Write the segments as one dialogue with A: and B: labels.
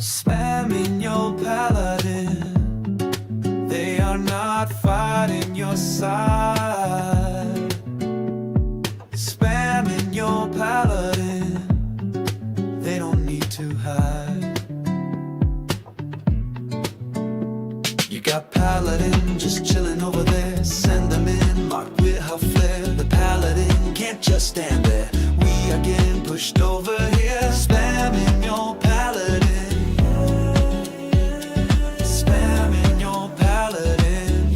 A: Spamming your paladin, they are not fighting your side. Spamming your paladin, they don't need to hide. You got paladin just chilling over there, send them in, marked with her flare. The paladin can't just stand there, we are getting pushed over here. Spamming your paladin, spamming your paladin,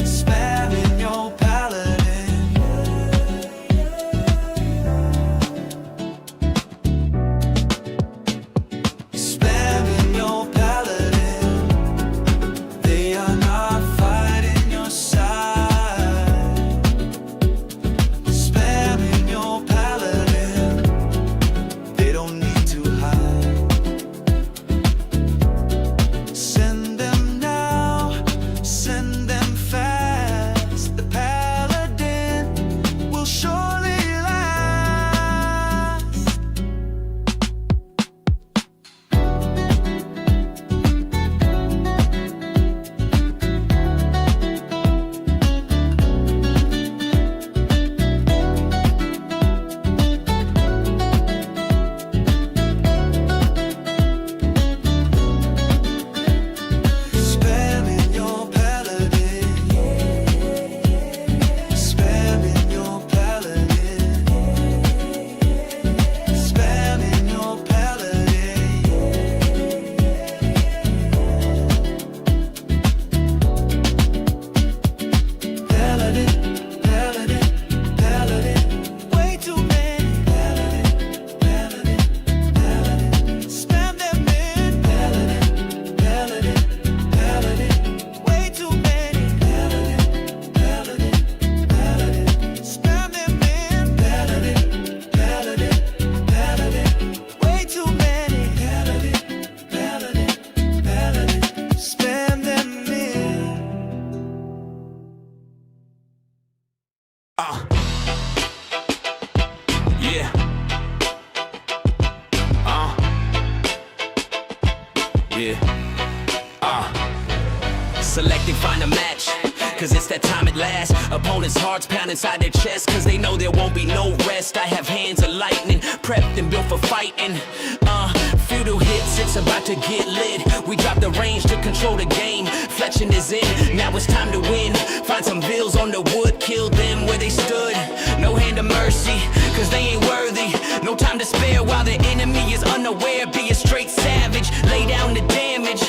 A: spamming your paladin. Spamming your paladin, they are not fighting your side. Spamming your paladin, they don't need to hide. Send them now, send them fast. The paladin will surely last. Spamming your paladin, spamming your paladin, spamming your paladin. Paladin, paladin, paladin, way too many. Paladin, paladin, paladin, spam them in. Paladin, paladin, paladin, way too many. Paladin, paladin, paladin, spam them in. Paladin, paladin, paladin, way too many. Paladin, paladin, paladin, spam them in. Yeah. Yeah.
B: Select and find a match, cause it's that time at last. Opponents' hearts pound inside their chest, cause they know there won't be no rest. I have hands of lightning, prepped and built for fighting. Feudal hits, it's about to get lit. We drop the range to control the game. Fletching is in, now it's time to win. Find some bills on the wood, kill them where they stood. No hand of mercy, cause they ain't worthy. No time to spare while the enemy is unaware. Be a straight savage, lay down the damage.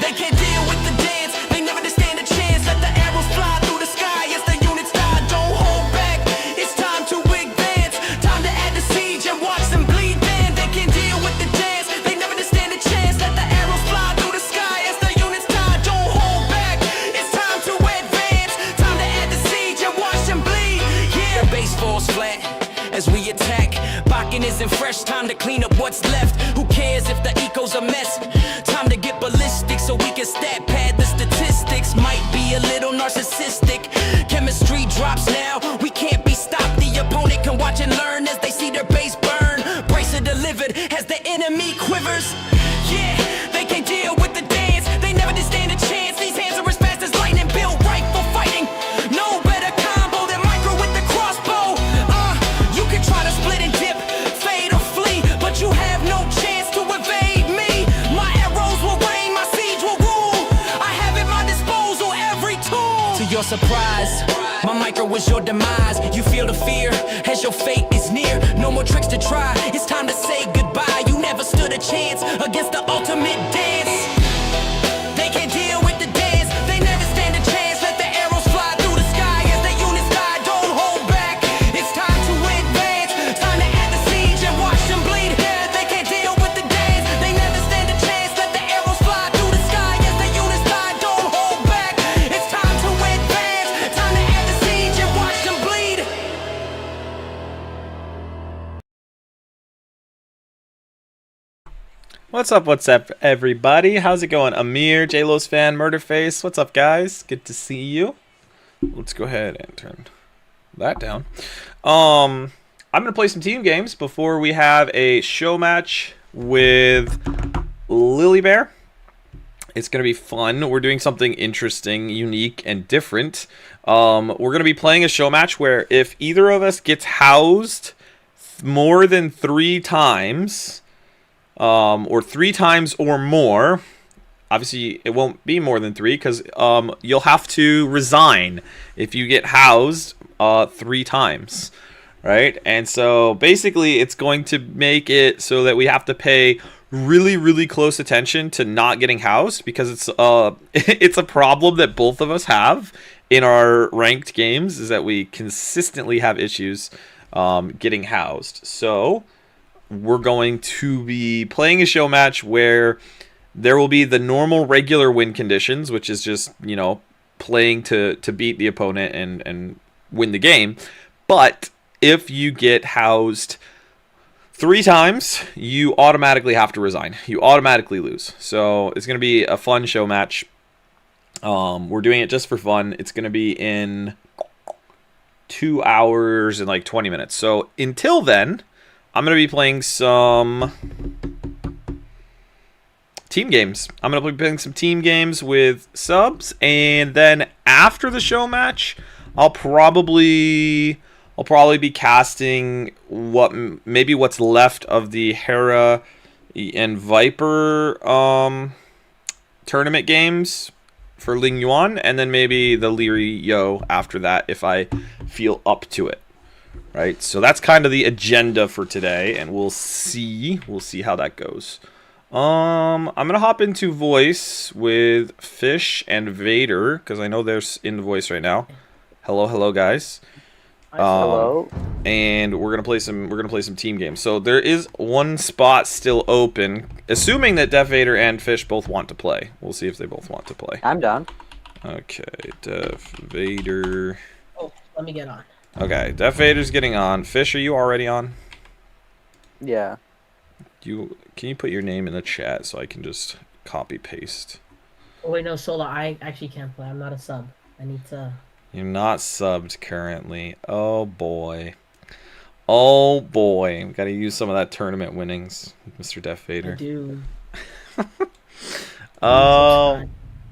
B: They can't deal with the dance, they never understand the chance. Let the arrows fly through the sky as the units die. Don't hold back, it's time to advance. Time to add the siege and watch them bleed. Then they can't deal with the dance, they never understand the chance. Let the arrows fly through the sky as the units die. Don't hold back, it's time to advance. Time to add the siege and watch them bleed. Yeah, the base falls flat as we attack. Bakken isn't fresh, time to clean up what's left. Who cares if the eco's a mess? Time to get ballistic so we can stat pad the statistics. Might be a little narcissistic. Chemistry drops now, we can't be stopped. The opponent can watch and learn as they see their base burn. Bracer delivered as the enemy quivers. Yeah, they can't deal with the dance, they never did stand a chance. These hands are as fast as lightning, built right for fighting. No better combo than micro with the crossbow. You can try to split and dip, fade or flee, but you have no chance to evade me. My arrows will rain, my siege will rule. I have at my disposal every tool. To your surprise, my micro was your demise. You feel the fear as your fate is near. No more tricks to try, it's time to say goodbye. You never stood a chance against the ultimate dance. They can't deal with the dance, they never stand a chance. Let the arrows fly through the sky as the units die. Don't hold back, it's time to advance. Time to add the siege and watch them bleed. Yeah, they can't deal with the dance, they never stand a chance. Let the arrows fly through the sky as the units die. Don't hold back, it's time to advance. Time to add the siege and watch them bleed.
C: What's up, everybody? How's it going? Amir, J-Lo's fan, Murderface. What's up, guys? Good to see you. Let's go ahead and turn that down. I'm going to play some team games before we have a show match with Liereyy. It's going to be fun. We're doing something interesting, unique, and different. We're going to be playing a show match where if either of us gets housed more than 3 times, or 3 times or more, obviously it won't be more than 3 because you'll have to resign if you get housed 3 times, right? And so basically it's going to make it so that we have to pay really close attention to not getting housed, because it's it's a problem that both of us have in our ranked games, is that we consistently have issues getting housed. So we're going to be playing a show match where there will be the normal regular win conditions, which is just, you know, playing to beat the opponent and win the game. But if you get housed 3 times, you automatically have to resign. You automatically lose. So it's going to be a fun show match. We're doing it just for fun. It's going to be in 2 hours and like 20 minutes. So until then, I'm going to be playing some team games. I'm going to be playing some team games with subs. And then after the show match, I'll probably be casting what's left of the Hera and Viper tournament games for Ling Yuan, and then maybe the Liereyy after that if I feel up to it. Right? So that's kind of the agenda for today, and we'll see how that goes. I'm gonna hop into voice with Fish and Vader because I know they're in the voice right now. Hello guys.
D: Hello.
C: And we're gonna play some team games. So there is one spot still open, assuming that Def Vader and Fish both want to play. We'll see if they both want to play.
D: I'm done.
C: Okay, Def Vader.
E: Oh, let me get on.
C: Okay, Def Vader's getting on. Fish, are you already on?
D: Yeah.
C: Can you put your name in the chat so I can just copy paste?
E: Oh wait, no, Sola, I actually can't play. I'm not a sub. I need to.
C: You're not subbed currently. Oh boy. Oh boy. We gotta use some of that tournament winnings, Mr. Def Vader.
E: I do.
C: Oh,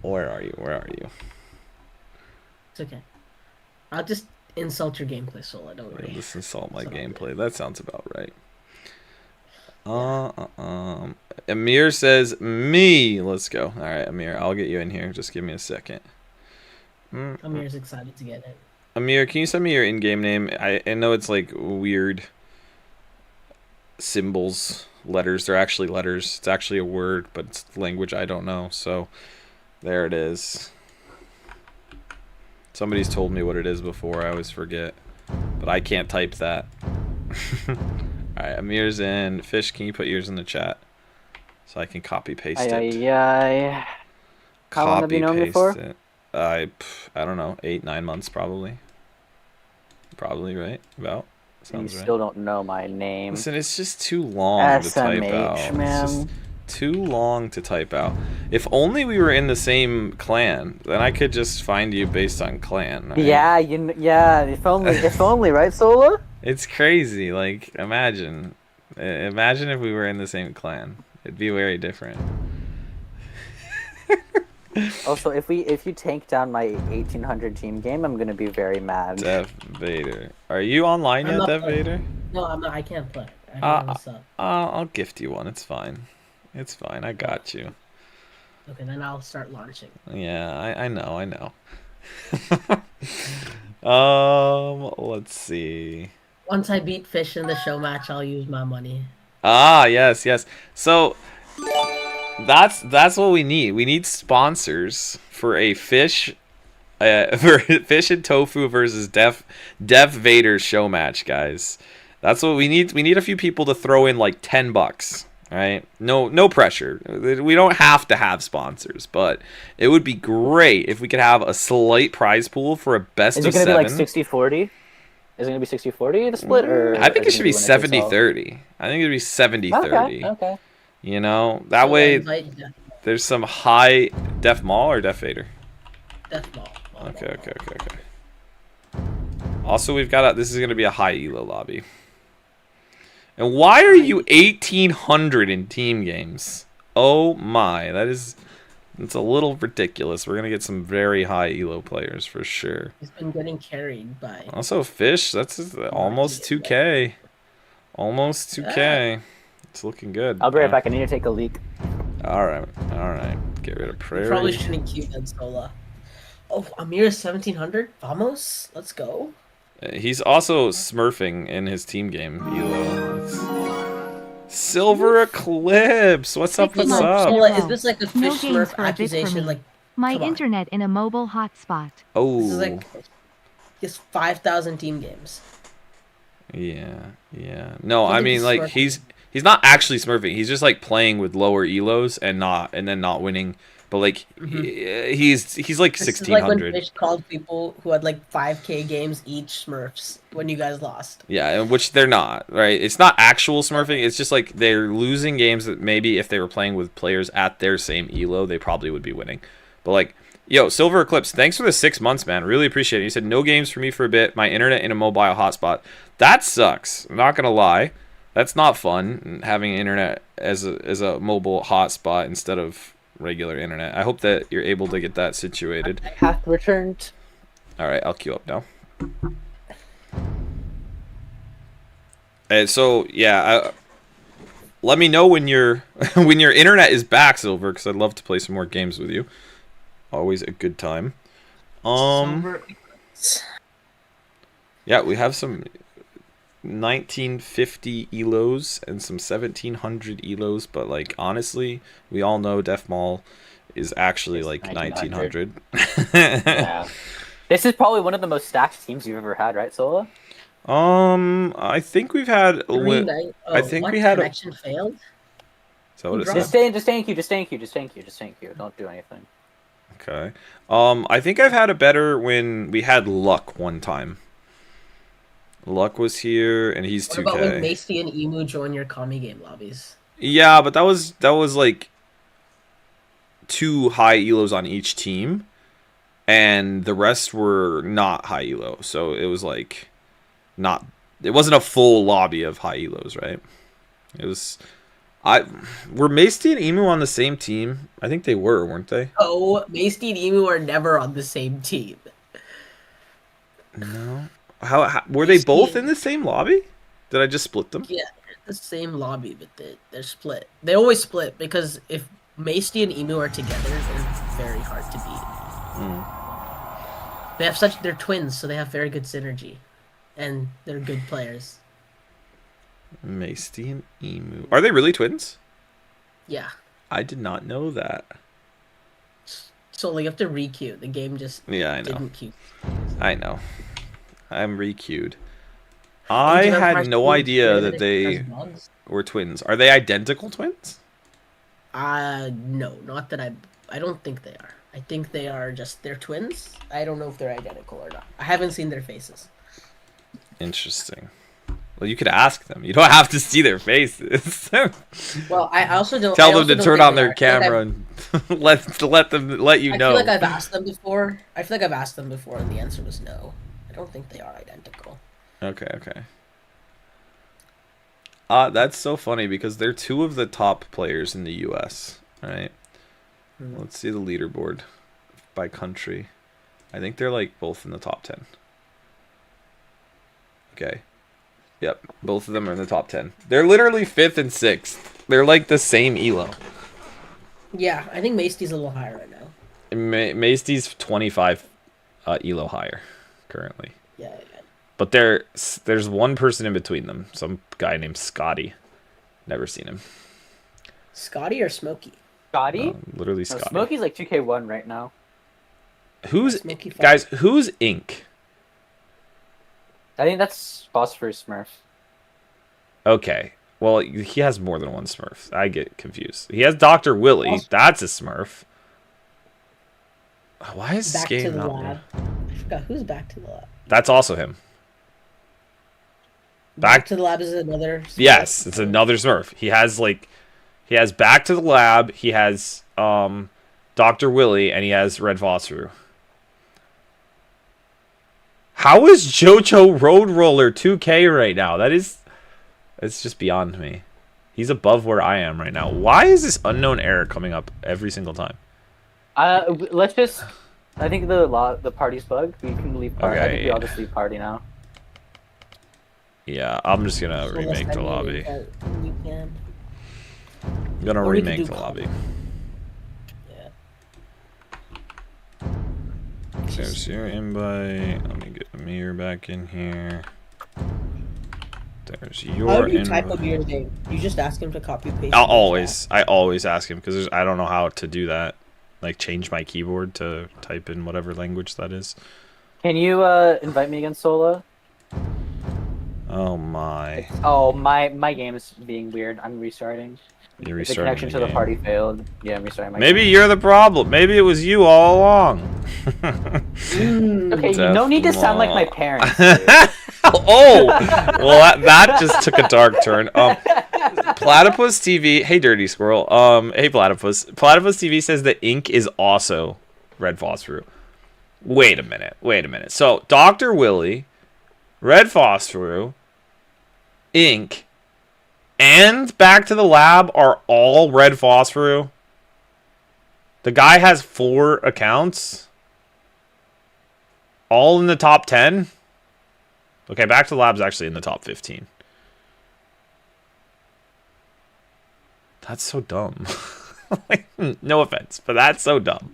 C: where are you?
E: It's okay. I'll just insult your gameplay, Sola. Don't worry.
C: Just insult my gameplay. That sounds about right. Amir says me. Let's go. All right, Amir. I'll get you in here. Just give me a second.
E: Amir's excited to get in.
C: Amir, can you send me your in-game name? I know it's like weird symbols, letters. They're actually letters. It's actually a word, but it's language I don't know. So there it is. Somebody's told me what it is before. I always forget, but I can't type that. All right, Amir's in. Fish, can you put yours in the chat so I can copy paste it?
D: How long have you known me for?
C: I don't know, 8-9 months probably. Probably, right? About. Sounds
D: you
C: right.
D: Still don't know my name.
C: Listen, it's just too long to type out.
D: Man.
C: It's just too long to type out. If only we were in the same clan, then I could just find you based on clan. Right?
D: Yeah, if only, right, Sola?
C: It's crazy. Like, imagine if we were in the same clan. It'd be very different.
D: Also, if you tank down my 1800 team game, I'm gonna be very mad.
C: Def Vader, are you online yet, Def Vader?
E: No, I'm not. I can't play.
C: I'll gift you one. It's fine. It's fine. I got you.
E: Okay, then I'll start launching.
C: Yeah, I know. Let's see.
E: Once I beat Fish in the show match, I'll use my money.
C: Ah, yes. So that's what we need. We need sponsors for a Fish and Tofu versus Def Vader show match, guys. That's what we need. We need a few people to throw in like $10. Right? No pressure. We don't have to have sponsors, but it would be great if we could have a slight prize pool for a best of 7.
D: Is it going to be like 60-40? Is it going to be 60-40 the split? Or
C: I think it should be 70-30. I think it would be 70-30.
D: Okay.
C: You know, that way there's some high Def Maul or Def Vader?
E: Def Maul.
C: Okay. Also, we've got this is going to be a high elo lobby. And why are you 1800 in team games? Oh my, that's a little ridiculous. We're gonna get some very high elo players for sure.
E: He's been getting carried by.
C: Also, Fish, that's almost 2K. Almost 2K. It's looking good.
D: I'll be right back. I need to take a leak.
C: All right. Get rid of Prairie.
E: Probably shouldn't queue that Sola. Oh, Amir 1700. Vamos, let's go.
C: He's also smurfing in his team game. Silver Eclipse. What's up? What's up?
E: Sola, is this like a
F: No
E: fish
F: games
E: smurf
F: for a bit for
E: accusation?
F: me.
E: Like,
F: My
E: come on.
F: internet in a mobile hotspot.
C: Oh.
E: This is like just 5,000 team games.
C: Yeah. No, I
E: Look at
C: mean
E: the
C: like
E: smurfing.
C: he's not actually smurfing. He's just like playing with lower elos and then not winning. But like he's like
E: This is like when
C: 1600.
E: Fish called people who had like 5K games each Smurfs when you guys lost.
C: Yeah, which they're not, right? It's not actual smurfing. It's just like they're losing games that maybe if they were playing with players at their same elo, they probably would be winning. But like, yo, Silver Eclipse, thanks for the 6 months, man. Really appreciate it. You said no games for me for a bit. My internet in a mobile hotspot. That sucks. I'm not gonna lie. That's not fun having internet as a mobile hotspot instead of regular internet. I hope that you're able to get that situated.
D: Hath returned.
C: All right, I'll queue up now. And so yeah, let me know when your when your internet is back, Silver, because I'd love to play some more games with you. Always a good time. Yeah, we have some 1950 elos and some 1700 elos, but like honestly, we all know Def Mall is actually
D: It's
C: like
D: 1900.
C: 1900.
D: Yeah. This is probably one of the most stacked teams you've ever had, right, Sola?
C: I think we've had. I think we had.
E: Connection failed.
C: So what is
E: Just
C: that?
D: Just stay in queue. Just stay in queue. Just stay in queue. Just stay in queue. Don't do anything.
C: Okay. I think I've had a better when we had Luck one time. Luck was here, and he's
E: What
C: 2K.
E: about when Macy and Emu join your Kami game lobbies?
C: Yeah, but that was like 2 high elos on each team, and the rest were not high elo. So it was like not. It wasn't a full lobby of high elos, right? It was. Were Macy and Emu on the same team? I think they were, weren't they?
E: Oh, Macy and Emu are never on the same team.
C: No. How were they both in the same lobby? Did I just split them?
E: Yeah, the same lobby, but they're split. They always split because if Macy and Emu are together, they're very hard to beat. They have they're twins, so they have very good synergy, and they're good players.
C: Macy and Emu. Are they really twins?
E: Yeah.
C: I did not know that.
E: So like, you have to re-queue. The game just
C: Yeah, I know.
E: didn't queue.
C: I know. I'm re-queued. I had no idea that they were twins. Are they identical twins?
E: No, not that I don't think they are. I think they are they're twins. I don't know if they're identical or not. I haven't seen their faces.
C: Interesting. Well, you could ask them. You don't have to see their faces.
E: Well, I also don't
C: Tell
E: I
C: them
E: also
C: to
E: don't
C: turn
E: think
C: on
E: they
C: their
E: are. I feel like
C: camera and let you
E: I
C: know.
E: feel like I've asked them before. I feel like I've asked them before, and the answer was no. I don't think they are identical.
C: Okay. That's so funny because they're 2 of the top players in the US, right? Let's see the leaderboard by country. I think they're like both in the top 10. Okay. Yep, both of them are in the top 10. They're literally 5th and 6th. They're like the same elo.
E: Yeah, I think Macy's a little higher right now.
C: Macy's 25 elo higher currently.
E: Yeah.
C: But there's one person in between them. Some guy named Scotty. Never seen him.
E: Scotty or Smokey?
D: Scotty?
C: Literally
D: No,
C: Scotty.
D: Smokey's like 2K1 right now.
C: Who's
E: Smokey Five.
C: guys? Who's Ink?
D: I think that's Phosphorus Smurf.
C: Okay. Well, he has more than one Smurf. I get confused. He has Dr. Willy. That's a Smurf. Why is this
E: Back to
C: game
E: the
C: not
E: lab. I forgot who's back to the lab.
C: That's also him.
E: Back to the lab is another. Smurf.
C: Yes, it's another Smurf. He has Back to the Lab, he has Dr. Willy, and he has Red Phosphor. How is JoJo Road Roller 2K right now? That is It's just beyond me. He's above where I am right now. Why is this unknown error coming up every single time?
D: Let's just. I think the party's bugged. We can leave. Party. I
C: Okay,
D: think we all just leave party now.
C: Yeah, I'm just gonna
E: So
C: remake
E: let's
C: the
E: end
C: lobby.
E: it, we can.
C: I'm gonna
E: Or we could
C: remake
E: do
C: the lobby.
E: Yeah.
C: There's your invite. Let me get Amir back in here. There's
E: How
C: your
E: do you type
C: invite.
E: Amir's name? You just ask him to copy paste.
C: I
E: it.
C: always ask him because I don't know how to do that. Like change my keyboard to type in whatever language that is.
D: Can you invite me again, Sola?
C: Oh my!
D: Oh, my game's being weird. I'm restarting.
C: You're
D: The
C: restarting
D: connection
C: the
D: to the
C: game.
D: party failed. Yeah, I'm restarting my
C: Maybe
D: game.
C: you're the problem. Maybe it was you all along.
D: Okay, no need to sound like my parents. Dude.
C: Oh, well that just took a dark turn. Platypus TV. Hey, Dirty Squirrel. Hey, Platypus. Platypus TV says the ink is also red phosphor. Wait a minute. So Dr. Willy, red phosphor, ink, and Back to the Lab are all red phosphor. The guy has 4 accounts, all in the top 10. Okay, Back to the Lab's actually in the top 15. That's so dumb. Like, no offense, but that's so dumb.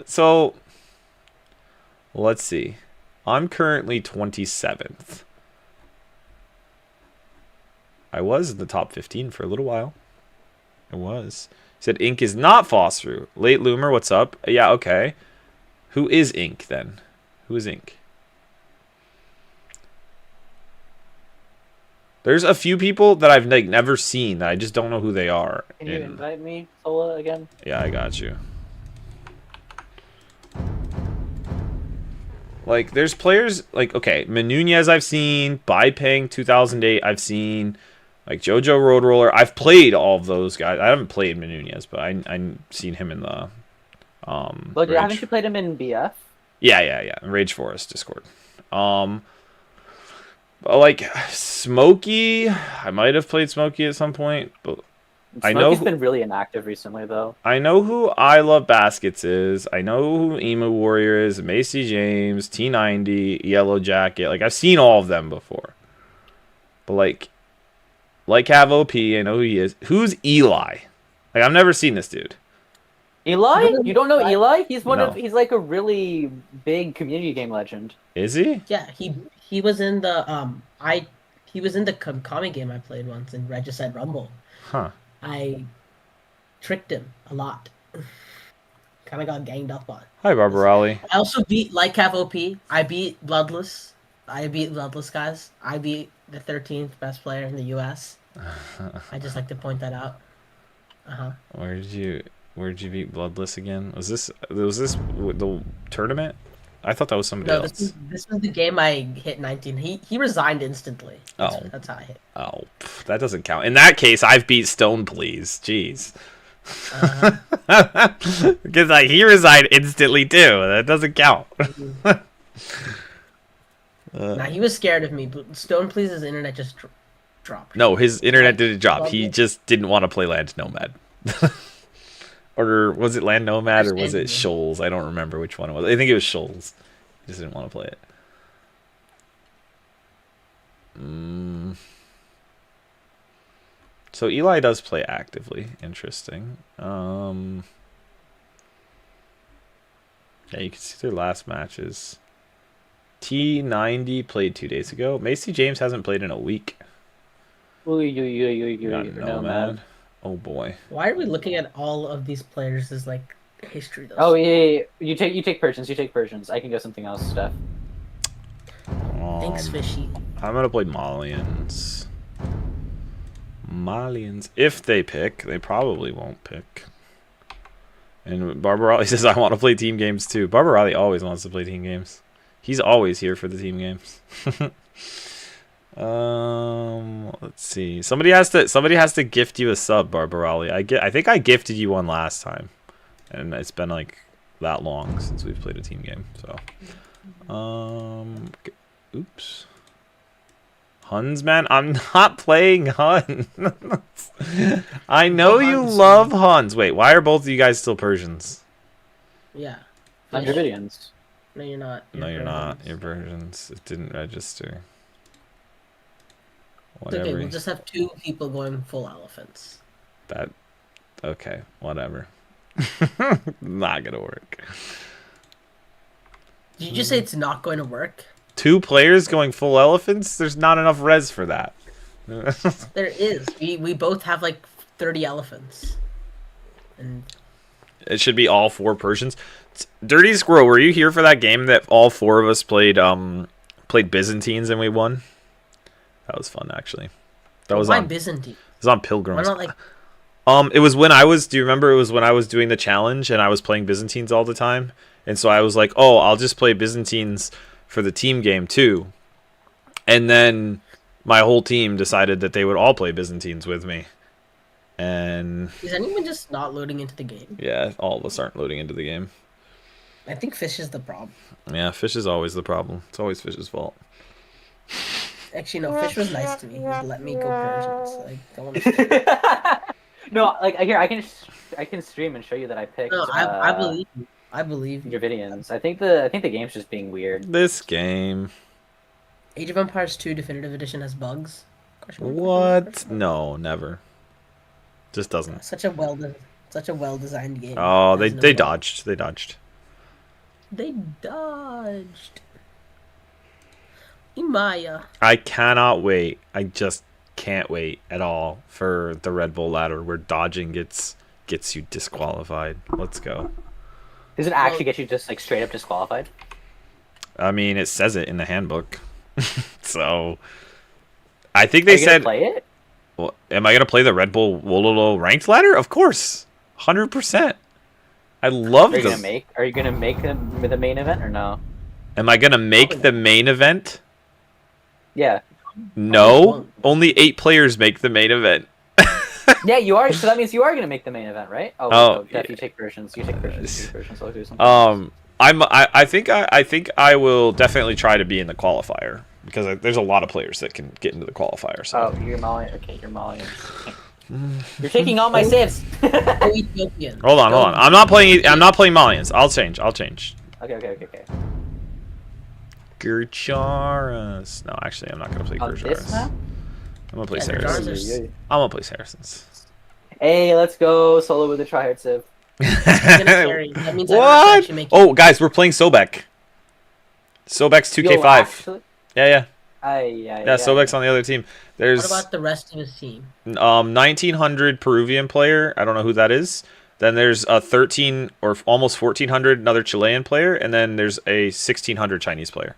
C: So let's see. I'm currently 27th. I was in the top 15 for a little while. I was. He said ink is not phosphor. Late Loomer, what's up? Yeah, okay. Who is ink then? Who is ink? There's a few people that I've like never seen that I just don't know who they are.
D: Can you invite me, Sola, again?
C: Yeah, I got you. Like, there's players like, okay, Menunez I've seen, Bipeng 2008 I've seen, like Jojo Roadroller. I've played all of those guys. I haven't played Menunez, but I've seen him in the
D: Well, haven't you played him in BF?
C: Yeah. Rage Forest Discord. But like Smokey, I might have played Smokey at some point, but I know
D: Smokey's been really inactive recently, though.
C: I know who I Love Baskets is. I know who Emu Warrior is. Macy James, T90, Yellow Jacket. Like I've seen all of them before. But like Have OP, I know who he is. Who's Eli? Like I've never seen this dude.
D: Eli? You don't know Eli? He's
C: No.
D: he's like a really big community game legend.
C: Is he?
E: Yeah, he was in the he was in the comic game I played once in Regicide Rumble.
C: Huh.
E: I tricked him a lot. Kind of got ganged up on.
C: Hi, Barbarali.
E: I also beat Like Have OP. I beat Bloodless. Guys. I beat the 13th best player in the U.S. I just like to point that out.
C: Where did you beat Bloodless again? Was this the tournament? I thought that was somebody
E: No,
C: else.
E: this was the game I hit 19. He resigned instantly. That's how I hit.
C: Oh, that doesn't count. In that case, I've beat Stone Please. Jeez. Because like he resigned instantly too. That doesn't count.
E: Nah, he was scared of me, but Stone Please's internet just dropped.
C: No, his internet didn't drop. He just didn't want to play Land Nomad. Or was it Land Nomad or was it Shoals? I don't remember which one it was. I think it was Shoals. He just didn't want to play it. So Eli does play actively. Interesting. Yeah, you can see their last matches. T90 played 2 days ago. Macy James hasn't played in a week.
D: Got
C: Nomad. Oh boy.
E: Why are we looking at all of these players as like history though?
D: Oh yeah. You take Persians. You take Persians. I can go something else, Steph.
E: Thanks, Fishy.
C: I'm gonna play Malians. If they pick, they probably won't pick. And Barbarali says I want to play team games too. Barbarali always wants to play team games. He's always here for the team games. Let's see. Somebody has to gift you a sub, Barbarali. I think I gifted you one last time, and it's been like that long since we've played a team game. So, oops. Huns, man? I'm not playing Huns. I know you love Huns. Wait, why are both of you guys still Persians?
E: Yeah.
D: I'm
E: Fish.
D: Dravidians.
E: No, you're not.
C: No, you're not.
E: Persians.
C: You're Persians. It didn't register.
E: It's
C: Whatever.
E: okay, we'll just have 2 people going full elephants.
C: That. Okay, whatever. Not gonna work.
E: Did you just say it's not going to work?
C: 2 players going full elephants? There's not enough res for that.
E: There is. We both have like 30 elephants. And
C: It should be all 4 Persians. Dirty Squirrel, were you here for that game that all 4 of us played Byzantines and we won? That was fun, actually. That was
E: why
C: on
E: Byzantine?
C: It was on Pilgrims.
E: Why not like
C: It was when I was. Do you remember? It was when I was doing the challenge and I was playing Byzantines all the time, and so I was like, "Oh, I'll just play Byzantines for the team game too." And then my whole team decided that they would all play Byzantines with me, and
E: is anyone just not loading into the game?
C: yeah, all of us aren't loading into the game.
E: I think Fish is the problem.
C: Yeah, Fish is always the problem. It's always Fish's fault.
E: Actually, no. Fish was nice to me. He let me go Persians. Like, don't understand.
D: No, like here I can stream and show you that I picked.
E: No, I believe you. I believe you.
D: Dravidians. I think the game's just being weird.
C: This game.
E: Age of Empires 2 Definitive Edition has bugs.
C: What? No, never. Just doesn't.
E: Such a well designed game.
C: Oh,
E: Has
C: they
E: no
C: they
E: bugs.
C: dodged. They dodged.
E: They dodged. Imaya.
C: I cannot wait. I just can't wait at all for the Red Bull ladder where dodging gets you disqualified. Let's go.
D: Does it actually get you just like straight up disqualified?
C: I mean, it says it in the handbook. So I think they
D: Are you gonna
C: said
D: play it?
C: well, am I going to play the Red Bull Wololo ranked ladder? Of course. 100%. I love
D: Are you
C: this.
D: gonna make the main event or no?
C: Am I going to make the main event?
D: Yeah.
C: No. Only 8 players make the main event.
D: Yeah, you are. So that means you are gonna make the main event, right?
C: Oh,
D: Oh, Def, you take Persians. You take Persians. You take Persians. I'll do something.
C: I think I will definitely try to be in the qualifier because there's a lot of players that can get into the qualifier. So.
D: Oh, you're Malian. Okay, you're Malian. You're taking all my saves.
E: Go Ethiopian.
C: Hold on. I'm not playing Malians. I'll change.
D: Okay.
C: Gurcharas. No, actually, I'm not gonna play
D: On this
C: Gurcharas.
D: map?
C: I'm gonna play
E: Yeah,
C: Saracens.
E: Gurcharas
C: I'm gonna play Saracens.
D: Hey, let's go solo with the tryhard civ.
E: That means I don't have to
C: What?
E: actually make
C: Oh, guys, we're playing Sobek. Sobek's 2K5.
D: Actually,
C: Yeah.
D: yeah.
C: Sobek's on the other team. There's
E: What about the rest of his team?
C: 1900 Peruvian player. I don't know who that is. Then there's a 13 or almost 1400 another Chilean player, and then there's a 1600 Chinese player.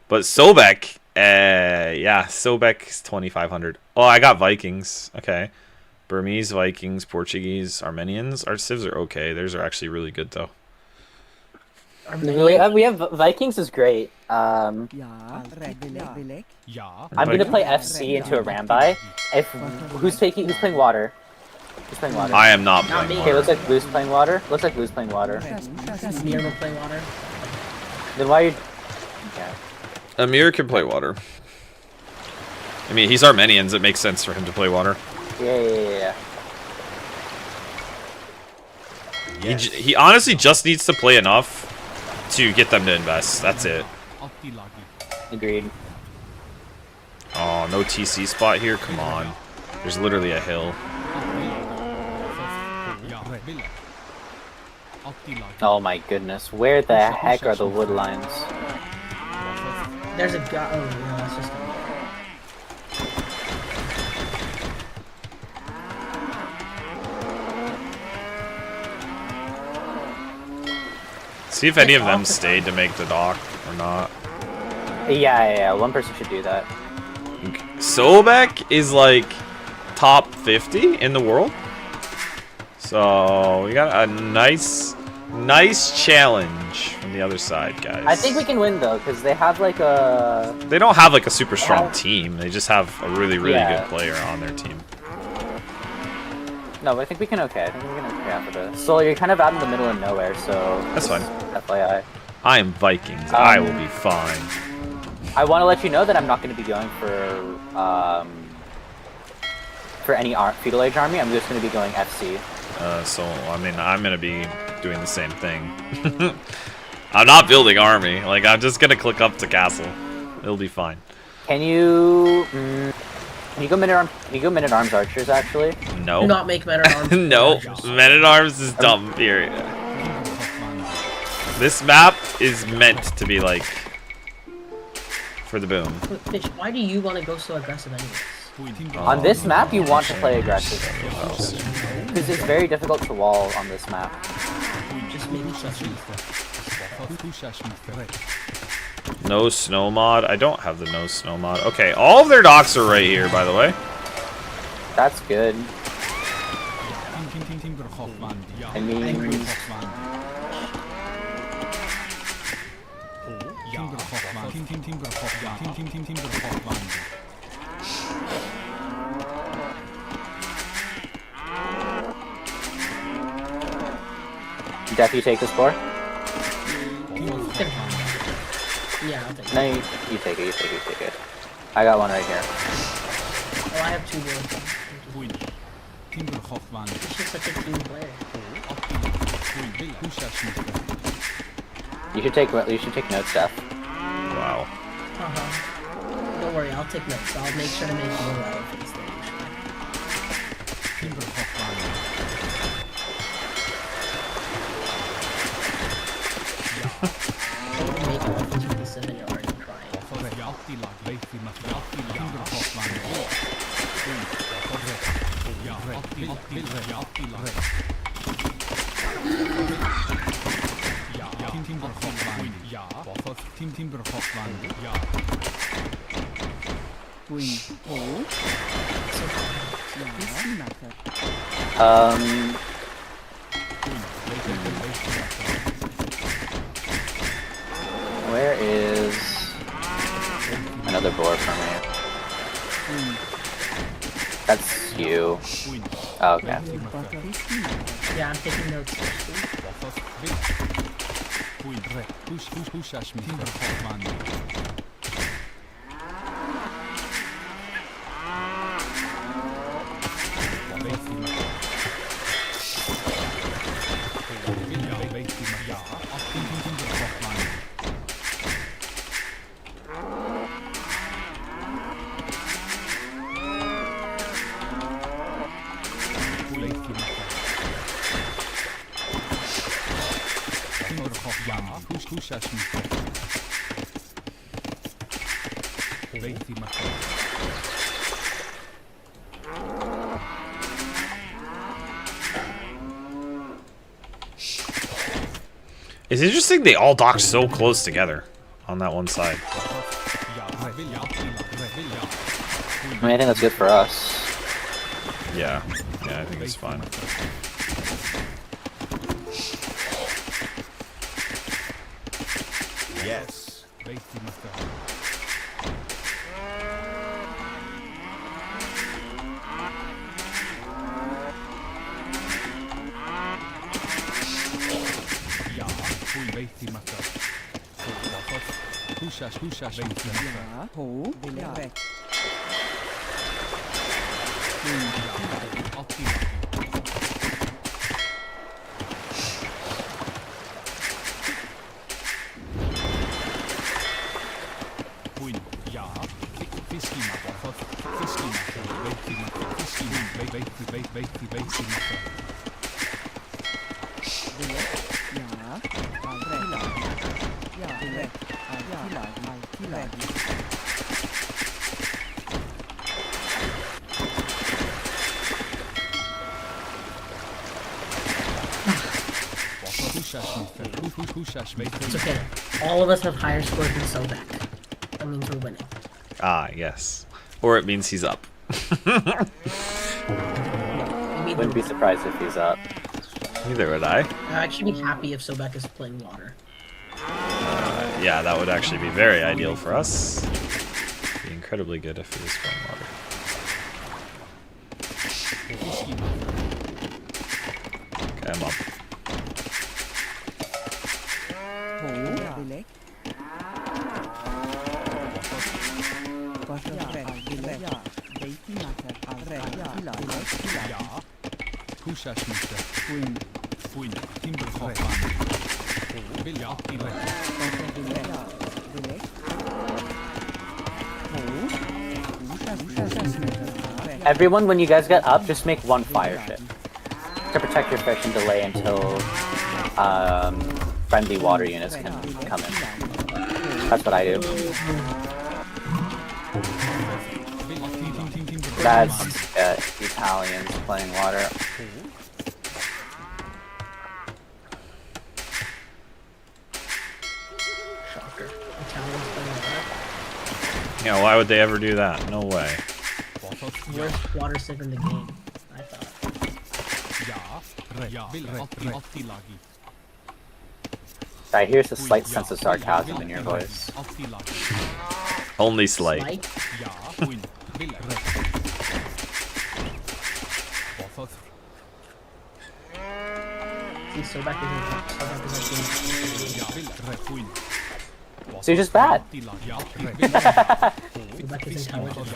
C: But Sobek, Sobek's 2500. Oh, I got Vikings. Okay. Burmese, Vikings, Portuguese, Armenians. Our civs are okay. Theirs are actually really good, though.
D: We have Vikings is great. I'm gonna play FC into a Rambai. Who's playing water? Who's playing water?
C: I am not
E: Not
C: playing
E: me.
D: Okay,
C: water.
D: looks like Blue's playing water.
E: Mir will play water.
D: Then why are you? Okay.
C: Amir can play water. I mean, he's Armenians. It makes sense for him to play water.
D: Yeah.
C: He honestly just needs to play enough to get them to invest. That's it.
D: Agreed.
C: Oh, no TC spot here? Come on. There's literally a hill.
D: Oh my goodness, where the heck are the wood lines?
E: There's a guy. Oh, yeah, that's just.
C: See if any of them stayed to make the dock or not.
D: Yeah. One person should do that.
C: Sobek is like top 50 in the world. So we got a nice challenge from the other side, guys.
D: I think we can win though, because they have like a.
C: They don't have like a super strong team. They just have a really
D: Yeah.
C: good player on their team.
D: No, but I think we can okay. After this. So you're kind of out in the middle of nowhere, so.
C: That's fine.
D: FYI.
C: I am Vikings. I will be fine.
D: I want to let you know that I'm not going to be going for any feudal age army. I'm just going to be going FC.
C: So I mean, I'm gonna be doing the same thing. I'm not building army. Like, I'm just gonna click up to castle. It'll be fine.
D: Can you go men at arms? Can you go men at arms archers actually?
C: No.
E: Do not make men at arms.
C: No. Men at arms is dumb. Here. This map is meant to be like for the boom.
E: Fish, why do you want to go so aggressive anyways?
D: On this map, you want to play aggressive because it's very difficult to wall on this map.
E: Just make it
C: No snow mod. I don't have the no snow mod. Okay, all of their docks are right here, by the way.
D: That's good. I mean, Def, you take the score?
E: Yeah, I'll take it.
D: No, you take it. You take it. I got one right here.
E: Oh, I have 2 more. He's just such a team player.
D: You should take notes, Def.
C: Wow.
E: Don't worry, I'll take notes. I'll make sure to make more out of this thing. Don't make it up to the 7 you're already trying.
D: Where is another board for me? That's you. Oh, okay.
E: Yeah, I'm taking notes.
C: It's interesting they all dock so close together on that one side.
D: I mean, I think that's good for us.
C: Yeah. Yeah, I think it's fine.
A: Yes.
E: It's okay. All of us have higher scores than Sobek. That means we're winning.
C: Ah, yes. Or it means he's up.
D: Wouldn't be surprised if he's up.
C: Neither would I.
E: I'd actually be happy if Sobek is playing water.
C: Yeah, that would actually be very ideal for us. Be incredibly good if he was playing water. Okay, I'm up.
D: Everyone, when you guys get up, just make one fire ship to protect your fish and delay until friendly water units can come in. That's what I do. That's Italians playing water.
E: Shocker. Italians playing water.
C: Yeah, why would they ever do that? No way.
E: Worst water sip in the game, I thought.
D: I hear a slight sense of sarcasm in your voice.
C: Only slight.
E: Like, see, so back in
D: So you're just bad.
E: back is intelligent.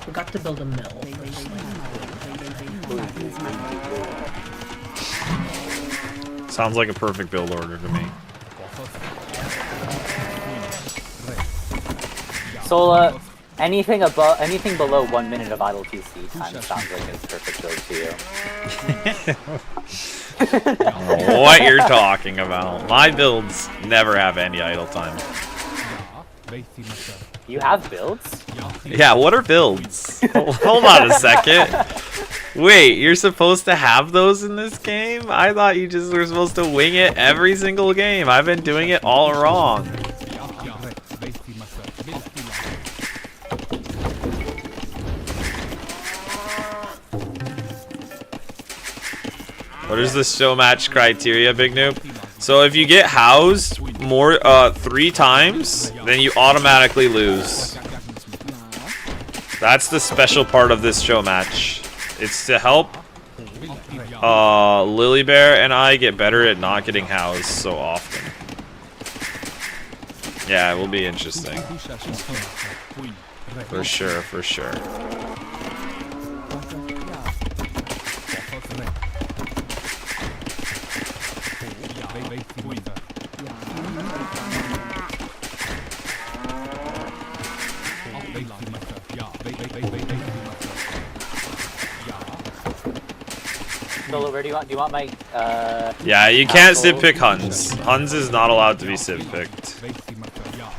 E: Forgot to build a mill.
C: Sounds like a perfect build order to me.
D: Sola, anything below 1 minute of idle TC time sounds like a perfect build to you.
C: What you're talking about? My builds never have any idle time.
D: You have builds?
C: Yeah, what are builds? Hold on a second. Wait, you're supposed to have those in this game? I thought you just were supposed to wing it every single game. I've been doing it all wrong. What is the show match criteria, Big Noob? So if you get housed more 3 times, then you automatically lose. That's the special part of this show match. It's to help Lily Bear and I get better at not getting housed so often. Yeah, it will be interesting. For sure, for sure.
D: Solo, where do you want my
C: Yeah, you can't civ pick Huns. Huns is not allowed to be civ picked.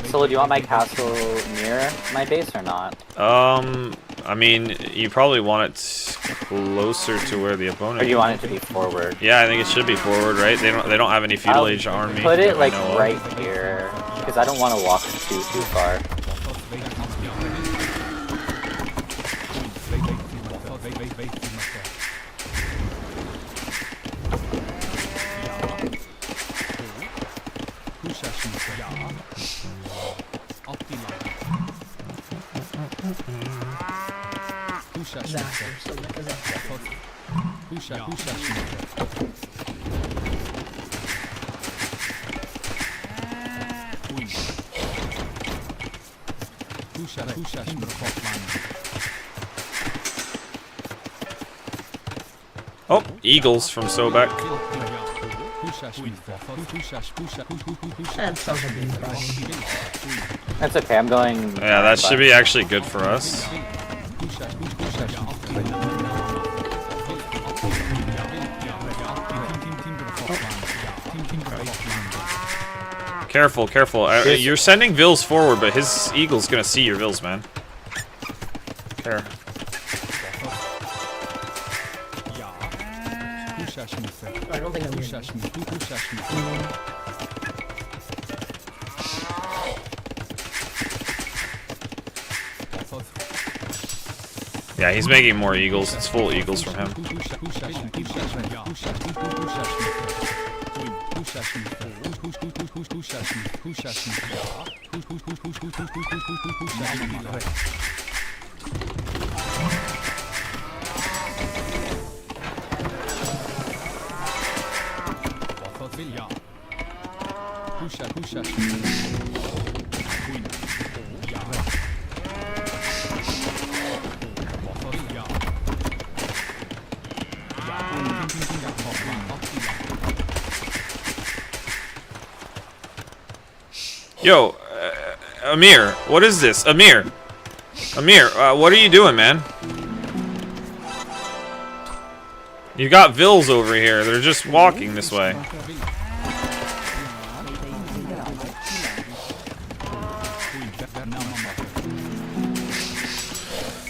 D: Solo, do you want my castle near my base or not?
C: I mean, you probably want it closer to where the opponent.
D: Or do you want it to be forward?
C: Yeah, I think it should be forward, right? They don't have any feudal age army.
D: Put it
C: that we
D: like
C: know of.
D: right here, because I don't want to walk too far.
C: Oh, Eagles from Sobek.
E: That sounds like being a problem.
D: That's okay, I'm going...
C: Yeah, that should be actually good for us. Careful, careful. You're sending Vills forward, but his Eagle's gonna see your Vills, man. Care.
E: I don't think I'm here.
C: Yeah, he's making more Eagles. It's full Eagles from him. Yo, Amir, what is this? Amir, what are you doing, man? You got Vils over here. They're just walking this way.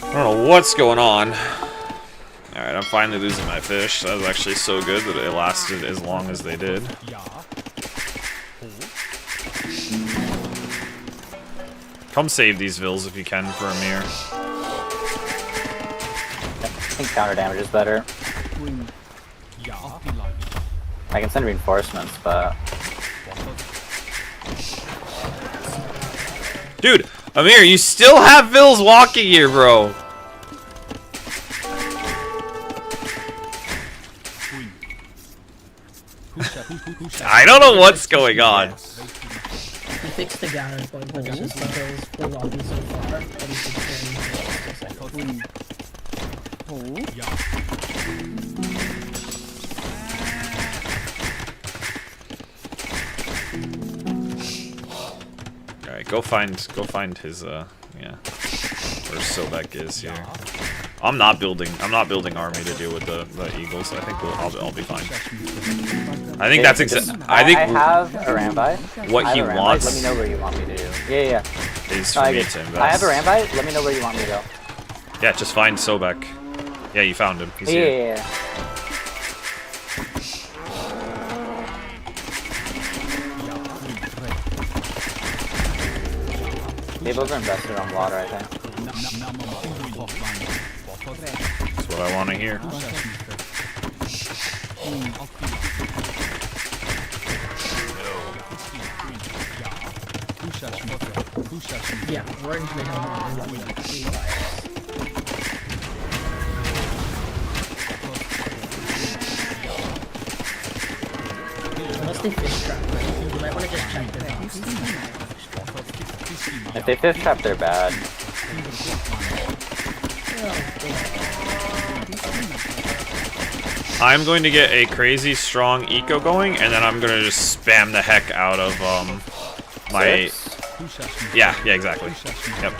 C: I don't know what's going on. Alright, I'm finally losing my fish. That was actually so good that it lasted as long as they did. Come save these Vils if you can for Amir.
D: I think counter damage is better. I can send reinforcements, but
C: Dude, Amir, you still have Vils walking here, bro. I don't know what's going on.
E: He fixed the gallery point, but it's just the Bills were walking so far that he should carry
C: Alright, go find his yeah. Where Sobek is here. I'm not building army to deal with the Eagles. I think I'll be fine. I think that's
D: I have a Rambai.
C: What he wants.
D: Let me know where you want me to do. Yeah.
C: Is for me to invest.
D: I have a Rambai. Let me know where you want me to go.
C: Yeah, just find Sobek. Yeah, you found him. He's here.
D: Yeah. They've over-invested on water, I think.
C: That's what I want to hear.
E: Yeah, orange may have more than 3 lives. Unless they fish trap, you might want to just check their box.
D: If they fish trap, they're bad.
C: I'm going to get a crazy strong eco going, and then I'm gonna just spam the heck out of my. Yeah, exactly. Yep.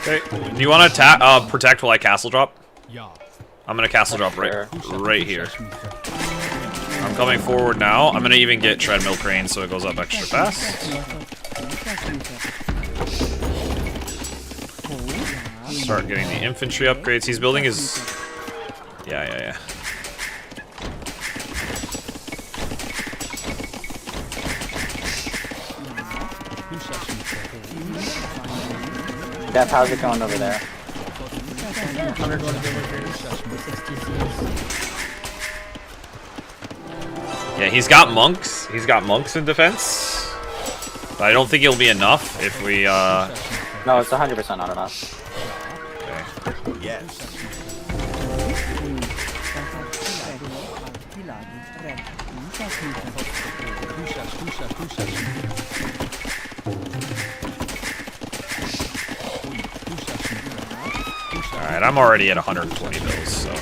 C: Okay. Do you want to protect while I castle drop? I'm gonna castle drop right here. I'm coming forward now. I'm gonna even get treadmill crane so it goes up extra fast. Start getting the infantry upgrades. He's building his... Yeah.
D: Def, how's it going over there?
E: 101 villagers, 60 Cs.
C: Yeah, he's got monks. He's got monks in defense. But I don't think it'll be enough if we,
D: No, it's 100% not enough.
C: Okay. Alright, I'm already at 120 bills, so...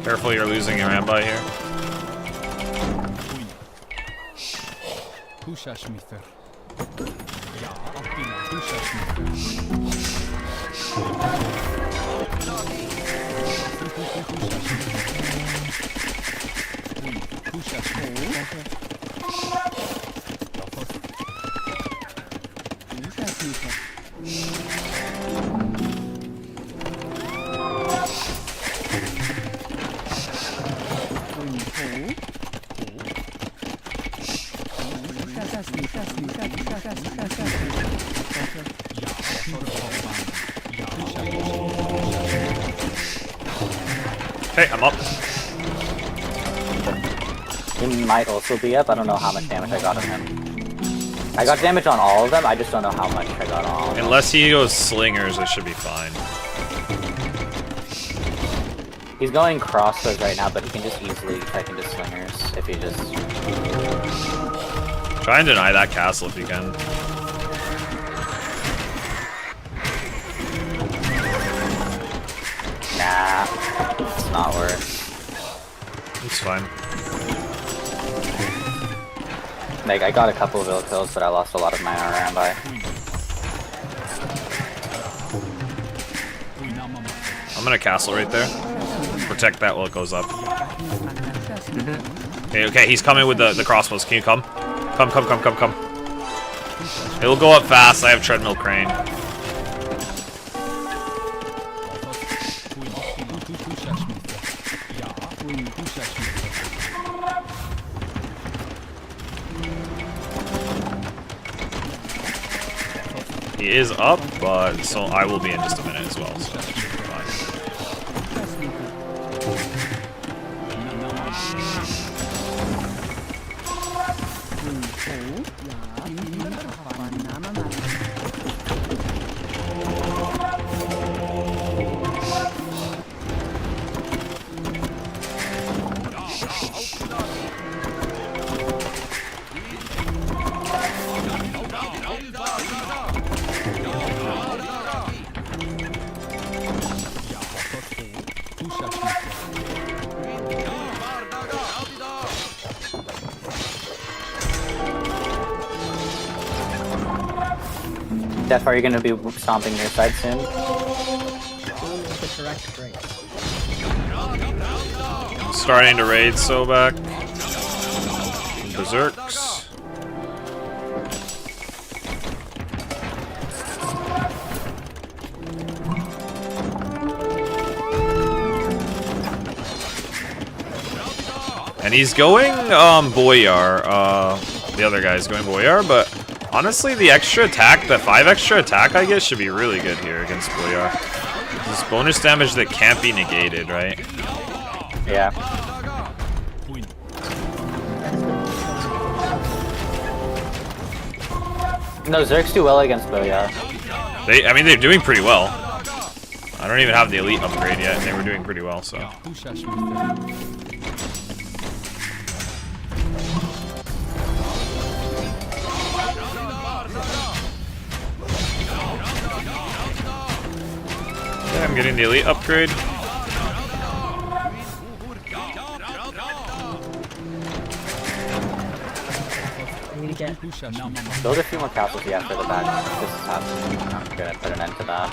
C: Careful, you're losing your Rambai here. Okay, I'm up.
D: He might also be up. I don't know how much damage I got on him. I got damage on all of them. I just don't know how much I got on all of them.
C: Unless he goes slingers, it should be fine.
D: He's going crossbows right now, but he can just easily check into slingers if he just...
C: Try and deny that castle if you can.
D: Nah, it's not worth.
C: It's fine.
D: Like, I got a couple of ill kills, but I lost a lot of my Rambai.
C: I'm gonna castle right there. Protect that while it goes up. Okay, he's coming with the crossbows. Can you come? Come. It'll go up fast. I have treadmill crane. He is up, but so I will be in just a minute as well. So that should be fine.
D: Def, are you going to be stomping your side soon?
C: Starting to raid so back. Berserks. And he's going Boyar. The other guy's going Boyar, but honestly the extra attack, the 5 extra attack I get should be really good here against Boyar. This bonus damage that can't be negated, right?
D: Yeah. No, Zerks do well against Boyar.
C: I mean, they're doing pretty well. I don't even have the elite upgrade yet, and they were doing pretty well, so. Yeah, I'm getting the elite upgrade.
E: I need to get.
D: Build a few more castles, yeah, for the back. Just have I'm gonna put an end to that.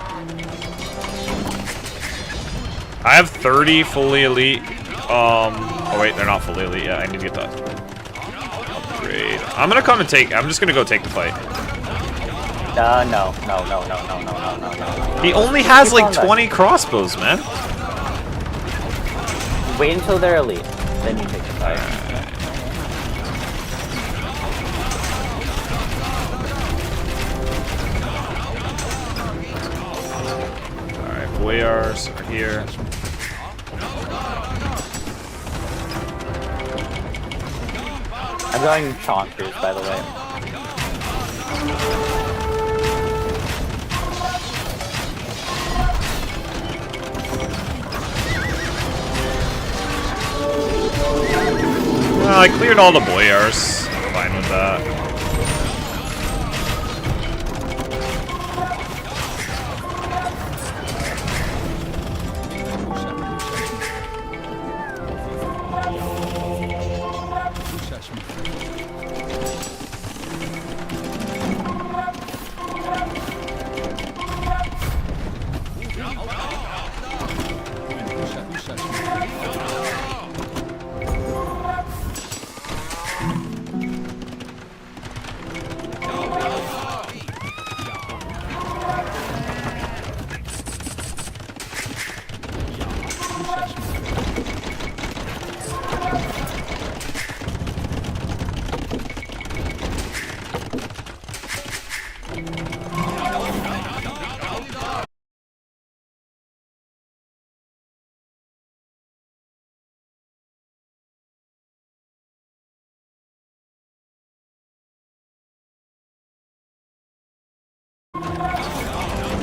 C: I have 30 fully elite. Oh wait, they're not fully elite yet. I need to get that upgrade. I'm gonna come and take. I'm just gonna go take the fight.
D: No.
C: He only has
D: Keep
C: like
D: on that.
C: 20 crossbows, man.
D: Wait until they're elite, then you take the fight.
C: Alright, boyars are here.
D: I'm going chonkers, by the way.
C: Well, I cleared all the boyars. I'm fine with that.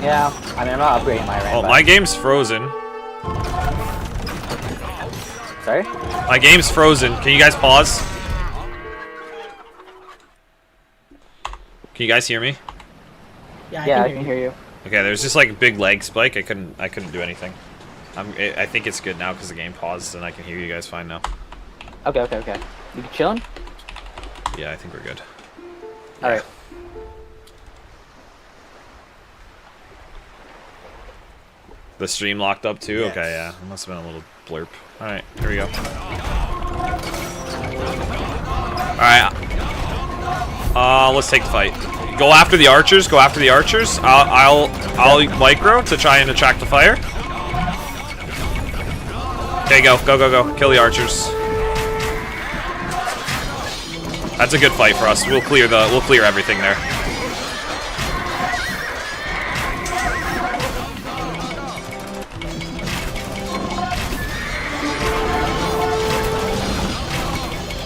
D: Yeah, I mean, I'm not upgrading my rank.
C: Oh, my game's frozen.
D: Sorry?
C: My game's frozen. Can you guys pause? Can you guys hear me?
E: Yeah,
D: I can hear you.
C: Okay, there's just like a big lag spike. I couldn't do anything. I think it's good now because the game paused and I can hear you guys fine now.
D: Okay. You chilling?
C: Yeah, I think we're good.
D: Alright.
C: The stream locked up too?
A: Yes.
C: Okay, yeah. It must have been a little blurb. Alright, here we go. Alright. Let's take the fight. Go after the archers, I'll micro to try and attract the fire. Okay, go. Kill the archers. That's a good fight for us. We'll clear everything there.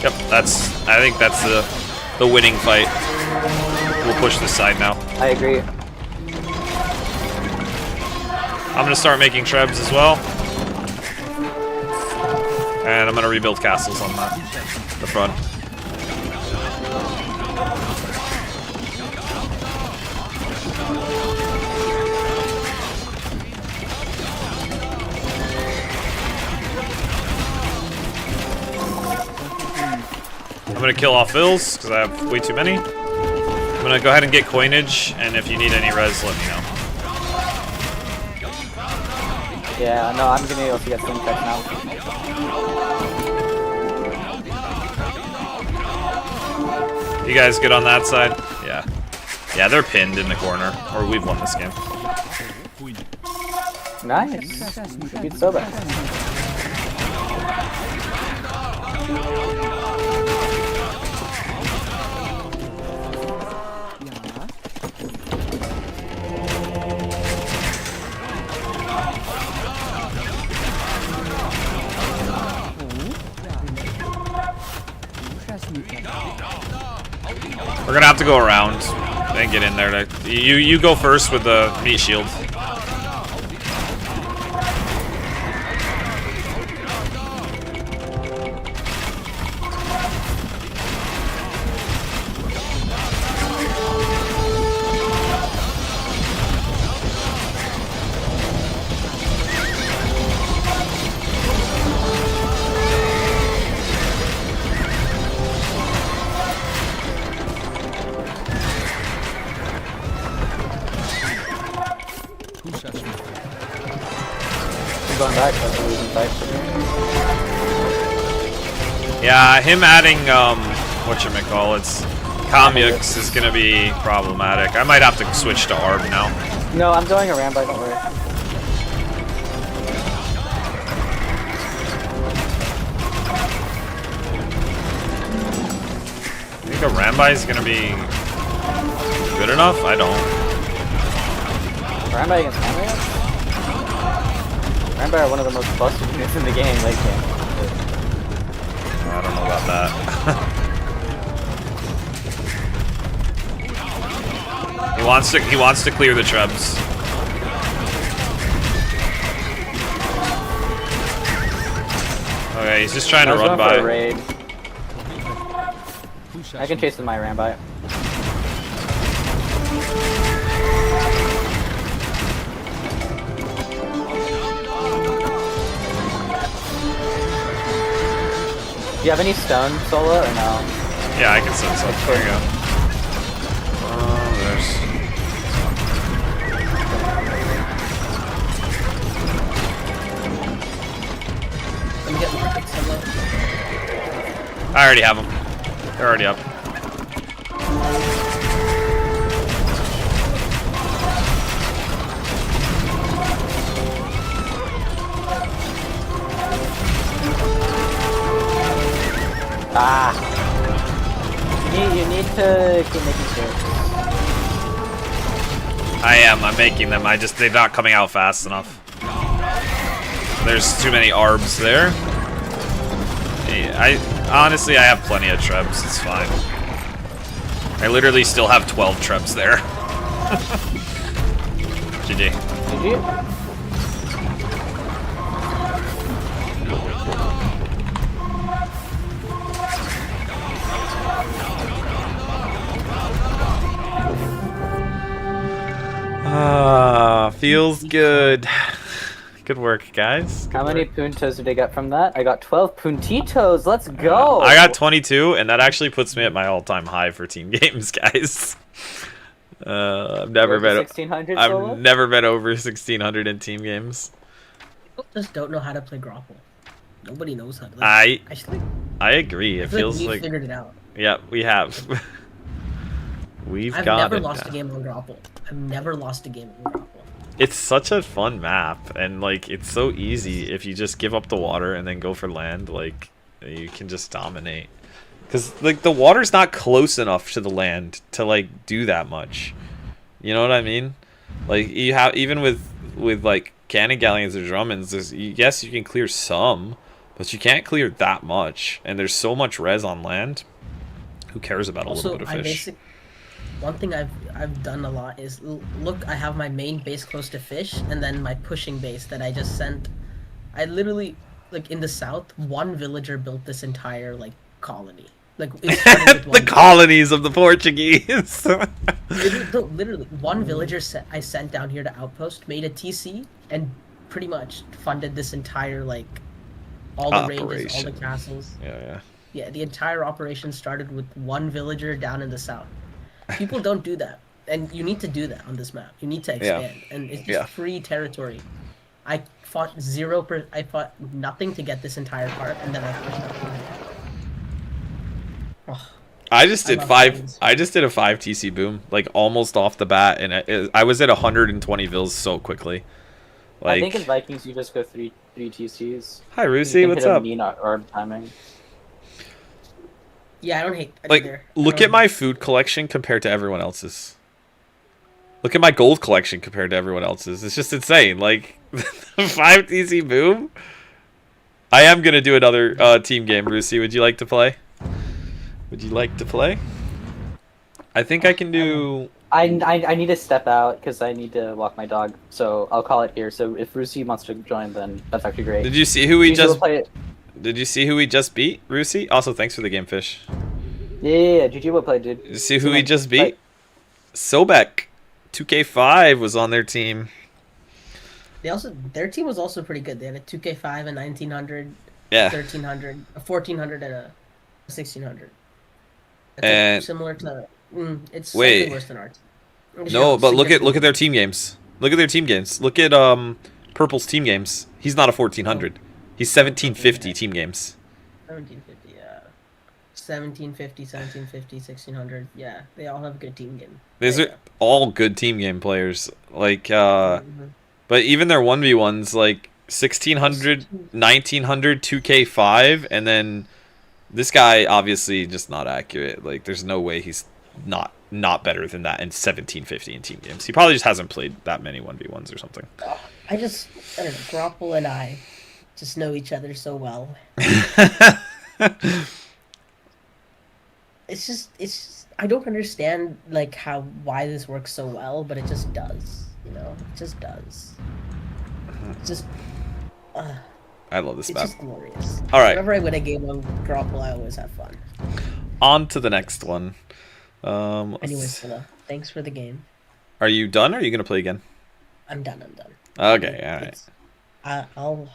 C: Yep, I think that's the winning fight. We'll push this side now.
D: I agree.
C: I'm gonna start making trebs as well. And I'm gonna rebuild castles on the front. I'm gonna kill off Ills, because I have way too many. I'm gonna go ahead and get coinage, and if you need any res, let me know.
D: Yeah, no, I'm gonna also get some check now.
C: You guys good on that side? Yeah. Yeah, they're pinned in the corner, or we've won this game.
D: Nice. We beat so bad.
C: We're gonna have to go around and get in there. You go first with the meat shield.
D: back. That's a losing fight for me.
C: Yeah, him adding whatchamacallits, Kamyuks is gonna be problematic. I might have to switch to Arb now.
D: No, I'm going around, but don't worry.
C: I think a Rambai is gonna be good enough. I don't.
D: Rambai against Kamyuk? Rambai are one of the most busted units in the game, late game.
C: I don't know about that. He wants to clear the trebs. Okay, he's just trying to run by.
D: For a raid. I can chase with my Rambai. Do you have any stone, Sola, or no?
C: Yeah, I can send some. There you go. There's...
E: Let me get my Solo.
C: I already have them. They're already up.
D: Ah! You need to keep making sure.
C: I'm making them. They're not coming out fast enough. There's too many arbs there. Honestly, I have plenty of trebs. It's fine. I literally still have 12 trebs there. GG.
D: GG.
C: Feels good. Good work, guys.
D: How many puntos did I get from that? I got 12 puntitos. Let's go.
C: I got 22, and that actually puts me at my all-time high for team games, guys. I've never been 1600. I've never been over 1600 in team games.
E: People just don't know how to play Grapple. Nobody knows how to.
C: I agree. It feels
E: we
C: like
E: figured it out.
C: Yeah, we have.
E: I've never lost a game on Grapple. I've never lost a game on Grapple.
C: It's such a fun map, and like it's so easy if you just give up the water and then go for land. Like you can just dominate, because like the water's not close enough to the land to like do that much. You know what I mean? Like you have even with like cannon galleons or Drummonds, yes you can clear some, but you can't clear that much. And there's so much res on land. Who cares about a little bit of fish?
E: One thing I've done a lot is look. I have my main base close to fish, and then my pushing base that I just sent. I literally like in the south, one villager built this entire like colony. Like it started with
C: the colonies of the Portuguese.
E: literally, one villager I sent down here to outpost made a TC and pretty much funded this entire like all the ranges, all the castles. Yeah, the entire operation started with one villager down in the south. People don't do that, and you need to do that on this map. You need to expand, and it's just free territory. I fought I fought nothing to get this entire part, and then I pushed up. Oh,
C: I just did I just did a 5 TC boom, like almost off the bat, and I was at 120 vills so quickly. Like,
D: I think in Vikings you just go three TCs.
C: Hi Rusi, what's up?
D: Or timing.
E: Yeah, I don't hate
C: like
E: either.
C: Look at my food collection compared to everyone else's. Look at my gold collection compared to everyone else's. It's just insane. Like 5 TC boom. I am gonna do another team game, Rusi. Would you like to play? Would you like to play? I think I can do.
D: I need to step out because I need to walk my dog. So I'll call it here. So if Rusi wants to join, then that's actually great.
C: Did you see who we just?
D: Play it.
C: Did you see who we just beat, Rusi? Also, thanks for the game, Fish.
D: Yeah. GG will play, dude.
C: Did you see who we just beat? Sobek. 2K5 was on their team.
E: Their team was also pretty good. They had a 2K5, a 1900,
C: yeah,
E: 1300, a 1400, and a 1600.
C: And
E: similar to it's slightly worse than our team.
C: No, but look at their team games. Look at their team games. Look at Purple's team games. He's not a 1400. He's 1750 team games.
E: 1750, yeah. 1750, 1750, 1600. Yeah, they all have good team game.
C: These are all good team game players. Like, but even their 1v1s, like 1600, 1900, 2k5, and then this guy obviously just not accurate. Like, there's no way he's not better than that in 1750 in team games. He probably just hasn't played that many 1v1s or something.
E: I don't know. Grapple and I just know each other so well. It's just I don't understand like why this works so well, but it just does. You know, it just does. It's just.
C: I love this map.
E: It's just glorious.
C: All right.
E: Whenever I win a game of Grapple, I always have fun.
C: On to the next one.
E: Anyways, thanks for the game.
C: Are you done, or are you gonna play again?
E: I'm done.
C: Okay, all right.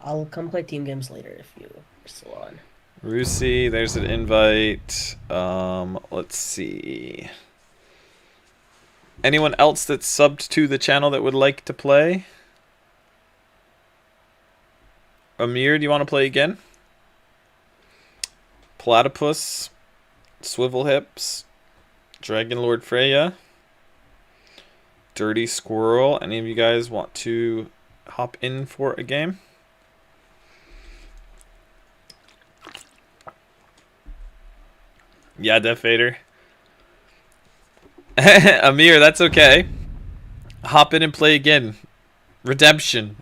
E: I'll come play team games later if you're still on.
C: Rusi, there's an invite. Let's see. Anyone else that's subbed to the channel that would like to play? Amir, do you want to play again? Platypus, Swivel Hips, Dragon Lord Freya, Dirty Squirrel. Any of you guys want to hop in for a game? Yeah, Death Vader. Amir, that's okay. Hop in and play again. Redemption.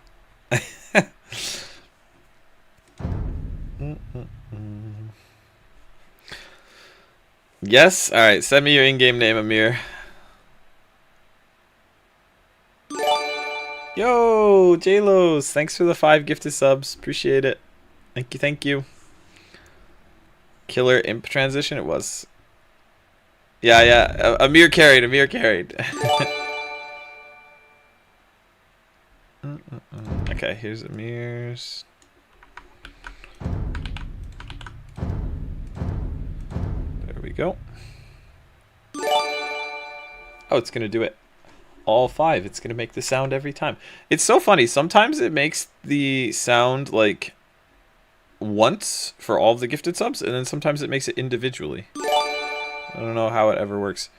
C: Yes? Alright, send me your in-game name, Amir. Yo, JLos, thanks for the 5 gifted subs. Appreciate it. Thank you. Killer imp transition, it was. Yeah. Amir carried. Okay, here's Amir's. There we go. Oh, it's gonna do it. All 5. It's gonna make the sound every time. It's so funny. Sometimes it makes the sound like once for all of the gifted subs, and then sometimes it makes it individually. I don't know how it ever works.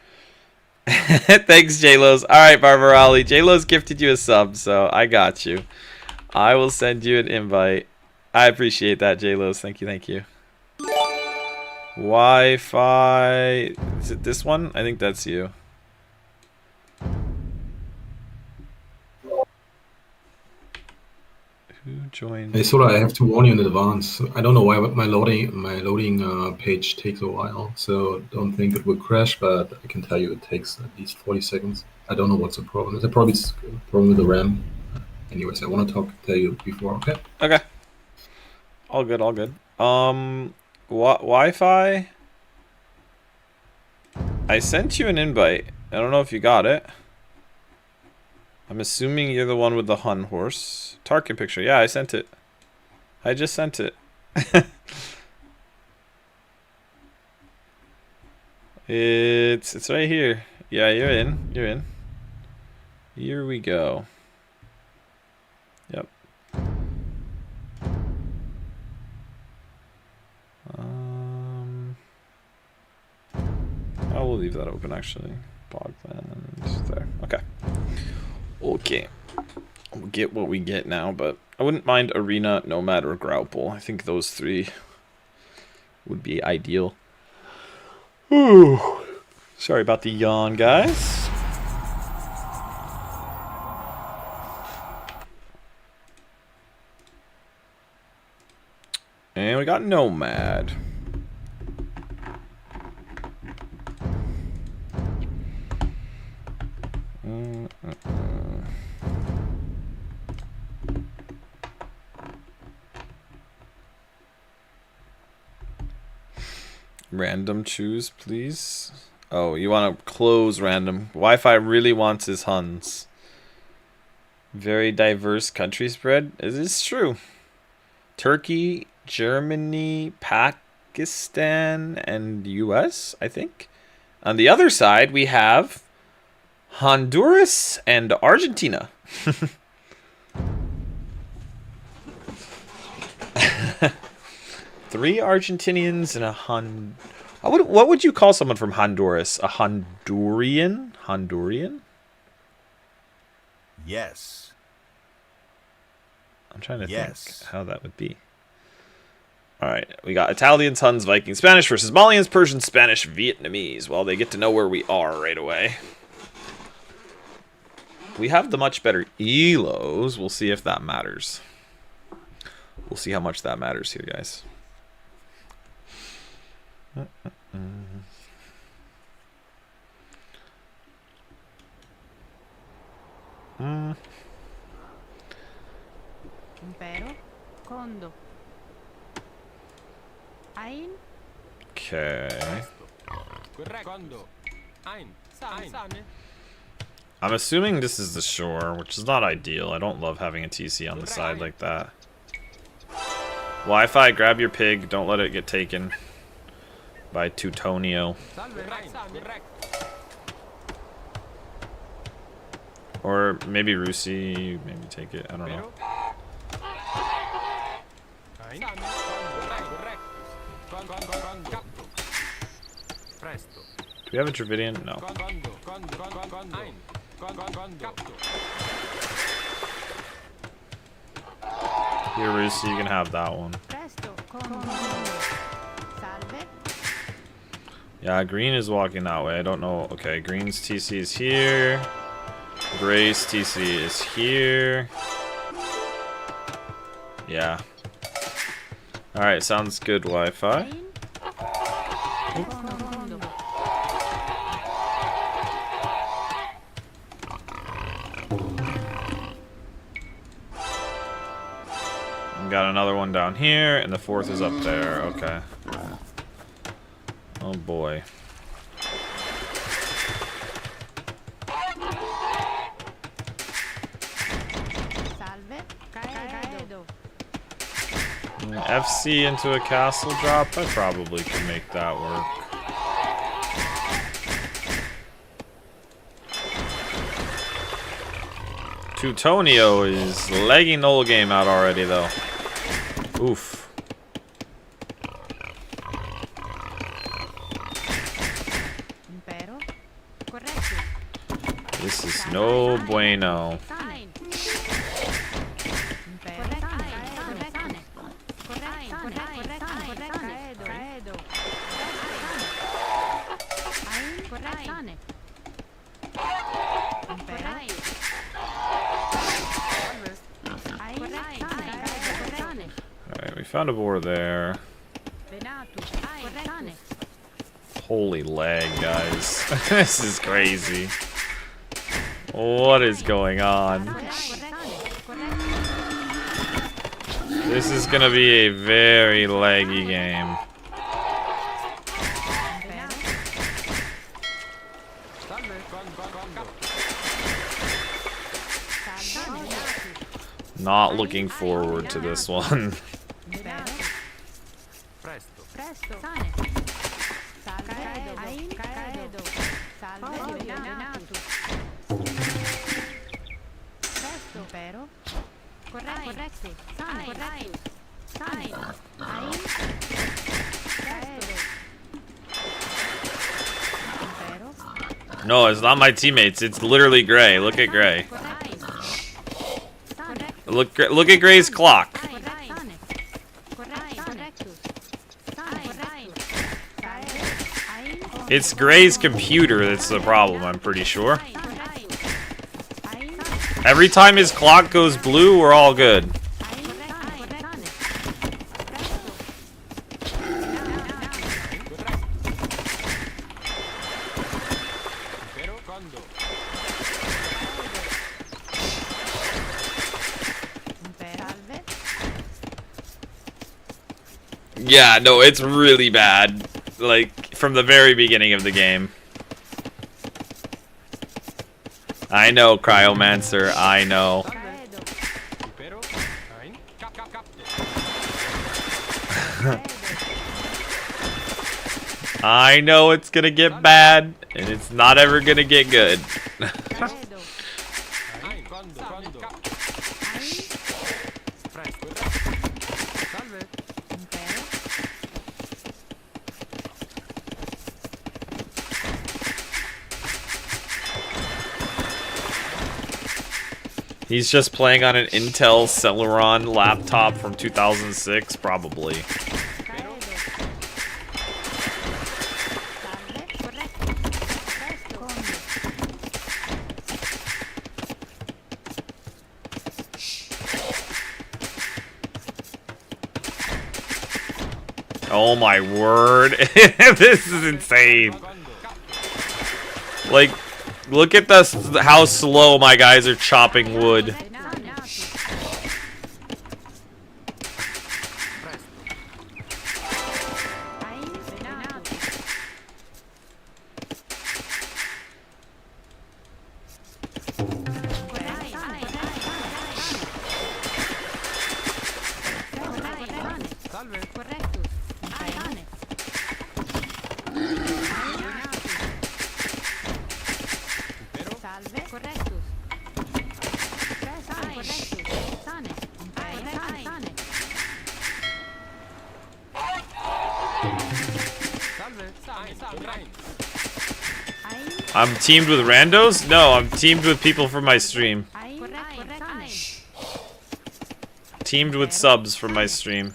C: Thanks, JLos. Alright, Barbarali. JLos gifted you a sub, so I got you. I will send you an invite. I appreciate that, JLos. Thank you. Wi-Fi. Is it this one? I think that's you. Who joined?
G: Hey Sola, I have to warn you in advance. I don't know why my loading page takes a while, so don't think it will crash, but I can tell you it takes at least 40 seconds. I don't know what's the problem. It's probably a problem with the RAM. Anyways, I want to tell you before, okay?
C: Okay. All good. Wi-Fi? I sent you an invite. I don't know if you got it. I'm assuming you're the one with the Hun horse. Tarkin picture. Yeah, I sent it. I just sent it. It's right here. Yeah, you're in. Here we go. Yep. I will leave that open actually. Bogland there. Okay. We'll get what we get now, but I wouldn't mind Arena, Nomad, or Grapple. I think those 3 would be ideal. Ooh. Sorry about the yawn, guys. And we got Nomad. Random choose, please. Oh, you want to close random. Wi-Fi really wants his Huns. Very diverse country spread. It is true. Turkey, Germany, Pakistan, and US, I think. On the other side, we have Honduras and Argentina. 3 Argentinians and a what would you call someone from Honduras? A Honduran? Honduran?
H: Yes.
C: I'm trying to think how that would be. Alright, we got Italians, Huns, Vikings, Spanish versus Malians, Persians, Spanish, Vietnamese. Well, they get to know where we are right away. We have the much better ELOs. We'll see if that matters. We'll see how much that matters here, guys.
F: Impero, condo. Ein.
C: Okay. I'm assuming this is the shore, which is not ideal. I don't love having a TC on the side like that. Wi-Fi, grab your pig. Don't let it get taken by Teutonio. Or maybe Rusi, maybe take it. I don't know. Do we have a Dravidian? No. Here, Rusi, you can have that one. Yeah, green is walking that way. I don't know. Okay, green's TC is here. Gray's TC is here. Yeah. Alright, sounds good, Wi-Fi. Got another one down here, and the 4th is up there. Okay. Oh boy. FC into a castle drop? I probably could make that work. Teutonio is legging the whole game out already, though. Oof. This is no bueno. Alright, we found a boar there. Holy lag, guys. This is crazy. What is going on? This is gonna be a very laggy game. Not looking forward to this one. No, it's not my teammates. It's literally Gray. Look at Gray. Look at Gray's clock. It's Gray's computer that's the problem, I'm pretty sure. Every time his clock goes blue, we're all good. Yeah, no, it's really bad. Like, from the very beginning of the game. I know, Cryomancer, I know. I know it's gonna get bad, and it's not ever gonna get good. He's just playing on an Intel Celeron laptop from 2006, probably. Oh my word. This is insane. Like, look at how slow my guys are chopping wood. I'm teamed with randos? No, I'm teamed with people from my stream. Teamed with subs from my stream.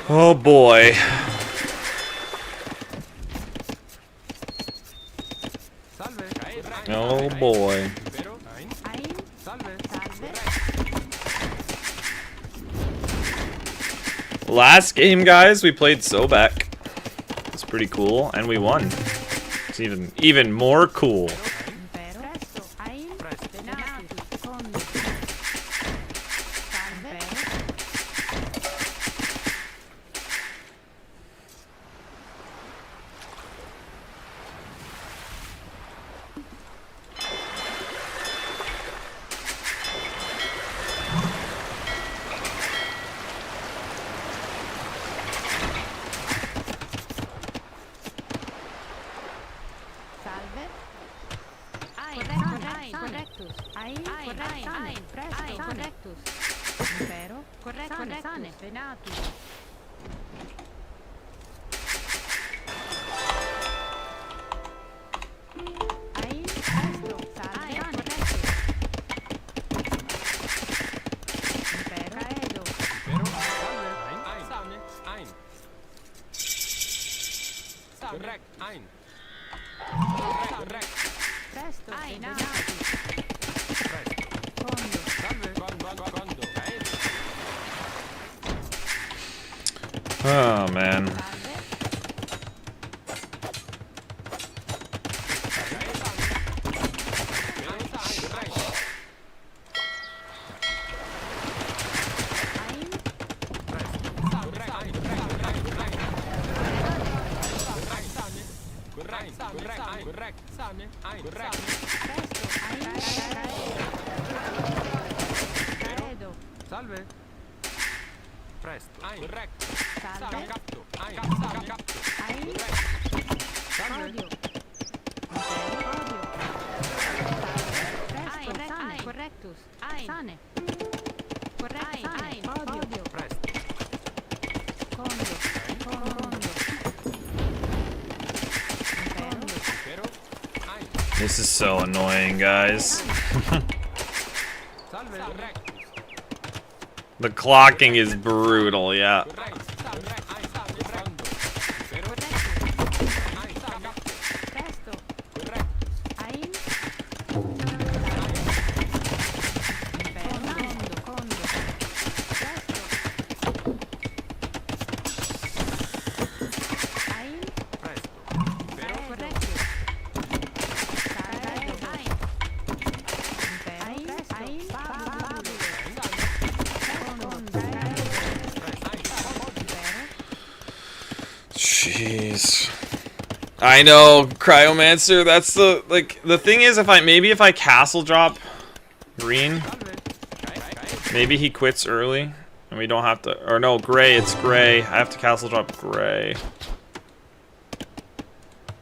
C: Oh boy. Oh boy. Last game, guys, we played Sobek. It's pretty cool, and we won. It's even more cool. Oh man. This is so annoying, guys. The clocking is brutal, yeah. I know, Cryomancer. That's the thing is, if I castle drop green, maybe he quits early, and we don't have to. Or no, gray. It's gray. I have to castle drop gray.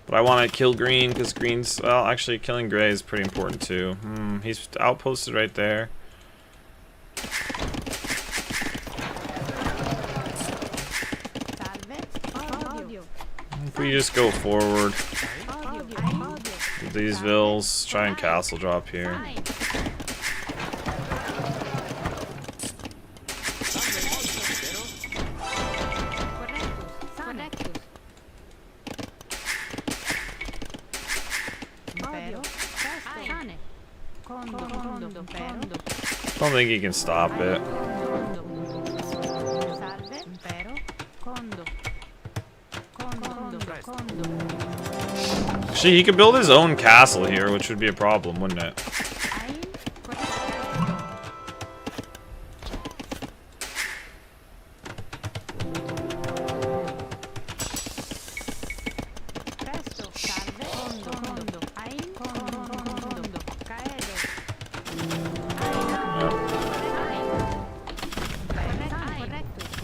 C: But I want to kill green because green's, well, actually killing gray is pretty important too. He's outposted right there. If we just go forward with these vills, try and castle drop here. I don't think he can stop it. Actually, he could build his own castle here, which would be a problem, wouldn't it?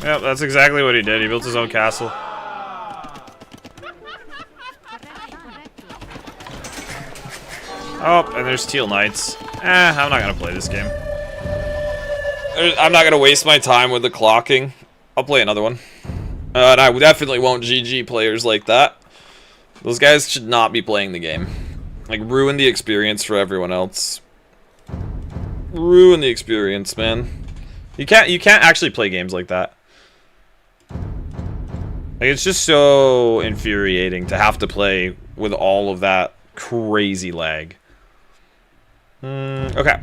C: Yep, that's exactly what he did. He built his own castle. Oh, and there's Teal Knights. I'm not gonna play this game. I'm not gonna waste my time with the clocking. I'll play another one. And I definitely won't GG players like that. Those guys should not be playing the game. Like, ruin the experience for everyone else. Ruin the experience, man. You can't actually play games like that. Like, it's just so infuriating to have to play with all of that crazy lag. Okay.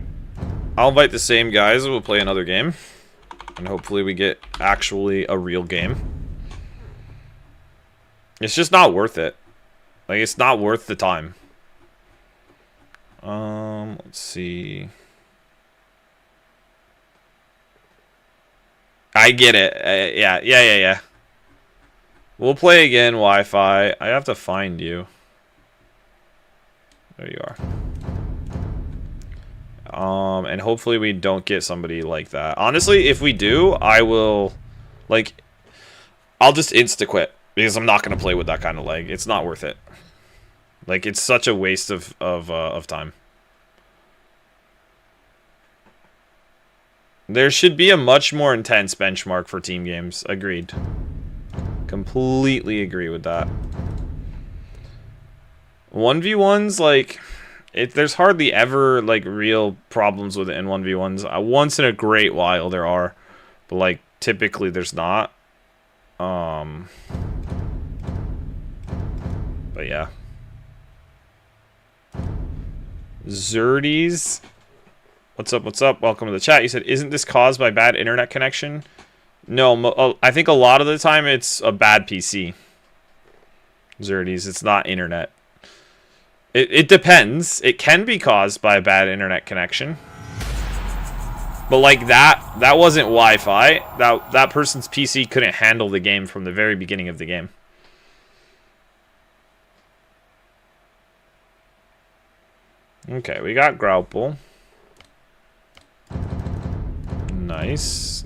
C: I'll invite the same guys and we'll play another game. And hopefully we get actually a real game. It's just not worth it. Like, it's not worth the time. Let's see. I get it. Yeah. We'll play again, Wi-Fi. I have to find you. There you are. And hopefully we don't get somebody like that. Honestly, if we do, I will, like, I'll just insta-quit. Because I'm not going to play with that kind of lag. It's not worth it. Like, it's such a waste of time. There should be a much more intense benchmark for team games. Agreed. Completely agree with that. 1v1s, like, there's hardly ever, like, real problems with it in 1v1s. Once in a great while there are. But, like, typically there's not. But yeah. Zerdies. What's up? Welcome to the chat. You said, isn't this caused by bad internet connection? No, I think a lot of the time it's a bad PC. Zerdies, it's not internet. It depends. It can be caused by a bad internet connection. But like that wasn't Wi-Fi. That person's PC couldn't handle the game from the very beginning of the game. Okay, we got Graupel. Nice.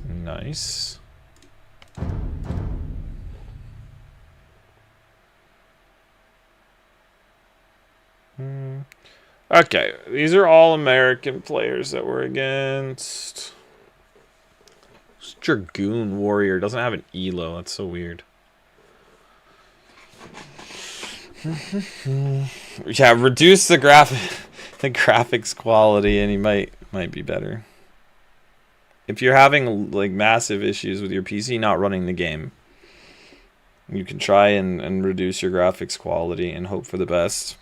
C: Okay, these are all American players that we're against. This Dragoon Warrior doesn't have an ELO. That's so weird. Yeah, reduce the graphics quality, and he might be better. If you're having like massive issues with your PC not running the game, you can try and reduce your graphics quality and hope for the best.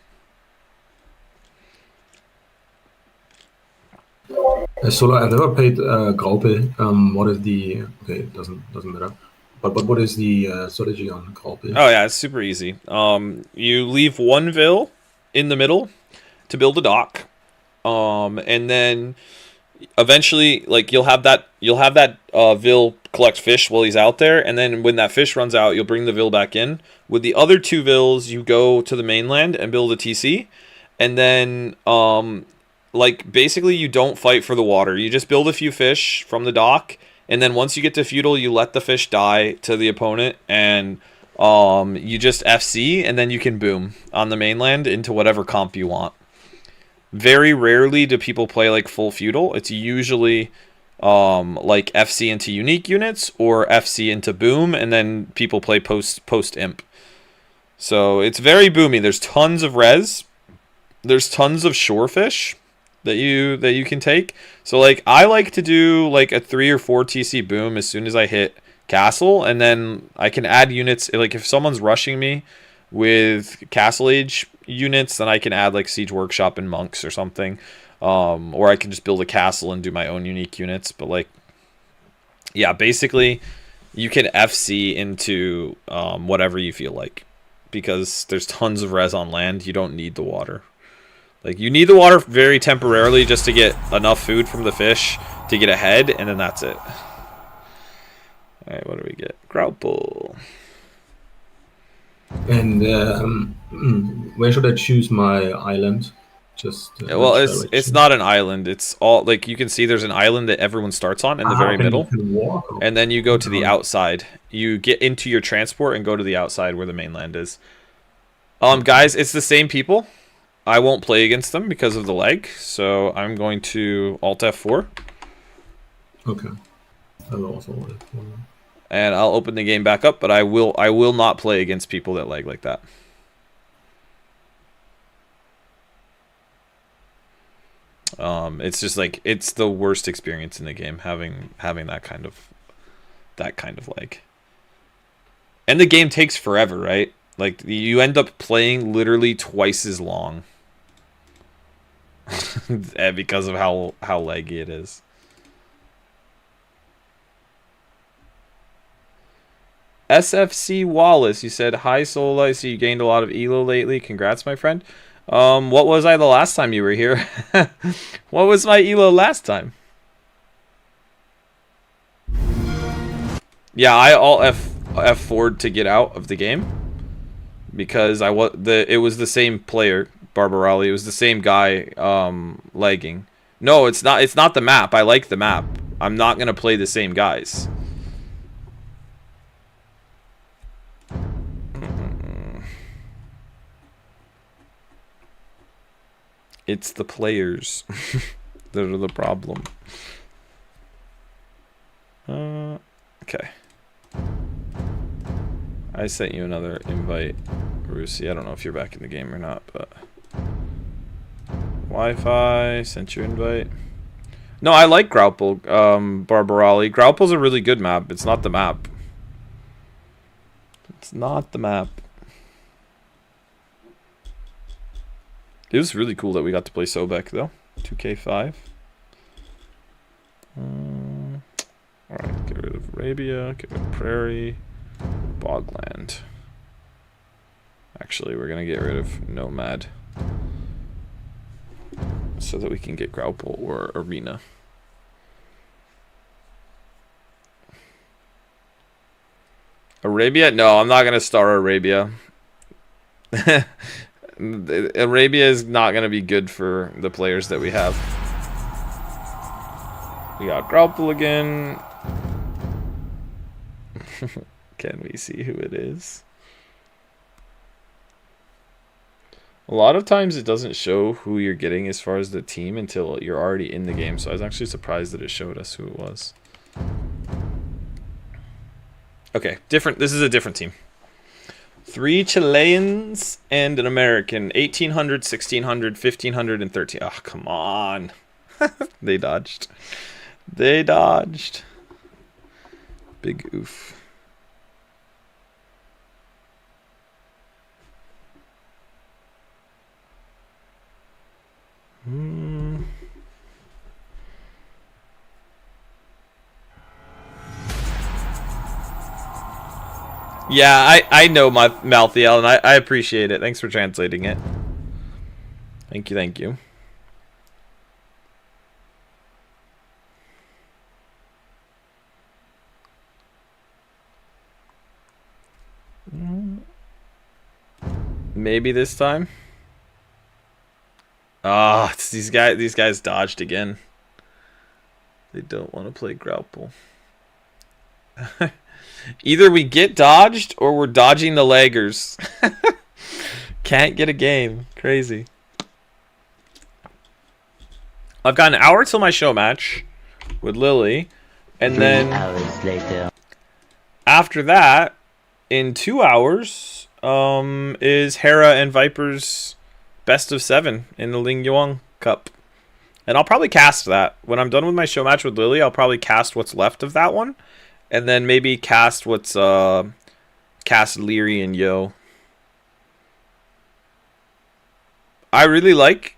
G: Solo, I've never played Graupel. What is the... Okay, it doesn't matter. But what is the strategy on Graupel?
C: Oh yeah, it's super easy. You leave one vill in the middle to build a dock, and then eventually, like, you'll have that vill collect fish while he's out there, and then when that fish runs out, you'll bring the vill back in. With the other 2 vills, you go to the mainland and build a TC, and then like basically you don't fight for the water. You just build a few fish from the dock, and then once you get to feudal, you let the fish die to the opponent, and you just FC, and then you can boom on the mainland into whatever comp you want. Very rarely do people play like full feudal. It's usually like FC into unique units or FC into boom, and then people play post imp. So it's very boomy. There's tons of res. There's tons of shorefish that you can take. So like I like to do like a 3 or 4 TC boom as soon as I hit castle, and then I can add units. Like if someone's rushing me with castle age units, then I can add like siege workshop and monks or something. Or I can just build a castle and do my own unique units. But like, yeah, basically you can FC into whatever you feel like, because there's tons of res on land. You don't need the water. Like, you need the water very temporarily just to get enough food from the fish to get ahead, and then that's it. Alright, what do we get? Grauple.
G: And where should I choose my island? Just
C: well, it's not an island. It's all like you can see. There's an island that everyone starts on in the very middle, and then you go to the outside. You get into your transport and go to the outside where the mainland is. Guys, it's the same people. I won't play against them because of the lag, so I'm going to Alt F4.
G: Okay. I will also Alt F4.
C: And I'll open the game back up, but I will not play against people that lag like that. It's just like it's the worst experience in the game having that kind of lag. And the game takes forever, right? Like you end up playing literally twice as long because of how laggy it is. SFC Wallace, you said, hi Sola, I see you gained a lot of elo lately. Congrats, my friend. What was I the last time you were here? What was my elo last time? Yeah, I alt F4'd to get out of the game because it was the same player, Barbarali. It was the same guy lagging. No, it's not the map. I like the map. I'm not gonna play the same guys. It's the players that are the problem. Okay. I sent you another invite, Rusi. I don't know if you're back in the game or not, but Wi-Fi sent you invite. No, I like Grauple, Barbarali. Grauple's a really good map. It's not the map. It's not the map. It was really cool that we got to play Sobek, though. 2K5. Alright, get rid of Arabia, get rid of Prairie, Bogland. Actually, we're going to get rid of Nomad so that we can get Grauple or Arena. Arabia? No, I'm not going to star Arabia. Arabia is not going to be good for the players that we have. We got Grauple again. Can we see who it is? A lot of times it doesn't show who you're getting as far as the team until you're already in the game. So I was actually surprised that it showed us who it was. Okay, different. This is a different team. 3 Chileans and an American. 1800, 1600, 1500, and 13. Oh, come on. They dodged. They dodged. Big oof. Yeah, I know my Malthiel, and I appreciate it. Thanks for translating it. Thank you, thank you. Maybe this time. Ah, oh, these guys dodged again. They don't want to play Grapple. Either we get dodged or we're dodging the laggers. Can't get a game. Crazy. I've got an hour till my show match with Lily, and then
D: 3 hours later.
C: After that, in 2 hours, is Hera and Viper's best of 7 in the Ling Yuan Cup. And I'll probably cast that. When I'm done with my show match with Lily, I'll probably cast what's left of that one. And then maybe cast what's cast Liereyy and Yo. I really like.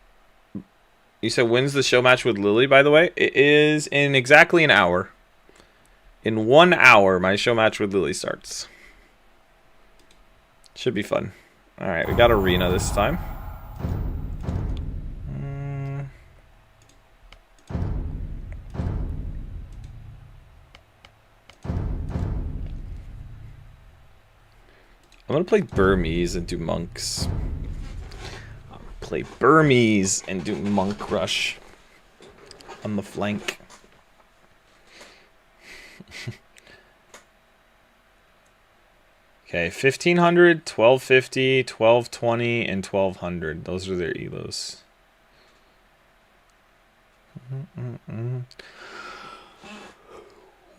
C: You said when's the show match with Lily, by the way? It is in exactly an hour. In 1 hour, my show match with Lily starts. Should be fun. Alright, we got Arena this time. I'm gonna play Burmese and do monks. Play Burmese and do monk rush on the flank. Okay, 1500, 1250, 1220, and 1200. Those are their elos.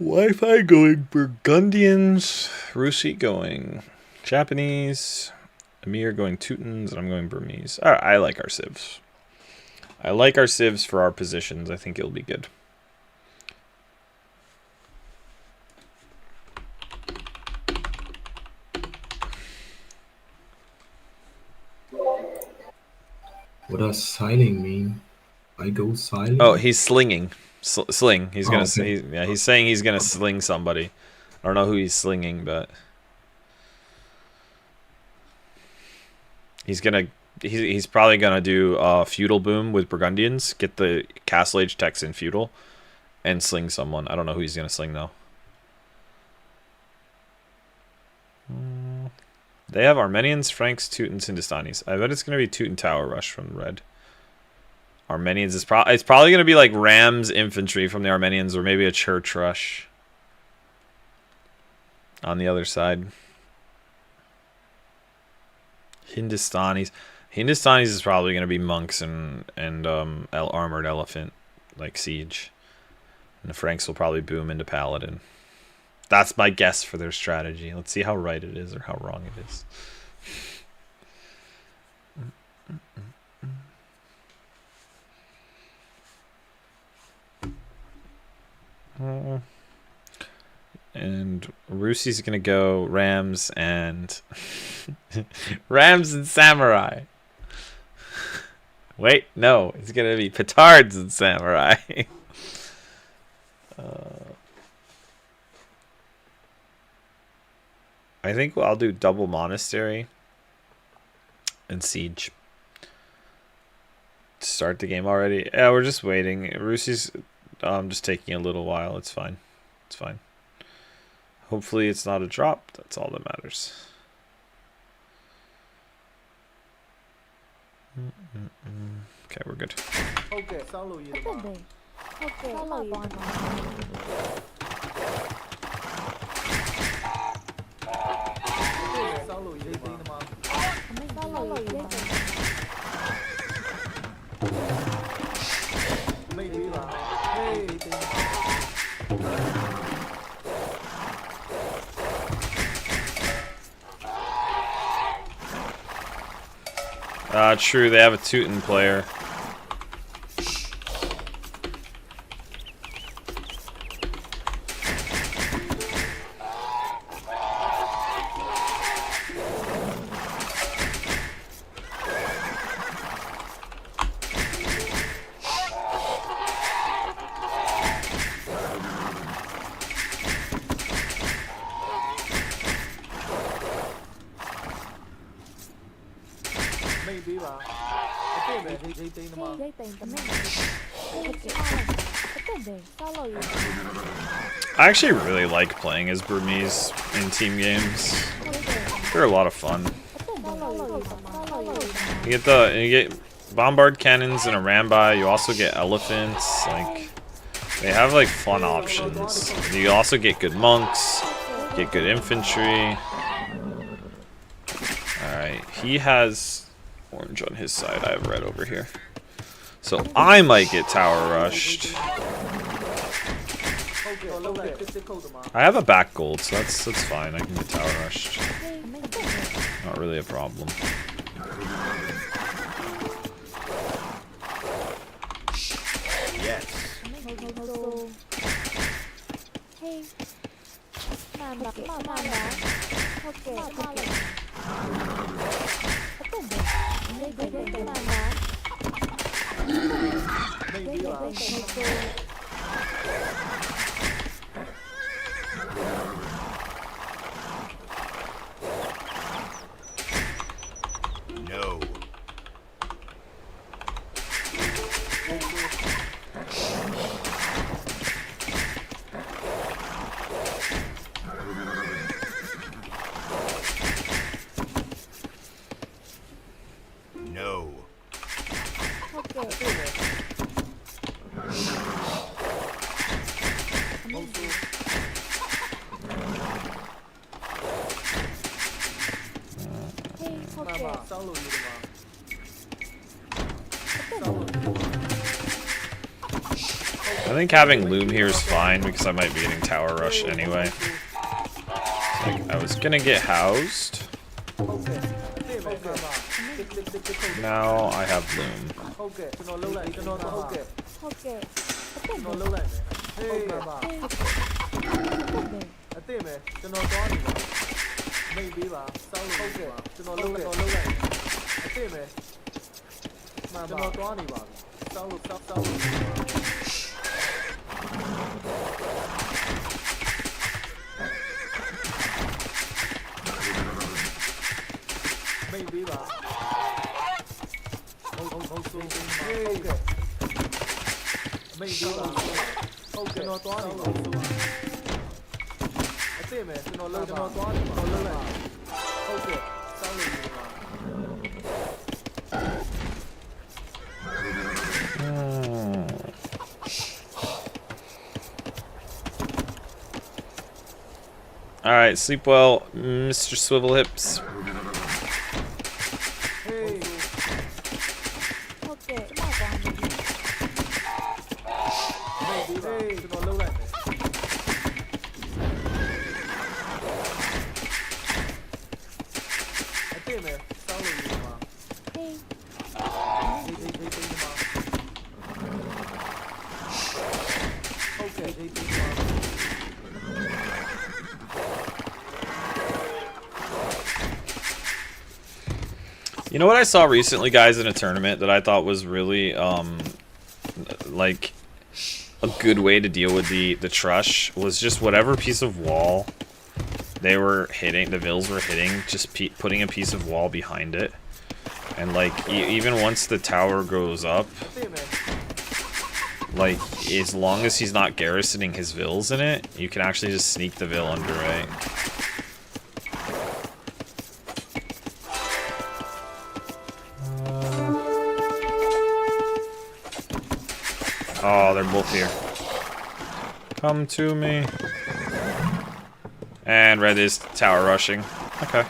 C: Wi-Fi going Burgundians, Rusi going Japanese, Amir going Teutons, and I'm going Burmese. Alright, I like our civs. I like our civs for our positions. I think it'll be good.
G: What does siling mean? I go silent?
C: Oh, he's slinging. Sling. He's gonna.
G: Okay.
C: Yeah, he's saying he's gonna sling somebody. I don't know who he's slinging, but he's gonna. He's probably gonna do feudal boom with Burgundians. Get the Castle Age techs in feudal, and sling someone. I don't know who he's gonna sling though. They have Armenians, Franks, Teutons, Hindustanis. I bet it's gonna be Teuton Tower Rush from red. Armenians is it's probably gonna be like Rams infantry from the Armenians, or maybe a church rush on the other side. Hindustanis is probably gonna be monks and armored elephant like siege, and the Franks will probably boom into paladin. That's my guess for their strategy. Let's see how right it is or how wrong it is. And Rusi's gonna go Rams and Rams and Samurai. Wait, no, it's gonna be Petards and Samurai. I think I'll do double monastery and siege. Start the game already. Yeah, we're just waiting. Rusi's just taking a little while. It's fine. It's fine. Hopefully it's not a drop. That's all that matters. Okay, we're good.
H: Okay,
C: True, they have a Teuton player. I actually really like playing as Burmese in team games. They're a lot of fun. You get bombard cannons and a rambai. You also get elephants. Like, they have like fun options. You also get good monks, get good infantry. Alright, he has orange on his side. I have red over here. So I might get tower rushed. I have a back gold, so that's fine. I can get tower rushed. Not really a problem.
H: Yes. No. No.
C: I think having loom here is fine because I might be getting tower rush anyway. Like, I was gonna get housed. Now I have loom. Alright, sleep well, Mr. Swivel Hips. You know what I saw recently, guys, in a tournament that I thought was really, like, a good way to deal with the Trush was just whatever piece of wall they were hitting, the Vills were hitting, just putting a piece of wall behind it. And, like, even once the tower goes up, like, as long as he's not garrisoning his Vills in it, you can actually just sneak the Vill under, right? Oh, they're both here. Come to me. And red is tower rushing. Okay.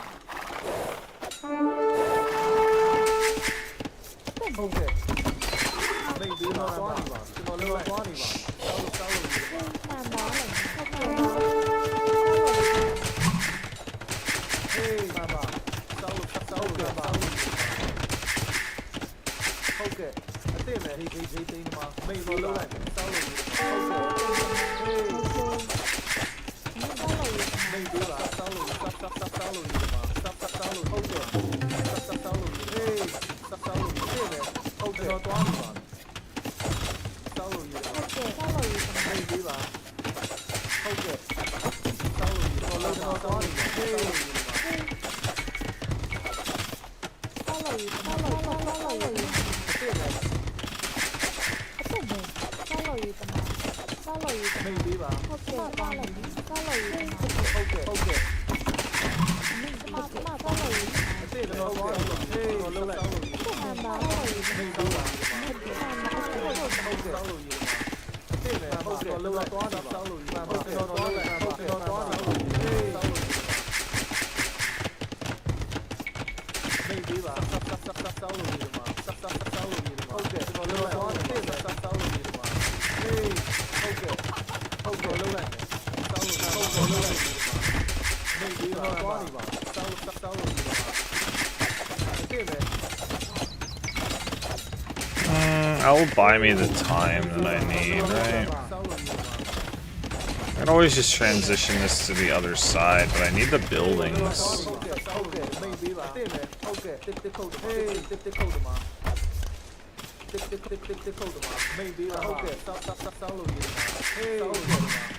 C: I'll buy me the time that I need, right? I can always just transition this to the other side, but I need the buildings.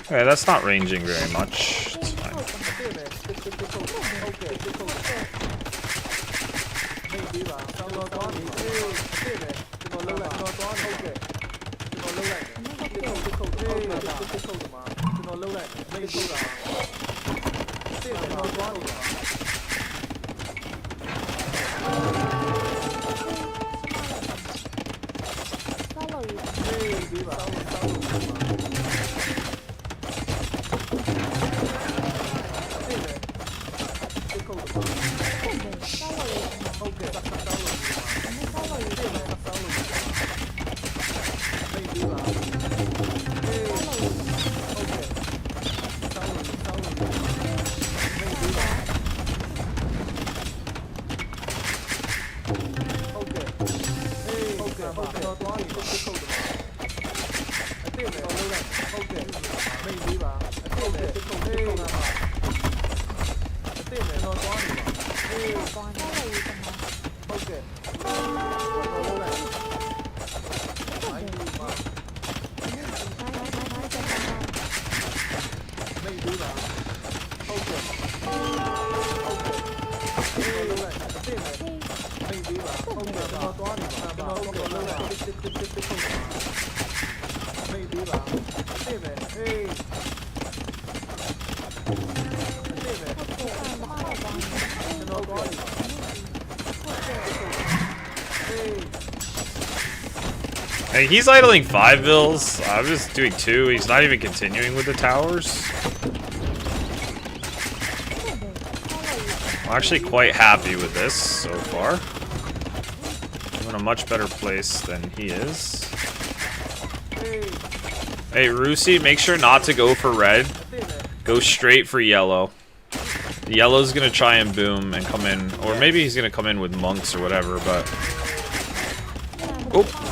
C: Okay, that's not ranging very much. It's fine. Hey, he's idling 5 vills. I'm just doing 2. He's not even continuing with the towers. I'm actually quite happy with this so far. I'm in a much better place than he is. Hey, Rusi, make sure not to go for red. Go straight for yellow. The yellow's gonna try and boom and come in. Or maybe he's gonna come in with monks or whatever, but... Oh!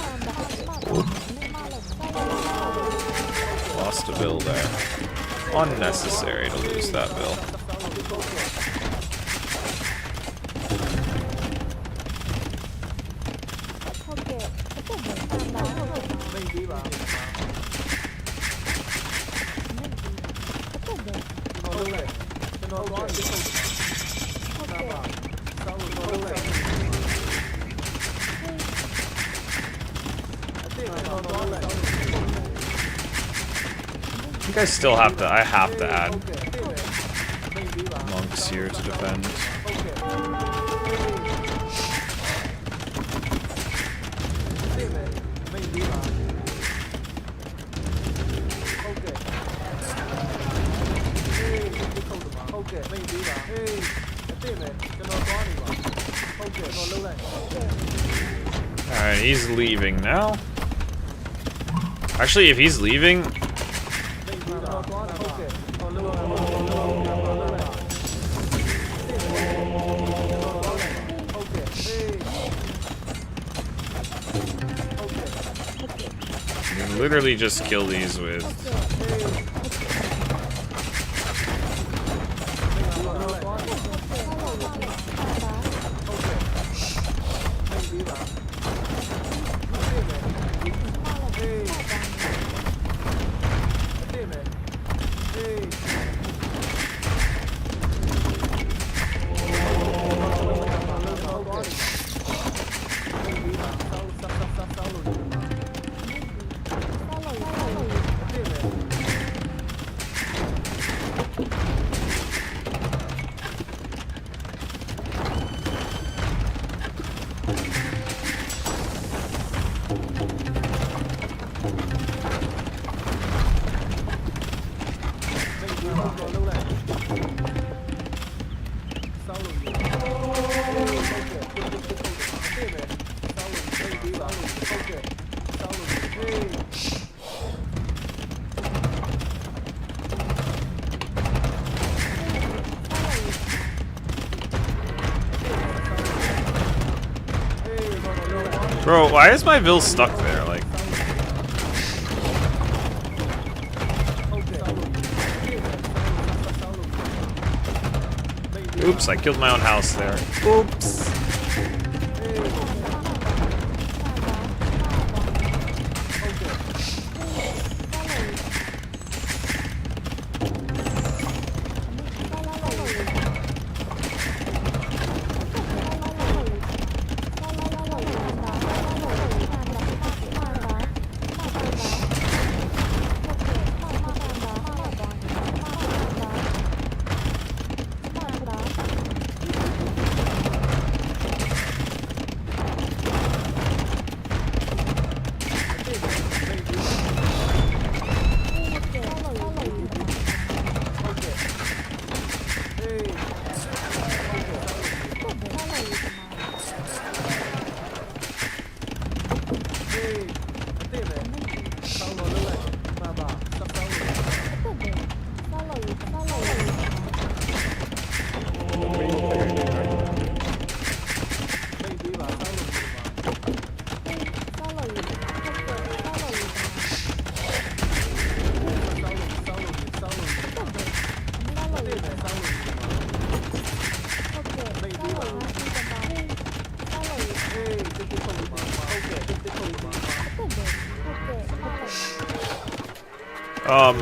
C: Lost a bill there. Unnecessary to lose that bill. I think I still have to, I have to add monks here to defend. Alright, he's leaving now. Actually, if he's leaving... You can literally just kill these with... Bro, why is my Vil stuck there? Like, oops, I killed my own house there. Oops.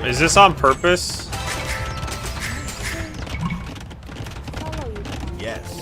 C: Is this on purpose?
H: Yes.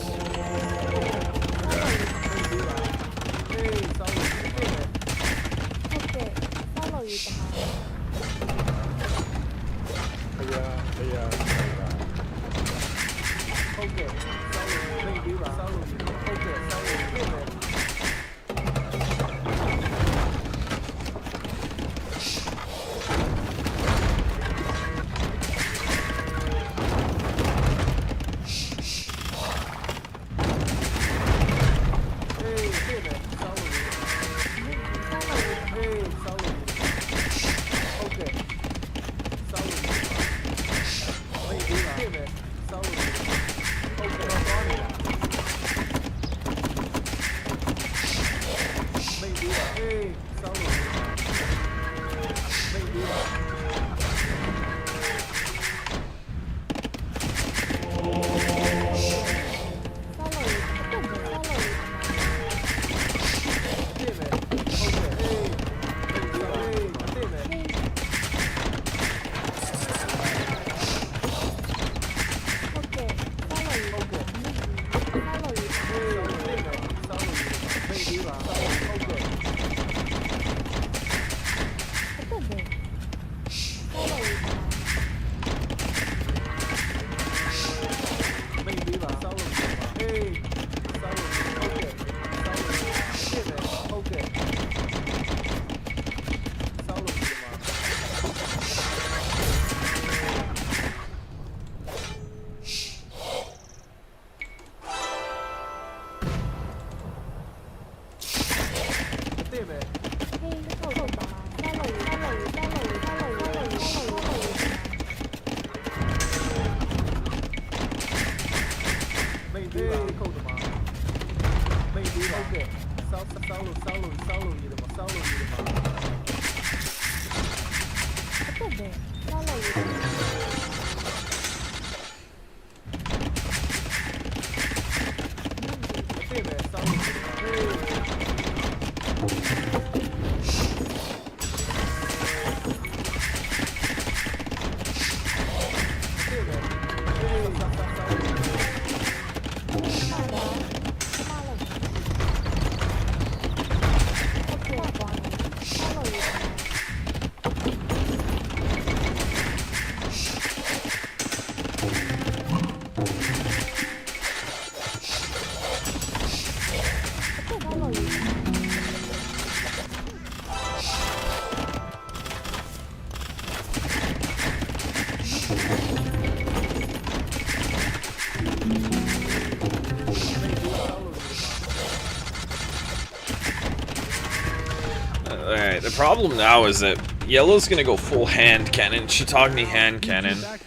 C: Alright, the problem now is that Yellow's gonna go full hand cannon, Shiitagni hand cannon. I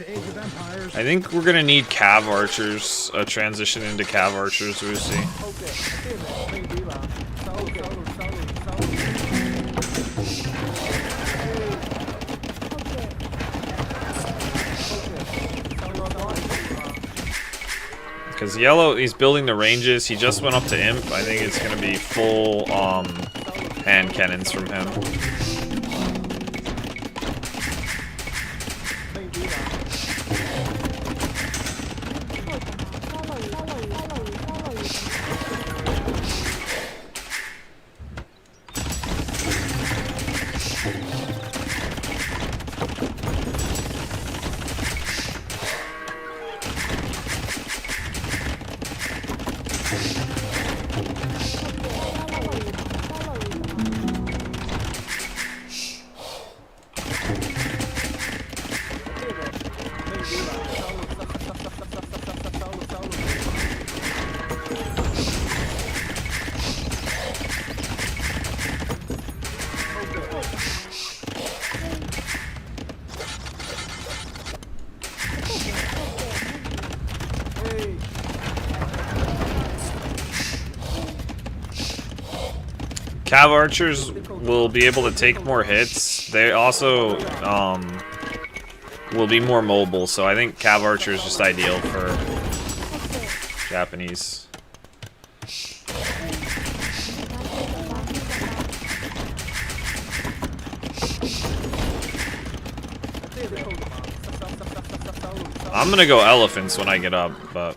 C: think we're gonna need Cav archers, transition into Cav archers, we'll see. Because yellow, he's building the ranges. He just went up to imp. I think it's going to be full hand cannons from him. Cav archers will be able to take more hits. They also will be more mobile, so I think Cav archer is just ideal for Japanese. I'm gonna go elephants when I get up, but...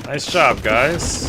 C: Nice job, guys.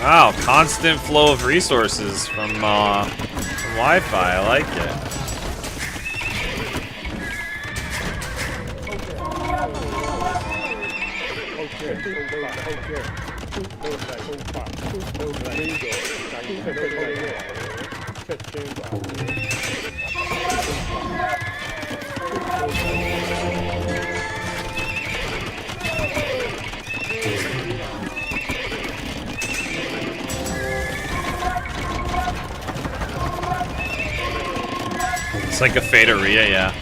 C: Wow, constant flow of resources from Wi-Fi. I like it. It's like a Faderia, yeah.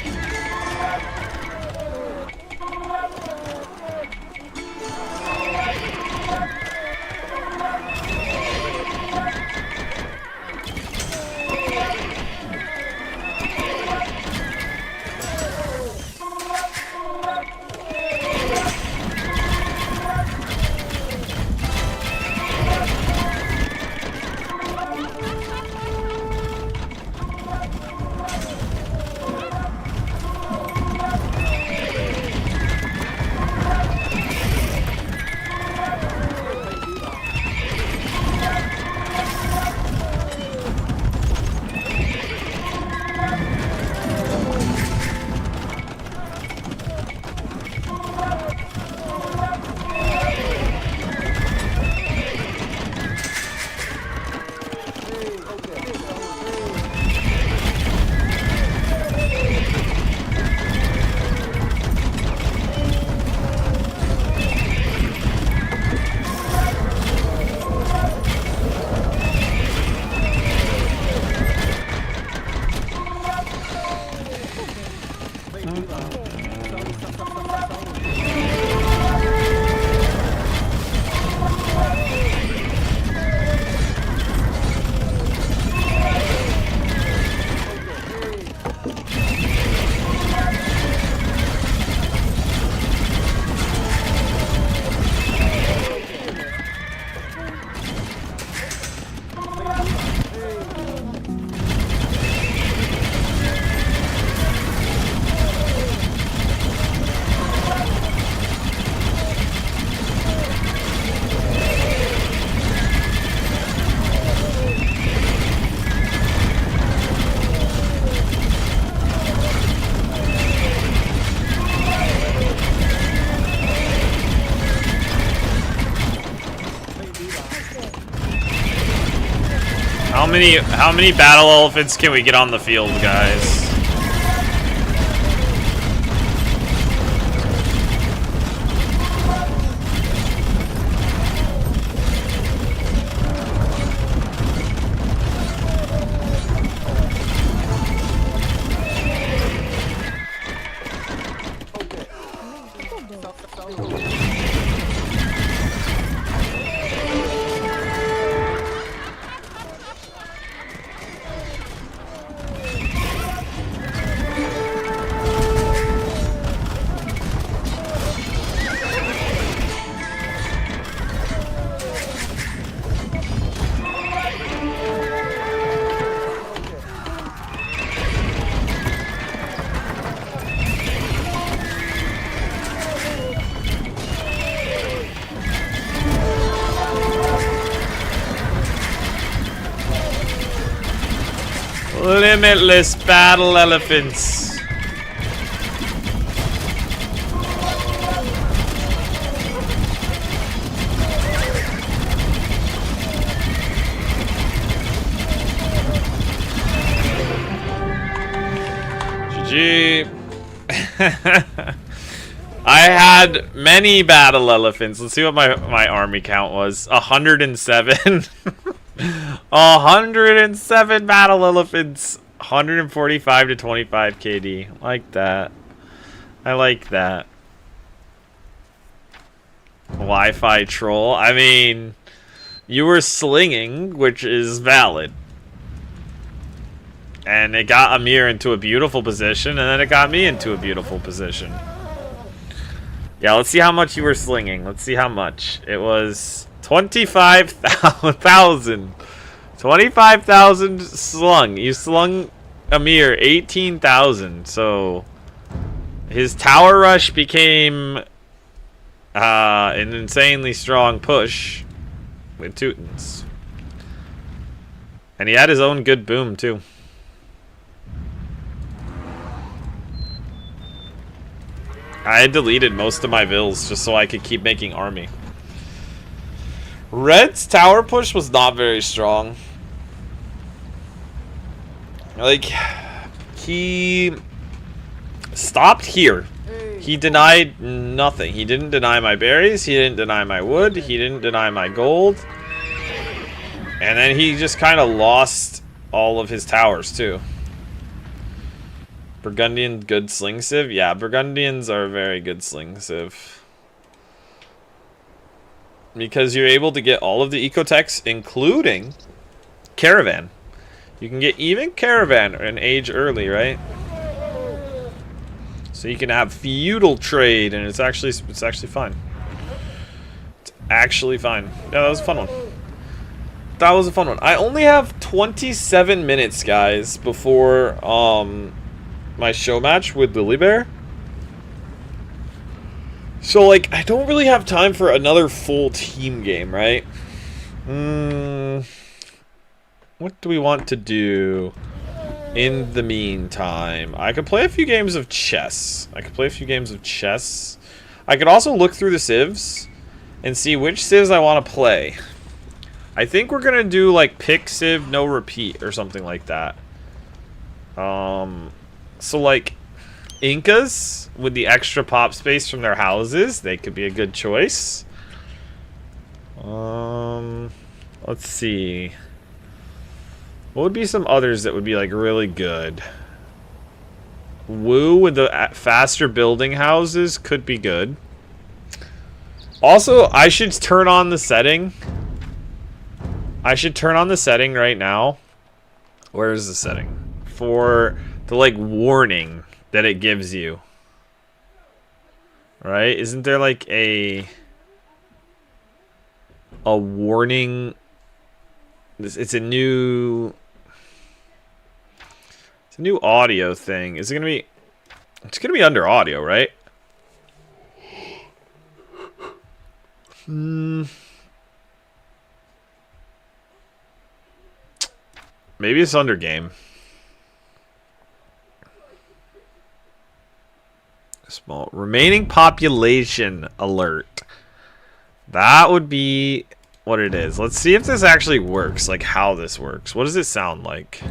C: How many battle elephants can we get on the field, guys? Limitless battle elephants. GG. I had many battle elephants. Let's see what my army count was. 107. 107 battle elephants. 145 to 25 KD. Like that. I like that. Wi-Fi troll. I mean, you were slinging, which is valid. And it got Amir into a beautiful position, and then it got me into a beautiful position. Yeah, let's see how much you were slinging. Let's see how much. It was 25,000. 25,000 slung. You slung Amir 18,000. So his tower rush became an insanely strong push. with Teutons. And he had his own good boom, too. I had deleted most of my vills just so I could keep making army. Red's tower push was not very strong. Like, he stopped here. He denied nothing. He didn't deny my berries. He didn't deny my wood. He didn't deny my gold. And then he just kind of lost all of his towers, too. Burgundian good sling civ? Yeah, Burgundians are very good sling civ. Because you're able to get all of the ecotechs, including Caravan. You can get even Caravan an age early, right? So you can have feudal trade, and it's actually fine. It's actually fine. Yeah, that was a fun one. That was a fun one. I only have 27 minutes, guys, before my show match with Liereyy. So, like, I don't really have time for another full team game, right? What do we want to do in the meantime? I could play a few games of chess. I could also look through the civs and see which civs I want to play. I think we're going to do, like, pick civ, no repeat, or something like that. So, like, Incas, with the extra pop space from their houses, they could be a good choice. Let's see. What would be some others that would be, like, really good? Wu with the faster building houses could be good. Also, I should turn on the setting. I should turn on the setting right now. Where is the setting? For the, like, warning that it gives you. Right? Isn't there, like, a warning? It's a new audio thing. Is it gonna be? It's gonna be under audio, right? Maybe it's under game. Small remaining population alert. That would be what it is. Let's see if this actually works, like how this works. What does it sound like?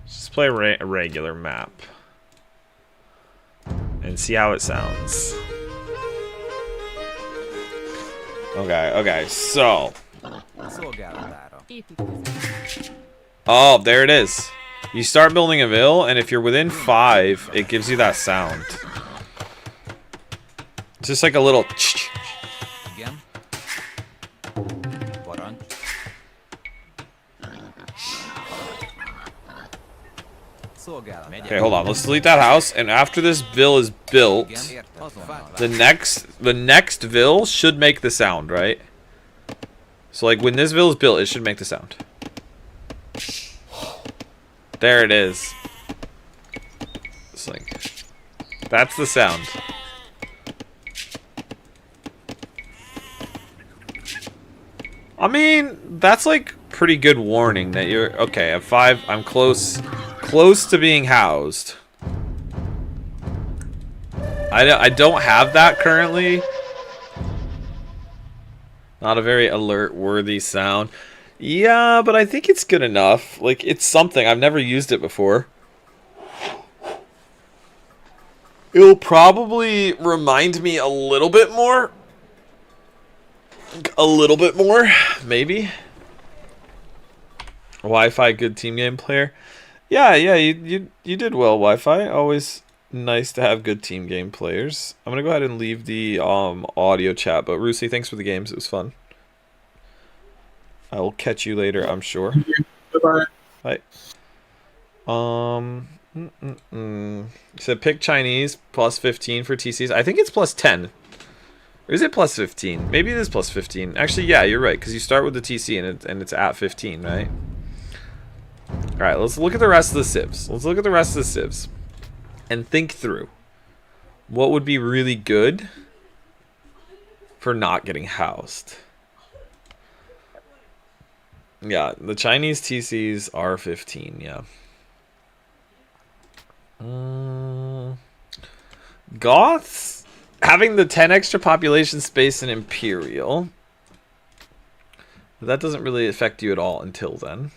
C: Just play a regular map and see how it sounds. Okay, so. Oh, there it is. You start building a ville, and if you're within 5, it gives you that sound. It's just like a little.
H: Again?
C: Okay, hold on. Let's delete that house, and after this ville is built, the next ville should make the sound, right? So, like, when this ville is built, it should make the sound. There it is. It's like, that's the sound. I mean, that's like pretty good warning that you're okay. At 5, I'm close to being housed. I don't have that currently. Not a very alert-worthy sound. Yeah, but I think it's good enough. Like, it's something. I've never used it before. It'll probably remind me a little bit more. Maybe. Wi-Fi good team game player. Yeah, you did well, Wi-Fi. Always nice to have good team game players. I'm gonna go ahead and leave the audio chat, but Rusi, thanks for the games. It was fun. I will catch you later, I'm sure.
G: Bye-bye.
C: Bye. So pick Chinese plus 15 for TCs. I think it's plus 10. Or is it plus 15? Maybe it is plus 15. Actually, yeah, you're right, because you start with the TC and it's at 15, right? Alright, let's look at the rest of the civs. And think through what would be really good for not getting housed. Yeah, the Chinese TCs are 15, yeah. Goths having the 10 extra population space in Imperial. That doesn't really affect you at all until then.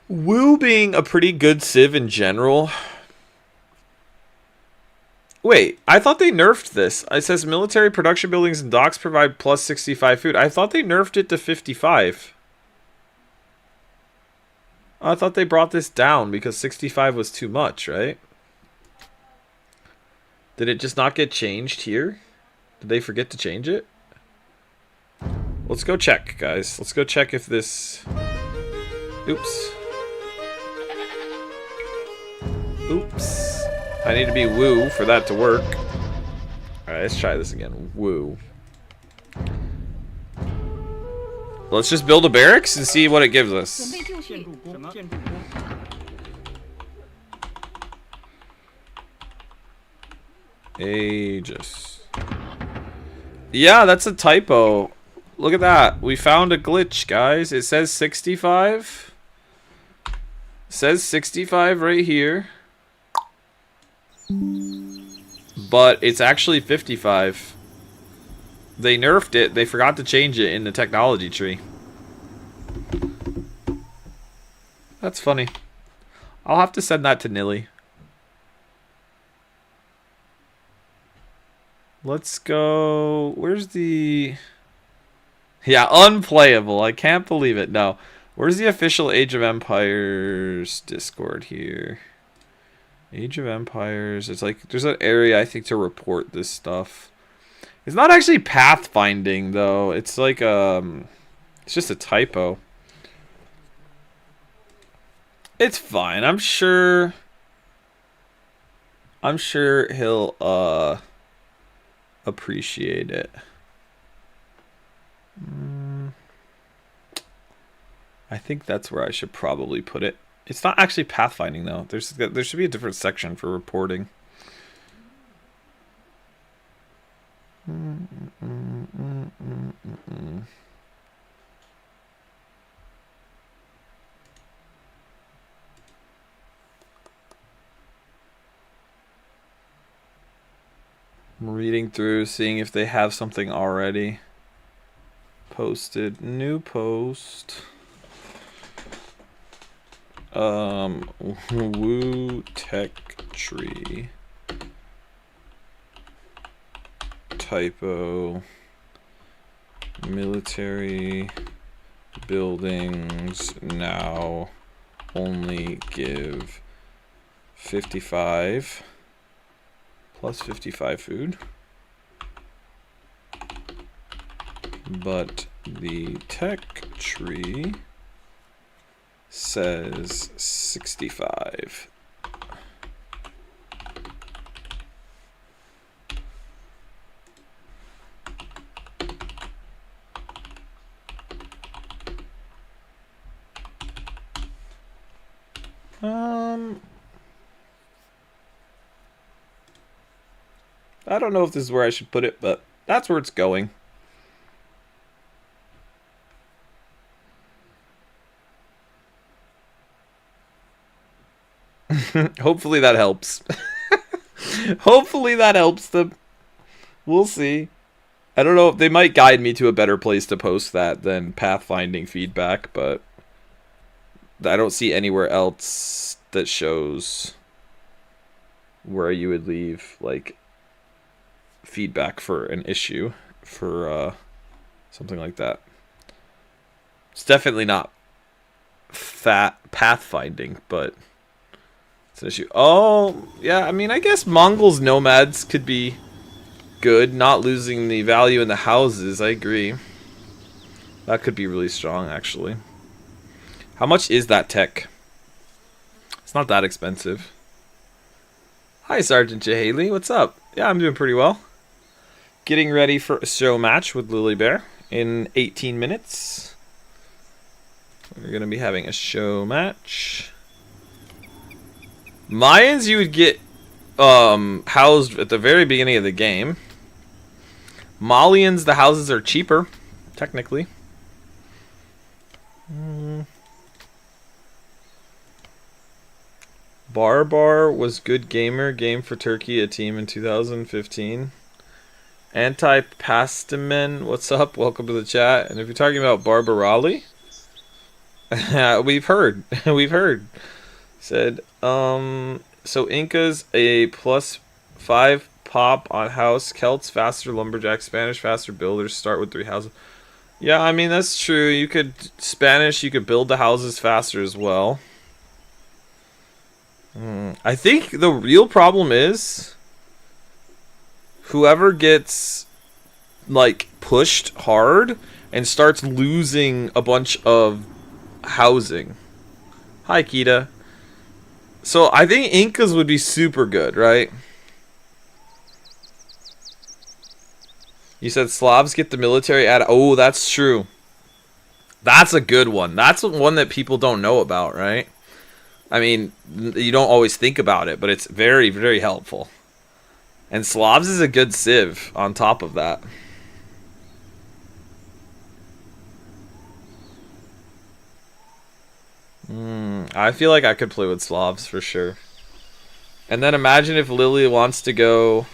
C: Wu being a pretty good civ in general. Wait, I thought they nerfed this. It says military production buildings and docks provide plus 65 food. I thought they nerfed it to 55. I thought they brought this down because 65 was too much, right? Did it just not get changed here? Did they forget to change it? Let's go check, guys. Let's go check if this... Oops. Oops. I need to be woo for that to work. Alright, let's try this again. Woo. Let's just build a barracks and see what it gives us. Aegis. Yeah, that's a typo. Look at that. We found a glitch, guys. It says 65. It says 65 right here. But it's actually 55. They nerfed it. They forgot to change it in the technology tree. That's funny. I'll have to send that to Nilly. Let's go... Where's the... Yeah, unplayable. I can't believe it. No. Where's the official Age of Empires Discord here? Age of Empires. It's like... There's an area, I think, to report this stuff. It's not actually pathfinding, though. It's like, it's just a typo. It's fine. I'm sure he'll, appreciate it. I think that's where I should probably put it. It's not actually pathfinding, though. There should be a different section for reporting. I'm reading through, seeing if they have something already posted. New post. Woo Tech Tree. Typo. Military buildings now only give 55 plus 55 food, but the tech tree says 65. I don't know if this is where I should put it, but that's where it's going. Hopefully that helps. Hopefully that helps them. We'll see. I don't know if they might guide me to a better place to post that than pathfinding feedback, but I don't see anywhere else that shows where you would leave like feedback for an issue for something like that. It's definitely not pathfinding, but it's an issue. Oh, yeah, I mean, I guess Mongols nomads could be good, not losing the value in the houses. I agree. That could be really strong, actually. How much is that tech? It's not that expensive. Hi, Sergeant Jahaley. What's up? Yeah, I'm doing pretty well. Getting ready for a show match with Lily Bear in 18 minutes. We're going to be having a show match. Mayans, you would get housed at the very beginning of the game. Malians, the houses are cheaper, technically. Barbar was good gamer. Game for Turkey, a team in 2015. Anti-Pastamen, what's up? Welcome to the chat. And if you're talking about Barbarali, we've heard. We've heard. Said, so Incas a +5 pop on house. Celts faster, lumberjacks Spanish faster, builders start with 3 houses. Yeah, I mean that's true. You could Spanish, you could build the houses faster as well. I think the real problem is whoever gets like pushed hard and starts losing a bunch of housing. Hi, Kita. So I think Incas would be super good, right? You said Slavs get the military ad. Oh, that's true. That's a good one. That's one that people don't know about, right? I mean, you don't always think about it, but it's very, very helpful. And Slavs is a good civ on top of that. I feel like I could play with Slavs for sure. And then imagine if Lily wants to go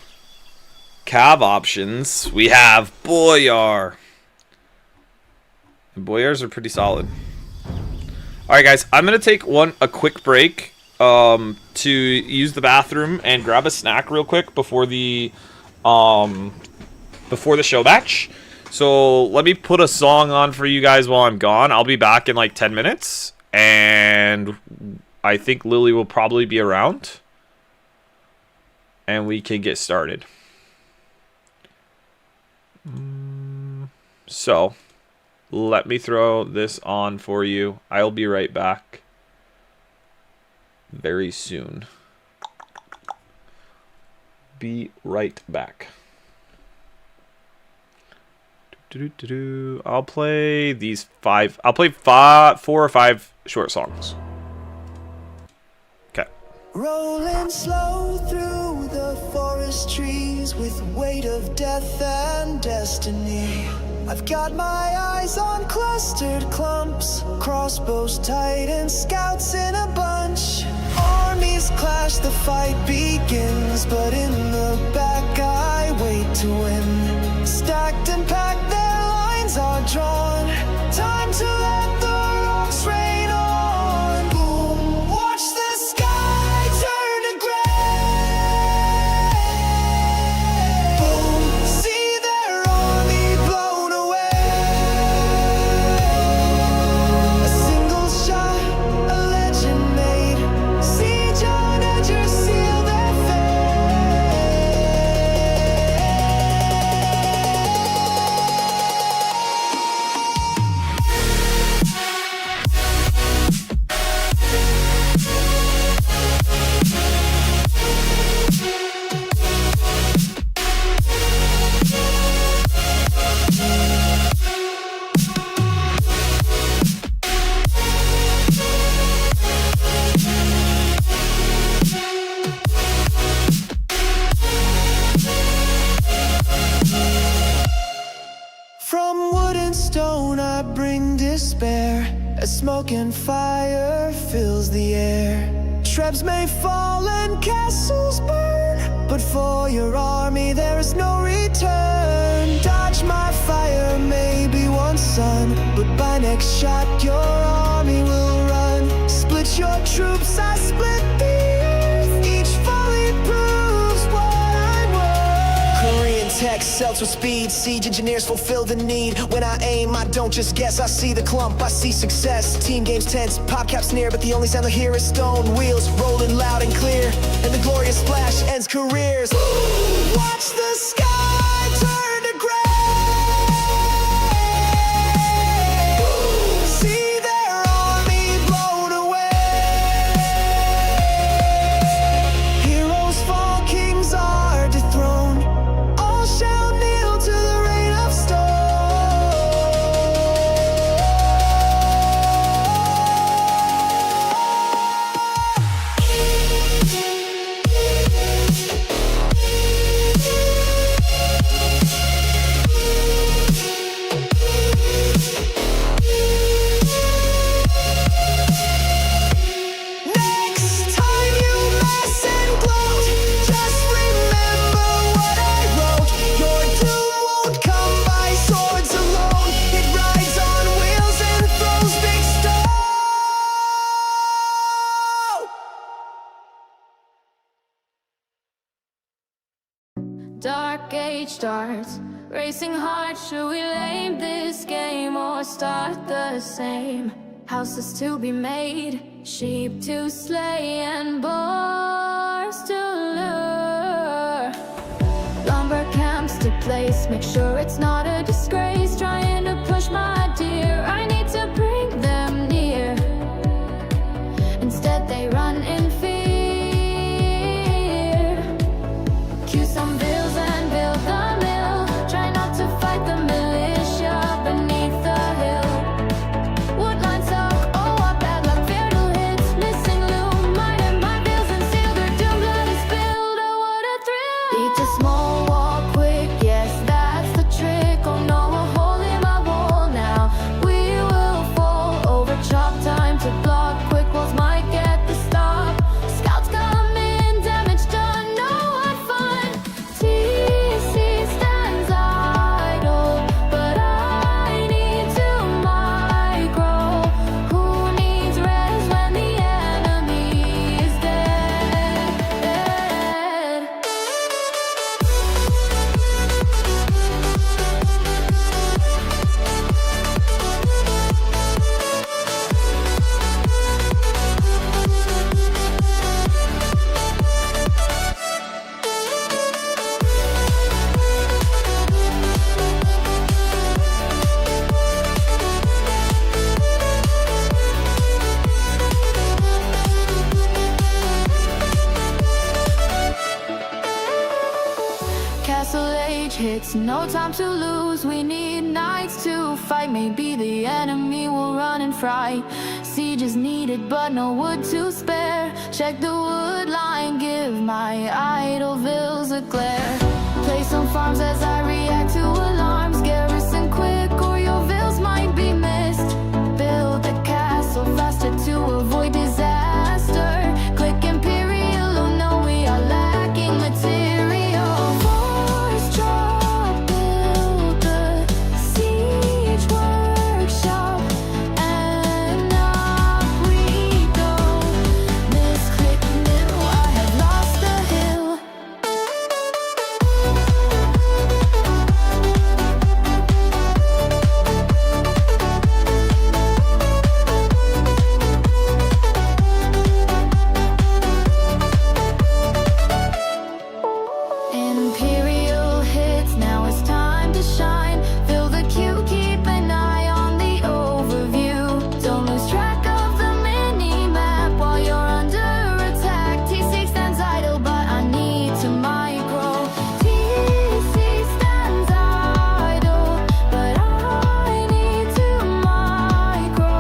C: Cav options. We have Boyar. And Boyars are pretty solid. Alright guys, I'm going to take a quick break to use the bathroom and grab a snack real quick before the show match. So let me put a song on for you guys while I'm gone. I'll be back in like 10 minutes. And I think Lily will probably be around. And we can get started. So, let me throw this on for you. I'll be right back very soon. Be right back. I'll play these 5. I'll play 4 or 5 short songs. Okay.
A: Rolling slow through the forest trees with weight of death and destiny. I've got my eyes on clustered clumps, crossbows tight and scouts in a bunch. Armies clash, the fight begins, but in the back I wait to win. Stacked and packed, their lines are drawn. Time to let the rocks rain on. Boom, watch the sky turn to gray. Boom, see their army blown away. A single shot, a legend made. Siege on edges, seal their fate. From wood and stone I bring despair, as smoke and fire fills the air. Trebs may fall and castles burn, but for your army there is no return. Dodge my fire, maybe one sun, but by next shot your army will run. Split your troops, I split the earth. Each volley proves what I'm worth. Korean tech, Celts with speed, siege engineers fulfill the need. When I aim, I don't just guess, I see the clump, I see success. Team games tense, pop caps near, but the only sound I hear is stone wheels rolling loud and clear, and the glorious splash ends careers. Watch the sky turn to gray. See their army blown away. Heroes fall, kings are dethroned. All shall kneel to the reign of stone.
I: Dark age starts, racing hard. Should we lame this game or start the same? Houses to be made, sheep to slay, and boars to lure. Lumber camps to place, make sure it's not a disgrace. Trying to push my deer, I need to bring them near. Instead they run in fear. Cue some bills and build the mill. Try not to fight the militia beneath the hill. Woodline suck, oh what bad luck, fatal hits. Missing loom, mine and my bills and sealed. Their doom blood is spilled, oh what a thrill. Beat a small wall quick, yes that's the trick. Oh no, a hole in my wall now. We will fall over chop time to block. Quick walls might get the stop. Scouts come in, damage done, no what fun. TC stands idle, but I need to micro. Who needs res when the enemy is dead? Castle age hits, no time to lose. We need knights to fight. Maybe the enemy will run and fright. Siege is needed, but no wood to spare. Check the wood line, give my idle vills a glare. Place some farms as I react to alarms. Garrison quick, or your vills might be missed. Build the castle faster to avoid disaster. Click Imperial, oh no, we are lacking material. Force drop, build the siege workshop, and up we go. Misclick new, I have lost the hill. Imperial hits, now it's time to shine. Fill the queue, keep an eye on the overview. Don't lose track of the mini-map while you're under attack. T6 stands idle, but I need to micro. T6 stands idle, but I need to micro.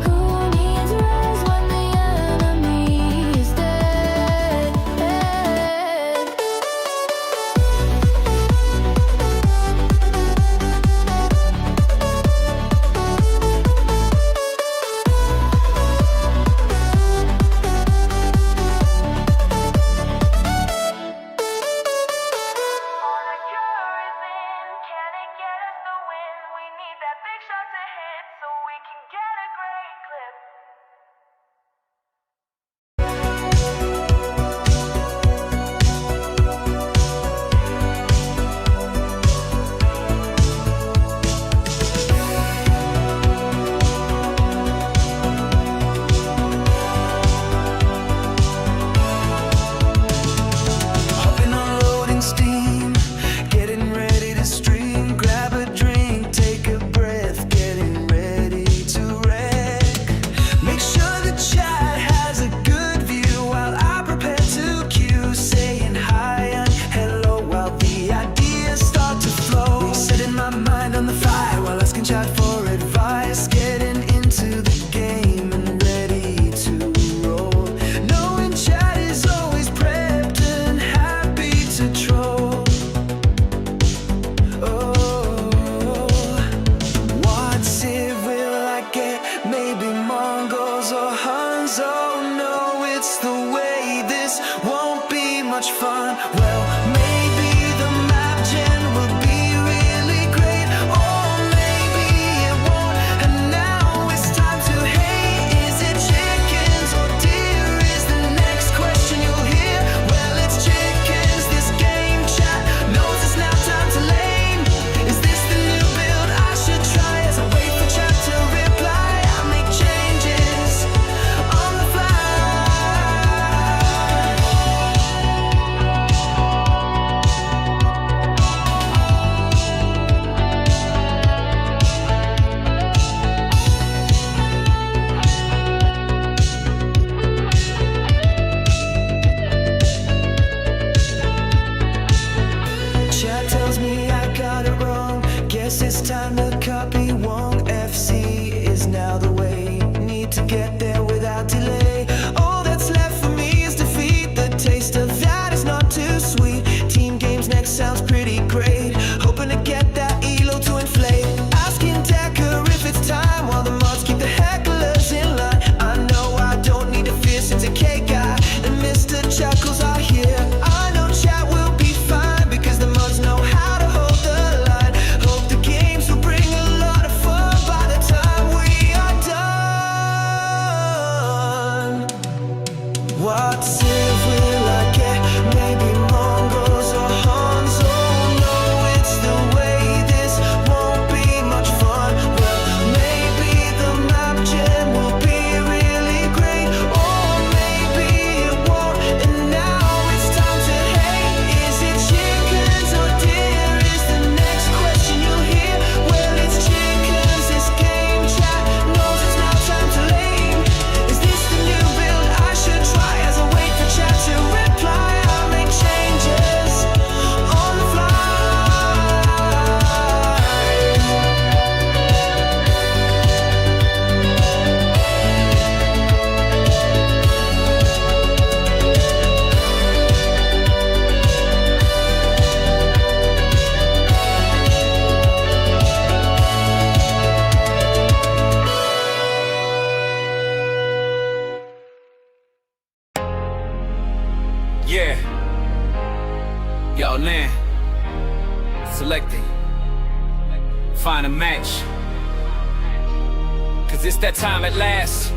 I: Who needs res when the enemy is dead?
A: Hopping on loading steam, getting ready to stream. Grab a drink, take a breath, getting ready to wreck. Make sure the chat has a good view while I prepare to queue. Saying hi and hello while the ideas start to flow. Setting my mind on the fly while asking chat for advice. Getting into the game and ready to roll. Knowing chat is always prepped and happy to troll. Oh, what civ will I get? Maybe Mongols or Huns. Oh no, it's the way. This won't be much fun. Well, maybe the map gen will be really great, or maybe it won't. And now it's time to hate. Is it chickens or deer? Is the next question you'll hear. Well, it's chickens. This game chat sweet. Team games next sounds pretty great. Hoping to get that elo to inflate. Asking Decker if it's time while the mods keep the hecklers in line. I know I don't need to fear since a K guy and Mr. Chuckles are here. I know chat will be fine because the mods know how to hold the line. Hope the games will bring a lot of fun by the time we are done. What civ will I get? Maybe Mongols or Hans. Oh no, it's the way this won't be much fun. Well, maybe the map gen will be really great, or maybe it won't. And now it's time to hate. Is it chickens or deer? Is the next question you'll hear. Well, it's chickens. This game chat knows it's now time to lame. Is this the new build I should try? As I wait for chat to reply, I'll make changes on the fly.
B: Yeah. Yo, Lin. Selecting. Find a match. Cause it's that time at last.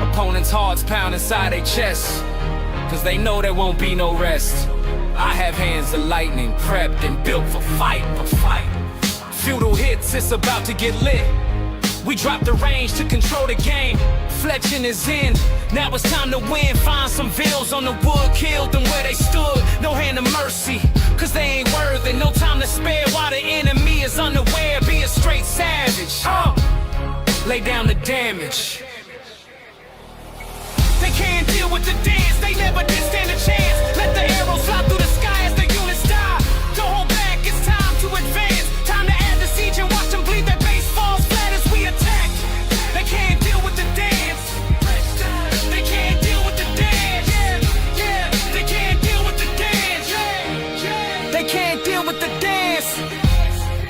B: Opponents' hearts pound inside their chests. Cause they know there won't be no rest. I have hands of lightning, prepped and built for fight, Feudal hits, it's about to get lit. We dropped the range to control the game. Fletching is in, now it's time to win. Find some vills on the wood, killed them where they stood. No hand of mercy, cause they ain't worthy. No time to spare while the enemy is unaware. Be a straight savage, lay down the damage. They can't deal with the dance, they never did stand a chance. Let the arrows fly through the sky as the units die. Don't hold back, it's time to advance. Time to add the siege and watch them bleed. Their base falls flat as we attack. They can't deal with the dance. They can't deal with the dance. Yeah, they can't deal with the dance. They can't deal with the dance.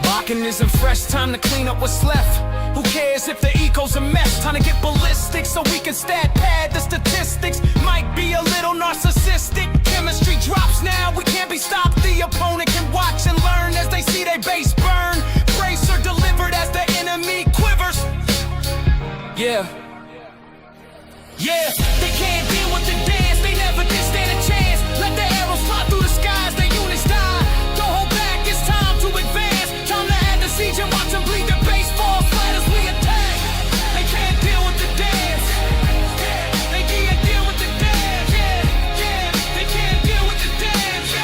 B: Barking isn't fresh, time to clean up what's left. Who cares if the eco's a mess? Time to get ballistic so we can stat pad the statistics. Might be a little narcissistic. Chemistry drops now, we can't be stopped. The opponent can watch and learn as they see their base burn. Brace are delivered as the enemy quivers. Yeah, they can't deal with the dance. They never did stand a chance. Let the arrows fly through the skies, the units die. Don't hold back, it's time to advance. Time to add the siege and watch them bleed. Their base falls flat as we attack. They can't deal with the dance. They can't deal with the dance. They can't deal with the dance.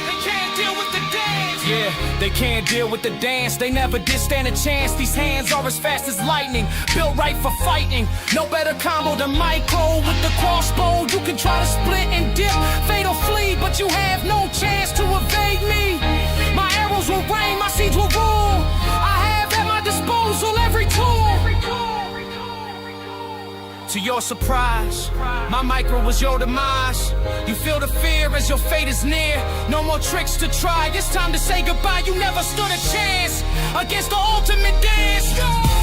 B: They can't deal with the dance. Yeah, they can't deal with the dance. They never did stand a chance. These hands are as fast as lightning, built right for fighting. No better combo than micro with the crossbow. You can try to split and dip, fatal flee, but you have no chance to evade me. My arrows will rain, my seeds will rule. I have at my disposal every tool. To your surprise, my micro was your demise. You feel the fear as your fate is near. No more tricks to try, it's time to say goodbye. You never stood a chance against the ultimate dance.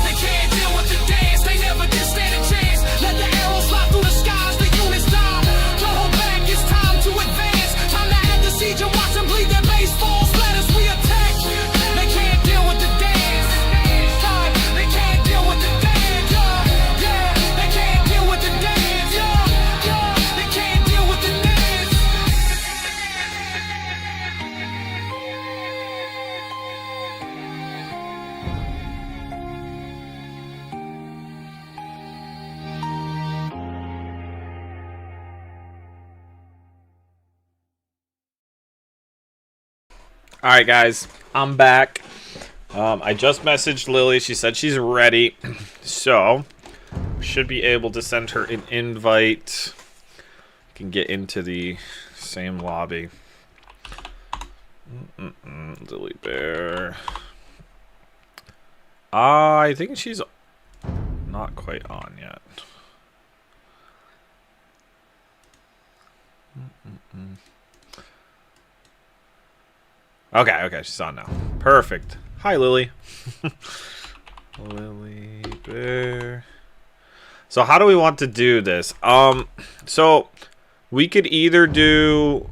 B: They can't deal with the dance, they never did stand a chance. Let the arrows fly through the skies, the units die. Don't hold back, it's time to advance. Time to add the siege and watch them bleed. Their base falls flat as we attack. They can't deal with the dance. They can't deal with the dance. They can't deal with the dance. They can't deal with the dance.
C: All right, guys, I'm back. I just messaged Lily. She said she's ready. So, should be able to send her an invite. Can get into the same lobby. Lily Bear. I think she's not quite on yet. Okay, she's on now. Perfect. Hi, Lily. Lily Bear. So how do we want to do this? So we could either do,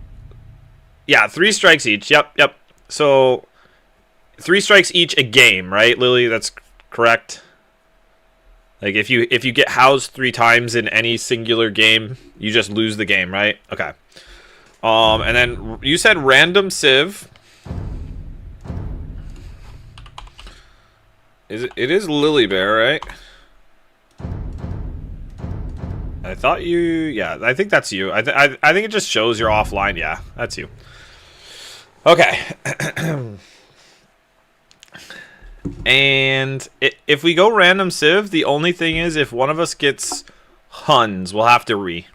C: yeah, 3 strikes each. Yep. So 3 strikes each a game, right, Lily? That's correct. Like if you get housed 3 times in any singular game, you just lose the game, right? Okay. And then you said random civ. It is Lily Bear, right? I thought you... Yeah, I think that's you. I think it just shows you're offline. Yeah, that's you. Okay. And if we go random civ, the only thing is if one of us gets Huns, we'll have to re.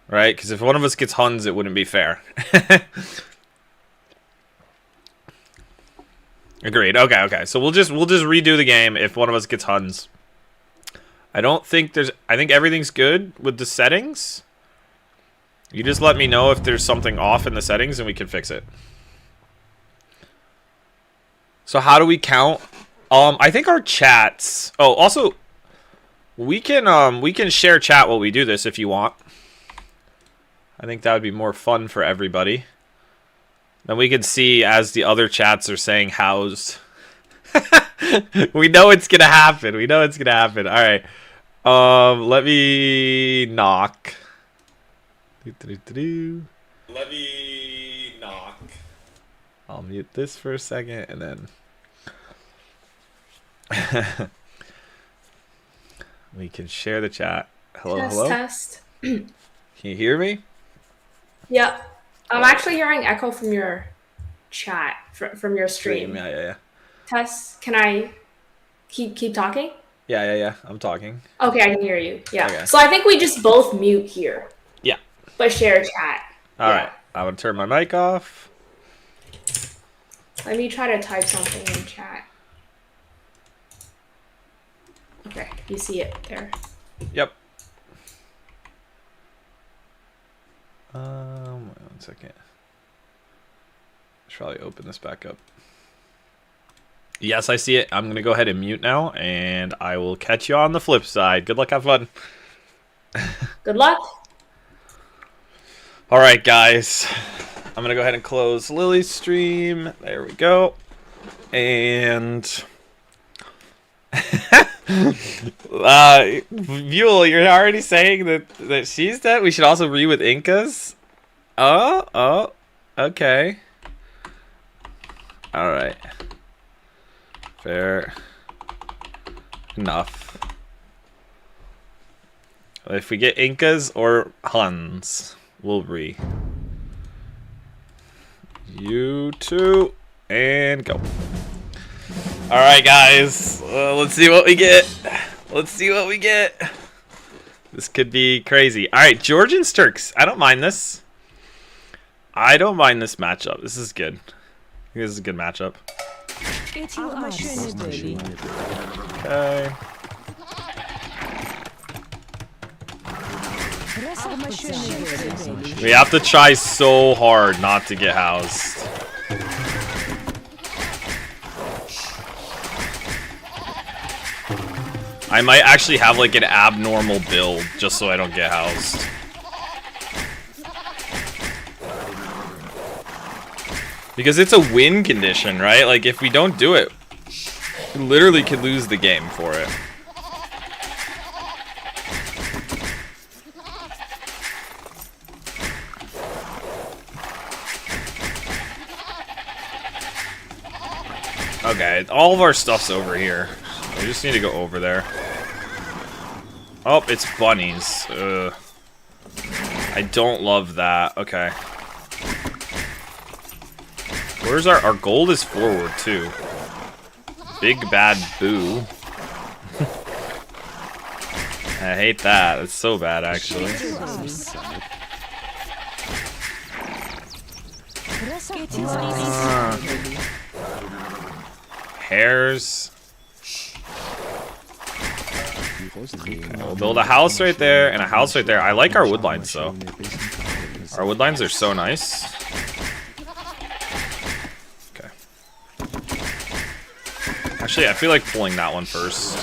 C: Right? Because if one of us gets Huns, it wouldn't be fair. Agreed. Okay. So we'll just redo the game if one of us gets Huns. I think everything's good with the settings. You just let me know if there's something off in the settings and we can fix it. So how do we count? I think our chats. Oh, also we can share chat while we do this if you want. I think that would be more fun for everybody. Then we can see as the other chats are saying housed. We know it's gonna happen. All right. Let me knock. Let me knock. I'll mute this for a second and then we can share the chat. Hello.
J: Test.
C: Can you hear me?
J: Yep. I'm actually hearing echo from your chat, from your stream.
C: Yeah.
J: Tess, can I keep talking?
C: Yeah. I'm talking.
J: Okay, I can hear you. Yeah.
C: Okay.
J: So I think we just both mute here.
C: Yeah.
J: But share chat.
C: All right. I'm going to turn my mic off.
J: Let me try to type something in chat. Okay, you see it there.
C: Yep. One second. Should probably open this back up. Yes, I see it. I'm going to go ahead and mute now, and I will catch you on the flip side. Good luck, have fun.
J: Good luck.
C: All right, guys. I'm going to go ahead and close Lily's stream. There we go. And Buell, you're already saying that she's dead? We should also read with Incas? Oh, okay. All right. Fair enough. If we get Incas or Huns, we'll re. You two, and go. All right, guys. Let's see what we get. This could be crazy. All right, Georgians, Turks. I don't mind this. Matchup. This is good. I think this is a good matchup. Okay. We have to try so hard not to get housed. I might actually have like an abnormal build just so I don't get housed. Because it's a win condition, right? Like if we don't do it, we literally could lose the game for it. Okay, all of our stuff's over here. We just need to go over there. Oh, it's bunnies. Ugh. I don't love that. Okay. Where's our gold is forward too. Big bad boo. I hate that. It's so bad actually. Hares. Okay, we'll build a house right there and a house right there. I like our wood lines though. Our wood lines are so nice. Okay. Actually, I feel like pulling that one first.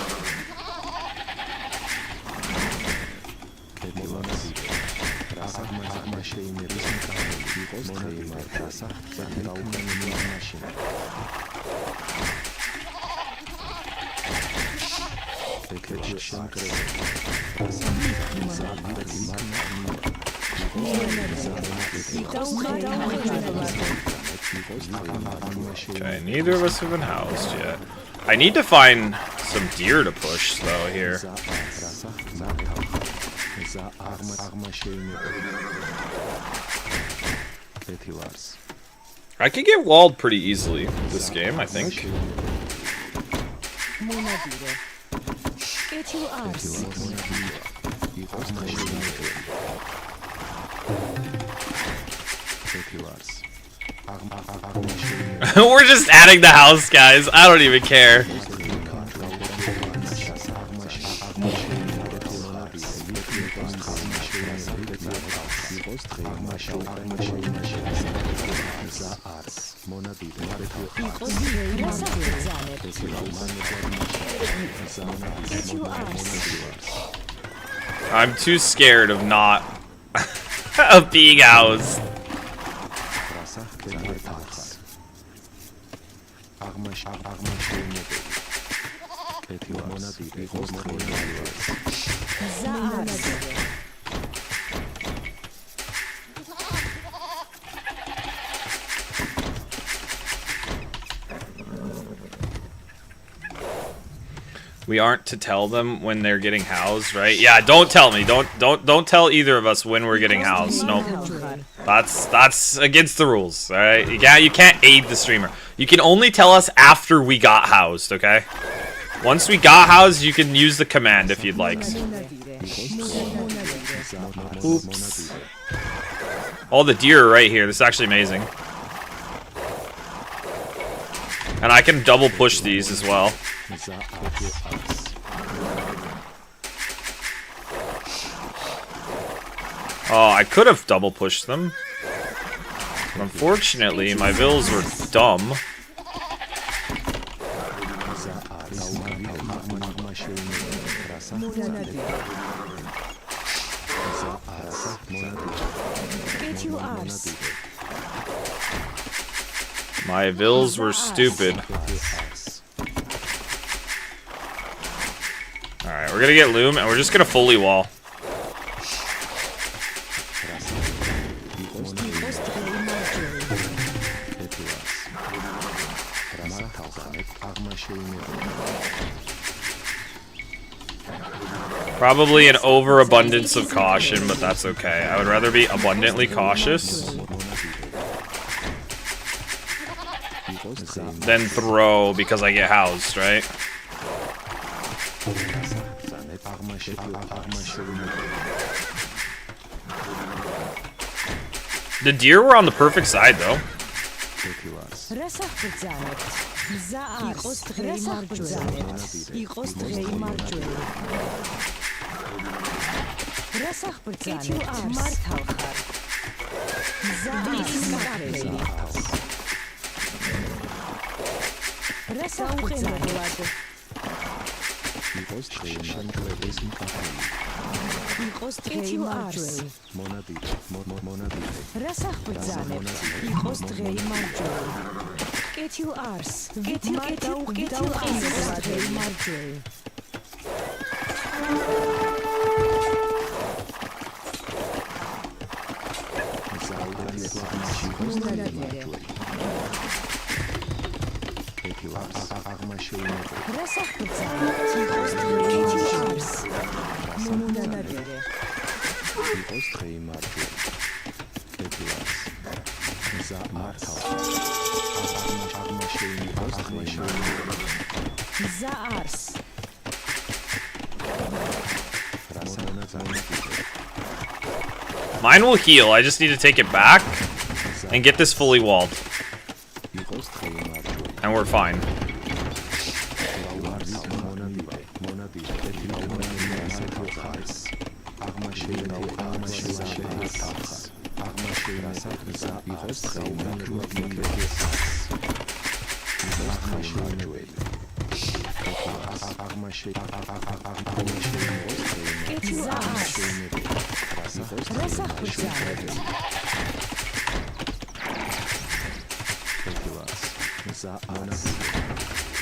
C: Okay, neither of us have been housed yet. I need to find some deer to push, though, here. I could get walled pretty easily this game, I think. We're just adding the house, guys. I don't even care. I'm too scared of not of being housed. We aren't to tell them when they're getting housed, right? Yeah, don't tell me. Don't tell either of us when we're getting housed. Nope. That's against the rules, all right? You can't aid the streamer. You can only tell us after we got housed, okay? Once we got housed, you can use the command if you'd like. Oops. All the deer are right here. This is actually amazing. And I can double push these as well. Oh, I could have double pushed them. Unfortunately, my vills were dumb. My vills were stupid. Alright, we're gonna get loom and we're just gonna fully wall. Probably an overabundance of caution, but that's okay. I would rather be abundantly cautious than throw because I get housed, right? The deer were on the perfect side, though. Mine will heal, I just need to take it back and get this fully walled. And we're fine.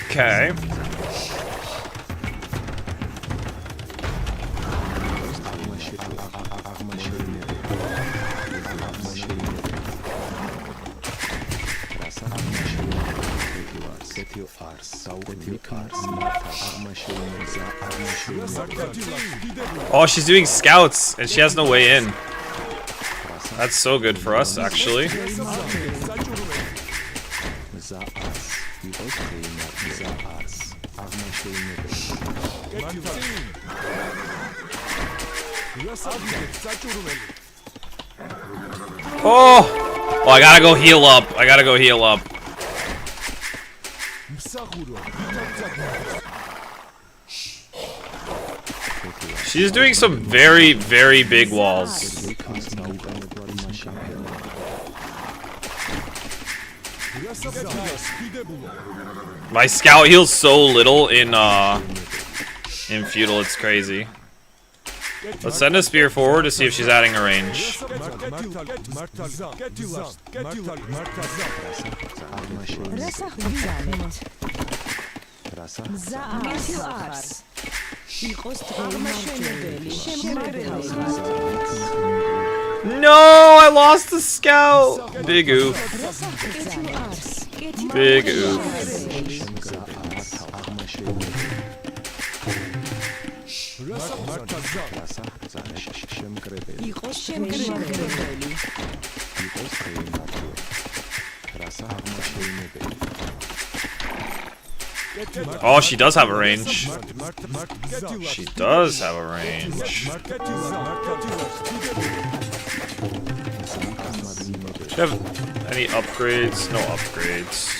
C: Okay. Oh, she's doing scouts and she has no way in. That's so good for us, actually. Oh! Oh, I gotta go heal up. I gotta go heal up. She's doing some very, very big walls. My scout heals so little in feudal, it's crazy. Let's send a spear forward to see if she's adding a range. No, I lost the scout. Big oof. Big oof. Oh, she does have a range. She does have a range. Do you have any upgrades? No upgrades.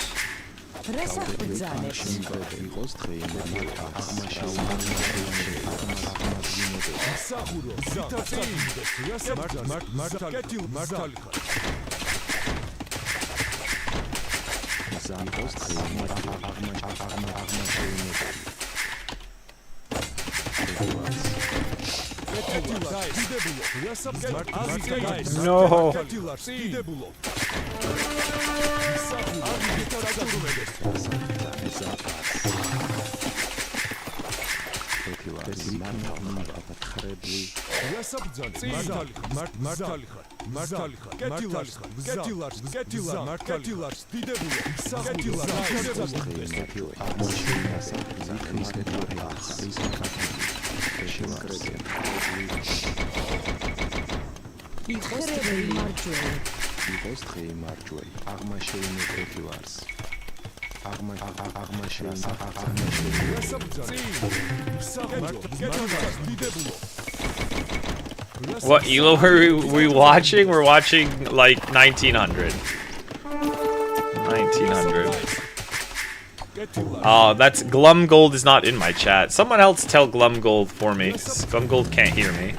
C: No. What elo are we watching? We're watching like 1900. 1900. Oh, that's Glumgold is not in my chat. Someone else tell Glumgold for me. Glumgold can't hear me.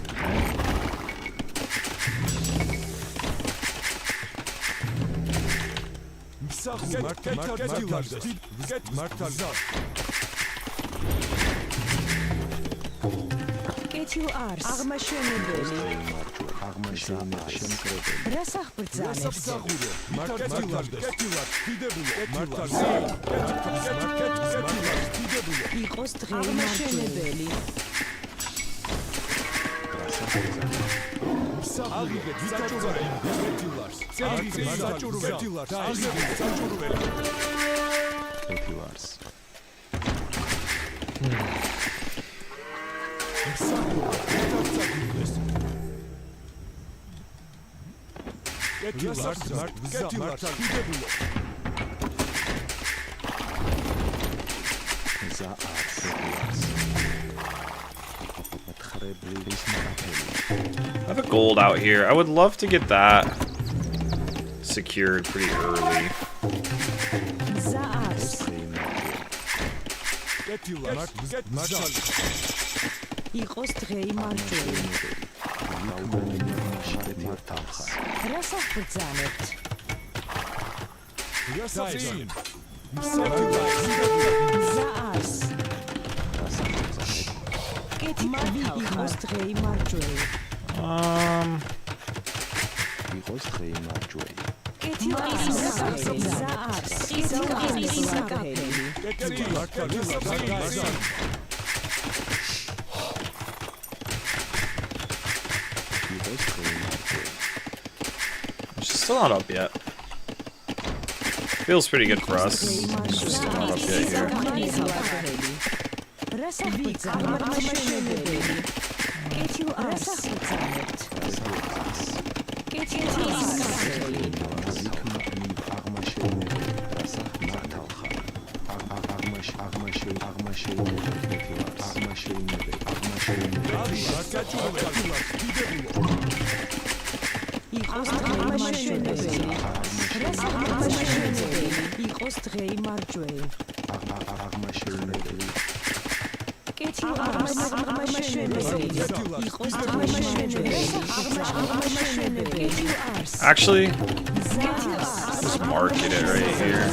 C: I have a gold out here. I would love to get that secured pretty early. She's still not up yet. Feels pretty good for us. She's still not up yet here. Actually, just market it right here.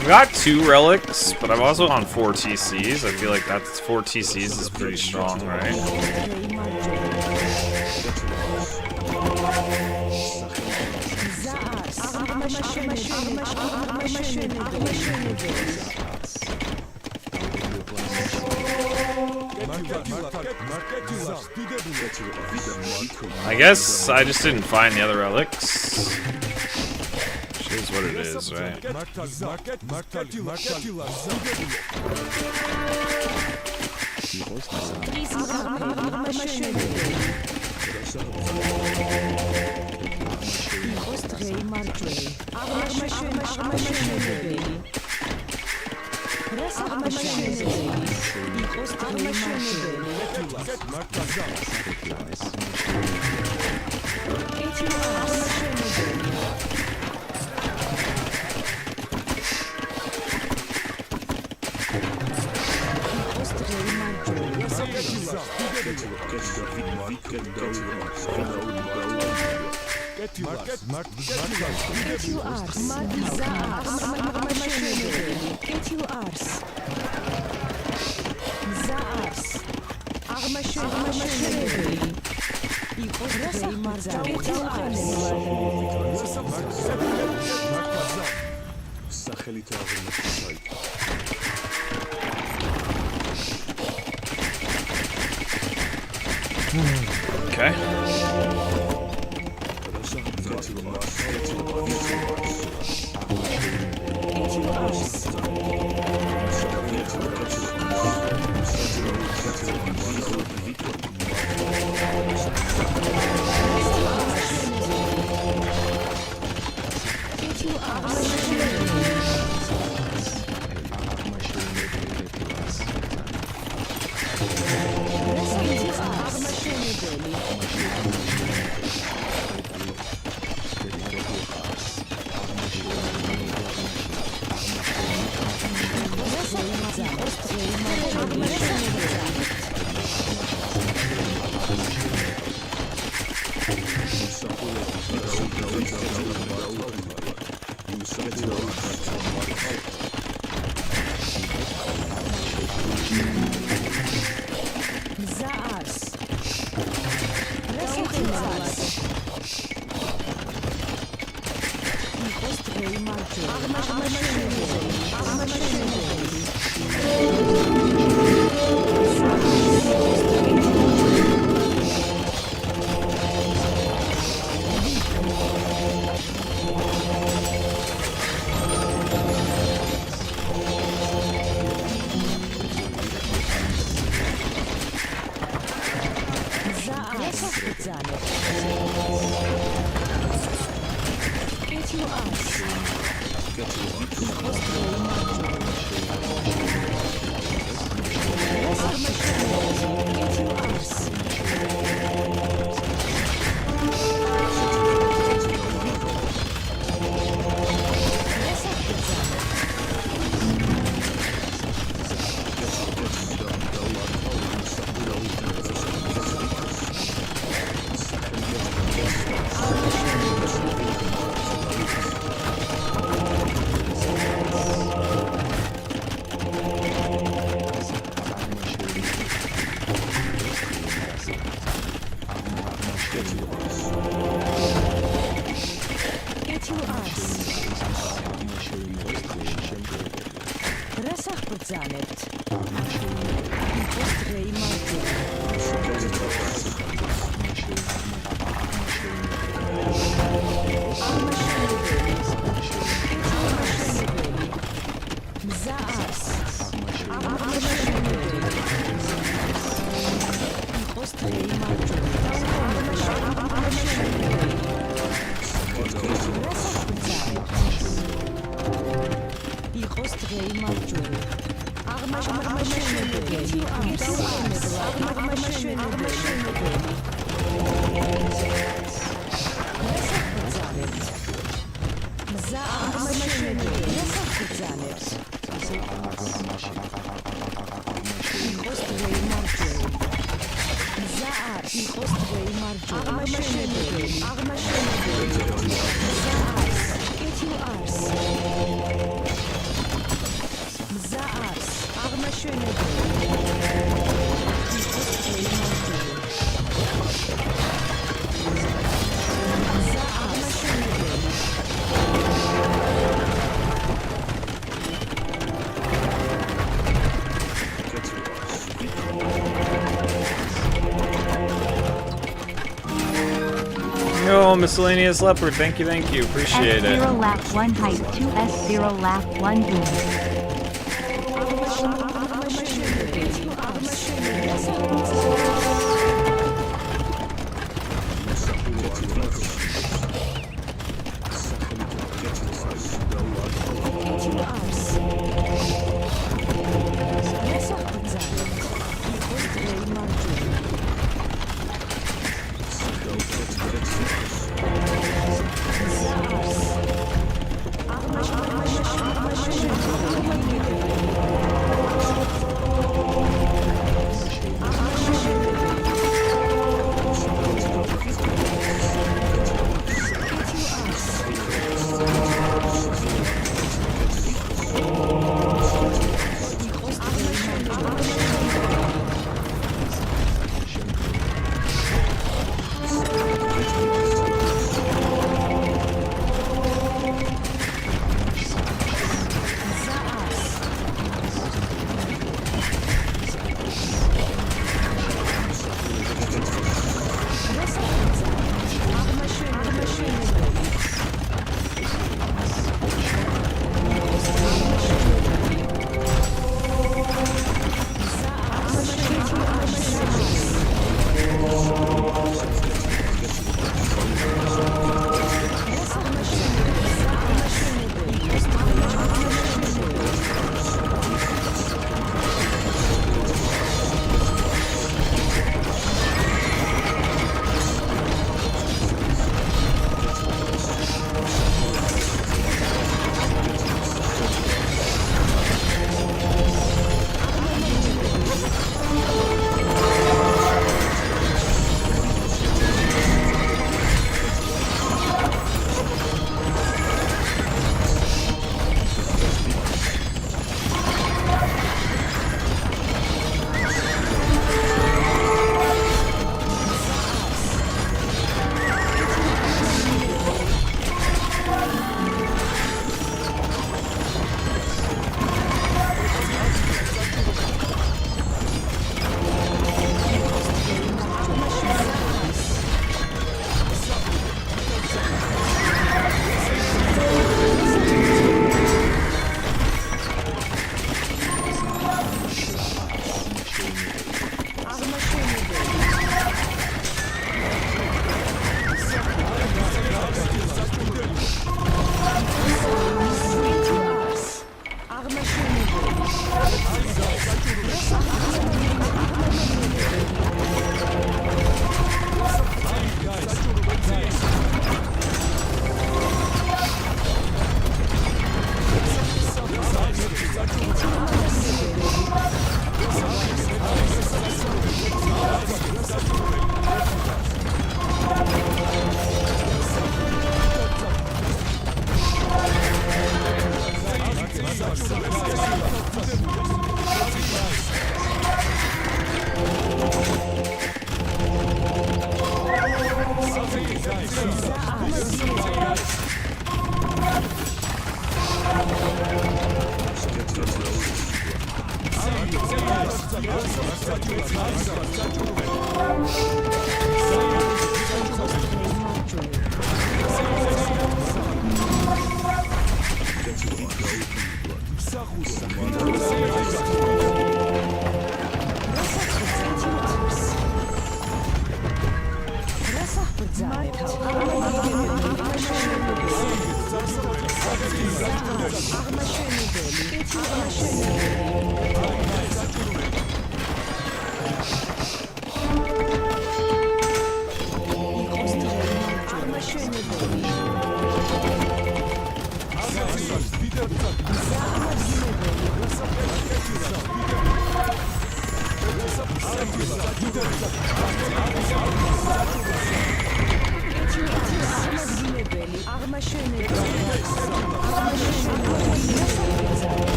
C: I've got 2 relics, but I'm also on 4 TCs. I feel like that's 4 TCs is pretty strong, right? I guess I just didn't find the other relics. Which is what it is, right? Okay. Yo, miscellaneous leopard, thank you, appreciate it.
K: S0 lap 1 height 2 S0 lap 1 boom.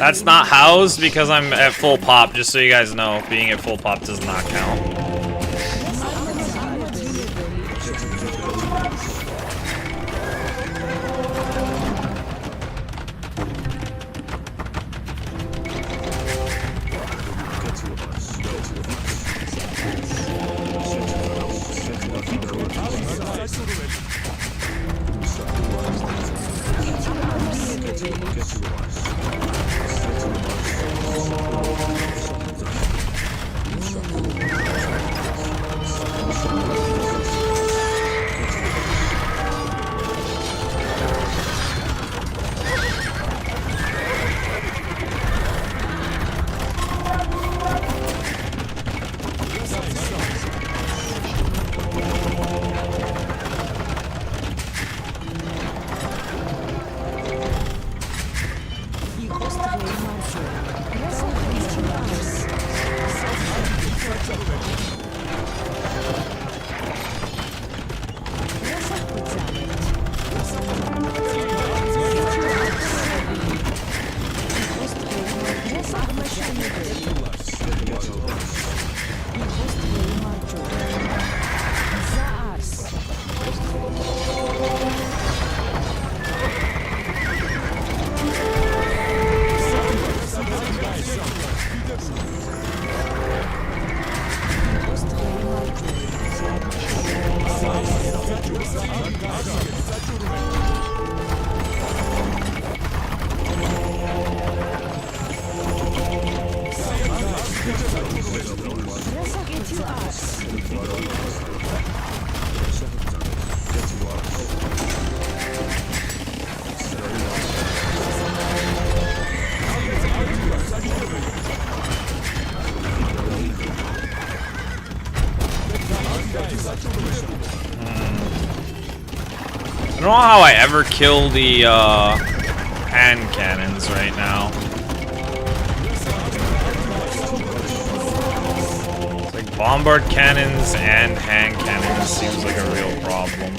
C: That's not housed because I'm at full pop, just so you guys know. Being at full pop does not count. I don't know how I ever kill the hand cannons right now. It's like bombard cannons and hand cannons seems like a real problem.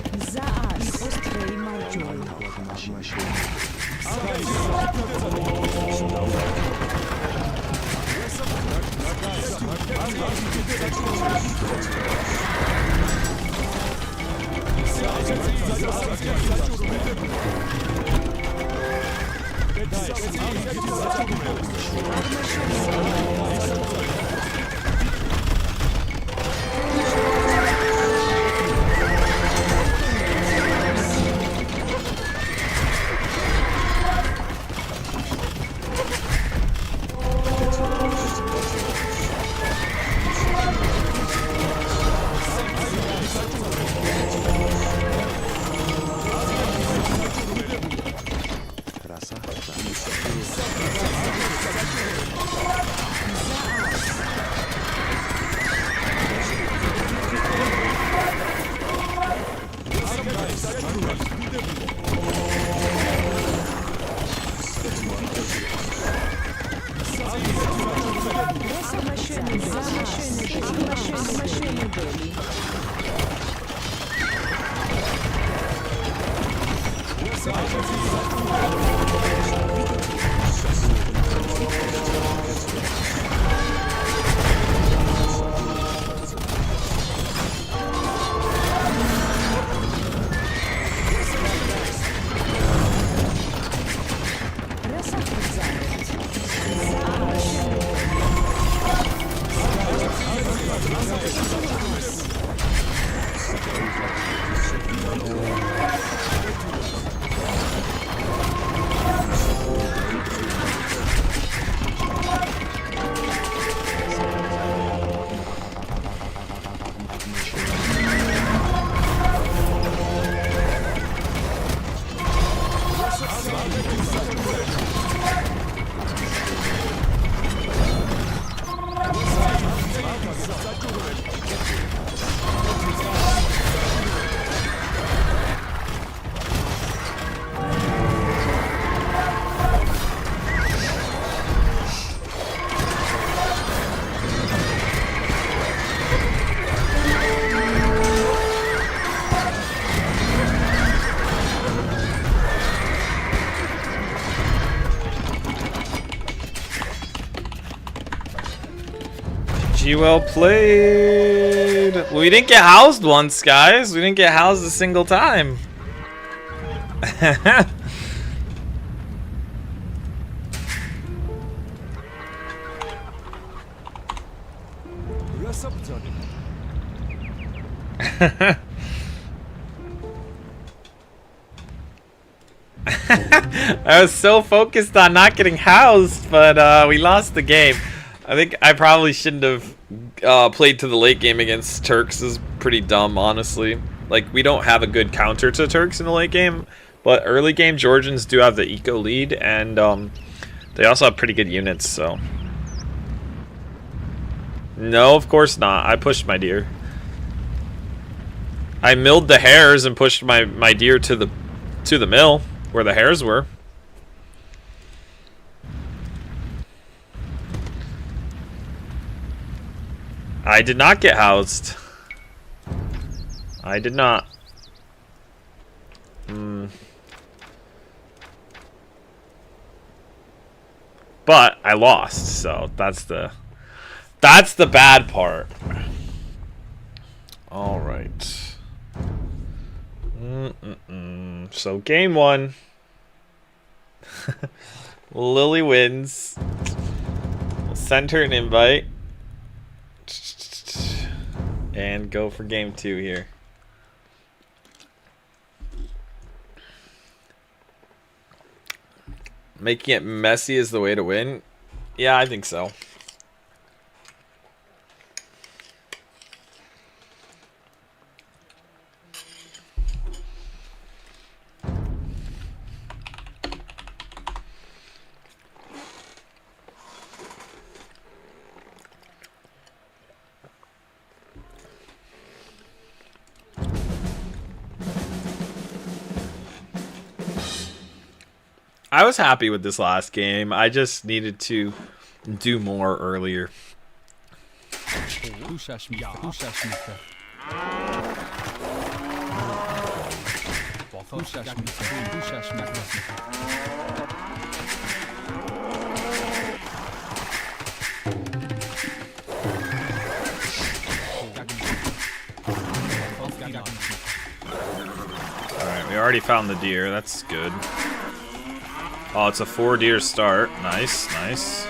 C: Well played. We didn't get housed once, guys. We didn't get housed a single time. I was so focused on not getting housed, but we lost the game. I think I probably shouldn't have played to the late game against Turks. Is pretty dumb, honestly. Like, we don't have a good counter to Turks in the late game, but early game Georgians do have the eco lead, and they also have pretty good units, so. No, of course not. I pushed my deer. I milled the hares and pushed my deer to the mill where the hares were. I did not get housed. I did not. But I lost, so that's the bad part. All right. So game 1. Lily wins. We'll send her an invite. And go for game 2 here. Making it messy is the way to win? Yeah, I think so. I was happy with this last game. I just needed to do more earlier. Alright, we already found the deer. That's good. Oh, it's a 4 deer start. Nice, nice.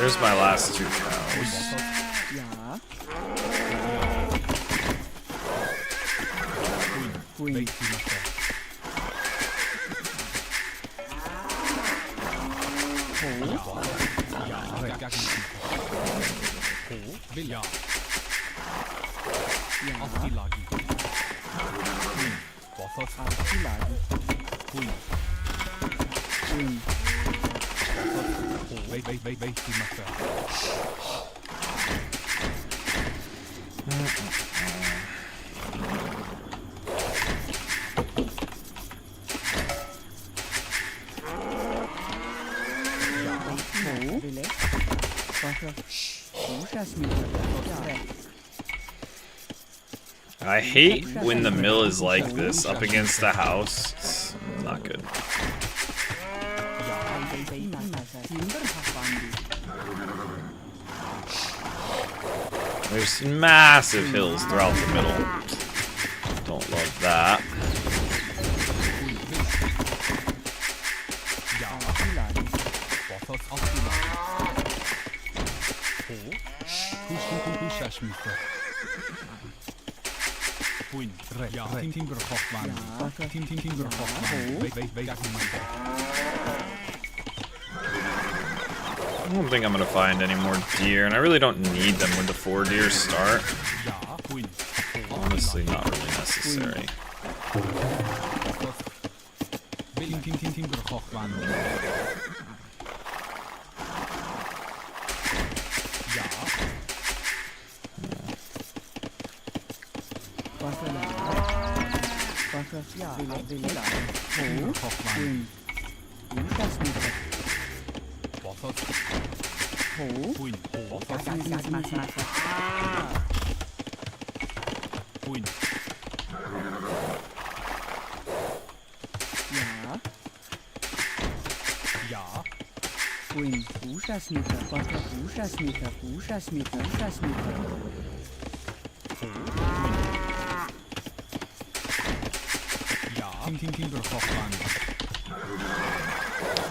C: There's my last 2 cows. I hate when the mill is like this, up against the house. It's not good. There's massive hills throughout the middle. Don't love that. I don't think I'm gonna find any more deer, and I really don't need them when the 4 deer start. Honestly, not really necessary.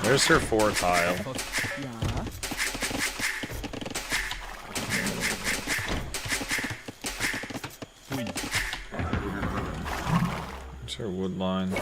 C: There's her 4 tile. There's her wood line.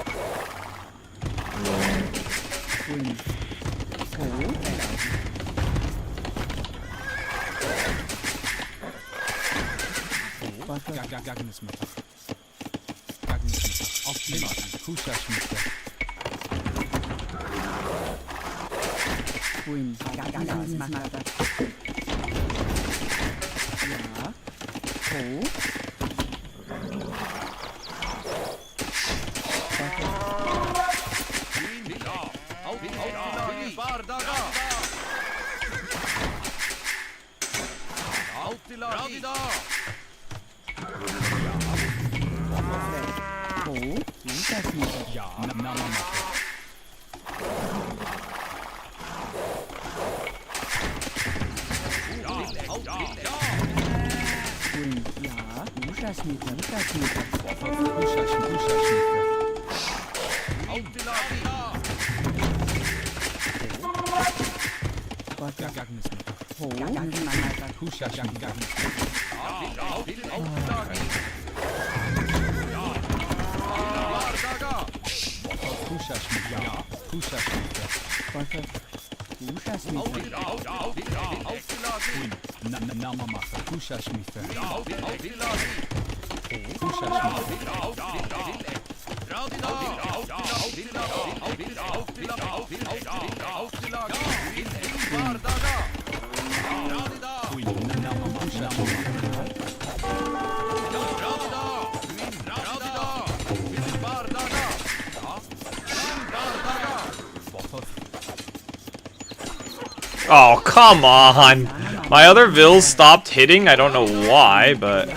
C: Oh, come on! My other Vills stopped hitting. I don't know why, but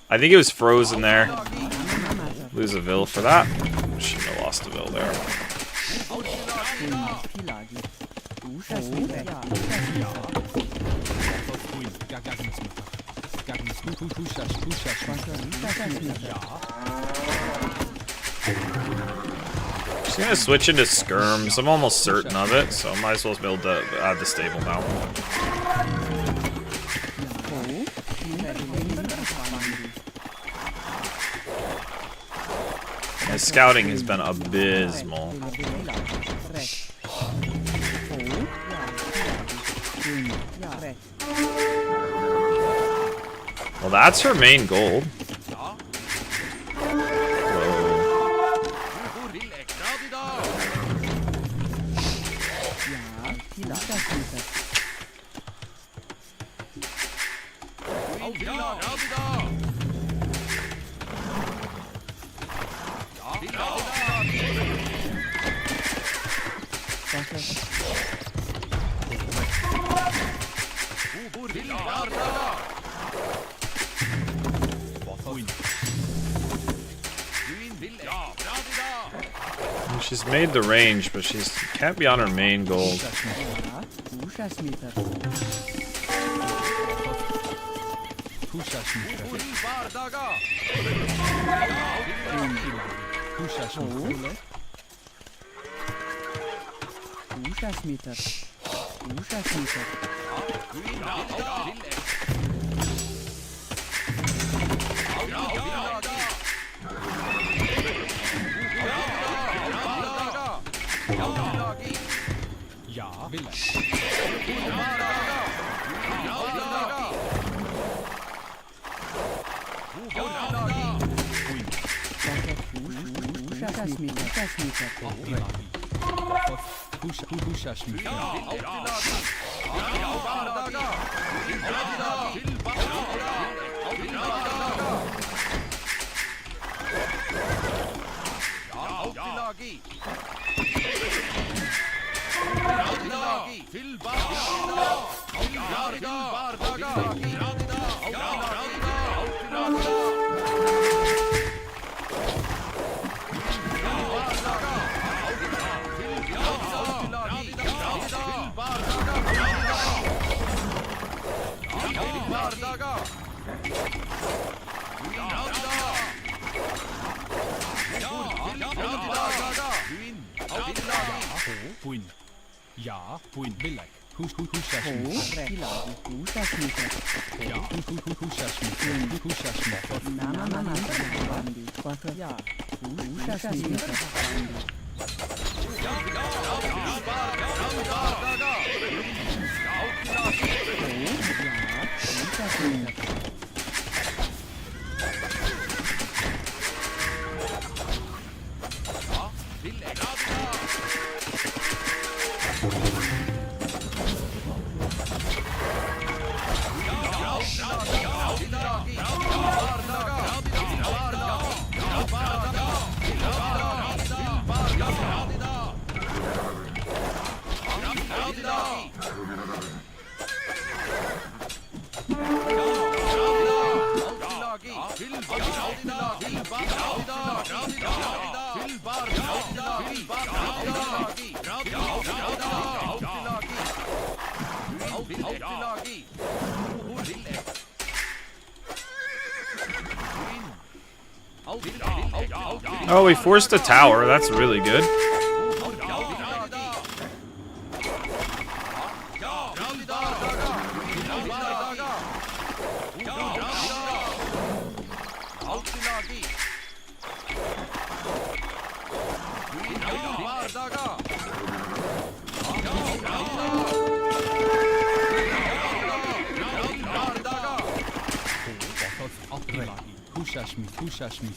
C: I think it was frozen there. Lose a Vill for that. Shouldn't have lost a Vill there. Just gonna switch into skirms. I'm almost certain of it, so I might as well be able to add the stable now. My scouting has been abysmal. Well, that's her main gold. She's made the range, but she's can't be on her main gold.
H: 부인. 야, 부인 빌렉. 후샤시미. 야, 후샤시미. 후샤시미.
K: 야,
C: Oh, we forced a tower. That's really good.
H: 후샤시미.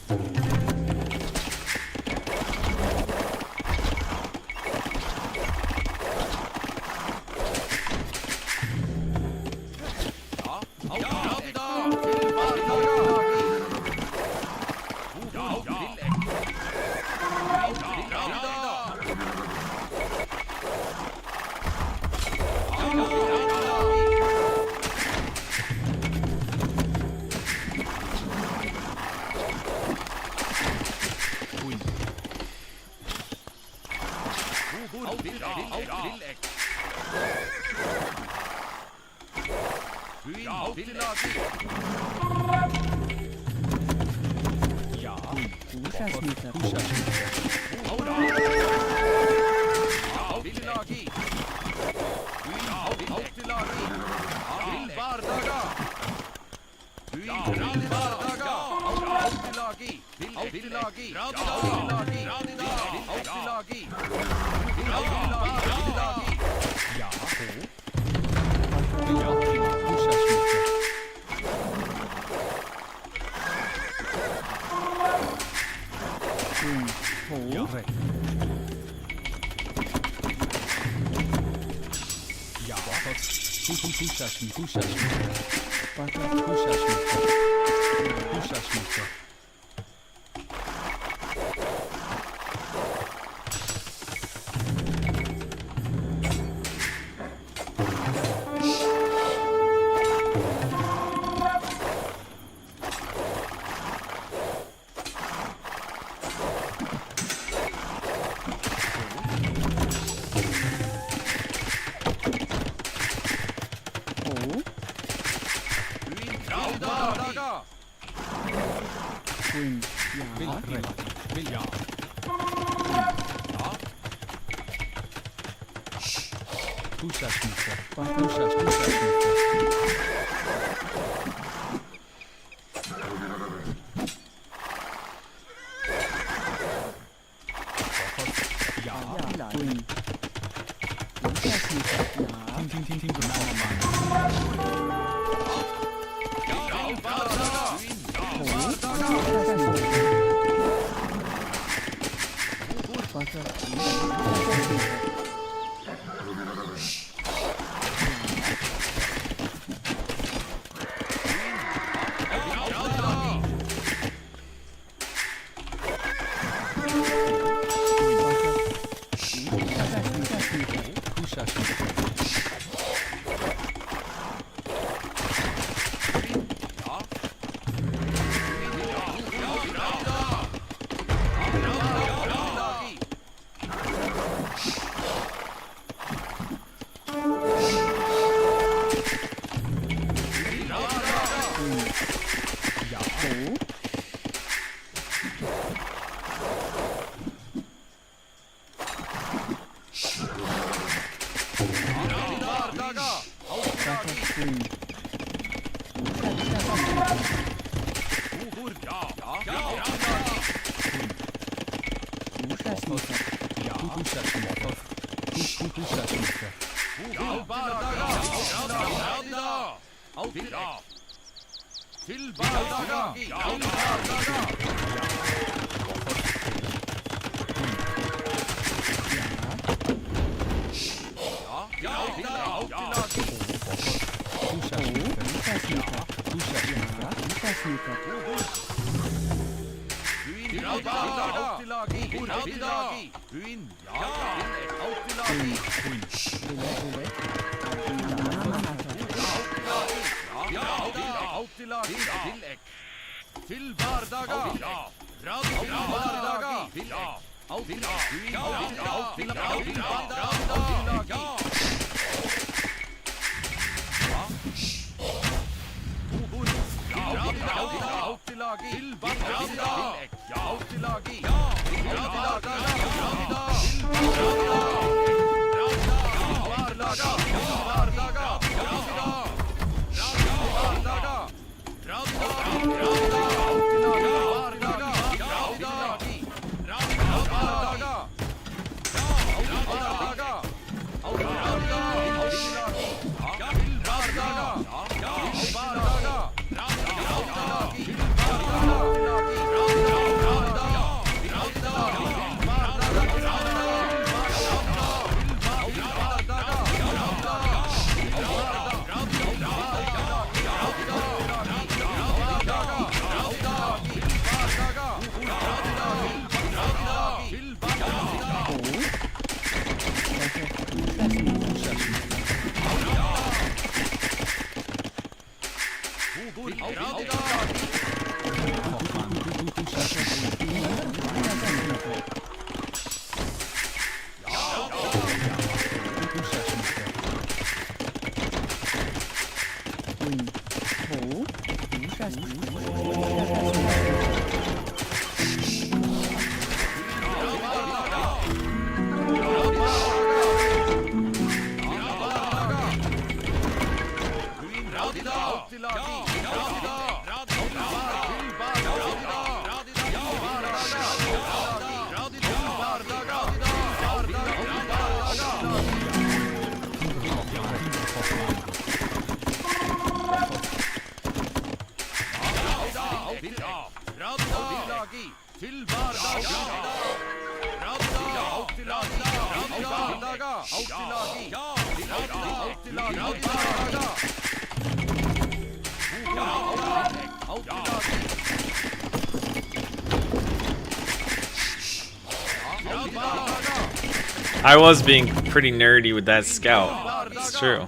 C: I was being pretty nerdy with that scout. It's true.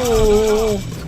B: Oh.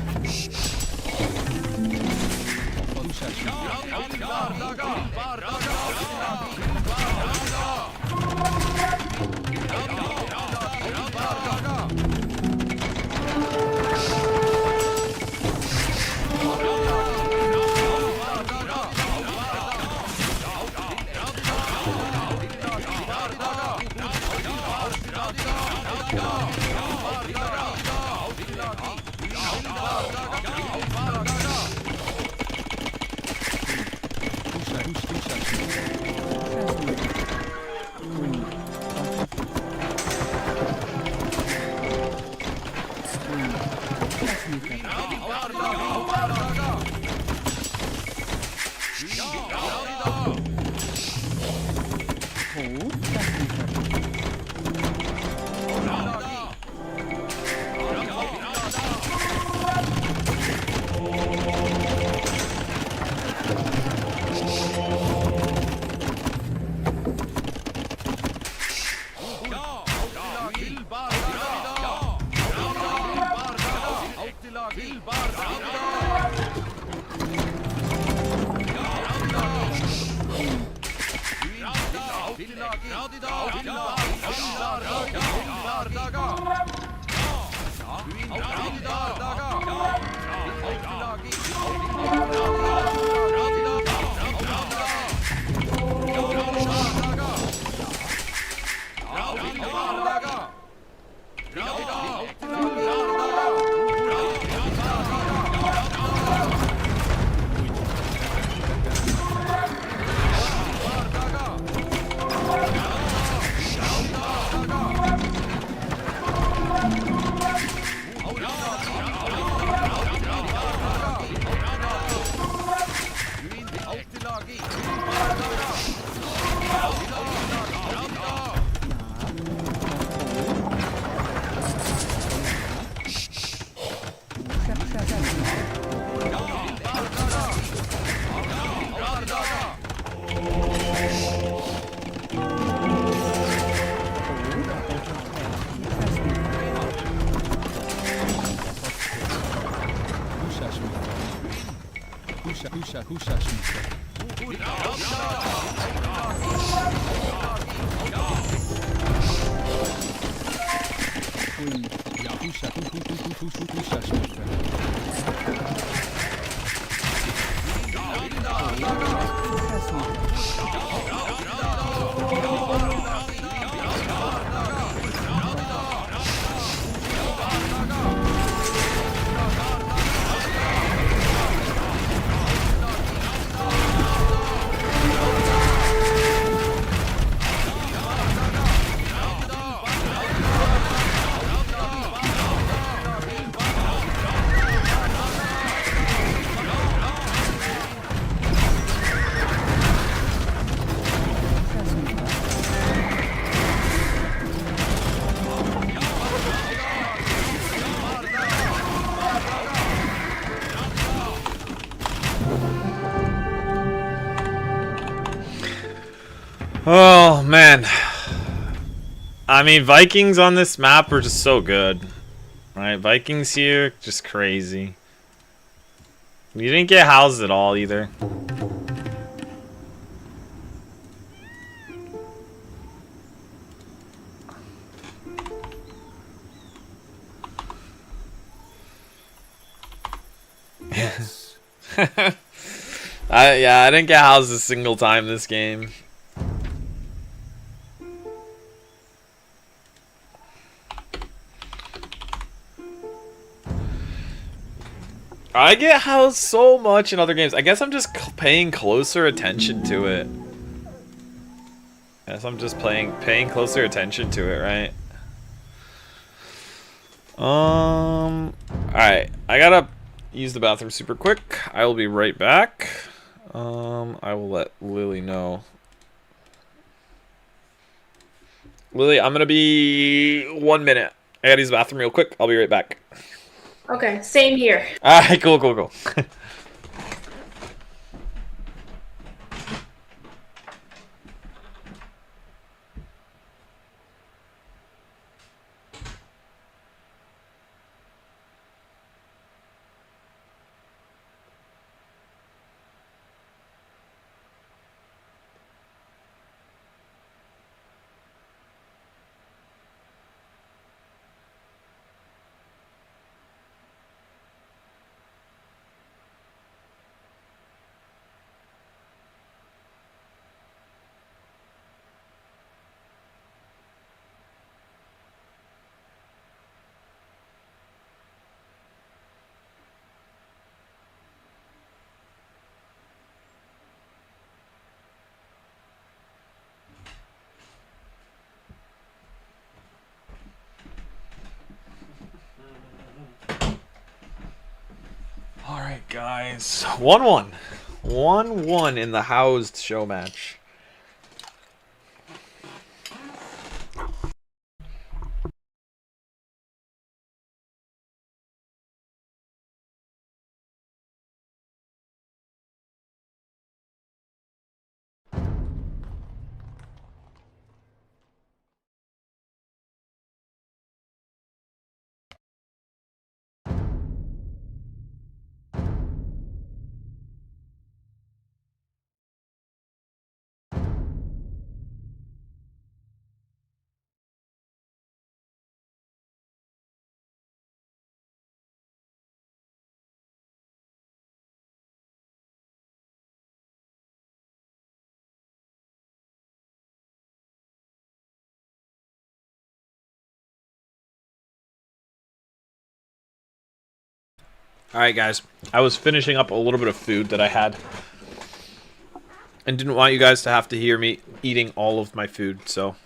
C: Oh, man. I mean, Vikings on this map are just so good. Right, Vikings here, just crazy. You didn't get housed at all, either.
H: Yes.
C: I didn't get housed a single time this game. I get housed so much in other games. I guess I'm just paying closer attention to it. Guess I'm just paying closer attention to it, right? Alright. I gotta use the bathroom super quick. I will be right back. I will let Lily know. Lily, I'm gonna be 1 minute. I gotta use the bathroom real quick. I'll be right back.
J: Okay, same here.
C: Alright, cool. right, guys. 1-1. 1-1 in the housed show match. Alright, guys. I was finishing up a little bit of food that I had. And didn't want you guys to have to hear me eating all of my food, so.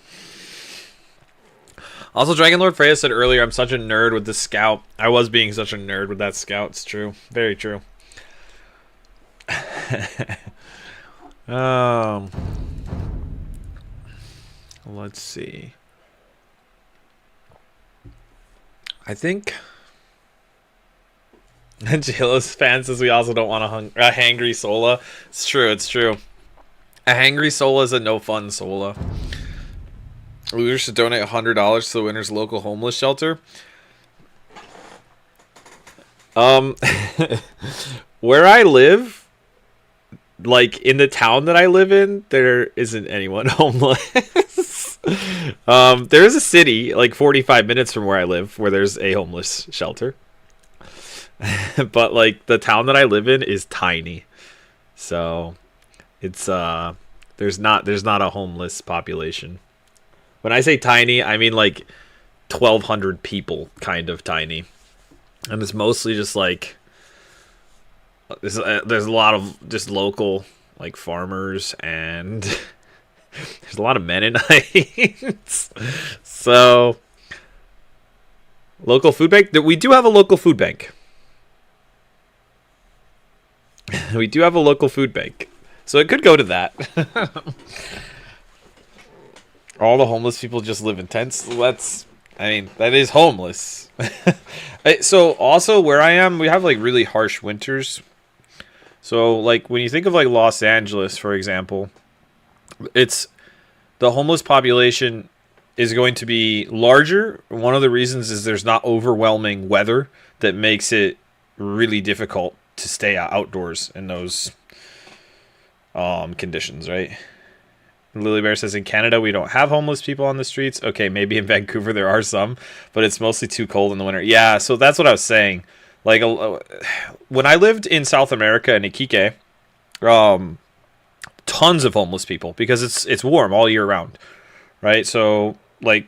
C: Also, Dragon Lord Freya said earlier, I'm such a nerd with the scout. I was being such a nerd with that scout. It's true. Very true. Let's see. I think... Jilla's fan says we also don't want a hangry Sola. It's true, it's true. A hangry Sola is a no fun Sola. Losers should donate $100 to the winner's local homeless shelter. Where I live, like in the town that I live in, there isn't anyone homeless. There is a city like 45 minutes from where I live where there's a homeless shelter. But like the town that I live in is tiny, so it's there's not a homeless population. When I say tiny, I mean like 1,200 people, kind of tiny, and it's mostly just like there's a lot of just local like farmers, and there's a lot of Mennonites. So local food bank. We do have a local food bank. We do have a local food bank, so it could go to that. All the homeless people just live in tents. That is homeless. So also where I am, we have like really harsh winters. So like when you think of like Los Angeles, for example, it's the homeless population is going to be larger. One of the reasons is there's not overwhelming weather that makes it really difficult to stay outdoors in those conditions, right? Lily Bear says in Canada we don't have homeless people on the streets. Okay, maybe in Vancouver there are some, but it's mostly too cold in the winter. Yeah, so that's what I was saying. Like when I lived in South America in Iquique, tons of homeless people because it's warm all year round, right? So like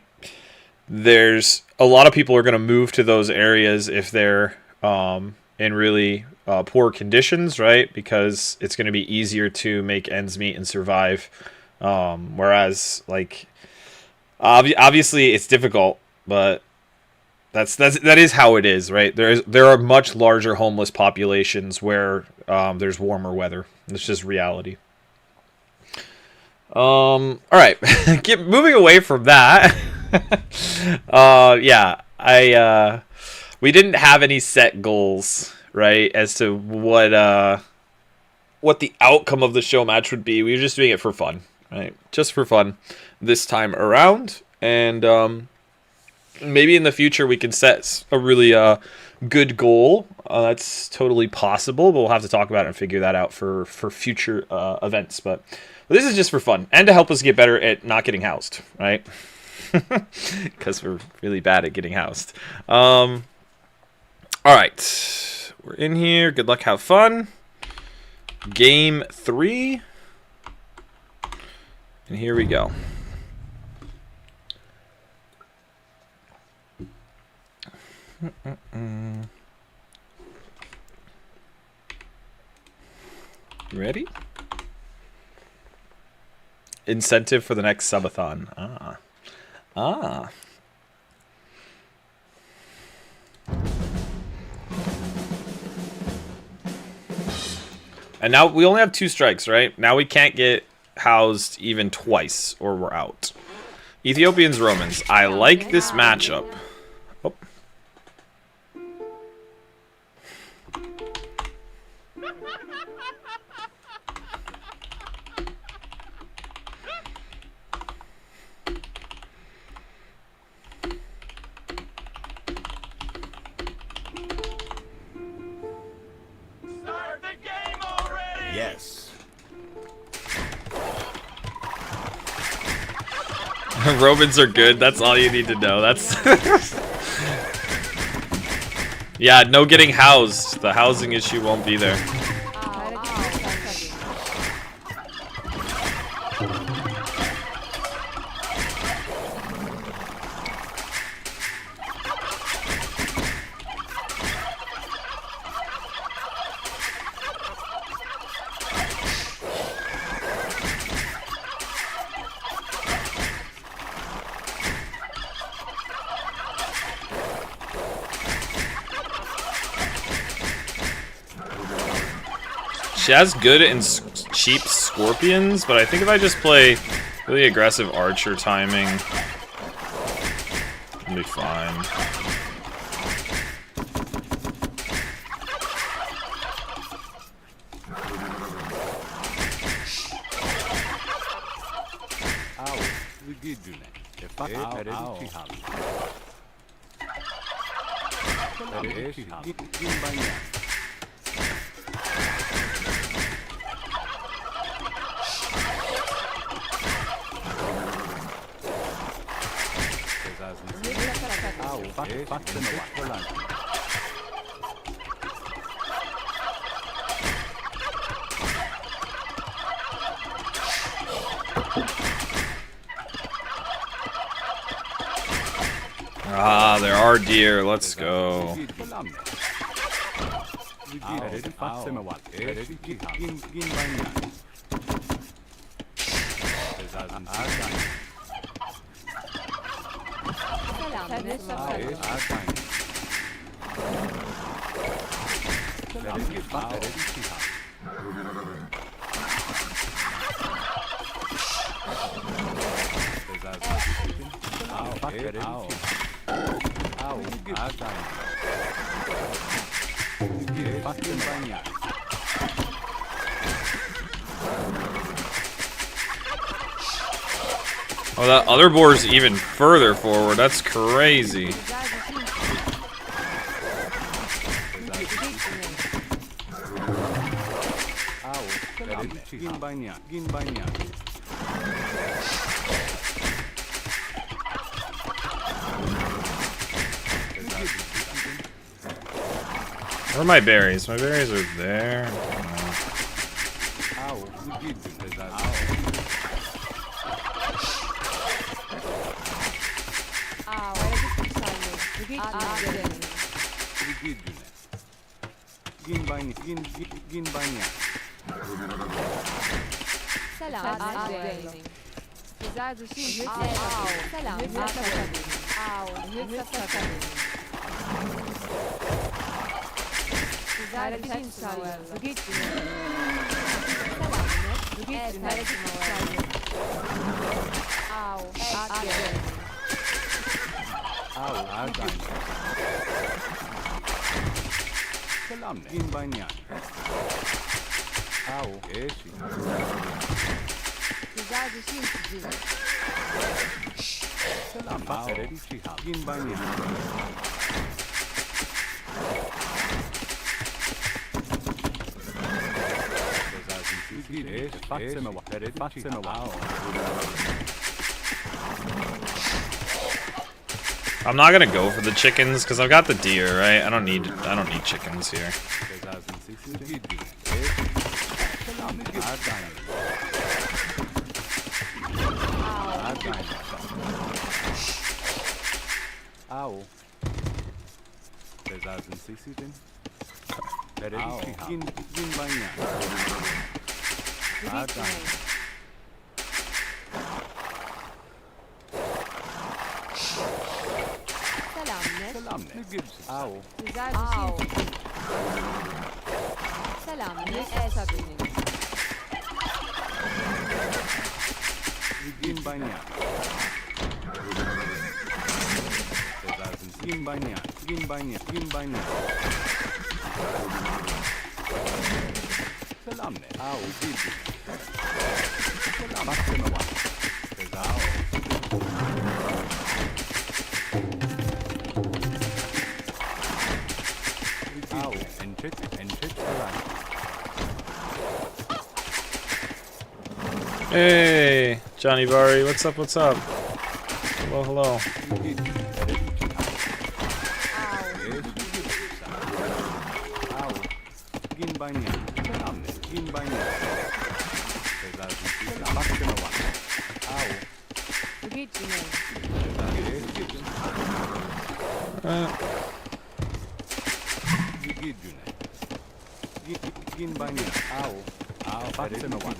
C: there's a lot of people are going to move to those areas if they're in really poor conditions, right? Because it's going to be easier to make ends meet and survive. Whereas, like, obviously it's difficult, but that is how it is, right? There are much larger homeless populations where there's warmer weather. It's just reality. All right, moving away from that. Yeah, we didn't have any set goals, right, as to what the outcome of the show match would be. We were just doing it for fun, right? Just for fun this time around. And maybe in the future we can set a really good goal. That's totally possible, but we'll have to talk about it and figure that out for future events. But this is just for fun and to help us get better at not getting housed, right? Because we're really bad at getting housed. All right. We're in here. Good luck. Have fun. Game 3. And here we go. You ready? Incentive for the next subathon. Ah. And now we only have 2 strikes, right? Now we can't get housed even twice or we're out. Ethiopians, Romans. I like this matchup. Oh.
H: Yes.
C: Romans are good. That's all you need to know. That's yeah, no getting housed. The housing issue won't be there. She has good and cheap scorpions, but I think if I just play really aggressive archer timing, it'll be fine. Ah, there are deer. Let's go. Oh, that other boar's even further forward. That's crazy. Where are my berries? My berries are there. I'm not gonna go for the chickens because I've got the deer, right? I don't need chickens here.
F: Selam. Ne sabinin.
H: Begin by now. Begin by now. Begin by now. Begin by now. Selam ne? Au bildi. Selam. Baksana bak. Bezao. Au. Entrit selam.
C: Hey, Johnny Bari, what's up? What's up? Hello, hello.
H: Begin by now. Selam ne? Begin by now. Selam. Baksana bak. Au.
F: Gitme.
H: Begin by now. Au. Au. Baksana bak.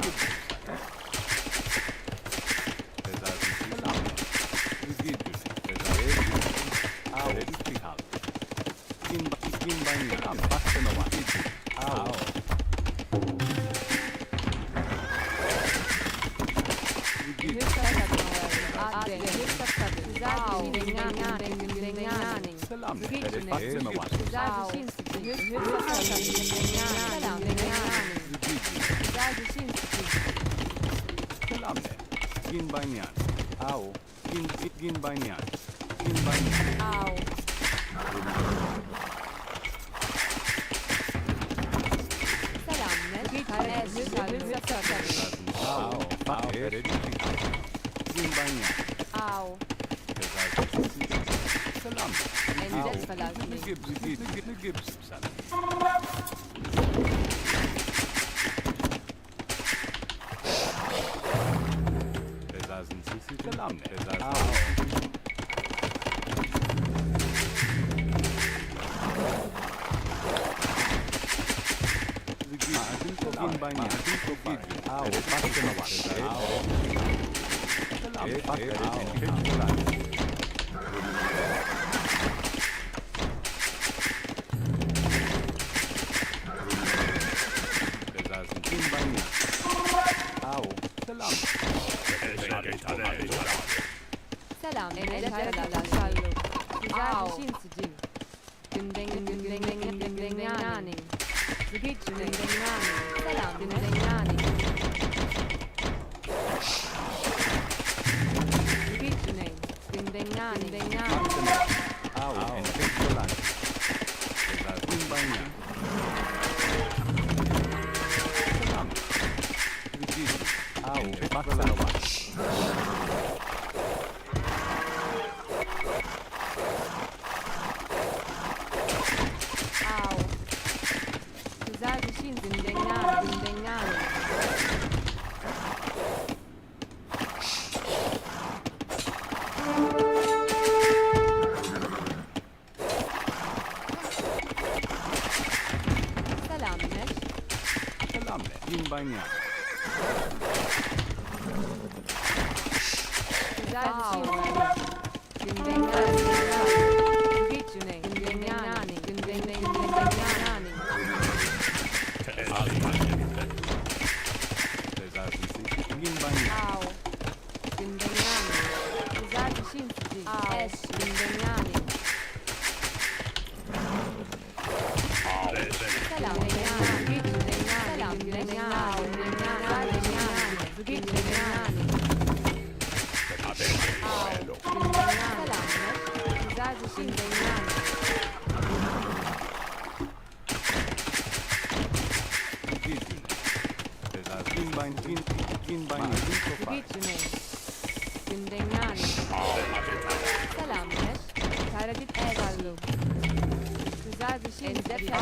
H: Gin banyan. Au. Gin banyan. Gin banyan.
F: Au. Selam. Ne?
H: Au. Gin banyan.
F: Au.
H: Selam.
F: Enzet falan.
H: Ne gibst sen? Selam ne? Gin banyan. Au. Baksana bak. Selam. Gin banyan. Au. Selam.
F: Selam. Enzet falan. Güzel bir şeyin sıcın. Günden yani. Gitme. Selam. Günden yani. Gitme. Günden yani.
H: Au. Entrit selam. Gin banyan. Selam. Au. Baksana bak.
F: Au. Güzel bir şeyin günden yani. Selam ne?
H: Selam ne? Gin banyan.
F: Güzel bir şeyin günden yani. Gitme. Günden yani. Günden yani.
H: Gin banyan.
F: Au. Günden yani. Güzel bir şeyin sıcın. Eş. Günden yani. Selam. Gitme. Selam. Günden yani. Gitme. Au. Günden selam. Güzel bir şeyin yani.
H: Gin banyan.
F: Gitme. Günden yani. Selam ne? Karadit eyvallah. Güzel bir şeyin sıcın. Au.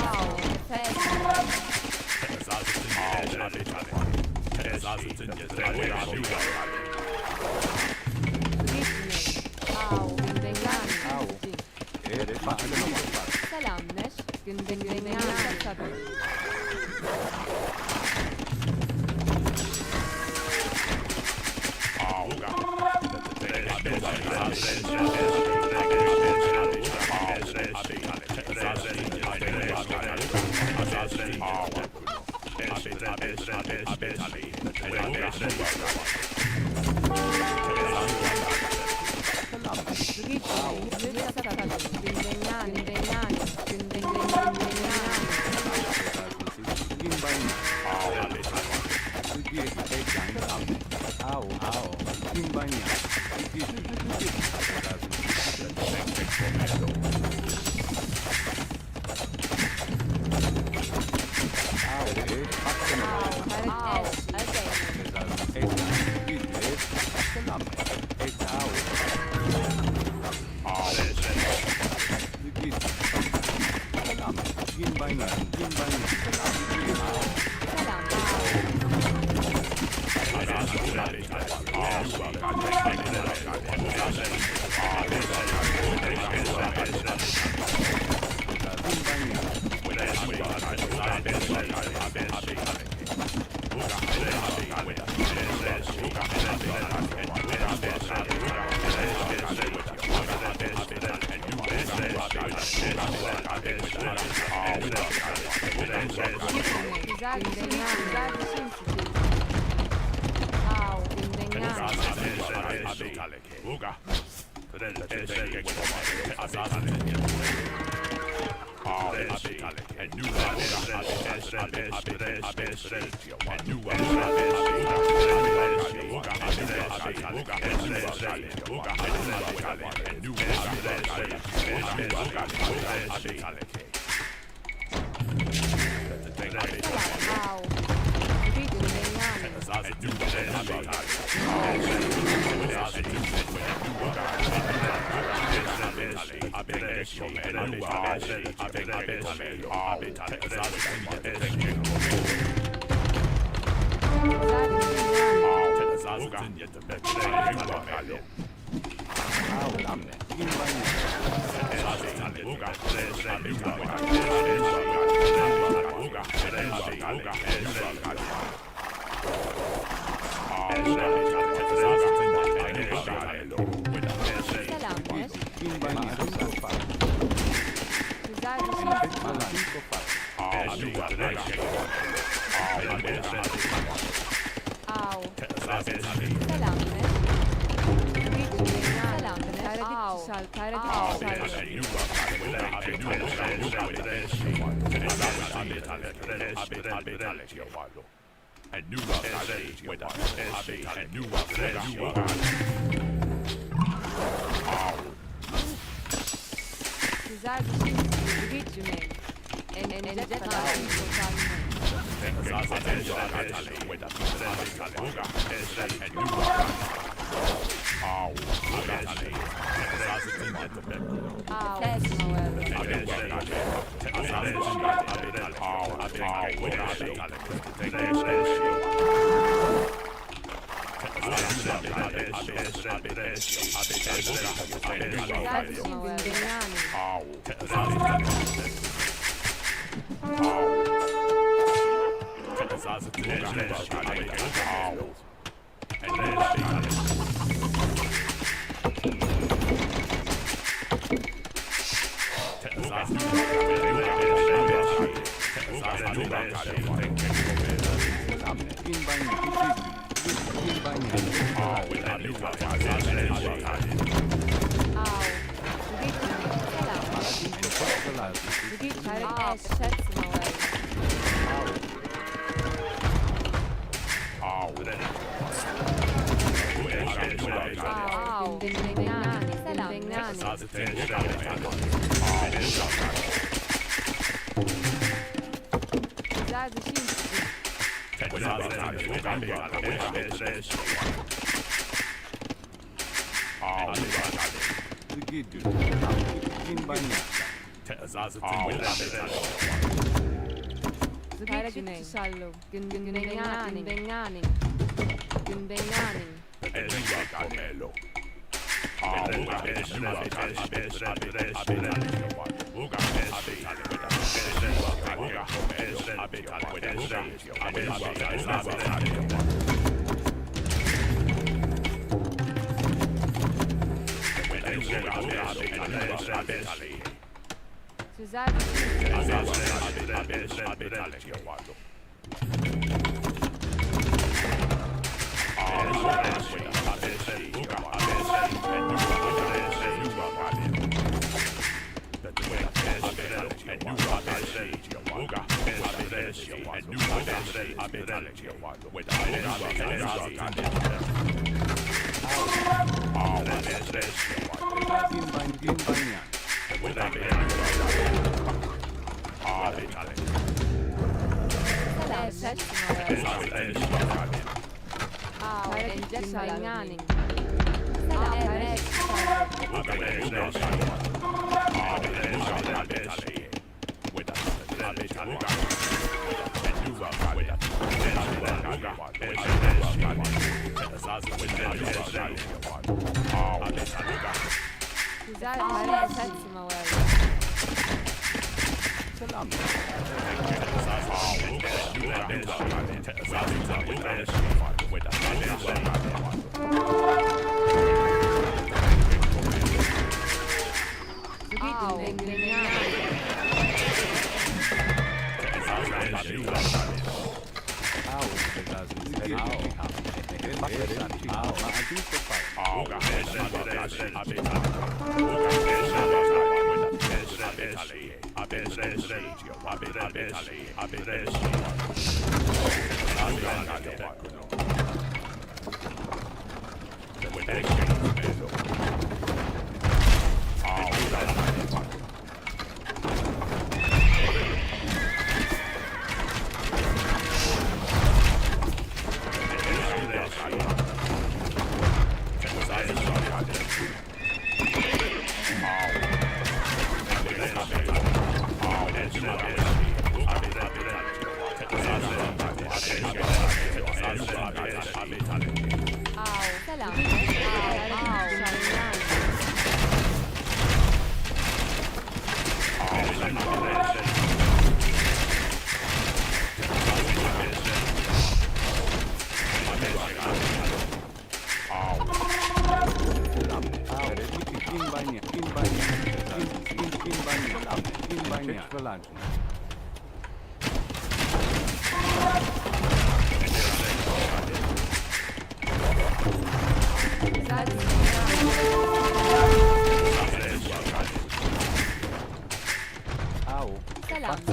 F: Au. Günden yani. Selam ne? Günden yani. Tabii.
H: Au.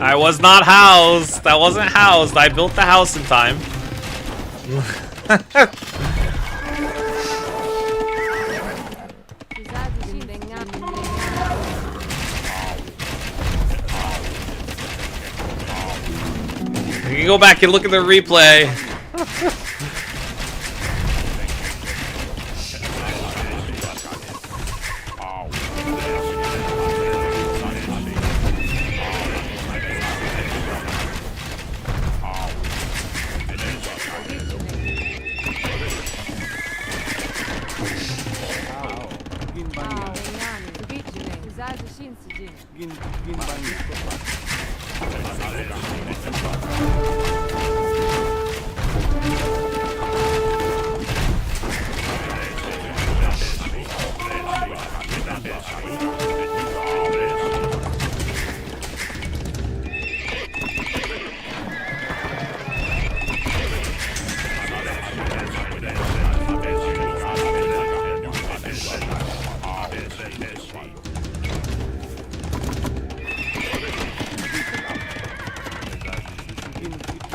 C: I was not housed. I wasn't housed. I built the house in time. You can go back and look at the replay.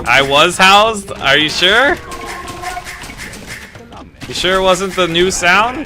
C: I was housed? Are you sure? You sure it wasn't the new sound?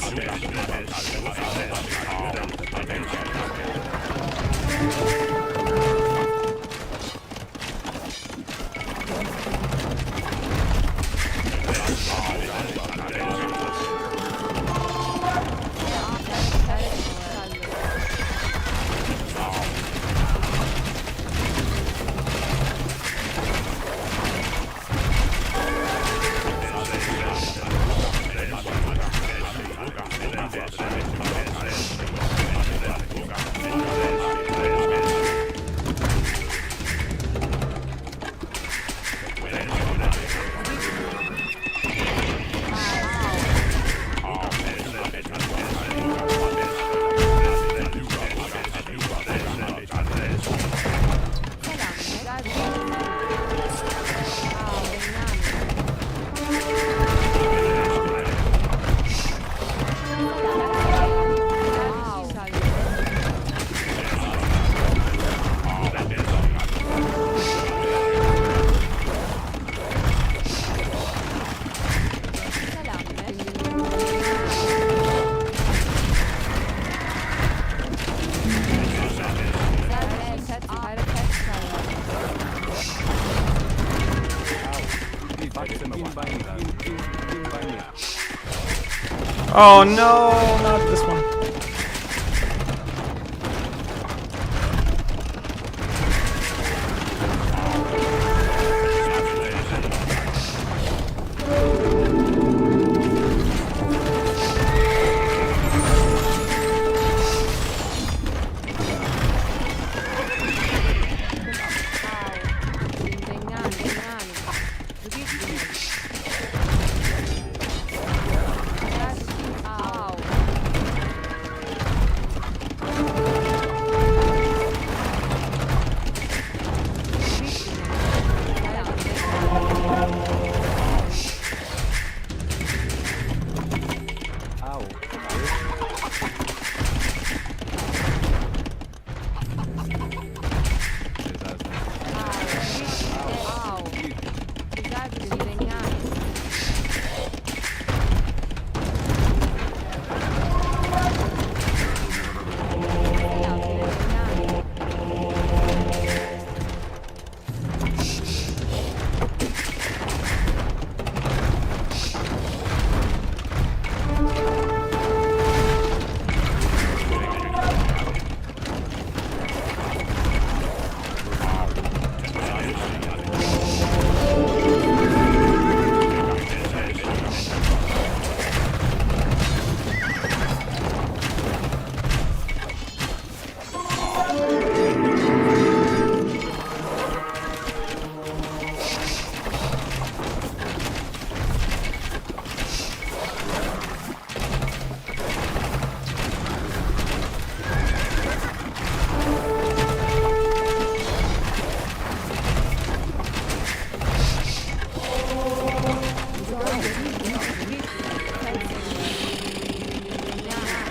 C: Oh no, not this one.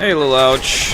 C: Hey, little ouch.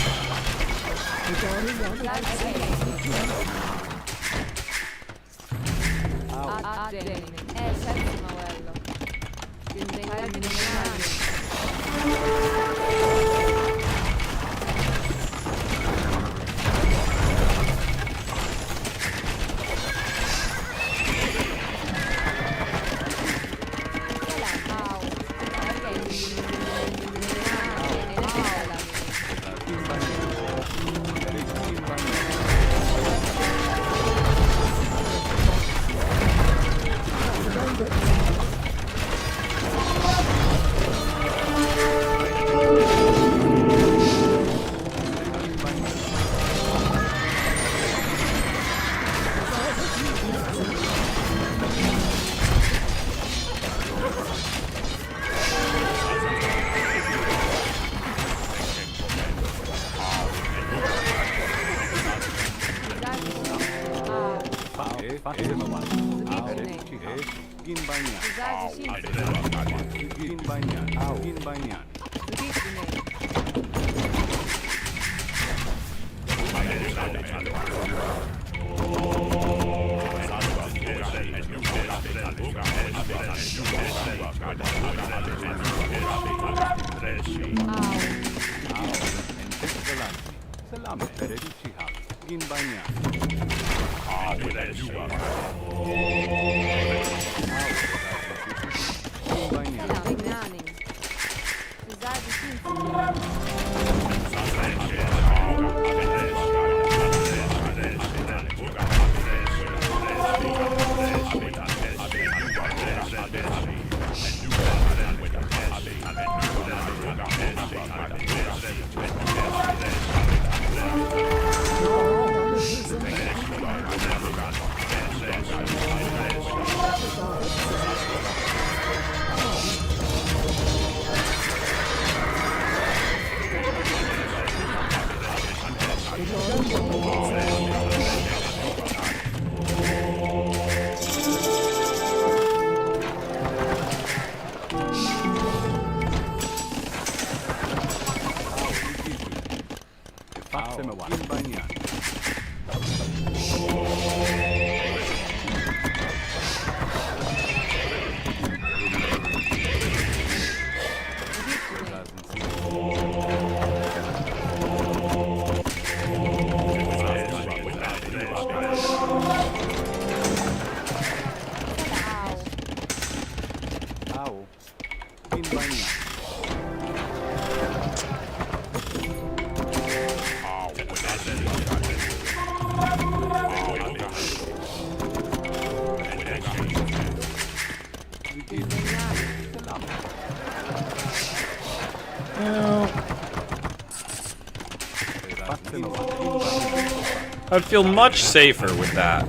C: I'd feel much safer with that.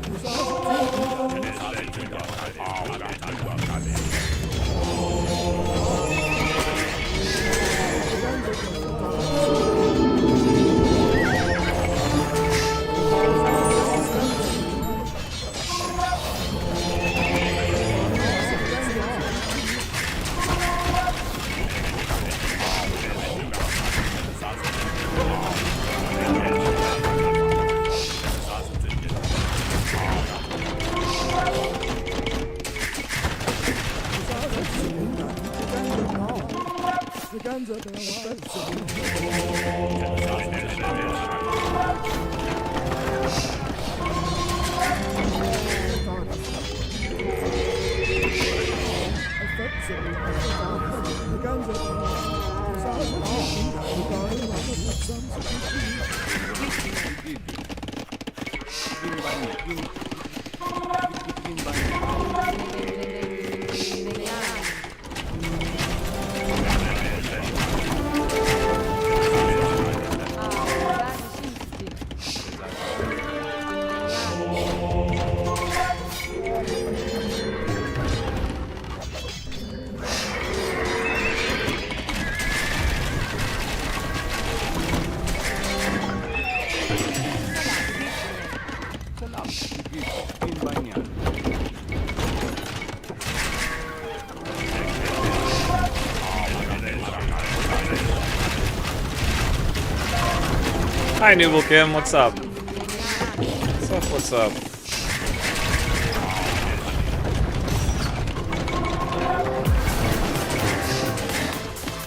C: Hi, Nooble Kim, what's up? What's up, what's up?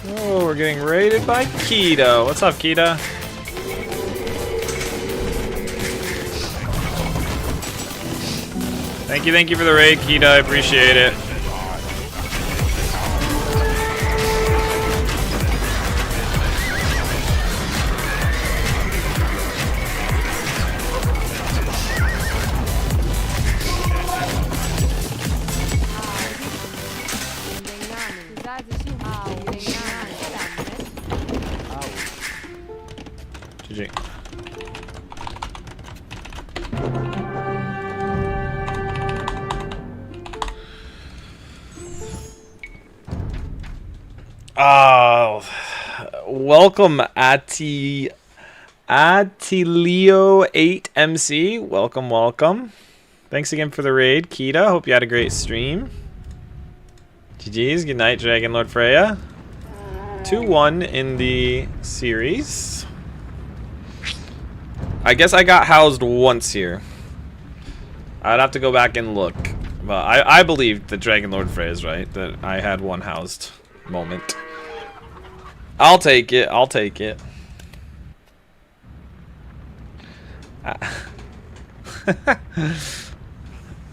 C: Oh, we're getting raided by Keto. What's up, Keto? Thank you for the raid, Keto. I appreciate it. GG. Welcome Atilio8MC. Welcome. Thanks again for the raid, Kita. Hope you had a great stream. GG's. Good night, Dragon Lord Freya. 2-1 in the series. I guess I got housed once here. I'd have to go back and look. But I believe that Dragon Lord Freya is right. That I had one housed moment. I'll take it. I'll take it.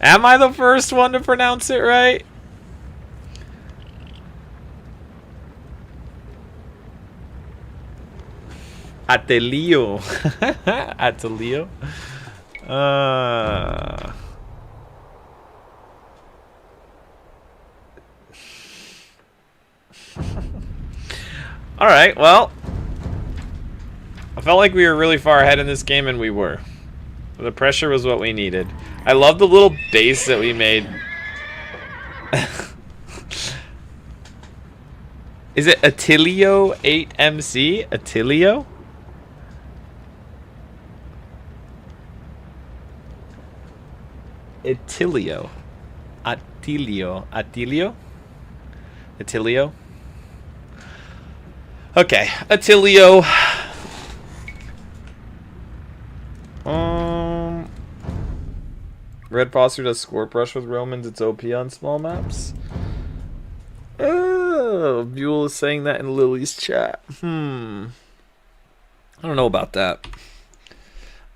C: Am I the first one to pronounce it right? Atilio. Atilio. Alright, well. I felt like we were really far ahead in this game, and we were. The pressure was what we needed. I love the little base that we made. Is it Atilio8MC? Atilio? Atilio. Atilio. Atilio? Atilio? Okay, Atilio. Red Foster does score brush with Romans. It's OP on small maps. Oh, Buell is saying that in Lily's chat. I don't know about that.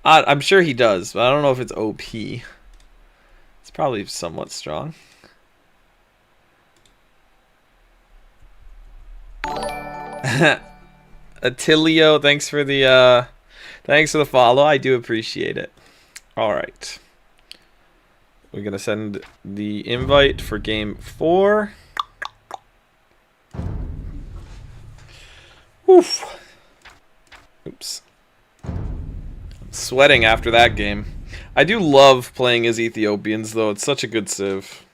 C: I'm sure he does, but I don't know if it's OP. It's probably somewhat strong. Atilio, thanks for the follow. I do appreciate it. All right. We're going to send the invite for game 4. Oof. Oops. Sweating after that game. I do love playing as Ethiopians, though. It's such a good civ.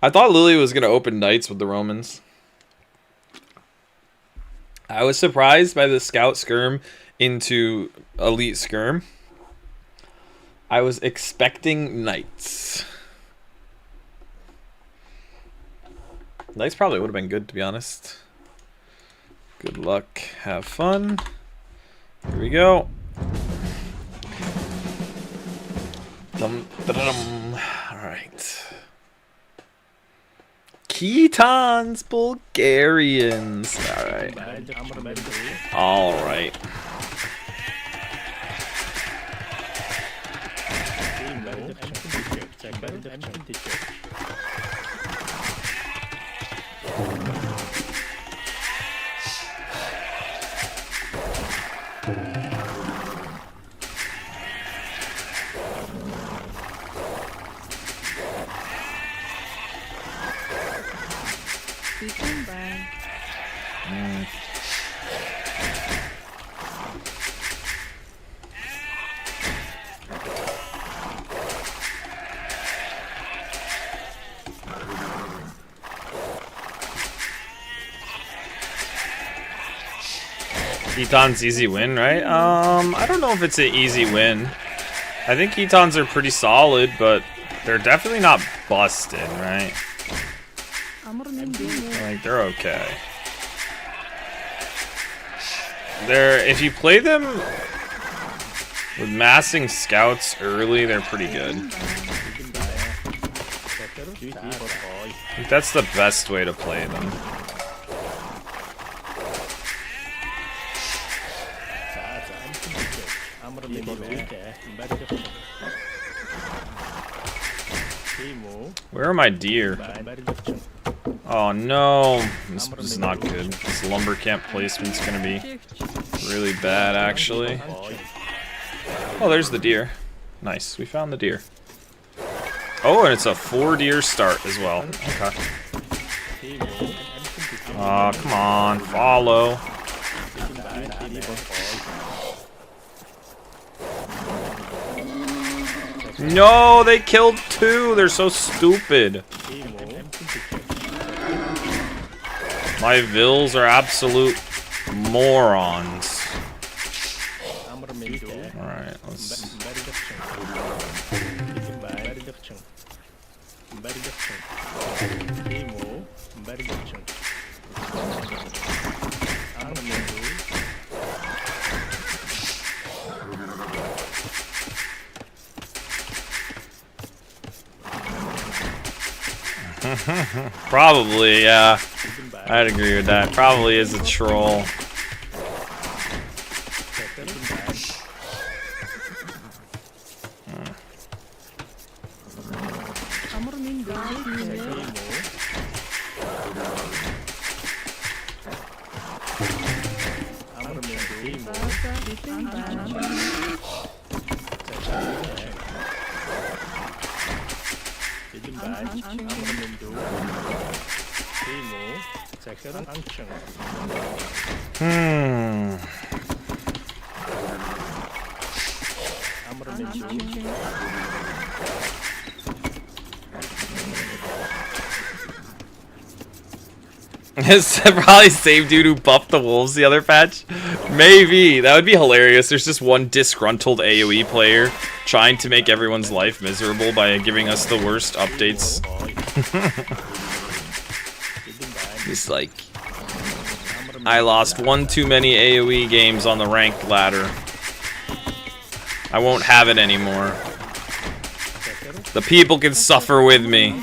C: I thought Liereyy was going to open Knights with the Romans. I was surprised by the Scout Skirm into Elite Skirm. I was expecting Knights. Knights probably would have been good, to be honest. Good luck. Have fun. Here we go. Alright. Khitans, Bulgarians. Alright. Alright. Khitan's easy win, right? I don't know if it's an easy win. I think Khitans are pretty solid, but they're definitely not busted, right? Like, they're okay. If you play them with massing scouts early, they're pretty good. I think that's the best way to play them. Where are my deer? Oh no, this is not good. This lumber camp placement's gonna be really bad, actually. Oh, there's the deer. Nice, we found the deer. Oh, and it's a 4 deer start as well. Okay. Aw, come on, follow. No, they killed 2. They're so stupid. My Vills are absolute morons. Alright, let's... Probably, yeah. I'd agree with that. Probably is a troll. It's probably the same dude who buffed the wolves the other patch. Maybe. That would be hilarious. There's just one disgruntled AoE player trying to make everyone's life miserable by giving us the worst updates. It's like, I lost one too many AoE games on the ranked ladder. I won't have it anymore. The people can suffer with me.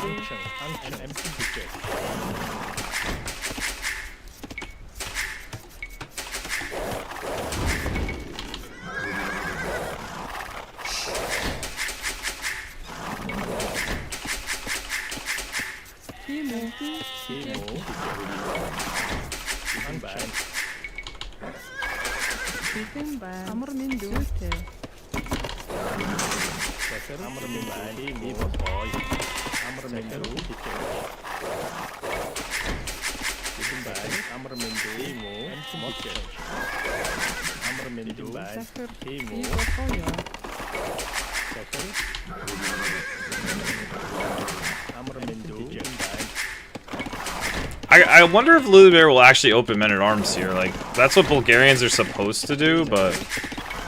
C: I wonder if Liereyy will actually open men-at-arms here. Like, that's what Bulgarians are supposed to do, but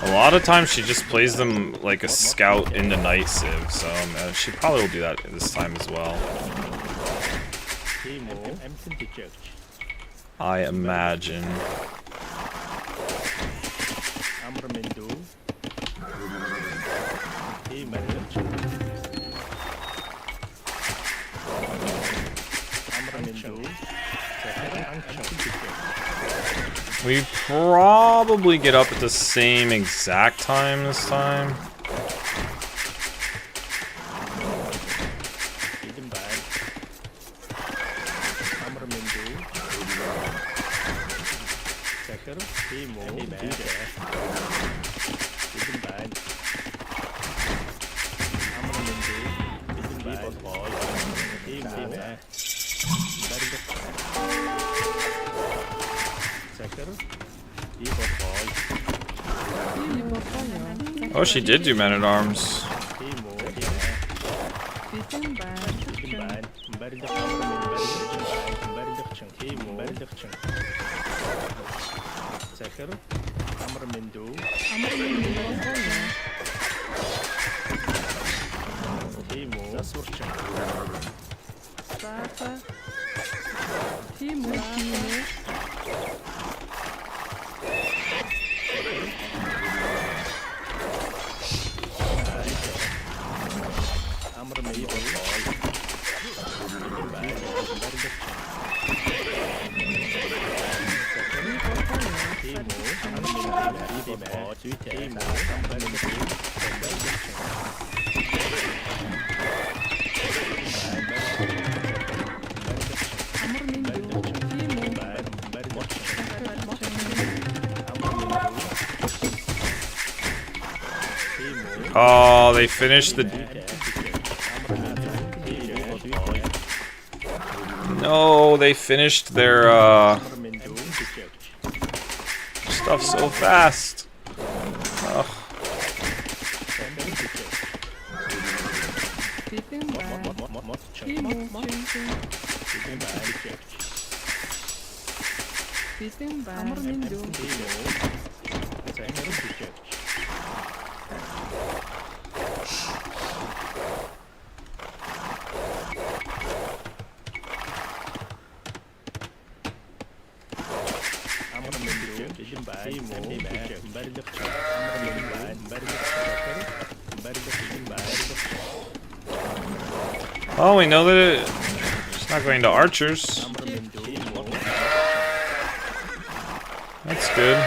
C: a lot of times she just plays them like a scout into Night Civ, so she probably will do that this time as well. I imagine. We probably get up at the same exact time this time. Oh, she did do men-at-arms. Oh, they finished the... No, they finished their, stuff so fast. Ugh. Oh, we know that it's not going to archers. That's good.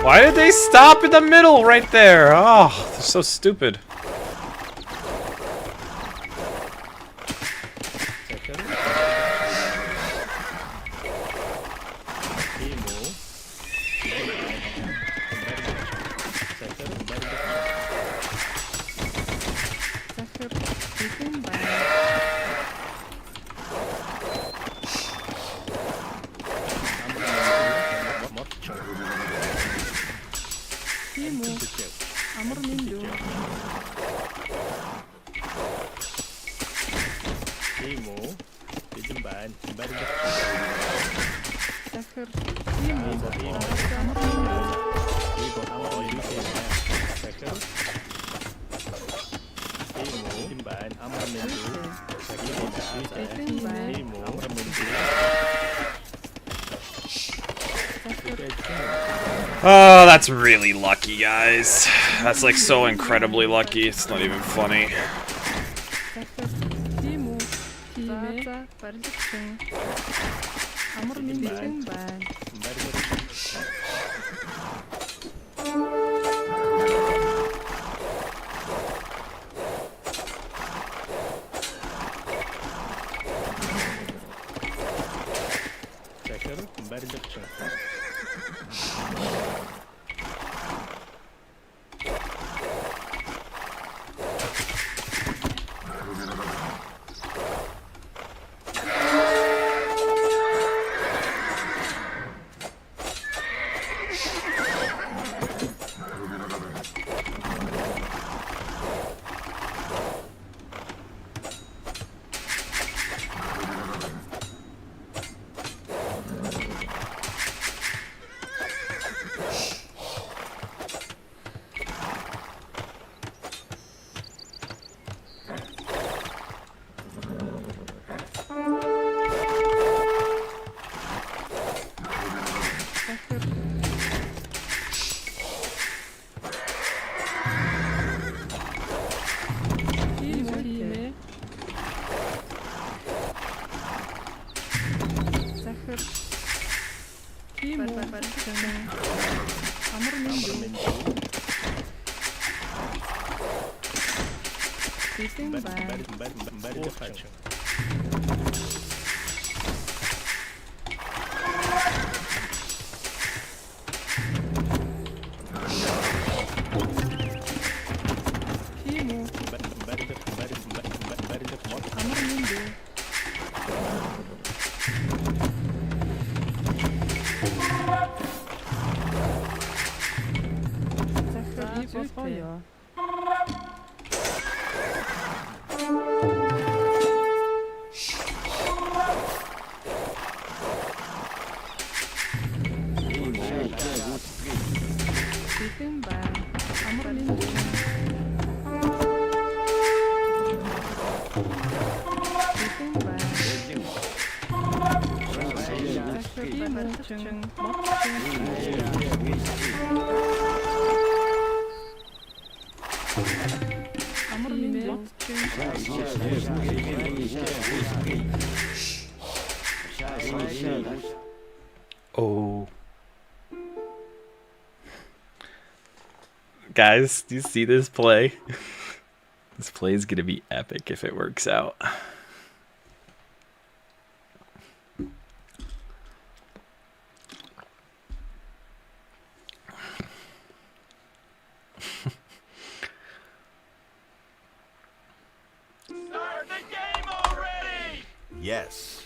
C: Why did they stop in the middle right there? Oh, they're so stupid. Oh, that's really lucky, guys. That's like so incredibly lucky, it's not even funny. Oh. Guys, do you see this play? This play is gonna be epic if it works out.
B: Start the game already! Yes.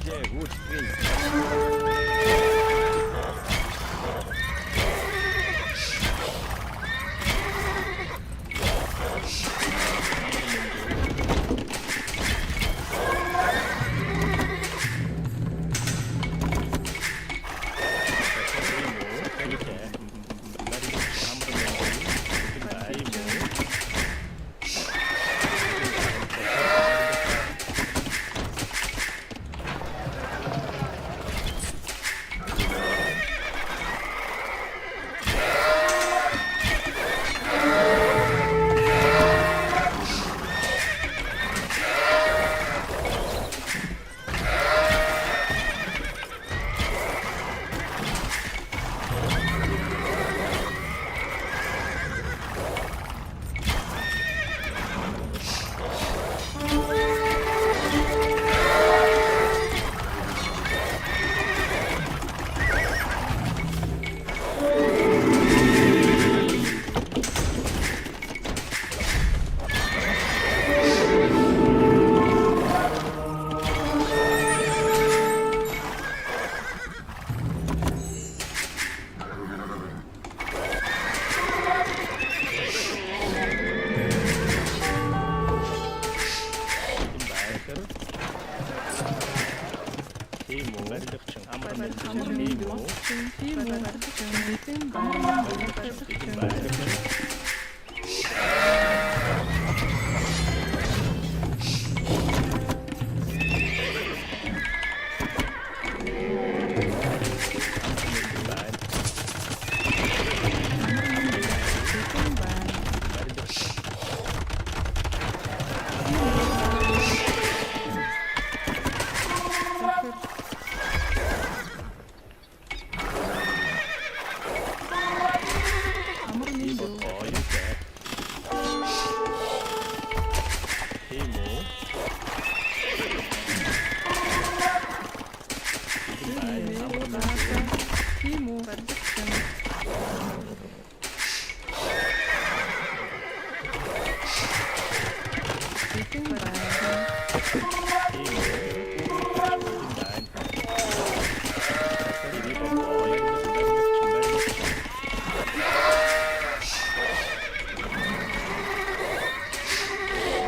H: Yeah, good, great.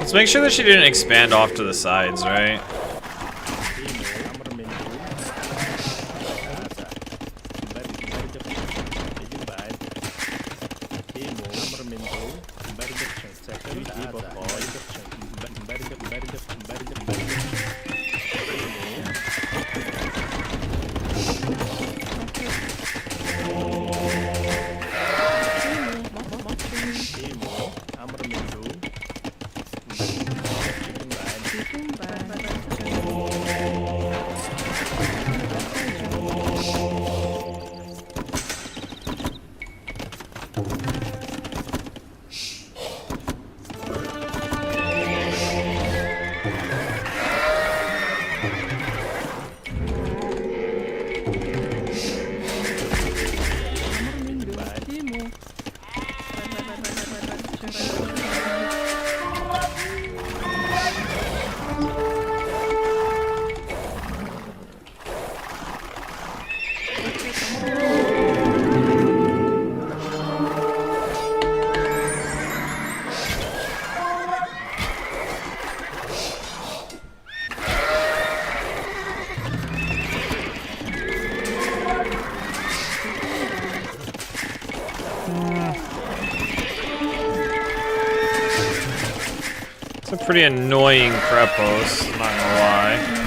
C: Let's make sure that she didn't expand off to the sides, right? It's a pretty annoying prep post, not gonna lie.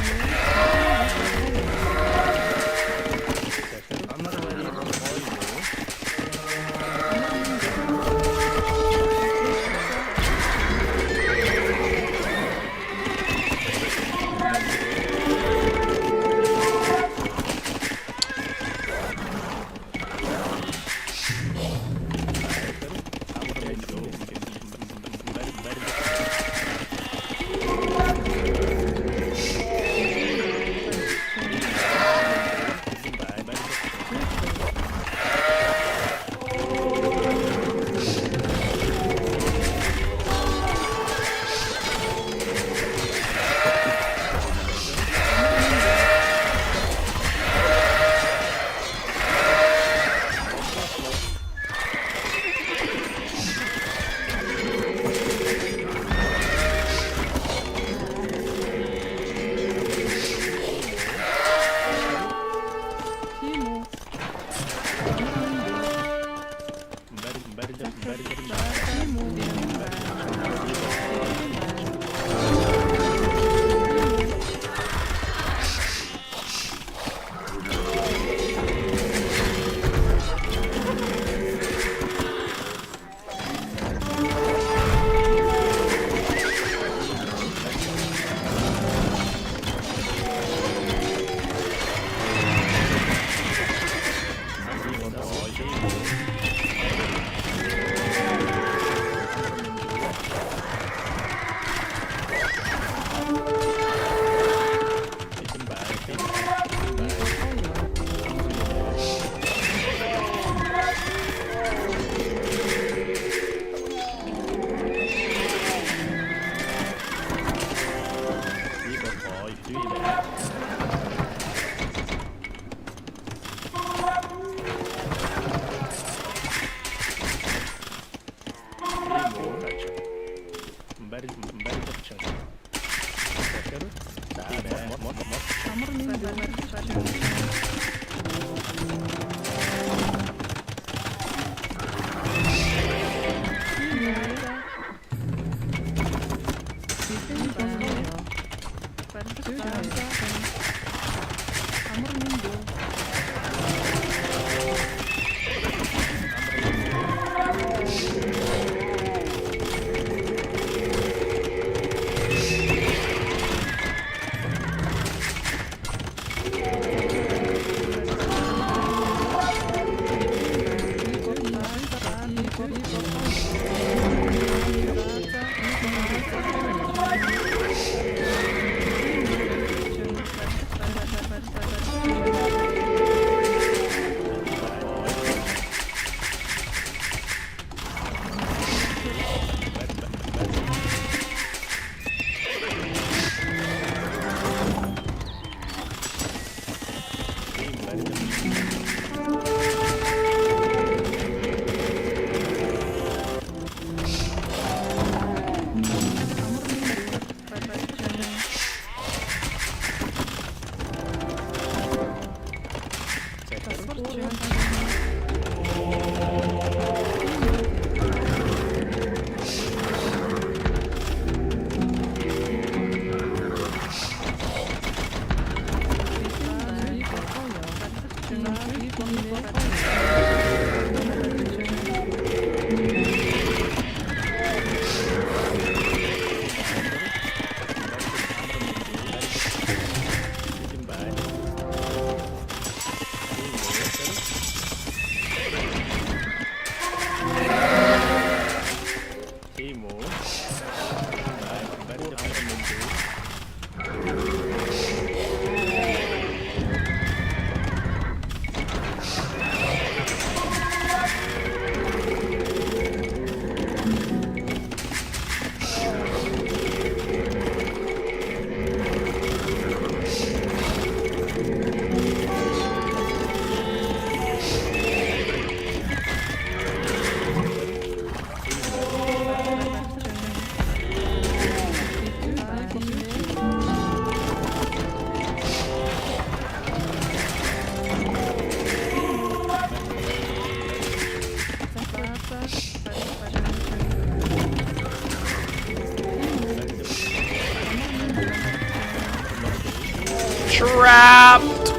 C: Trapped!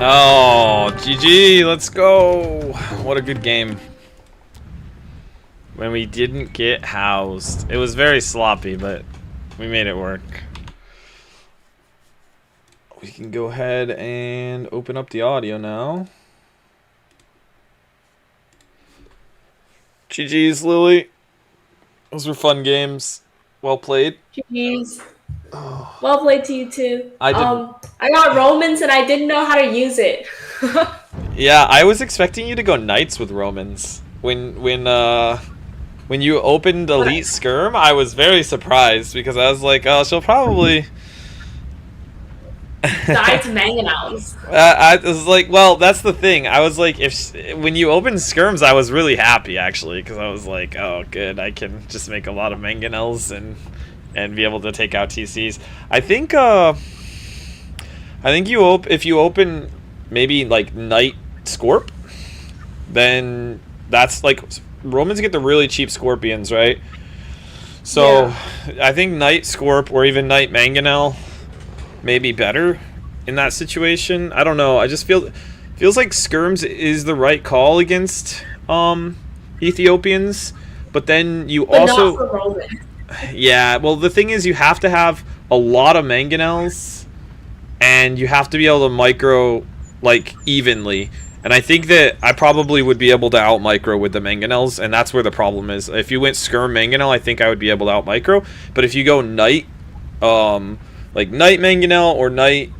C: Oh, GG, let's go. What a good game. When we didn't get housed. It was very sloppy, but we made it work. We can go ahead and open up the audio now. GG's, Lily. Those were fun games. Well played.
J: GG's. Well played to you too.
C: I
J: got Romans and I didn't know how to use it.
C: Yeah, I was expecting you to go Knights with Romans. When you opened Elite Skirm, I was very surprised because I was like, oh, she'll probably
J: Die to mangonels.
C: I was like, well, that's the thing. I was like, when you opened Skirms, I was really happy actually because I was like, oh, good, I can just make a lot of mangonels and be able to take out TCs. I think if you open maybe like Knight Scorp, then that's like Romans get the really cheap Scorpions, right? So yeah. I think Knight Scorp or even Knight Mangonel may be better in that situation. I don't know. I just feels like Skirms is the right call against Ethiopians, but then you
J: but
C: also
J: not for Roman.
C: Yeah, well the thing is you have to have a lot of mangonels and you have to be able to micro like evenly. And I think that I probably would be able to out micro with the mangonels, and that's where the problem is. If you went Skirm Mangonel, I think I would be able to out micro. But if you go Knight, like Knight Mangonel or Knight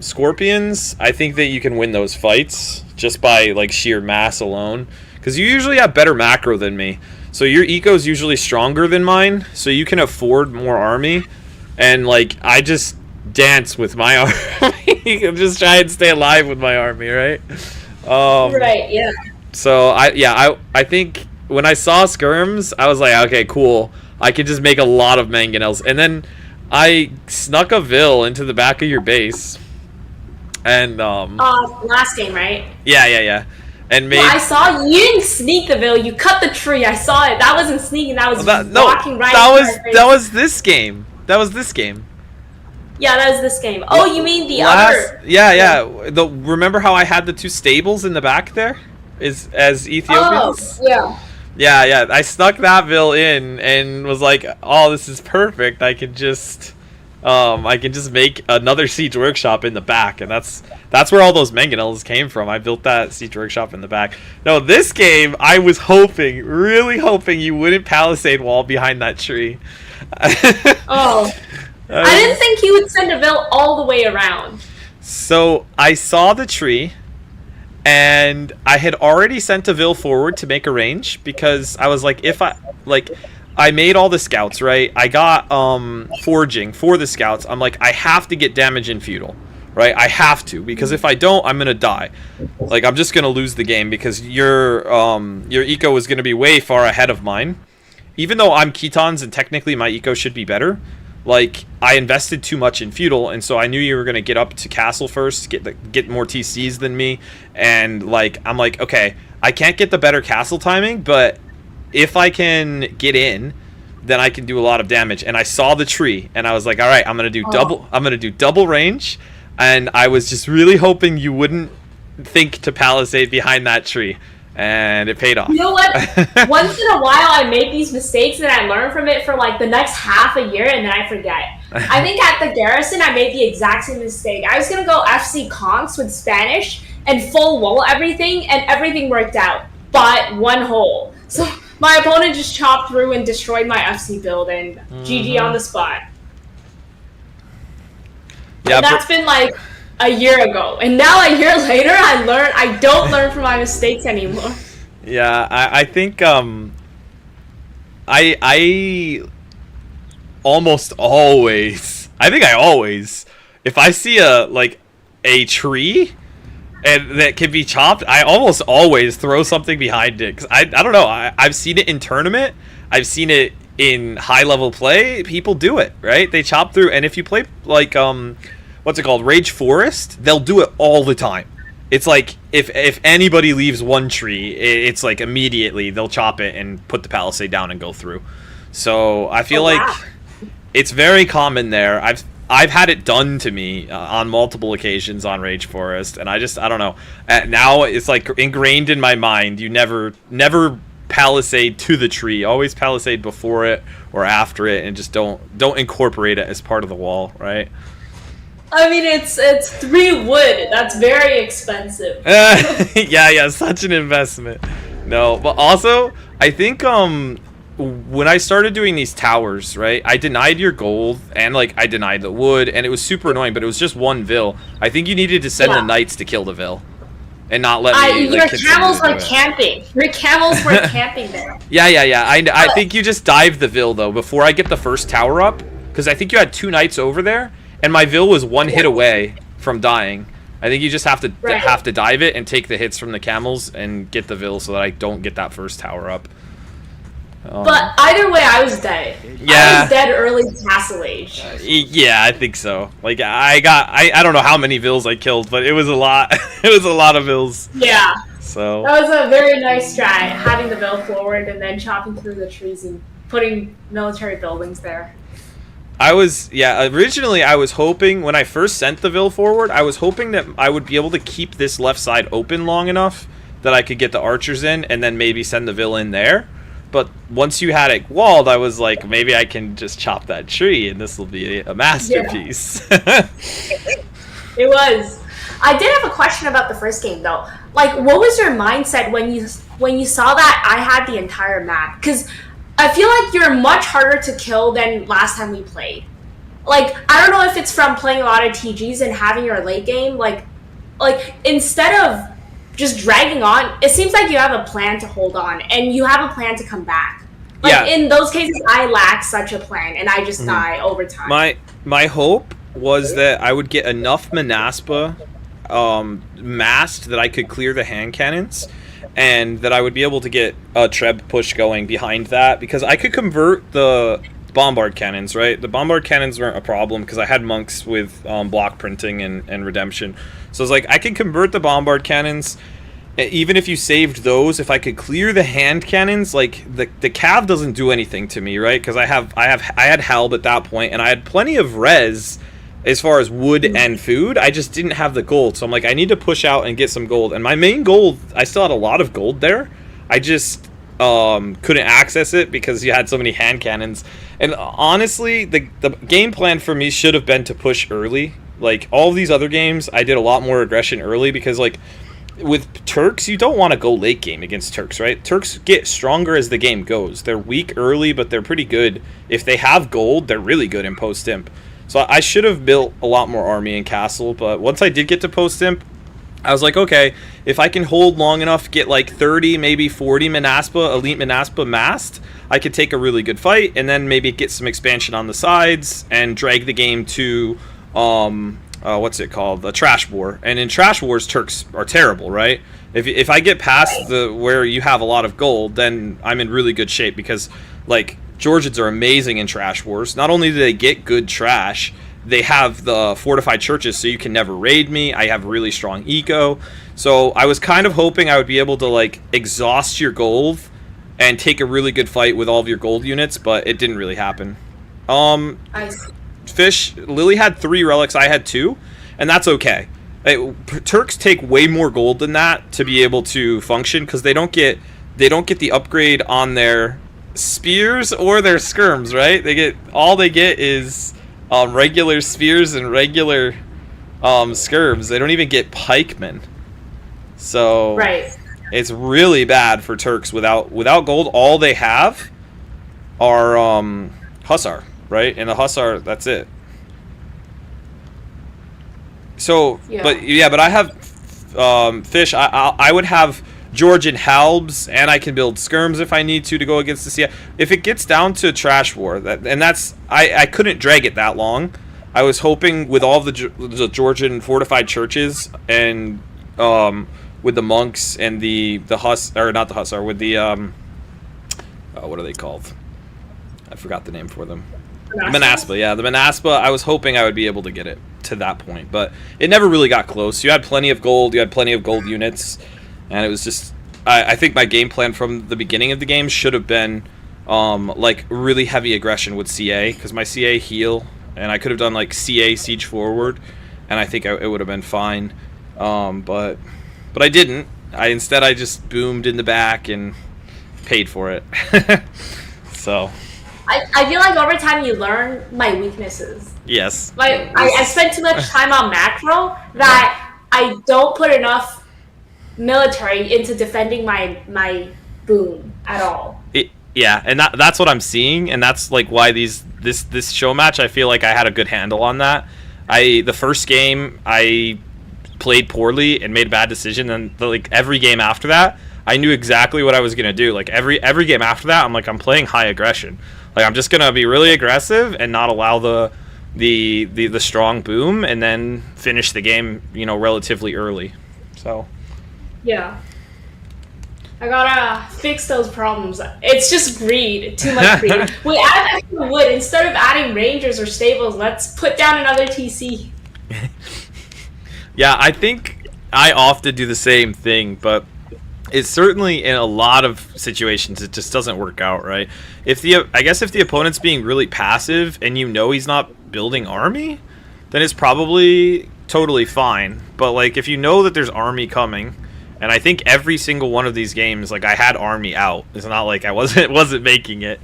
C: Scorpions, I think that you can win those fights just by like sheer mass alone. Because you usually have better macro than me. So your eco is usually stronger than mine, so you can afford more army. And like I just dance with my army. I'm just trying to stay alive with my army, right?
J: Right, yeah.
C: So I think when I saw Skirms, I was like, okay, cool. I could just make a lot of mangonels. And then I snuck a Vil into the back of your base. And
J: last game, right?
C: Yeah. And made
J: I saw you didn't sneak the Vil, you cut the tree. I saw it. That wasn't sneaking, that was walking right.
C: That was this game. That was this game.
J: Yeah, that was this game. Oh, you mean the other?
C: Yeah. Remember how I had the two stables in the back there? As Ethiopians?
J: Oh, yeah.
C: Yeah. I snuck that Vil in and was like, oh, this is perfect. I can just make another Siege Workshop in the back, and that's where all those mangonels came from. I built that Siege Workshop in the back. No, this game, I was really hoping you wouldn't palisade wall behind that tree.
J: Oh. I didn't think he would send a Vil all the way around.
C: So I saw the tree, and I had already sent a Vil forward to make a range because I was like, I made all the scouts, right? I got foraging for the scouts. I'm like, I have to get damage in feudal, right? I have to, because if I don't, I'm gonna die. Like I'm just gonna lose the game because your eco is gonna be way far ahead of mine. Even though I'm Ketons and technically my eco should be better. Like, I invested too much in feudal, and so I knew you were going to get up to castle first, get more TCs than me, and, like, I'm like, okay, I can't get the better castle timing, but if I can get in, then I can do a lot of damage. And I saw the tree, and I was like, all right, I'm going to do double range, and I was just really hoping you wouldn't think to palisade behind that tree. And it paid off.
J: You know what? Once in a while, I make these mistakes and I learn from it for like the next half a year, and then I forget. I think at the Garrison, I made the exact same mistake. I was gonna go FC Conks with Spanish and full wall everything, and everything worked out, but one hole. So my opponent just chopped through and destroyed my FC build, and GG on the spot. Yeah, and that's been like a year ago, and now a year later I don't learn from my mistakes anymore.
C: Yeah, I think I almost always, if I see a tree and that can be chopped, I almost always throw something behind it, because I don't know, I've seen it in tournament, I've seen it in high level play, people do it, right? They chop through, and if you play like what's it called, Rage Forest, they'll do it all the time. It's like if anybody leaves one tree, it's like immediately they'll chop it and put the palisade down and go through. So I feel like it's very common there. I've had it done to me on multiple occasions on Rage Forest, and I don't know. Now it's like ingrained in my mind. You never palisade to the tree. Always palisade before it or after it, and just don't incorporate it as part of the wall, right?
J: I mean, it's 3 wood. That's very expensive.
C: Yeah, such an investment. No, but also I think when I started doing these towers, right, I denied your gold and like I denied the wood, and it was super annoying. But it was just one vill. I think you needed to send the knights to kill the vill, and not let me.
J: Your camels were camping. Your camels were camping there.
C: Yeah. I think you just dived the vill though before I get the first tower up, because I think you had 2 knights over there, and my vill was 1 hit away from dying. I think you just have to dive it and take the hits from the camels and get the vill so that I don't get that first tower up.
J: But either way, I was dead.
C: Yeah.
J: I was dead early Castle Age.
C: Yeah, I think so. Like I don't know how many vills I killed, but it was a lot. It was a lot of vills.
J: Yeah.
C: So
J: that was a very nice strat, having the vill forward and then chopping through the trees and putting military buildings there.
C: Originally I was hoping, when I first sent the vill forward, I was hoping that I would be able to keep this left side open long enough that I could get the archers in and then maybe send the vill in there. But once you had it walled, I was like, maybe I can just chop that tree and this will be a masterpiece.
J: Yeah. It was. I did have a question about the first game though. Like, what was your mindset when you saw that I had the entire map? Because I feel like you're much harder to kill than last time we played. Like, I don't know if it's from playing a lot of TGs and having your late game. Like instead of just dragging on, it seems like you have a plan to hold on and you have a plan to come back. Like in those cases, I lack such a plan and I just die over time.
C: My hope was that I would get enough Manaspa massed that I could clear the hand cannons, and that I would be able to get a Treb push going behind that, because I could convert the bombard cannons, right? The bombard cannons weren't a problem because I had monks with block printing and redemption. So I was like, I can convert the bombard cannons. Even if you saved those, if I could clear the hand cannons, like the cav doesn't do anything to me, right? Because I had Halb at that point, and I had plenty of res as far as wood and food. I just didn't have the gold, so I'm like, I need to push out and get some gold. And my main gold, I still had a lot of gold there. I just couldn't access it because you had so many hand cannons. And honestly, the game plan for me should have been to push early. Like all of these other games, I did a lot more aggression early, because like with Turks, you don't want to go late game against Turks, right? Turks get stronger as the game goes. They're weak early, but they're pretty good. If they have gold, they're really good in post-imp. So I should have built a lot more army and castle, but once I did get to post-imp, I was like, okay, if I can hold long enough, get like 30, maybe 40 Manaspa, elite Manaspa massed, I could take a really good fight, and then maybe get some expansion on the sides and drag the game to what's it called, the Trash War. And in Trash Wars, Turks are terrible, right? If I get past where you have a lot of gold, then I'm in really good shape, because like Georgians are amazing in Trash Wars. Not only do they get good trash, they have the fortified churches, so you can never raid me. I have really strong eco. So I was kind of hoping I would be able to like exhaust your gold and take a really good fight with all of your gold units, but it didn't really happen. Fish, Lily had 3 relics, I had 2, and that's okay. Turks take way more gold than that to be able to function, because they don't get the upgrade on their spears or their skirms, right? They get is regular spears and regular skirms. They don't even get pikemen. So it's really bad for Turks without gold. All they have are Hussar, right? And the Hussar, that's it. So but I have Fish. I would have Georgian Halbs, and I can build skirms if I need to go against the CI. If it gets down to Trash War, I couldn't drag it that long. I was hoping with all the Georgian fortified churches and with the monks and the Hussar, or not the Hussar, with the what are they called? I forgot the name for them. Manaspa, yeah, the Manaspa. I was hoping I would be able to get it to that point, but it never really got close. You had plenty of gold. You had plenty of gold units. And it was just, I think my game plan from the beginning of the game should have been like really heavy aggression with CA, because my CA heal and I could have done like CA siege forward, and I think it would have been fine. But I didn't. Instead I just boomed in the back and paid for it. So
J: I feel like over time you learn my weaknesses.
C: yes.
J: Like I spend too much time on macro that I don't put enough military into defending my boom at all.
C: Yeah, and that's what I'm seeing, and that's like why this show match, I feel like I had a good handle on that. The first game I played poorly and made a bad decision, and like every game after that I knew exactly what I was gonna do. Like every game after that, I'm playing high aggression. Like I'm just gonna be really aggressive and not allow the strong boom, and then finish the game, relatively early. So
J: yeah, I gotta fix those problems. It's just greed, too much greed. We add extra wood instead of adding rangers or stables. Let's put down another TC.
C: Yeah, I think I often do the same thing, but it's certainly in a lot of situations it just doesn't work out, right? I guess if the opponent's being really passive and he's not building army, then it's probably totally fine. But like if you know that there's army coming, and I think every single one of these games, like I had army out. It's not like I wasn't making it.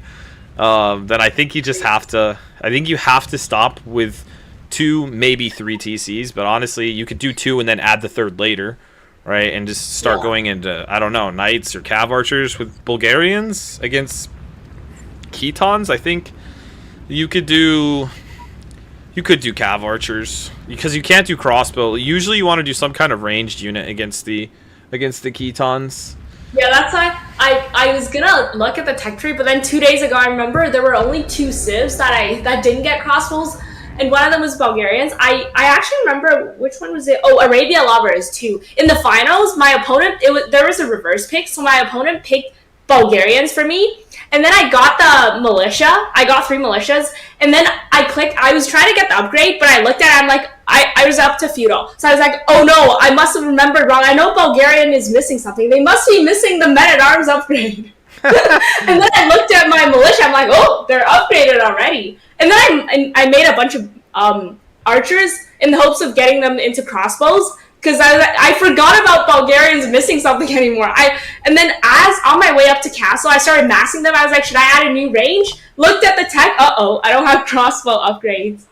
C: Then I think you just have to. I think you have to stop with 2, maybe 3 TCs. But honestly, you could do 2 and then add the 3rd later, right? And just start going into, I don't know, knights or cav archers with Bulgarians against Ketons. I think you could do cav archers because you can't do crossbow. Usually, you want to do some kind of ranged unit against the Ketons.
J: Yeah, that's why I was gonna look at the tech tree, but then 2 days ago I remember there were only 2 civs that didn't get crossbows, and one of them was Bulgarians. I actually remember which one was it. Oh, Arabia Lover is 2. In the finals, my opponent there was a reverse pick, so my opponent picked Bulgarians for me. And then I got the militia. I got 3 militias. And then I was trying to get the upgrade, but I looked at it, I'm like, I was up to feudal. So I was like, oh no, I must have remembered wrong. I know Bulgarian is missing something. They must be missing the men-at-arms upgrade. And then I looked at my militia, I'm like, oh, they're upgraded already. And then I made a bunch of archers in the hopes of getting them into crossbows. Because I forgot about Bulgarians missing something anymore. And then as on my way up to castle, I started massing them. I was like, should I add a new range? Looked at the tech. Uh-oh, I don't have crossbow upgrades.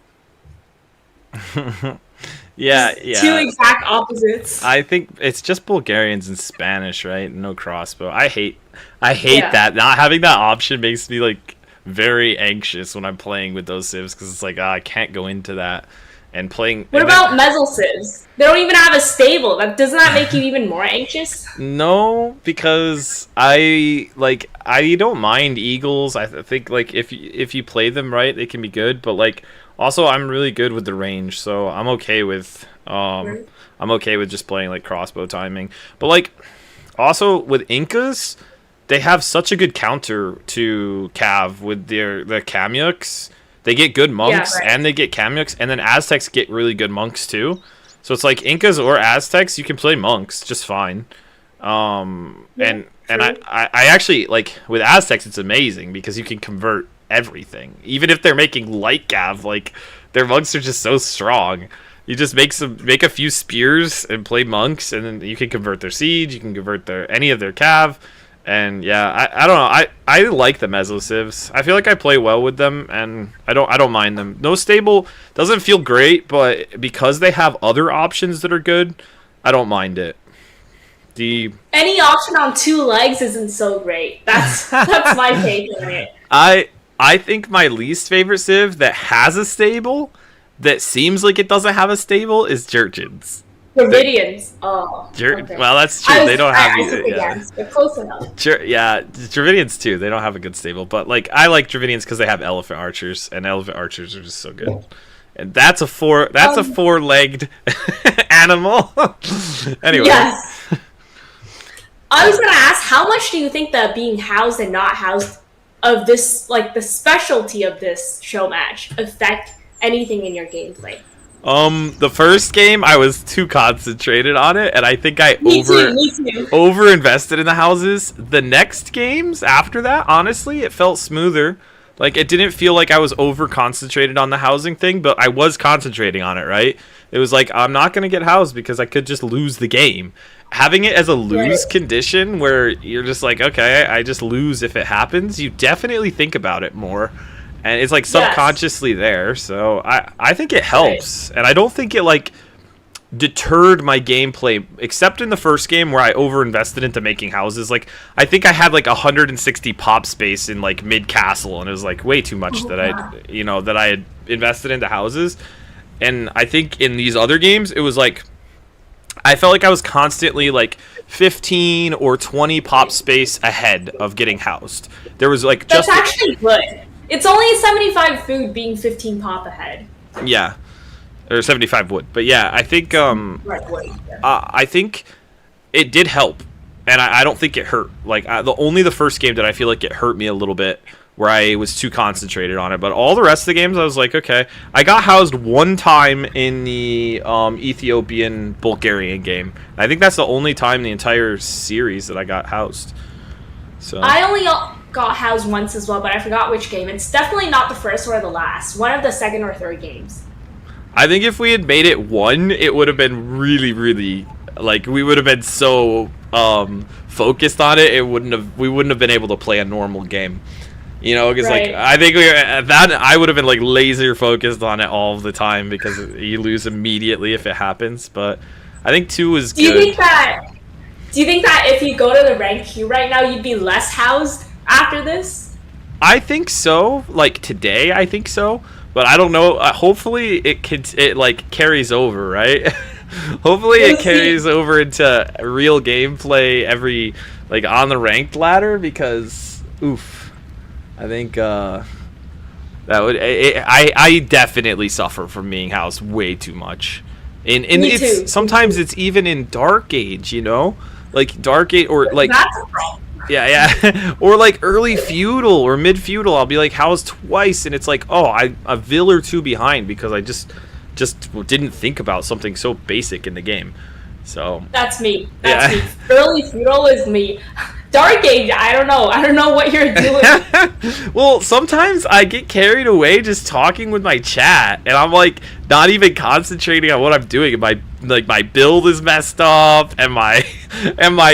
C: Yeah.
J: 2 exact opposites.
C: I think it's just Bulgarians and Spanish, right? No crossbow. I hate that. Not having that option makes me like very anxious when I'm playing with those civs because it's like I can't go into that. And playing.
J: What about Mezzle civs? They don't even have a stable. Doesn't that make you even more anxious?
C: No, because I don't mind eagles. I think like if you play them right, they can be good. But like also, I'm really good with the range, so I'm okay with just playing like crossbow timing. But like also with Incas, they have such a good counter to Cav with their Kamyuks. They get good monks and they get Kamyuks, and then Aztecs get really good monks too. So it's like Incas or Aztecs, you can play monks just fine. And I actually like with Aztecs, it's amazing because you can convert everything, even if they're making light Cav. Like their monks are just so strong. You just make a few spears and play monks, and then you can convert their siege. You can convert any of their Cav. And yeah, I don't know. I like the Mezzo civs. I feel like I play well with them, and I don't mind them. No stable doesn't feel great, but because they have other options that are good, I don't mind it.
J: Any option on 2 legs isn't so great. That's my take on it.
C: I think my least favorite civ that has a stable that seems like it doesn't have a stable is Jurchens.
J: Dravidians. Oh.
C: Okay. Well, that's true. They don't have either.
J: Yeah. They're close enough.
C: Yeah, Dravidians too. They don't have a good stable, but like I like Dravidians because they have elephant archers, and elephant archers are just so good. And that's a 4-legged animal. Anyway.
J: Yes. I was gonna ask, how much do you think that being housed and not housed of this, like the specialty of this show match, affect anything in your gameplay?
C: The first game I was too concentrated on it, and I think I
J: Me too.
C: over invested in the houses. The next games after that, honestly, it felt smoother. Like, it didn't feel like I was over concentrated on the housing thing, but I was concentrating on it, right? It was like, I'm not going to get housed because I could just lose the game. Having it as a lose condition where you're just like, okay, I just lose if it happens, you definitely think about it more. And it's like subconsciously there. So I think it helps. And I don't think it like deterred my gameplay, except in the first game where I overinvested into making houses. Like, I think I had like 160 pop space in like mid castle, and it was like way too much that I had invested into houses. And I think in these other games, it was like I felt like I was constantly like 15 or 20 pop space ahead of getting housed. There was like
J: that's actually good. It's only 75 food being 15 pop ahead.
C: Yeah. Or 75 wood. But yeah, I think I think it did help. And I don't think it hurt. Like, only the first game did I feel like it hurt me a little bit, where I was too concentrated on it. But all the rest of the games, I was like, okay. I got housed one time in the Ethiopian Bulgarian game. I think that's the only time in the entire series that I got housed. So
J: I only got housed once as well, but I forgot which game. It's definitely not the first or the last. One of the second or third games.
C: I think if we had made it one, it would have been really, really, like, we would have been so focused on it. We wouldn't have been able to play a normal game, you know, because like I think I would have been like laser focused on it all the time, because you lose immediately if it happens. But I think 2 is good. Do you
J: think that if you go to the rank queue right now, you'd be less housed after this?
C: I think so. Like today, I think so. But I don't know. Hopefully, it like carries over, right? Hopefully, it carries over into real gameplay every like on the ranked ladder, because oof, I think that would. I definitely suffer from being housed way too much. And it's too. Sometimes it's even in Dark Age, you know, like Dark Age or like. That's a problem. Yeah. Or like early feudal or mid feudal, I'll be like housed twice, and it's like, oh, I'm a vill or two behind because I just didn't think about something so basic in the game. So
J: that's me. That's me. Early feudal is me. Dark Age, I don't know what you're doing.
C: Well, sometimes I get carried away just talking with my chat, and I'm like not even concentrating on what I'm doing. And my build is messed up, and my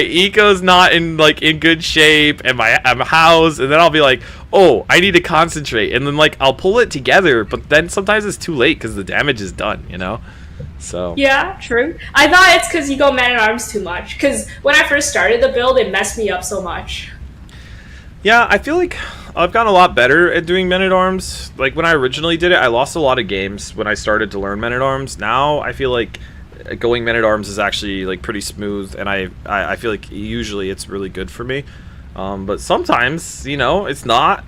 C: eco's not in good shape, and I'm housed, and then I'll be like, oh, I need to concentrate, and then like I'll pull it together, but then sometimes it's too late because the damage is done, you know. So
J: yeah, true. I thought it's because you go man-at-arms too much, because when I first started the build, it messed me up so much.
C: Yeah, I feel like I've gotten a lot better at doing men-at-arms. Like when I originally did it, I lost a lot of games when I started to learn men-at-arms. Now I feel like going men-at-arms is actually like pretty smooth, and I feel like usually it's really good for me. But sometimes, you know, it's not.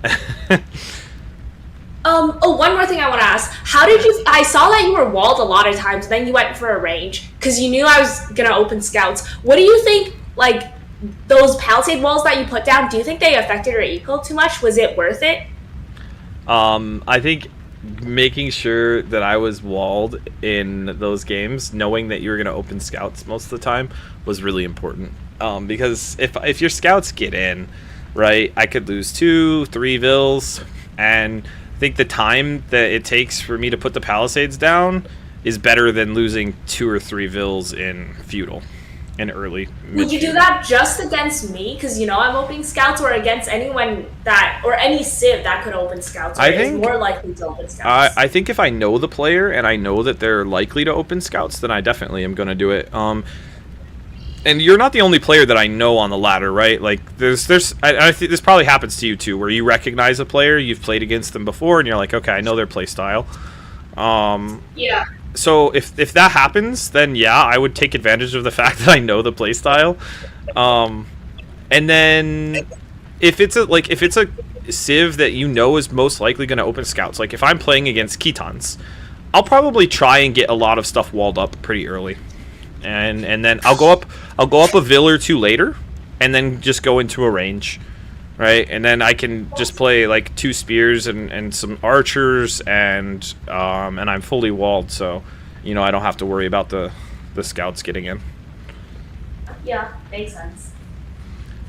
J: One more thing I want to ask. I saw that you were walled a lot of times, then you went for a range, because you knew I was going to open scouts. What do you think, like, those palisade walls that you put down, do you think they affected your eco too much? Was it worth it?
C: I think making sure that I was walled in those games, knowing that you were going to open scouts most of the time, was really important. Because if your scouts get in, right, I could lose 2-3 vills, and I think the time that it takes for me to put the palisades down is better than losing 2 or 3 vills in feudal and early.
J: Would you do that just against me, because you know I'm opening scouts, or against anyone or any civ that could open scouts? Or I think is more likely to open scouts.
C: I think if I know the player and I know that they're likely to open scouts, then I definitely am going to do it. And you're not the only player that I know on the ladder, right? Like, I think this probably happens to you too, where you recognize a player, you've played against them before, and you're like, okay, I know their play style.
J: Yeah.
C: So if that happens, then yeah, I would take advantage of the fact that I know the play style. And then if it's a civ that you know is most likely going to open scouts, like if I'm playing against Khitans, I'll probably try and get a lot of stuff walled up pretty early. And then I'll go up a vill or 2 later, and then just go into a range, right? And then I can just play like 2 spears and some archers, and I'm fully walled, so you know I don't have to worry about the scouts getting in.
J: Yeah, makes sense.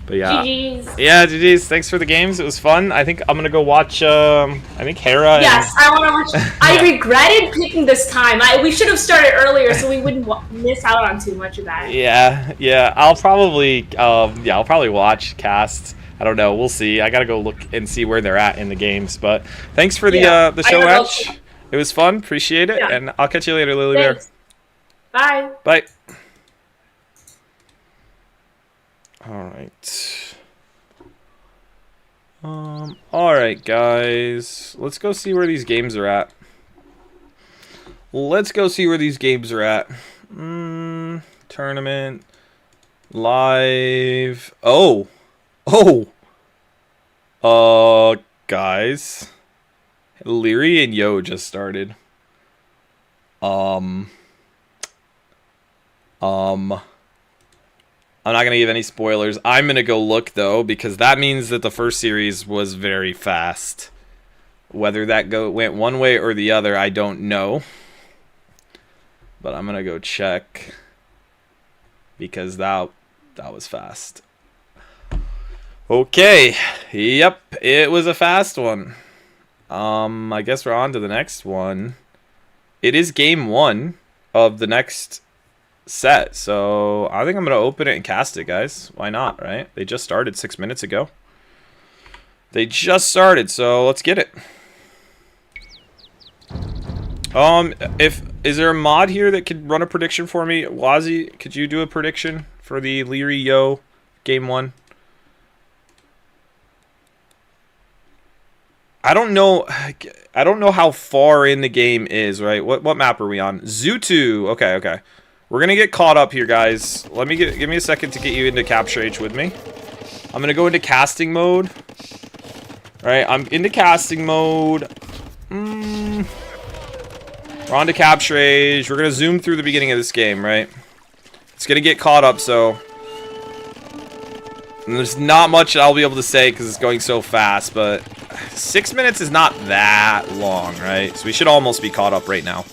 C: But yeah.
J: GG's.
C: Yeah, GG's. Thanks for the games. It was fun. I think I'm gonna go watch. I think Hera.
J: Yes, I want to watch. I regretted picking this time. We should have started earlier so we wouldn't miss out on too much of that.
C: Yeah. I'll probably. I'll probably watch cast. I don't know. We'll see. I gotta go look and see where they're at in the games. But thanks for the show match. It was fun. Appreciate it. Yeah. And I'll catch you later, Lily Bear.
J: Bye.
C: Bye. Alright. Alright, guys. Let's go see where these games are at. Tournament. Live. Guys. Liereyy and Yo just started. I'm not going to give any spoilers. I'm going to go look, though, because that means that the first series was very fast. Whether that went one way or the other, I don't know. But I'm going to go check. Because that was fast. Okay. Yep, it was a fast one. I guess we're on to the next one. It is game 1 of the next set, so I think I'm gonna open it and cast it, guys. Why not, right? They just started 6 minutes ago. So let's get it. Is there a mod here that could run a prediction for me? Wazi, could you do a prediction for the Liereyy Yo game 1? I don't know how far in the game is, right? What map are we on? Zoo2. Okay. We're gonna get caught up here, guys. Give me a second to get you into Capture H with me. I'm gonna go into casting mode. Alright, I'm into casting mode. We're on to Capture Age. We're gonna zoom through the beginning of this game, right? It's gonna get caught up, so and there's not much I'll be able to say because it's going so fast, but 6 minutes is not that long, right? So we should almost be caught up right now.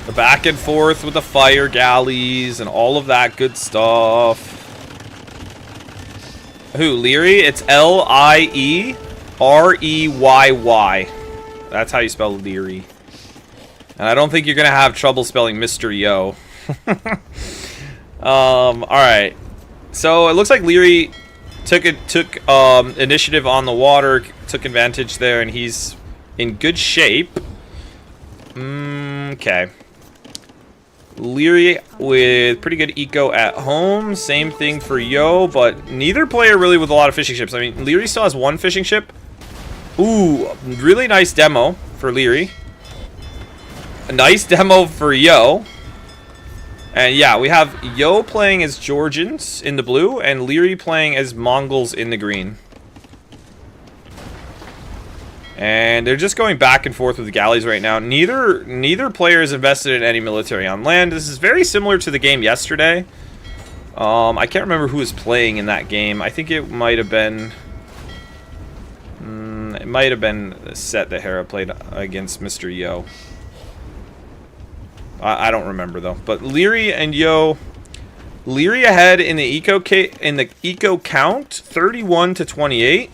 C: The back and forth with the fire galleys and all of that good stuff. Who, Liereyy? It's Liereyy. That's how you spell Liereyy. And I don't think you're going to have trouble spelling Mr. Yo. Alright. So it looks like Liereyy took initiative on the water, took advantage there, and he's in good shape. Okay. Liereyy with pretty good eco at home. Same thing for Yo, but neither player really with a lot of fishing ships. I mean, Liereyy still has one fishing ship. Ooh, really nice demo for Liereyy. A nice demo for Yo. And yeah, we have Yo playing as Georgians in the blue and Liereyy playing as Mongols in the green. And they're just going back and forth with the galleys right now. Neither player is invested in any military on land. This is very similar to the game yesterday. I can't remember who was playing in that game. I think it might have been... it might have been the set that Hera played against Mr. Yo. I don't remember though. But Liereyy and Yo... Liereyy ahead in the eco count, 31-28.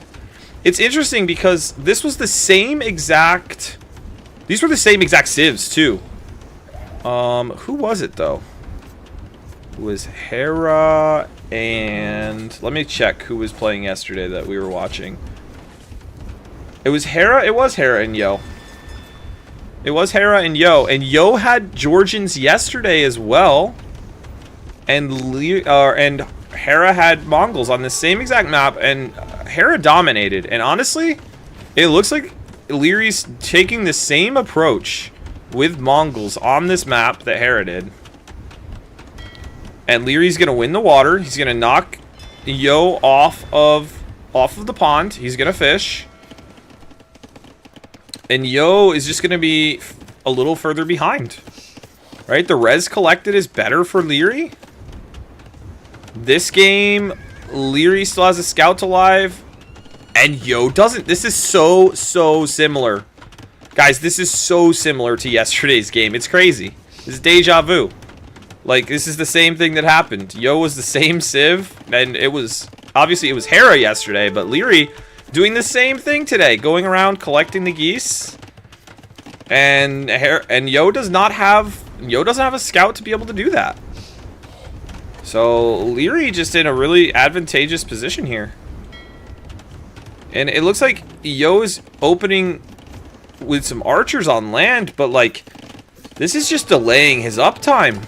C: It's interesting because this was the same exact... These were the same exact civs, too. Who was it, though? It was Hera and... Let me check who was playing yesterday that we were watching. It was Hera. It was Hera and Yo. It was Hera and Yo. And Yo had Georgians yesterday as well. And Hera had Mongols on the same exact map, and Hera dominated. And honestly, it looks like Lierey's taking the same approach with Mongols on this map that Hera did. And Lierey's gonna win the water. He's gonna knock Yo off of the pond. He's gonna fish. And Yo is just gonna be a little further behind. Right? The res collected is better for Liereyy. This game, Liereyy still has a scout alive, and Yo doesn't. This is so similar. Guys, this is so similar to yesterday's game. It's crazy. This is deja vu. Like, this is the same thing that happened. Yo was the same Civ, and it was... Obviously, it was Hera yesterday, but Liereyy doing the same thing today. Going around collecting the geese. And Yo doesn't have a scout to be able to do that. So, Liereyy just in a really advantageous position here. And it looks like Yo is opening with some archers on land, but like, this is just delaying his uptime.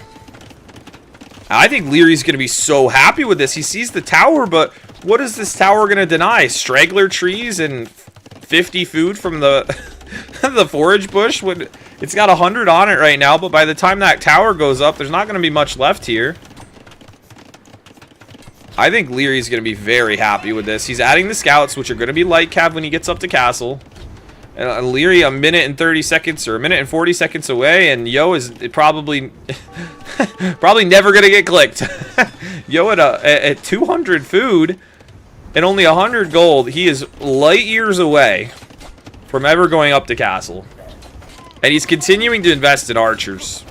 C: I think Lierey's going to be so happy with this. He sees the tower, but what is this tower going to deny? Straggler trees and 50 food from the the forage bush? It's got 100 on it right now, but by the time that tower goes up, there's not going to be much left here. I think Lierey's going to be very happy with this. He's adding the scouts, which are going to be light cav when he gets up to castle. And Liereyy a minute and 30 seconds or a minute and 40 seconds away, and Yo is probably probably never gonna get clicked. Yo at 200 food and only 100 gold, he is light years away from ever going up to castle, and he's continuing to invest in archers.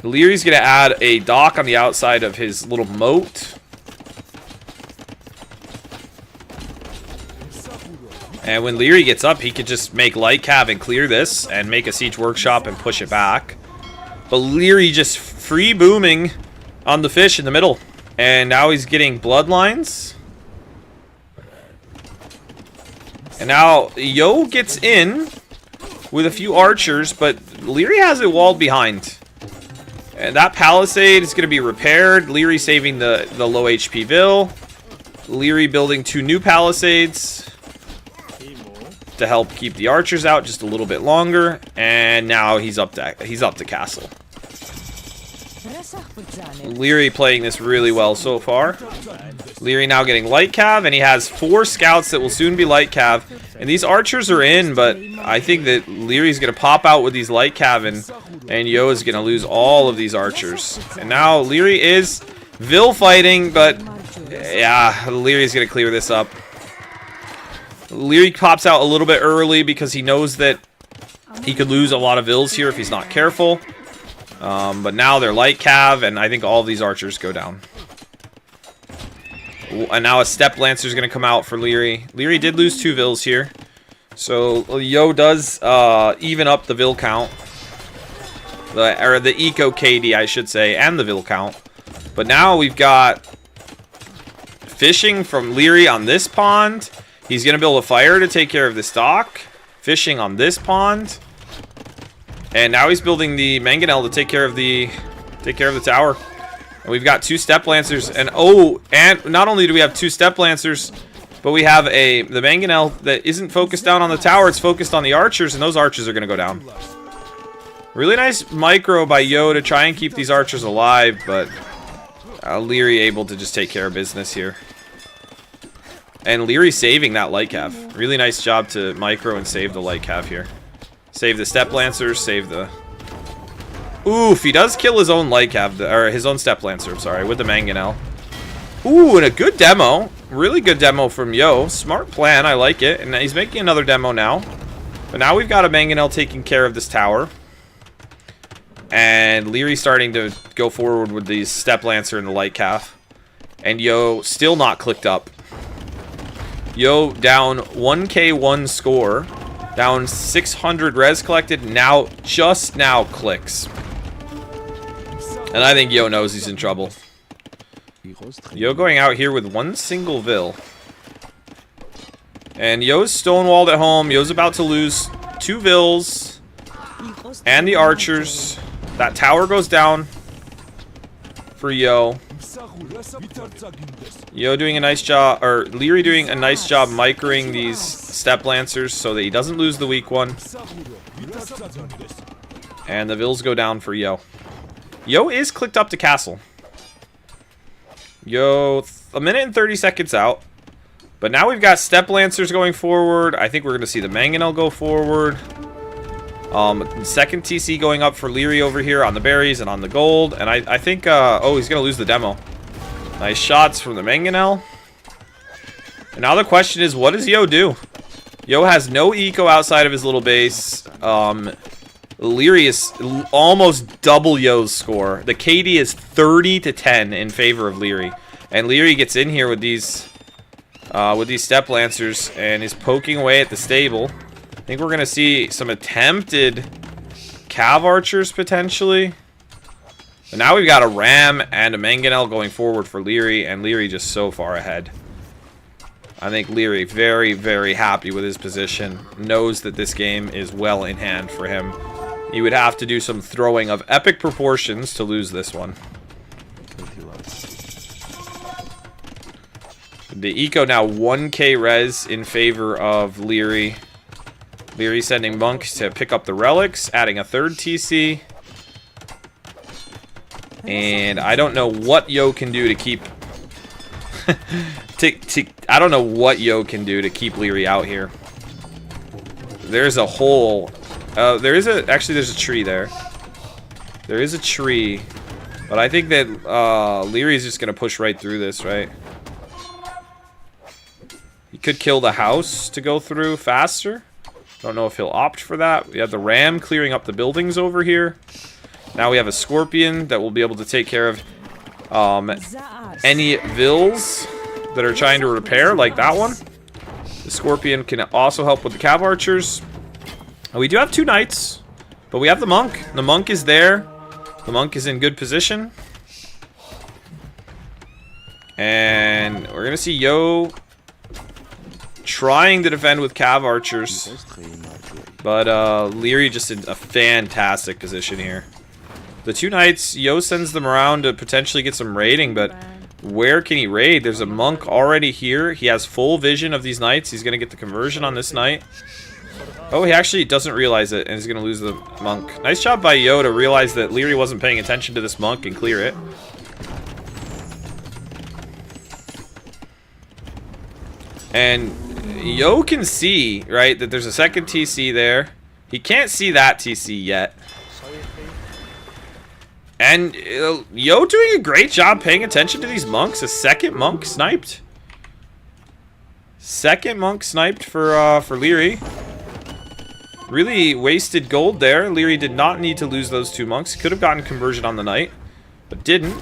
C: Lierey's gonna add a dock on the outside of his little moat. And when Liereyy gets up, he could just make light cav and clear this and make a siege workshop and push it back. But Liereyy just free booming on the fish in the middle. And now he's getting bloodlines. And now Yo gets in with a few archers, but Liereyy has it walled behind. And that palisade is going to be repaired. Liereyy saving the low HP Vil. Liereyy building 2 new palisades to help keep the archers out just a little bit longer, and now he's up to castle. Liereyy playing this really well so far. Liereyy now getting light cav, and he has 4 scouts that will soon be light cav. And these archers are in, but I think that Lierey's gonna pop out with these light cav, and Yo is gonna lose all of these archers. And now Liereyy is Vil fighting, but yeah, Lierey's gonna clear this up. Liereyy pops out a little bit early because he knows that he could lose a lot of Vils here if he's not careful. But now they're light cav, and I think all of these archers go down. And now a Step Lancer is going to come out for Liereyy. Liereyy did lose 2 Vils here. So Yo does even up the Vil count. Or the Eco KD, I should say, and the Vil count. But now we've got fishing from Liereyy on this pond. He's going to build a fire to take care of this dock. Fishing on this pond. And now he's building the mangonel to take care of the tower. And we've got 2 Step Lancers. And and not only do we have 2 Step Lancers, but we have the mangonel that isn't focused down on the tower. It's focused on the archers, and those archers are going to go down. Really nice micro by Yo to try and keep these archers alive, but Liereyy able to just take care of business here. And Liereyy saving that light cav. Really nice job to micro and save the light cav here. Save the Step Lancers, save the... Oof, he does kill his own light cav, or his own Step Lancer, I'm sorry, with the mangonel. Ooh, and a good demo. Really good demo from Yo. Smart plan, I like it. And he's making another demo now. But now we've got a mangonel taking care of this tower. And Liereyy starting to go forward with the Step Lancer and the light cav. And Yo still not clicked up. Yo down 1k1 score, down 600 res collected, just now clicks. And I think Yo knows he's in trouble. Yo going out here with 1 single Vil. And Yo's stonewalled at home. Yo's about to lose 2 Vils and the archers. That tower goes down for Yo. Yo doing a nice job, or Liereyy doing a nice job microing these Step Lancers so that he doesn't lose the weak one. And the Vils go down for Yo. Yo is clicked up to castle. Yo, a minute and 30 seconds out. But now we've got Step Lancers going forward. I think we're going to see the mangonel go forward. Second TC going up for Liereyy over here on the berries and on the gold. And I think, oh, he's going to lose the demo. Nice shots from the mangonel. And now the question is, what does Yo do? Yo has no eco outside of his little base. Liereyy is almost double Yo's score. The KD is 30-10 in favor of Liereyy. And Liereyy gets in here with these step lancers and is poking away at the stable. I think we're gonna see some attempted cav archers potentially. But now we've got a ram and a mangonel going forward for Liereyy, and Liereyy just so far ahead. I think Liereyy very, very happy with his position. Knows that this game is well in hand for him. He would have to do some throwing of epic proportions to lose this one. The eco now 1k res in favor of Liereyy. Liereyy sending monks to pick up the relics, adding a third TC. And I don't know what Yo can do to keep... I don't know what Yo can do to keep Liereyy out here. There's a hole. Actually, there's a tree there. There is a tree. But I think that Liereyy is just going to push right through this, right? He could kill the house to go through faster. Don't know if he'll opt for that. We have the ram clearing up the buildings over here. Now we have a scorpion that will be able to take care of any vills that are trying to repair, like that one. The scorpion can also help with the cav archers. We do have 2 knights, but we have the monk. The monk is there. The monk is in good position. And we're going to see Yo trying to defend with cav archers. But Liereyy just in a fantastic position here. The 2 knights, Yo sends them around to potentially get some raiding, but where can he raid? There's a monk already here. He has full vision of these knights. He's going to get the conversion on this knight. Oh, he actually doesn't realize it, and he's going to lose the monk. Nice job by Yo to realize that Liereyy wasn't paying attention to this monk and clear it. And Yo can see, right, that there's a second TC there. He can't see that TC yet. And Yo doing a great job paying attention to these monks. A second monk sniped. Second monk sniped for Liereyy. Really wasted gold there. Liereyy did not need to lose those 2 monks. Could have gotten conversion on the knight, but didn't.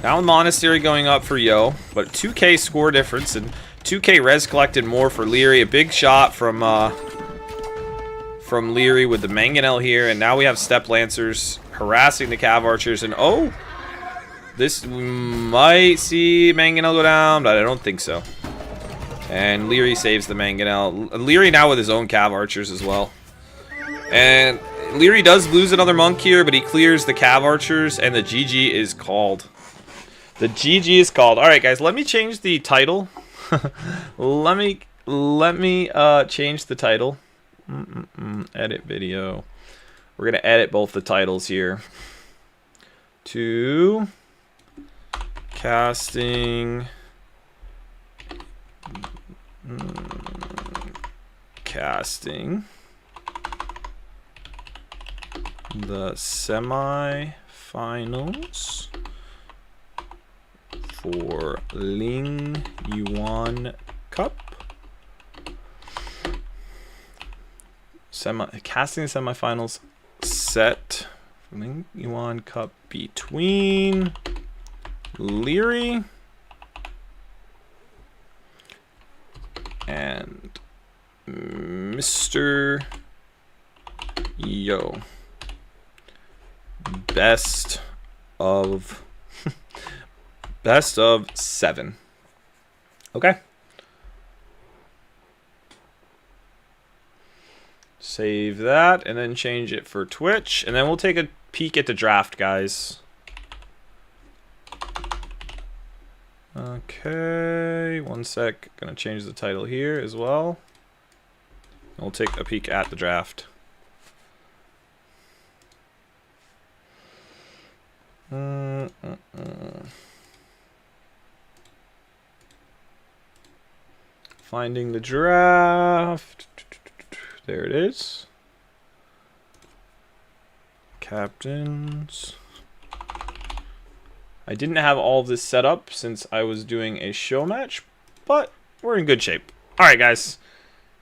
C: Now the monastery going up for Yo, but 2k score difference and 2k res collected more for Liereyy. A big shot from Liereyy with the mangonel here, and now we have step lancers harassing the cav archers. And oh, this might see mangonel go down, but I don't think so. And Liereyy saves the mangonel. Liereyy now with his own cav archers as well. And Liereyy does lose another monk here, but he clears the cav archers, and the GG is called. The GG is called. All right, guys, let me change the title. let me change the title. Edit video. We're gonna edit both the titles here to casting the semi-finals for Ling Yuan Cup. Casting the semifinals set for Ling Yuan Cup between Liereyy and Mr. Yo. Best of 7. Okay. Save that and then change it for Twitch, and then we'll take a peek at the draft, guys. Okay, one sec. Gonna change the title here as well. And we'll take a peek at the draft. Finding the draft. There it is. Captains. I didn't have all of this set up since I was doing a show match, but we're in good shape. All right, guys.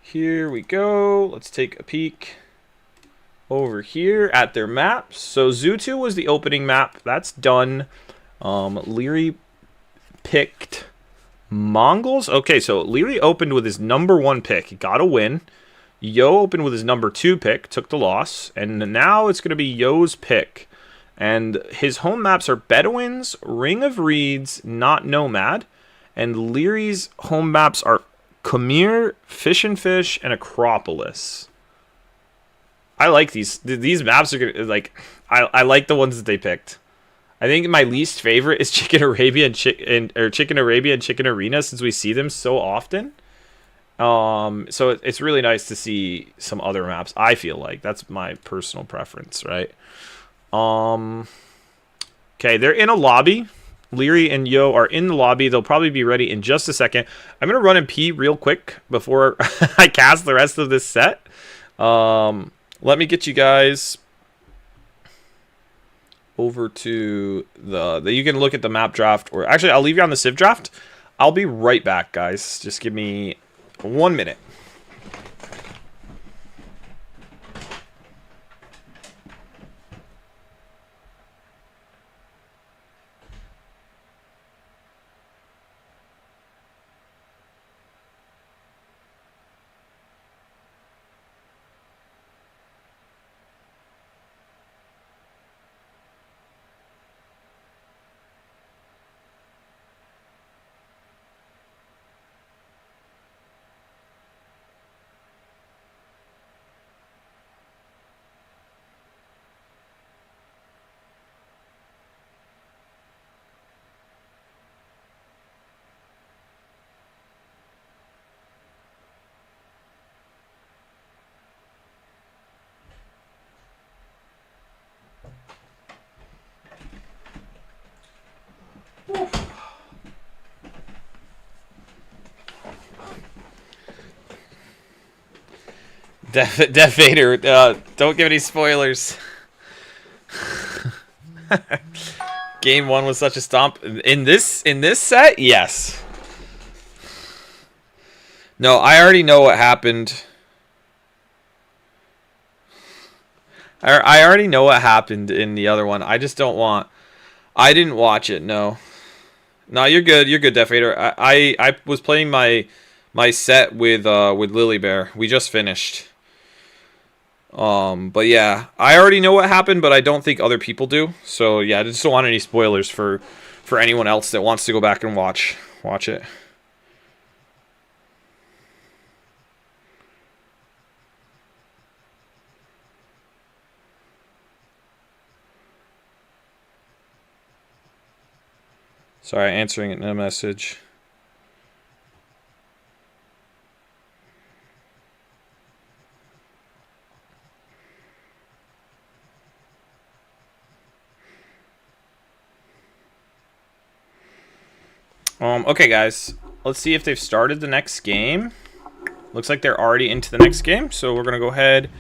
C: Here we go. Let's take a peek over here at their maps. So Zutu was the opening map. That's done. Liereyy picked Mongols. Okay, so Liereyy opened with his #1 pick. He got a win. Yo opened with his #2 pick, took the loss. And now it's going to be Yo's pick. And his home maps are Bedouins, Ring of Reeds, Not Nomad. And Lierey's home maps are Khmer, Fish and Fish, and Acropolis. I like these. These maps are good. Like, I like the ones that they picked. I think my least favorite is Chicken Arabia and Chicken Arabia and Chicken Arena, since we see them so often. So it's really nice to see some other maps. I feel like that's my personal preference, right? Okay, they're in a lobby. Liereyy and Yo are in the lobby. They'll probably be ready in just a second. I'm gonna run and pee real quick before I cast the rest of this set. Let me get you guys over to the you can look at the map draft, or actually I'll leave you on the Civ draft. I'll be right back, guys. Just give me 1 minute. Death Vader, don't give any spoilers. Game 1 was such a stomp. In this set, yes. No, I already know what happened. I already know what happened in the other one. I just don't want... I didn't watch it, no. No, you're good. You're good, Death Vader. I was playing my set with Liereyy. We just finished. But yeah, I already know what happened, but I don't think other people do. So yeah, I just don't want any spoilers for anyone else that wants to go back and watch it. Sorry, answering it in a message. Okay, guys. Let's see if they've started the next game. Looks like they're already into the next game, so we're gonna go ahead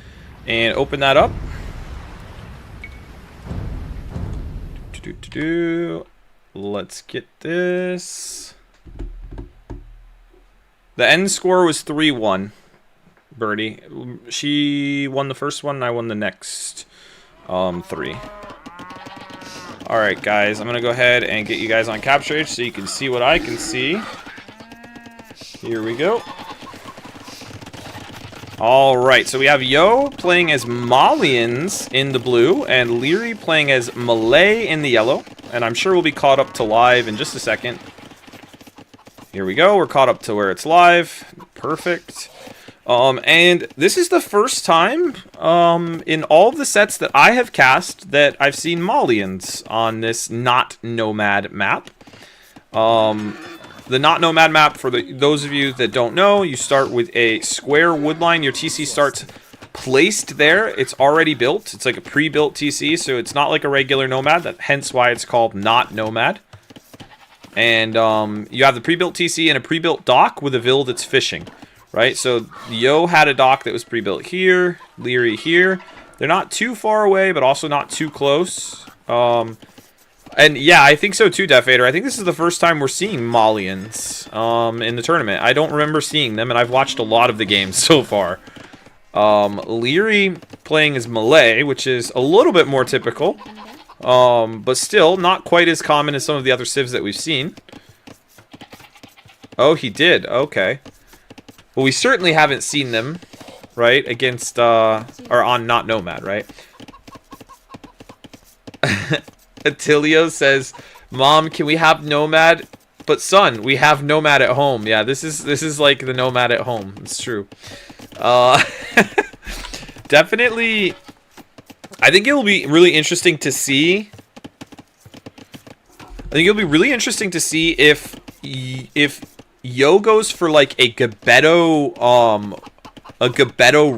C: and open that up. Let's get this. The end score was 3-1. Birdie. She won the first one, and I won the next 3. Alright, guys. I'm going to go ahead and get you guys on Capture H so you can see what I can see. Here we go. Alright, so we have Yo playing as Malians in the blue, and Liereyy playing as Malay in the yellow. And I'm sure we'll be caught up to live in just a second. Here we go. We're caught up to where it's live. Perfect. And this is the first time in all of the sets that I have cast that I've seen Malians on this Not Nomad map. The Not Nomad map, for those of you that don't know, you start with a square wood line. Your TC starts placed there. It's already built. It's like a pre-built TC, so it's not like a regular Nomad. Hence why it's called Not Nomad. And you have the pre-built TC and a pre-built dock with a vill that's fishing. Right? So Yo had a dock that was pre-built here. Liereyy here. They're not too far away, but also not too close. And yeah, I think so too, Death Vader. I think this is the first time we're seeing Malians in the tournament. I don't remember seeing them, and I've watched a lot of the games so far. Liereyy playing as Malay, which is a little bit more typical. But still, not quite as common as some of the other civs that we've seen. Oh, he did. Okay. Well, we certainly haven't seen them, right? Against, or on Not Nomad, right? Attilio says, Mom, can we have Nomad? But son, we have Nomad at home. Yeah, this is like the Nomad at home. It's true. Definitely, I think it'll be really interesting to see. I think it'll be really interesting to see if Yo goes for like a Gebetto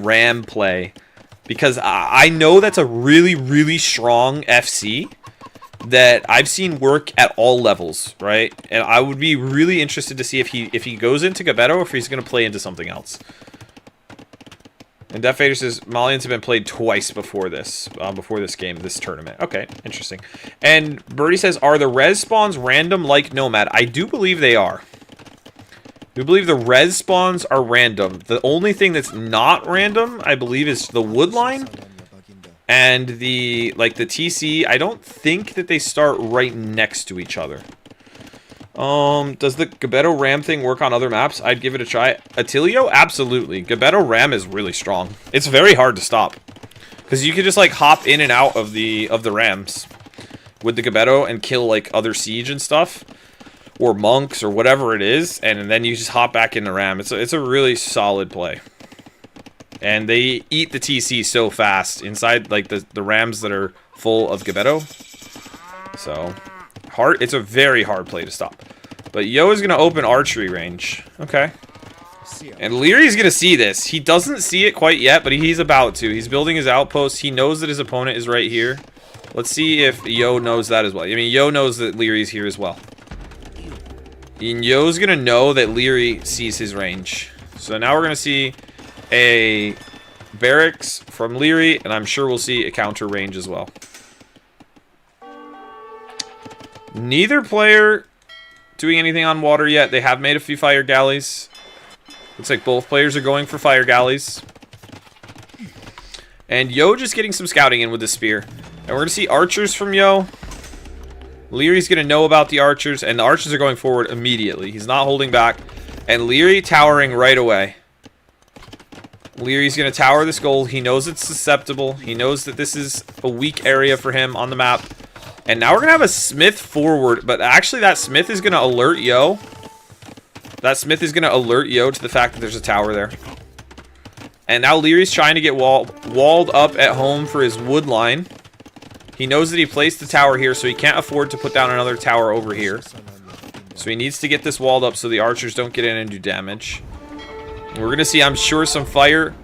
C: Ram play, because I know that's a really strong FC that I've seen work at all levels, right? And I would be really interested to see if he goes into Gebetto or if he's going to play into something else. And Death Vader says Malians have been played twice before this game, this tournament. Okay, interesting. And Birdie says, are the res spawns random like Nomad? I do believe they are. I do believe the res spawns are random. The only thing that's not random, I believe, is the wood line. And the TC, I don't think that they start right next to each other. Does the Gebetto Ram thing work on other maps? I'd give it a try. Attilio? Absolutely. Gebetto Ram is really strong. It's very hard to stop. Because you can just like hop in and out of the Rams with the Gebetto and kill like other siege and stuff. Or monks or whatever it is. And then you just hop back in the Ram. It's a really solid play. And they eat the TC so fast inside like the Rams that are full of Gebetto. So it's a very hard play to stop. But Yo is gonna open archery range. Okay. And Lierey's gonna see this. He doesn't see it quite yet, but he's about to. He's building his outpost. He knows that his opponent is right here. Let's see if Yo knows that as well. I mean, Yo knows that Lierey's here as well. And Yo's gonna know that Liereyy sees his range. So now we're gonna see a barracks from Liereyy, and I'm sure we'll see a counter range as well. Neither player doing anything on water yet. They have made a few fire galleys. Looks like both players are going for fire galleys. And Yo just getting some scouting in with the spear. And we're going to see archers from Yo. Lierey's going to know about the archers, and the archers are going forward immediately. He's not holding back. And Liereyy towering right away. Lierey's going to tower this gold. He knows it's susceptible. He knows that this is a weak area for him on the map. And now we're going to have a Smith forward, but actually that Smith is going to alert Yo. That Smith is going to alert Yo to the fact that there's a tower there. And now Lierey's trying to get walled up at home for his wood line. He knows that he placed the tower here, so he can't afford to put down another tower over here. So he needs to get this walled up so the archers don't get in and do damage. And we're going to see, I'm sure, some fire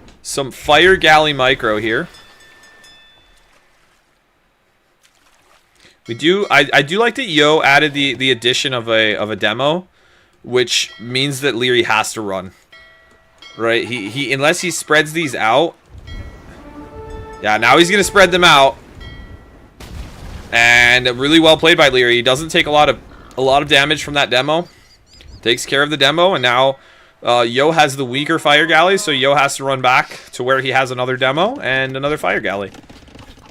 C: galley micro here. I do like that Yo added the addition of a demo, which means that Liereyy has to run. Right? He unless he spreads these out. Yeah, now he's gonna spread them out. And really well played by Liereyy. He doesn't take a lot of damage from that demo. Takes care of the demo, and now Yo has the weaker fire galley, so Yo has to run back to where he has another demo and another fire galley.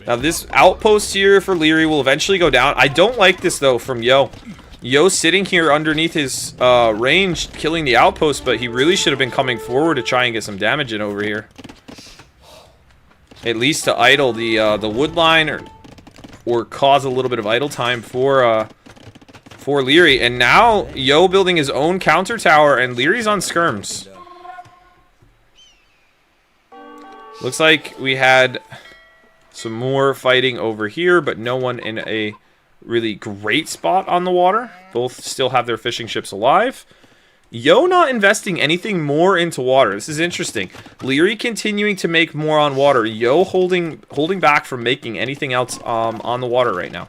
C: Now this outpost here for Liereyy will eventually go down. I don't like this though from Yo. Yo sitting here underneath his range, killing the outpost, but he really should have been coming forward to try and get some damage in over here. At least to idle the wood line or cause a little bit of idle time for Liereyy. And now Yo building his own counter tower, and Lierey's on skirms. Looks like we had some more fighting over here, but no one in a really great spot on the water. Both still have their fishing ships alive. Yo not investing anything more into water. This is interesting. Liereyy continuing to make more on water. Yo holding back from making anything else on the water right now.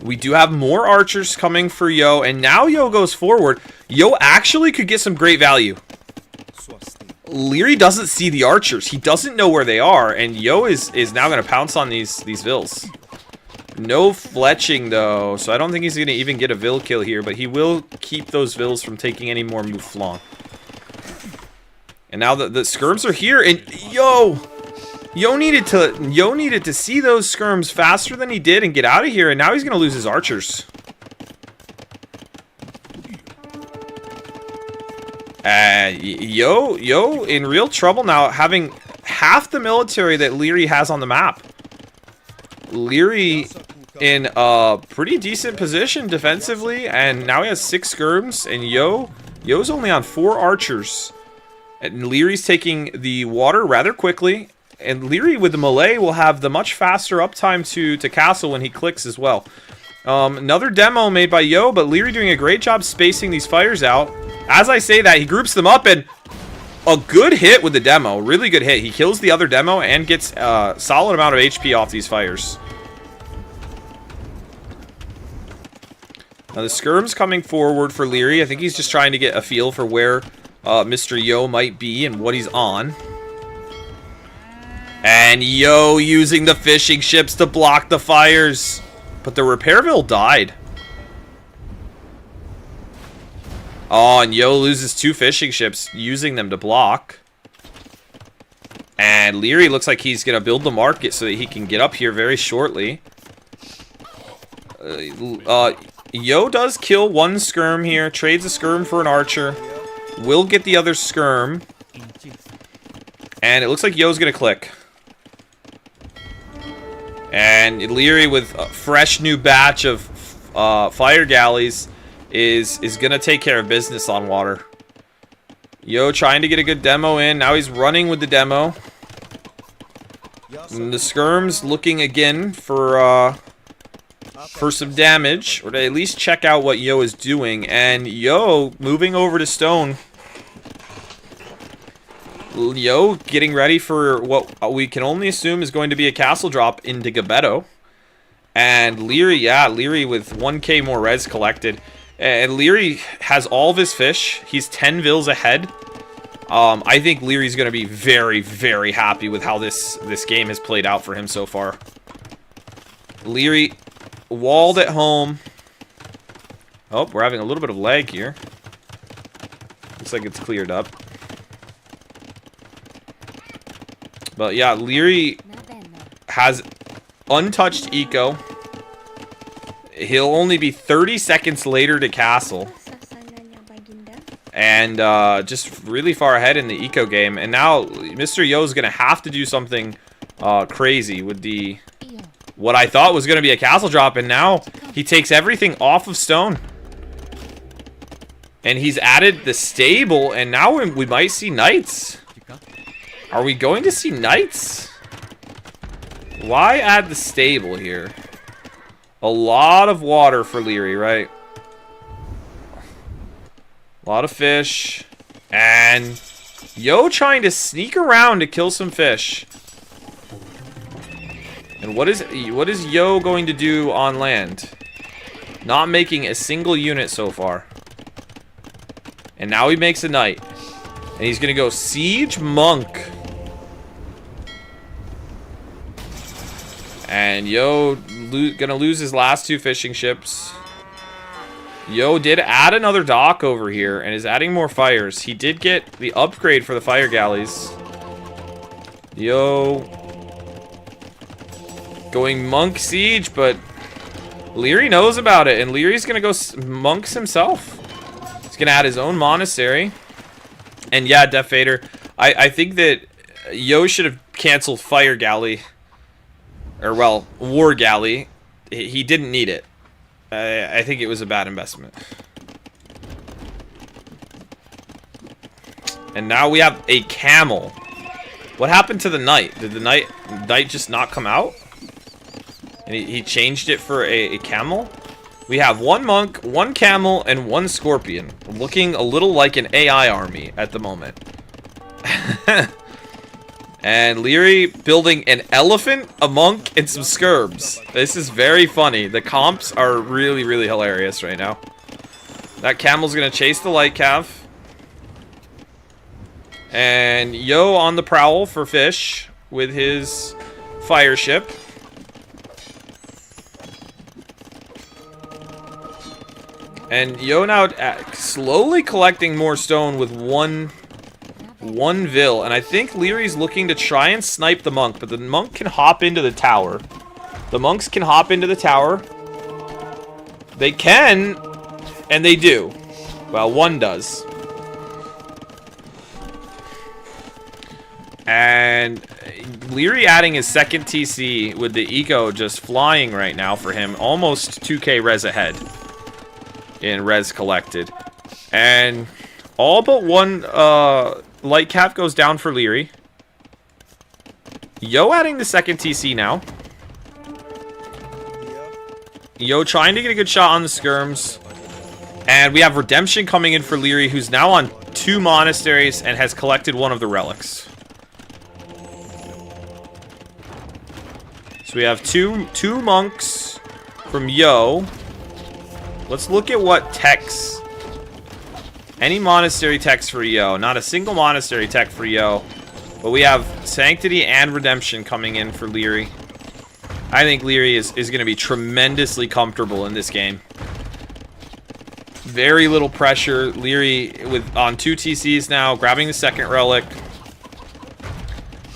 C: We do have more archers coming for Yo, and now Yo goes forward. Yo actually could get some great value. Liereyy doesn't see the archers. He doesn't know where they are, and Yo is now going to pounce on these vills. No fletching, though, so I don't think he's going to even get a Vil kill here, but he will keep those Vils from taking any more Mouflon. And now the skirms are here, and Yo needed to see those skirms faster than he did and get out of here, and now he's going to lose his archers. Yo in real trouble now, having half the military that Liereyy has on the map. Liereyy in a pretty decent position defensively, and now he has 6 skirms, and Yo's only on 4 archers. And Lierey's taking the water rather quickly, and Liereyy with the melee will have the much faster uptime to castle when he clicks as well. Another demo made by Yo, but Liereyy doing a great job spacing these fires out. As I say that, he groups them up, and a good hit with the demo. Really good hit. He kills the other demo and gets a solid amount of HP off these fires. Now the skirm's coming forward for Liereyy. I think he's just trying to get a feel for where Mr. Yo might be and what he's on. And Yo using the fishing ships to block the fires. But the Repairville died. Oh, and Yo loses 2 fishing ships, using them to block. And Liereyy looks like he's going to build the market so that he can get up here very shortly. Yo does kill 1 skirm here, trades a skirm for an archer. Will get the other skirm. And it looks like Yo's going to click. And Liereyy with a fresh new batch of fire galleys is going to take care of business on water. Yo trying to get a good demo in. Now he's running with the demo. And the skirm's looking again for some damage, or to at least check out what Yo is doing. And Yo moving over to stone. Yo getting ready for what we can only assume is going to be a castle drop into Gabetto. And Liereyy, yeah, Liereyy with 1k more res collected. And Liereyy has all of his fish. He's 10 Vils ahead. I think Lierey's going to be very, very happy with how this game has played out for him so far. Liereyy walled at home. Oh, we're having a little bit of lag here. Looks like it's cleared up. But yeah, Liereyy has untouched eco. He'll only be 30 seconds later to castle. And just really far ahead in the eco game. And now Mr. Yo's going to have to do something crazy with the what I thought was going to be a castle drop. And now he takes everything off of stone. And he's added the stable. And now we might see knights. Are we going to see knights? Why add the stable here? A lot of water for Liereyy, right? A lot of fish. And Yo trying to sneak around to kill some fish. And what is Yo going to do on land? Not making a single unit so far. And now he makes a knight. And he's going to go siege monk. And Yo gonna lose his last 2 fishing ships. Yo did add another dock over here and is adding more fires. He did get the upgrade for the fire galleys. Yo going monk siege, but Liereyy knows about it, and Lierey's gonna go monks himself. He's gonna add his own monastery. And yeah, Death Vader, I think that Yo should have canceled fire galley. Or, well, war galley. He didn't need it. I think it was a bad investment. And now we have a camel. What happened to the knight? Did the knight just not come out? And he changed it for a camel? We have 1 monk, 1 camel, and 1 scorpion. Looking a little like an AI army at the moment. And Liereyy building an elephant, a monk, and some skirms. This is very funny. The comps are really, really hilarious right now. That camel's going to chase the light cav. And Yo on the prowl for fish with his fire ship. And Yo now slowly collecting more stone with one Vil. And I think Lierey's looking to try and snipe the monk, but the monk can hop into the tower. The monks can hop into the tower. They can, and they do. Well, one does. And Liereyy adding his second TC with the eco just flying right now for him. Almost 2k res ahead in res collected. And all but one light cap goes down for Liereyy. Yo adding the second TC now. Yo trying to get a good shot on the skirms. And we have redemption coming in for Liereyy, who's now on 2 monasteries and has collected one of the relics. So we have two monks from Yo. Let's look at what techs. Any monastery techs for Yo. Not a single monastery tech for Yo. But we have Sanctity and Redemption coming in for Liereyy. I think Liereyy is going to be tremendously comfortable in this game. Very little pressure. Liereyy on 2 TCs now, grabbing the second relic.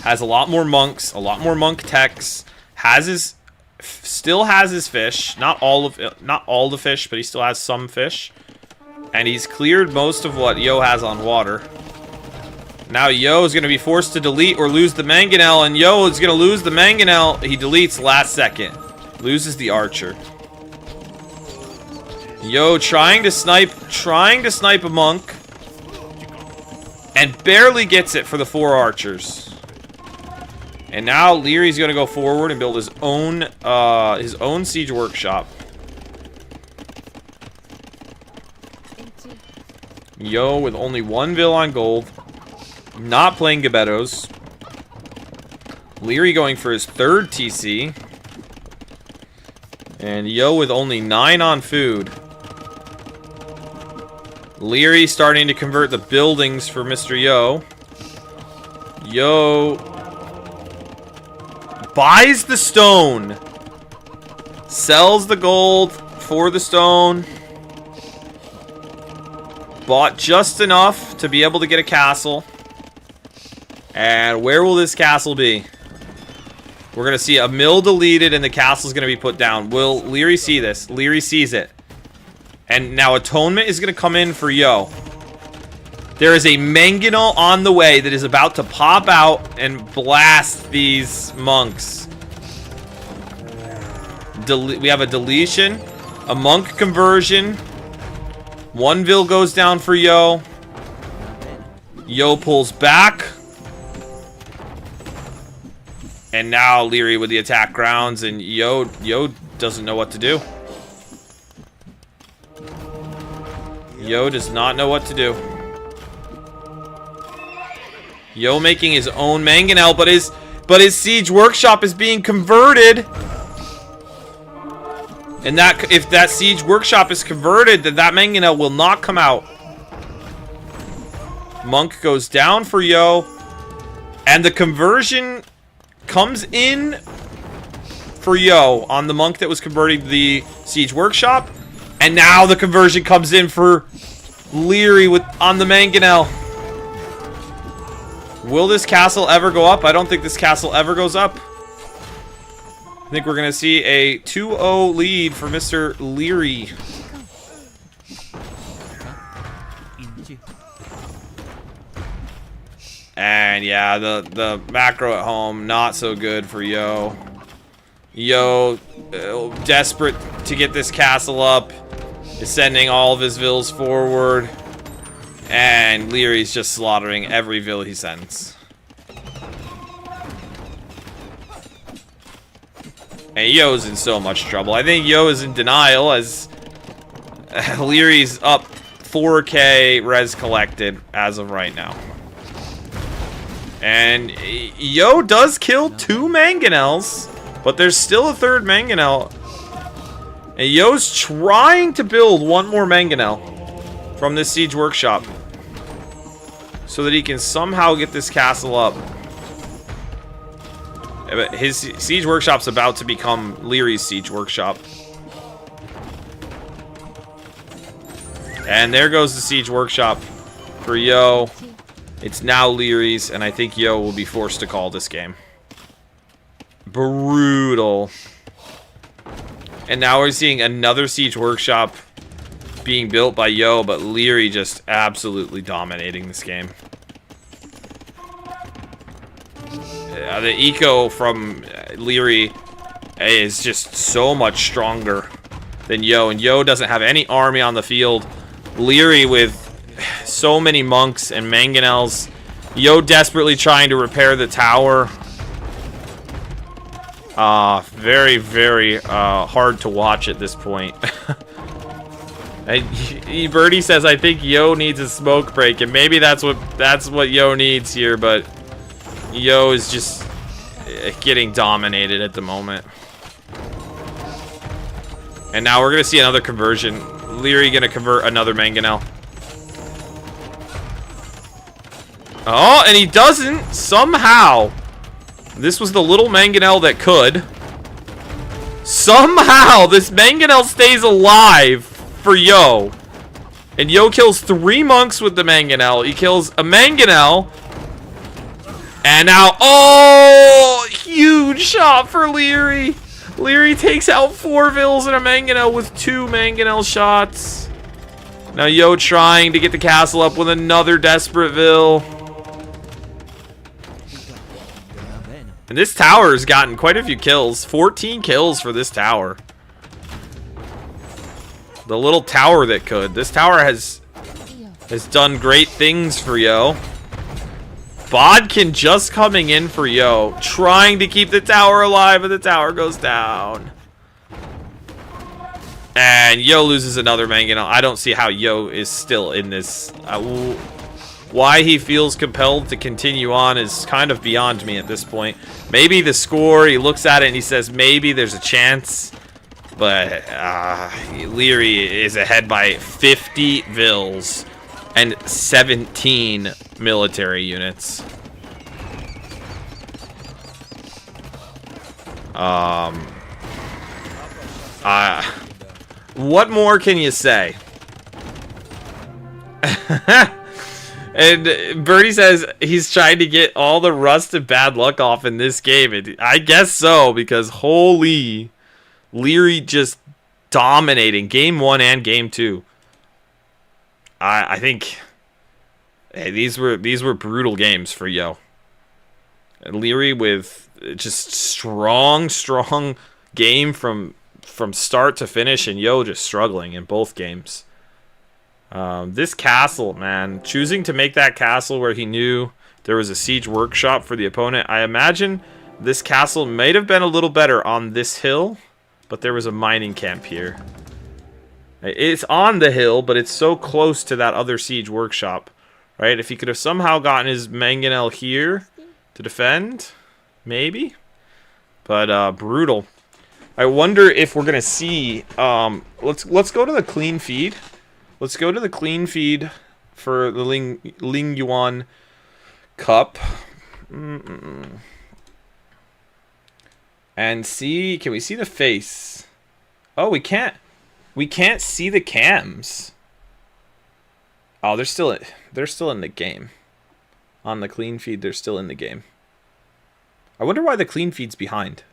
C: Has a lot more monks, a lot more monk techs. Still has his fish. Not all the fish, but he still has some fish. And he's cleared most of what Yo has on water. Now Yo is going to be forced to delete or lose the mangonel, and Yo is going to lose the mangonel. He deletes last second. Loses the archer. Yo trying to snipe a monk. And barely gets it for the 4 archers. And now Lierey's going to go forward and build his own siege workshop. Yo with only 1 Vil on gold. Not playing Gebettos. Liereyy going for his 3rd TC. And Yo with only 9 on food. Liereyy starting to convert the buildings for Mr. Yo. Yo buys the stone. Sells the gold for the stone. Bought just enough to be able to get a castle. And where will this castle be? We're going to see a mill deleted and the castle is going to be put down. Will Liereyy see this? Liereyy sees it. And now Atonement is going to come in for Yo. There is a mangonel on the way that is about to pop out and blast these monks. We have a deletion. A monk conversion. 1 Vil goes down for Yo. Yo pulls back. And now Liereyy with the attack grounds, and Yo doesn't know what to do. Yo does not know what to do. Yo making his own mangonel, but his siege workshop is being converted. And that if that siege workshop is converted, then that mangonel will not come out. Monk goes down for Yo, and the conversion comes in for Yo on the monk that was converting the siege workshop, and now the conversion comes in for Liereyy on the mangonel. Will this castle ever go up? I don't think this castle ever goes up. I think we're gonna see a 2-0 lead for Mr. Liereyy. And yeah, the macro at home, not so good for Yo. Yo, desperate to get this castle up, is sending all of his Vils forward. And Lierey's just slaughtering every Vil he sends. And Yo's in so much trouble. I think Yo is in denial as Lierey's up 4k res collected as of right now. And Yo does kill 2 mangonels, but there's still a 3rd mangonel. And Yo's trying to build 1 more mangonel from this siege workshop so that he can somehow get this castle up. But his siege workshop's about to become Lierey's siege workshop. And there goes the Siege Workshop for Yo. It's now Lierey's, and I think Yo will be forced to call this game. Brutal. And now we're seeing another Siege Workshop being built by Yo, but Liereyy just absolutely dominating this game. The eco from Liereyy is just so much stronger than Yo, and Yo doesn't have any army on the field. Liereyy with so many monks and mangonels. Yo desperately trying to repair the tower. Very, very hard to watch at this point. Birdie says, I think Yo needs a smoke break, and maybe that's what Yo needs here, but Yo is just getting dominated at the moment. And now we're gonna see another conversion. Liereyy gonna convert another mangonel. Oh, and he doesn't somehow. This was the little mangonel that could. Somehow this mangonel stays alive for Yo. And Yo kills 3 monks with the mangonel. He kills a mangonel. And now, oh, huge shot for Liereyy. Liereyy takes out 4 vills and a mangonel with 2 mangonel shots. Now Yo trying to get the castle up with another desperate vill. And this tower has gotten quite a few kills. 14 kills for this tower. The little tower that could. This tower has done great things for Yo. Bodkin just coming in for Yo, trying to keep the tower alive, and the tower goes down. And Yo loses another mangonel. I don't see how Yo is still in this. Why he feels compelled to continue on is kind of beyond me at this point. Maybe the score, he looks at it and he says, maybe there's a chance. But Liereyy is ahead by 50 vills and 17 military units. What more can you say? And Birdie says he's trying to get all the rust and bad luck off in this game. I guess so, because holy, Liereyy just dominating game 1 and game 2. I think these were brutal games for Yo. Liereyy with just strong game from start to finish, and Yo just struggling in both games. This castle, man, choosing to make that castle where he knew there was a siege workshop for the opponent. I imagine this castle might have been a little better on this hill, but there was a mining camp here. It's on the hill, but it's so close to that other siege workshop, right? If he could have somehow gotten his mangonel here to defend, maybe. But brutal. I wonder if we're gonna see. Let's go to the clean feed. Let's go to the clean feed for the Ling Yuan Cup. And see, can we see the face? Oh, we can't. We can't see the cams. Oh, they're still in the game. On the clean feed, they're still in the game. I wonder why the clean feed's behind.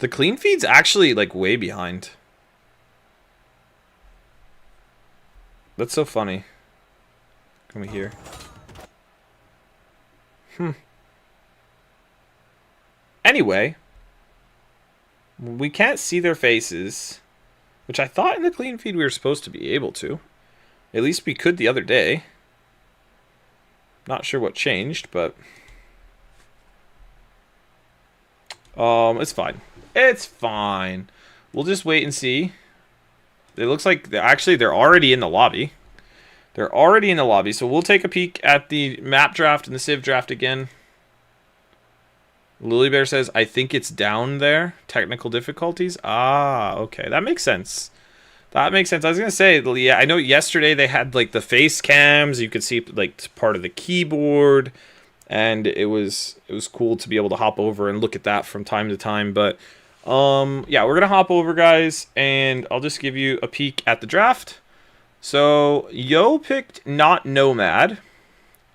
C: The clean feed's actually like way behind. That's so funny. Can we hear? Anyway, we can't see their faces, which I thought in the clean feed we were supposed to be able to. At least we could the other day. Not sure what changed, but it's fine. It's fine. We'll just wait and see. It looks like they're already in the lobby. They're already in the lobby, so we'll take a peek at the map draft and the civ draft again. Lily Bear says, I think it's down there. Technical difficulties. Ah, okay. That makes sense. That makes sense. I was going to say, yeah, I know yesterday they had like the face cams. You could see like part of the keyboard. and it was cool to be able to hop over and look at that from time to time. But yeah, we're gonna hop over, guys, and I'll just give you a peek at the draft. So Yo picked Not Nomad,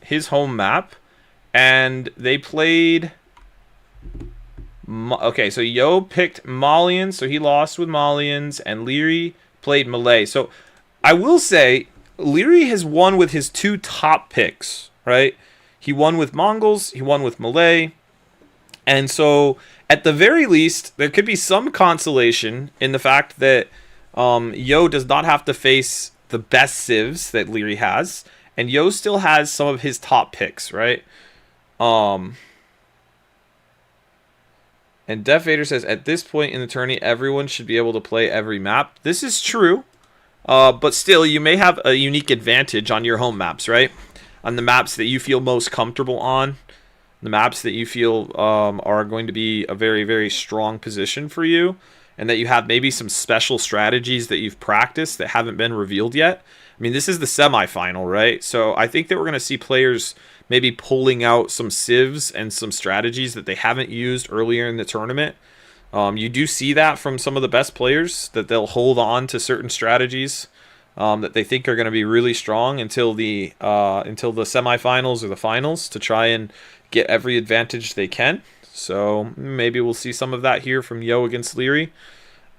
C: his home map, and they played. Okay, so Yo picked Malians, so he lost with Malians, and Liereyy played Malay. So I will say Liereyy has won with his 2 top picks, right? He won with Mongols, he won with Malay, and so at the very least, there could be some consolation in the fact that Yo does not have to face the best civs that Liereyy has, and Yo still has some of his top picks, right? And Def Vader says, at this point in the tourney, everyone should be able to play every map. This is true, but still, you may have a unique advantage on your home maps, right? On the maps that you feel most comfortable on, the maps that you feel are going to be a very, very strong position for you, and that you have maybe some special strategies that you've practiced that haven't been revealed yet. I mean, this is the semifinal, right? So I think that we're going to see players maybe pulling out some civs and some strategies that they haven't used earlier in the tournament. You do see that from some of the best players, that they'll hold on to certain strategies that they think are going to be really strong until the semifinals or the finals, to try and get every advantage they can. So maybe we'll see some of that here from Yo against Liereyy,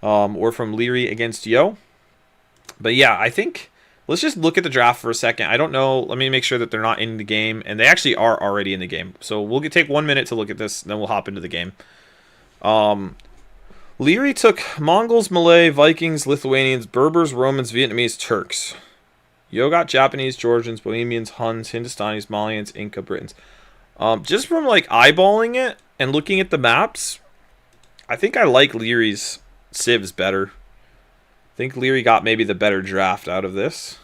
C: or from Liereyy against Yo. But yeah, I think let's just look at the draft for a second. I don't know. Let me make sure that they're not in the game, and they actually are already in the game. So we'll take 1 minute to look at this, and then we'll hop into the game. Liereyy took Mongols, Malay, Vikings, Lithuanians, Berbers, Romans, Vietnamese, Turks. Yo got Japanese, Georgians, Bohemians, Huns, Hindustanis, Malians, Inca, Britons. Just from like eyeballing it and looking at the maps, I think I like Lierey's civs better. I think Liereyy got maybe the better draft out of this.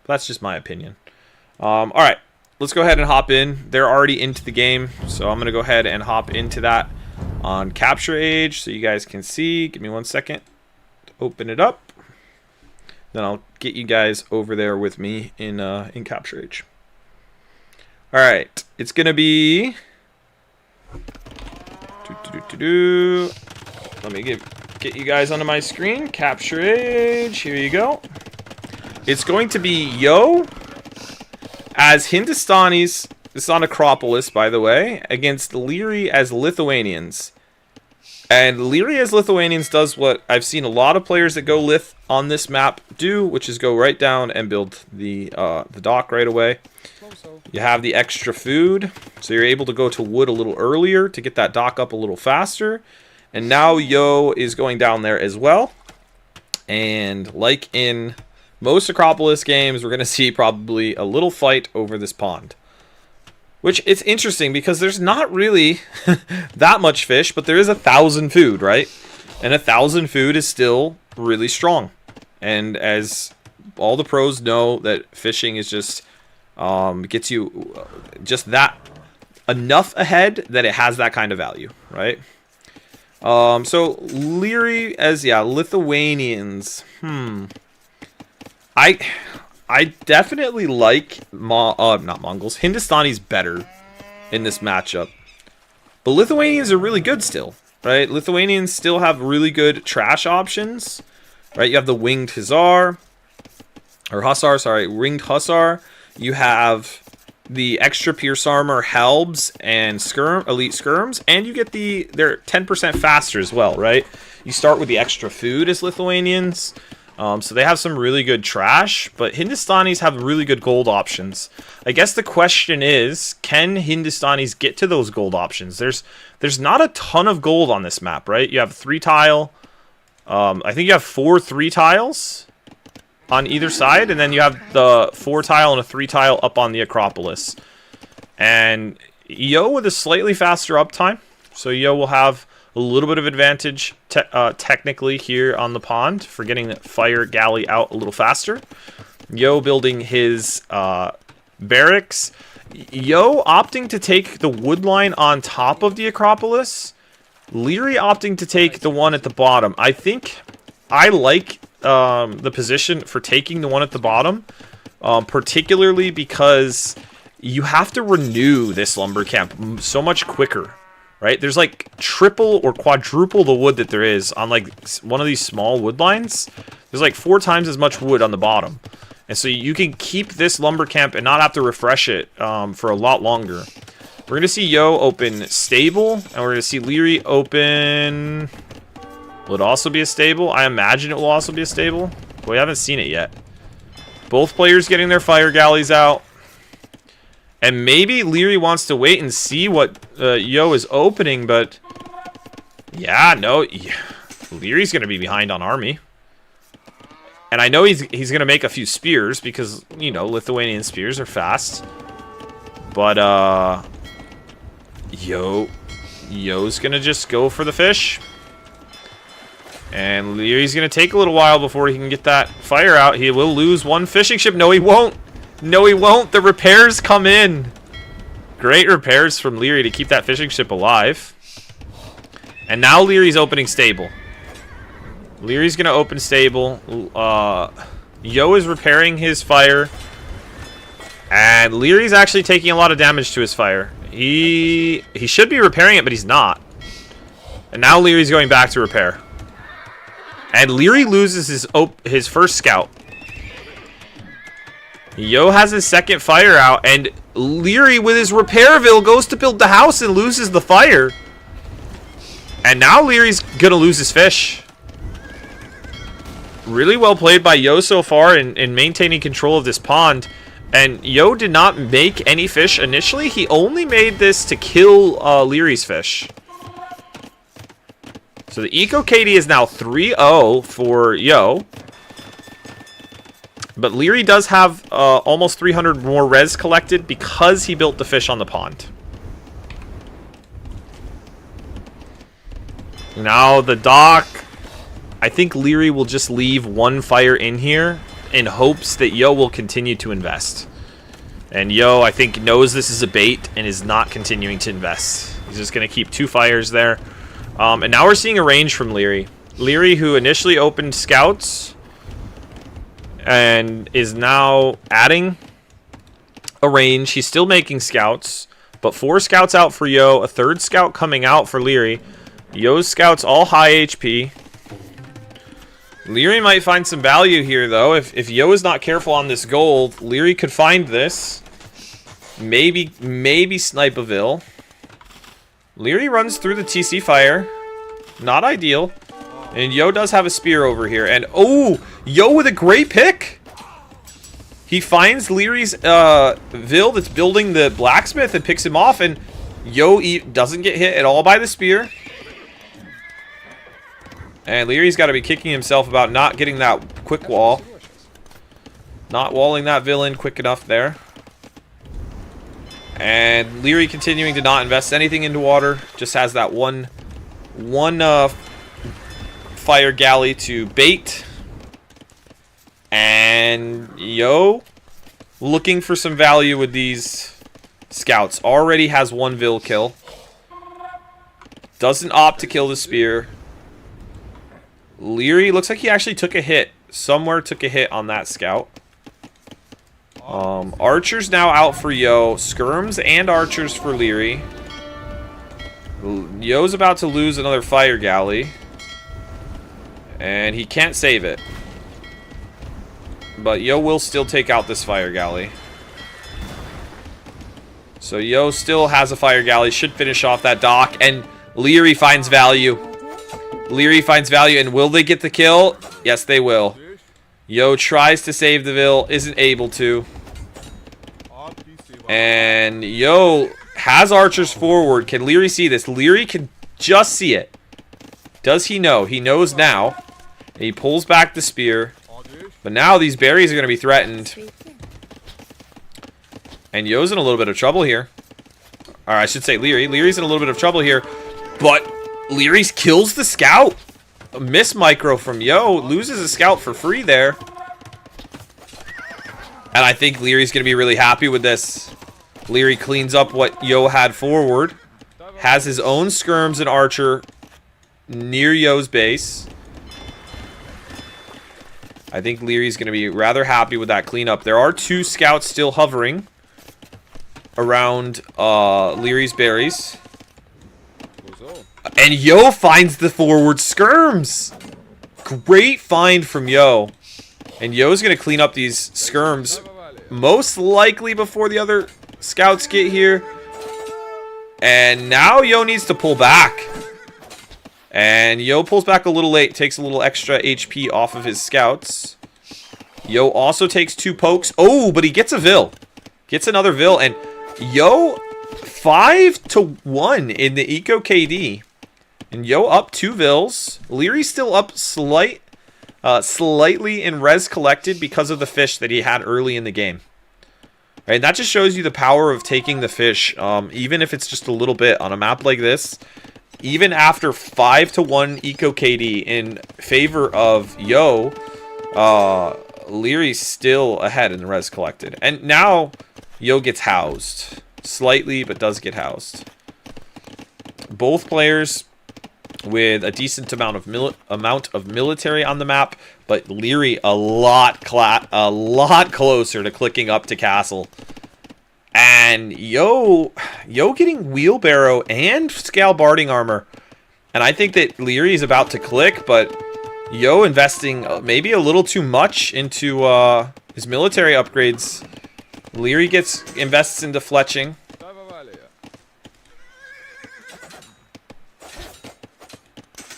C: That's just my opinion. All right, let's go ahead and hop in. They're already into the game, so I'm going to go ahead and hop into that on Capture Age so you guys can see. Give me 1 second to open it up. Then I'll get you guys over there with me in Capture Age. All right, it's going to be... Let me get you guys onto my screen. Capture Age. Here you go. It's going to be Yo as Hindustanis. This is on Acropolis, by the way, against Liereyy as Lithuanians. And Liereyy as Lithuanians does what I've seen a lot of players that go Lith on this map do, which is go right down and build the dock right away. You have the extra food, so you're able to go to wood a little earlier to get that dock up a little faster. And now Yo is going down there as well. And like in most Acropolis games, we're going to see probably a little fight over this pond. Which, it's interesting because there's not really that much fish, but there is 1,000 food, right? And 1,000 food is still really strong. And as all the pros know, that fishing is just gets you just that enough ahead that it has that kind of value, right? So Liereyy as Lithuanians. I definitely like not Mongols, Hindustanis better in this matchup. But Lithuanians are really good still, right? Lithuanians still have really good trash options, right? You have the winged Hussar, winged Hussar. You have the extra pierce armor Halbs and elite skirms, and you get they're 10% faster as well, right? You start with the extra food as Lithuanians. So they have some really good trash, but Hindustanis have really good gold options. I guess the question is, can Hindustanis get to those gold options? There's not a ton of gold on this map, right? You have 3 tile. I think you have 4 3 tiles on either side, and then you have the 4 tile and a 3 tile up on the Acropolis. And Yo with a slightly faster uptime, so Yo will have a little bit of advantage technically here on the pond for getting the fire galley out a little faster. Yo building his barracks. Yo opting to take the wood line on top of the Acropolis. Liereyy opting to take the one at the bottom. I think I like the position for taking the one at the bottom, particularly because you have to renew this lumber camp so much quicker, right? There's like triple or quadruple the wood that there is on like one of these small wood lines. There's like 4 times as much wood on the bottom. And so you can keep this lumber camp and not have to refresh it for a lot longer. We're going to see Yo open stable, and we're going to see Liereyy open... Will it also be a stable? I imagine it will also be a stable. But we haven't seen it yet. Both players getting their fire galleys out. And maybe Liereyy wants to wait and see what Yo is opening, but... Yeah, no. Lierey's going to be behind on army. And I know he's going to make a few spears, because, you know, Lithuanian spears are fast. But, Yo's going to just go for the fish. And Lierey's going to take a little while before he can get that fire out. He will lose one fishing ship. No, he won't. No, he won't. The repairs come in. Great repairs from Liereyy to keep that fishing ship alive. And now Lierey's opening stable. Lierey's going to open stable. Yo is repairing his fire. And Lierey's actually taking a lot of damage to his fire. He should be repairing it, but he's not. And now Lierey's going back to repair. And Liereyy loses his first scout. Yo has his second fire out, and Liereyy with his repairville goes to build the house and loses the fire. And now Lierey's gonna lose his fish. Really well played by Yo so far in maintaining control of this pond. And Yo did not make any fish initially. He only made this to kill Lierey's fish. So the Eco KD is now 3-0 for Yo. But Liereyy does have almost 300 more res collected because he built the fish on the pond. Now the dock. I think Liereyy will just leave one fire in here in hopes that Yo will continue to invest. And Yo, I think, knows this is a bait and is not continuing to invest. He's just going to keep 2 fires there. And now we're seeing a range from Liereyy. Liereyy, who initially opened scouts and is now adding a range. He's still making scouts, but 4 scouts out for Yo, a 3rd scout coming out for Liereyy. Yo's scouts all high HP. Liereyy might find some value here, though. If Yo is not careful on this gold, Liereyy could find this. Maybe snipe a Vil. Liereyy runs through the TC fire. Not ideal. And Yo does have a spear over here. And, oh! Yo with a great pick! He finds Lierey's Vil that's building the blacksmith and picks him off. And Yo doesn't get hit at all by the spear. And Lierey's got to be kicking himself about not getting that quick wall. Not walling that villain quick enough there. And Liereyy continuing to not invest anything into water. Just has that one fire galley to bait. And Yo looking for some value with these scouts. Already has 1 Vil kill. Doesn't opt to kill the spear. Liereyy looks like he actually took a hit. Somewhere took a hit on that scout. Archers now out for Yo. Skirms and archers for Liereyy. Yo's about to lose another fire galley. And he can't save it. But Yo will still take out this fire galley. So Yo still has a fire galley. Should finish off that dock. And Liereyy finds value. Liereyy finds value. And will they get the kill? Yes, they will. Yo tries to save the Vil. Isn't able to. And Yo has archers forward. Can Liereyy see this? Liereyy can just see it. Does he know? He knows now. And he pulls back the spear. But now these berries are going to be threatened. And Yo's in a little bit of trouble here. Or I should say Liereyy. Lierey's in a little bit of trouble here. But Liereyy kills the scout. A miss micro from Yo. Loses a scout for free there. And I think Lierey's going to be really happy with this. Liereyy cleans up what Yo had forward. Has his own skirms and archer near Yo's base. I think Lierey's going to be rather happy with that cleanup. There are 2 scouts still hovering. around Lierey's berries. And Yo finds the forward skirms. Great find from Yo. And Yo's going to clean up these skirms most likely before the other scouts get here. And now Yo needs to pull back. And Yo pulls back a little late. Takes a little extra HP off of his scouts. Yo also takes 2 pokes. Oh, but he gets a Vil. Gets another Vil. And Yo 5-1 in the Eco KD. And Yo up 2 Vils. Liereyy still up slightly in res collected because of the fish that he had early in the game. Right, that just shows you the power of taking the fish, even if it's just a little bit on a map like this. Even after 5-1 Eco KD in favor of Yo, Lierey's still ahead in the res collected. And now Yo gets housed. Slightly, but does get housed. Both players with a decent amount of military on the map, but Liereyy a lot closer to clicking up to castle. And Yo getting wheelbarrow and scalebarding armor. And I think that Liereyy is about to click, but Yo investing maybe a little too much into his military upgrades. Liereyy invests into fletching.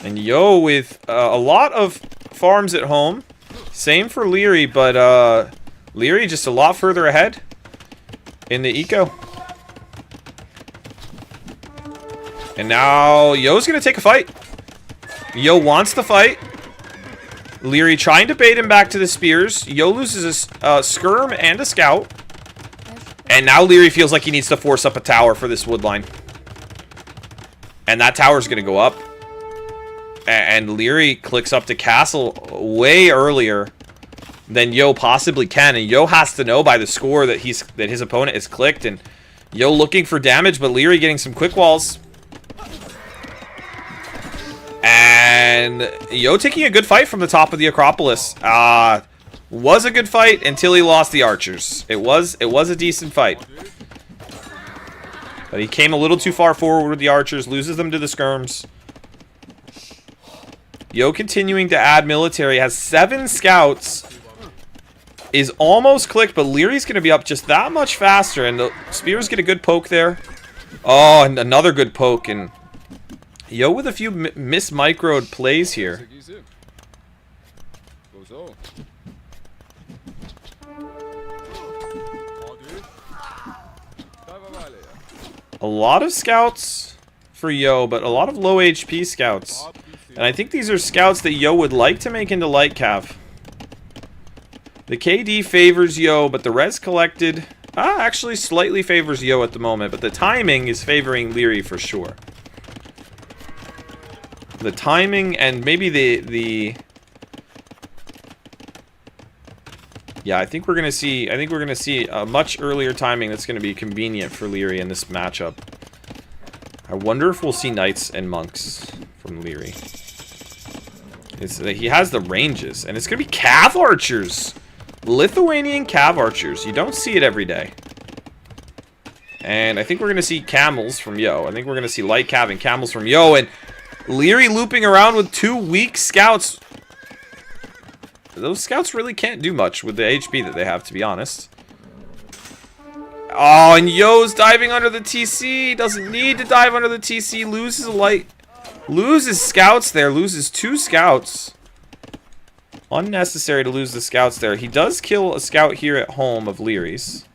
C: And Yo with a lot of farms at home. Same for Liereyy, but Liereyy just a lot further ahead in the eco. And now Yo's going to take a fight. Yo wants the fight. Liereyy trying to bait him back to the spears. Yo loses a skirm and a scout. And now Liereyy feels like he needs to force up a tower for this wood line. And that tower's going to go up. And Liereyy clicks up to castle way earlier than Yo possibly can. And Yo has to know by the score that his opponent is clicked. And Yo looking for damage, but Liereyy getting some quick walls. And Yo taking a good fight from the top of the Acropolis. Was a good fight until he lost the archers. It was a decent fight. But he came a little too far forward with the archers, loses them to the skirms. Yo continuing to add military, has 7 scouts, is almost clicked, but Lierey's going to be up just that much faster, and the spears get a good poke there. Oh, and another good poke, and Yo with a few mis-microed plays here. A lot of scouts for Yo, but a lot of low HP scouts. And I think these are scouts that Yo would like to make into light cav. The KD favors Yo, but the res collected actually slightly favors Yo at the moment. But the timing is favoring Liereyy for sure. The timing and maybe the yeah, I think we're gonna see a much earlier timing that's gonna be convenient for Liereyy in this matchup. I wonder if we'll see knights and monks from Liereyy. He has the ranges, and it's gonna be cav archers, Lithuanian cav archers. You don't see it every day. And I think we're gonna see camels from Yo. I think we're gonna see light cav and camels from Yo, and Liereyy looping around with 2 weak scouts. Those scouts really can't do much with the HP that they have, to be honest. Oh, and Yo's diving under the TC. Doesn't need to dive under the TC. Loses a light. Loses scouts there. Loses 2 scouts. Unnecessary to lose the scouts there. He does kill a scout here at home of Lierey's.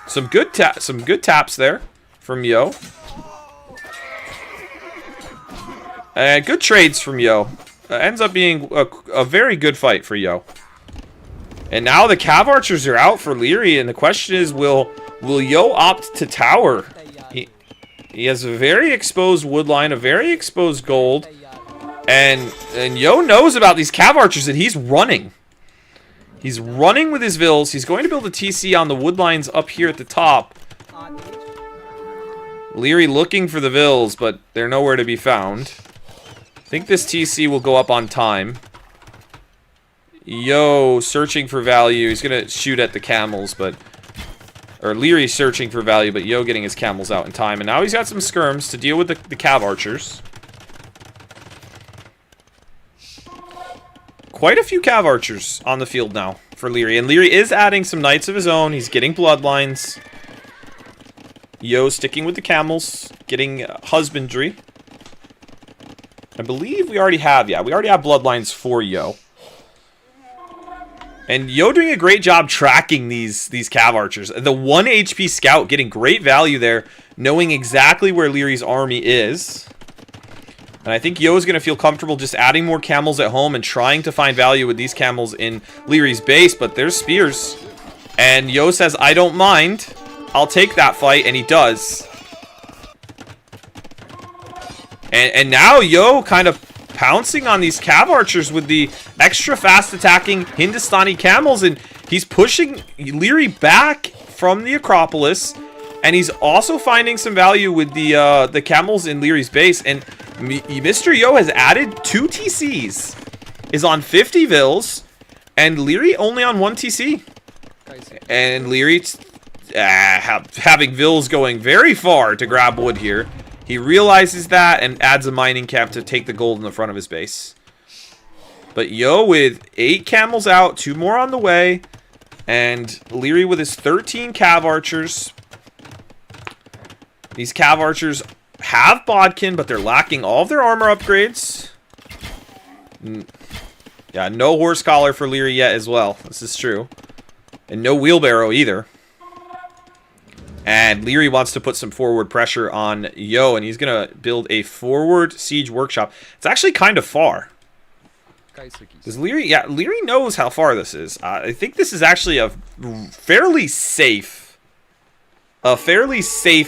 C: Some good taps there from Yo. Good trades from Yo. Ends up being a very good fight for Yo. And now the cav archers are out for Liereyy, and the question is, will Yo opt to tower? He has a very exposed wood line, a very exposed gold, and Yo knows about these cav archers, and he's running. He's running with his Vils. He's going to build a TC on the wood lines up here at the top. Liereyy looking for the Vils, but they're nowhere to be found. I think this TC will go up on time. Yo searching for value. He's gonna shoot at the camels, but... Or Lierey's searching for value, but Yo getting his camels out in time. And now he's got some skirms to deal with the cav archers. Quite a few cav archers on the field now for Liereyy. And Liereyy is adding some knights of his own. He's getting bloodlines. Yo sticking with the camels, getting husbandry. I believe we already have, yeah, we already have bloodlines for Yo. And Yo doing a great job tracking these cav archers. The 1 HP scout getting great value there, knowing exactly where Lierey's army is. And I think Yo is going to feel comfortable just adding more camels at home and trying to find value with these camels in Lierey's base. But there's spears. And Yo says, I don't mind. I'll take that fight, and he does. And now Yo kind of pouncing on these cav archers with the extra fast attacking Hindustani camels, and he's pushing Liereyy back from the Acropolis, and he's also finding some value with the camels in Lierey's base. And Mr. Yo has added 2 TCs, is on 50 Vils, and Liereyy only on 1 TC. And Liereyy having Vils going very far to grab wood here. He realizes that and adds a mining camp to take the gold in the front of his base. But Yo with 8 camels out, 2 more on the way, and Liereyy with his 13 cav archers. These cav archers have bodkin, but they're lacking all of their armor upgrades. Yeah, no horse collar for Liereyy yet as well. This is true. And no wheelbarrow either. And Liereyy wants to put some forward pressure on Yo, and he's going to build a forward siege workshop. It's actually kind of far. Because Liereyy, yeah, Liereyy knows how far this is. I think this is actually a fairly safe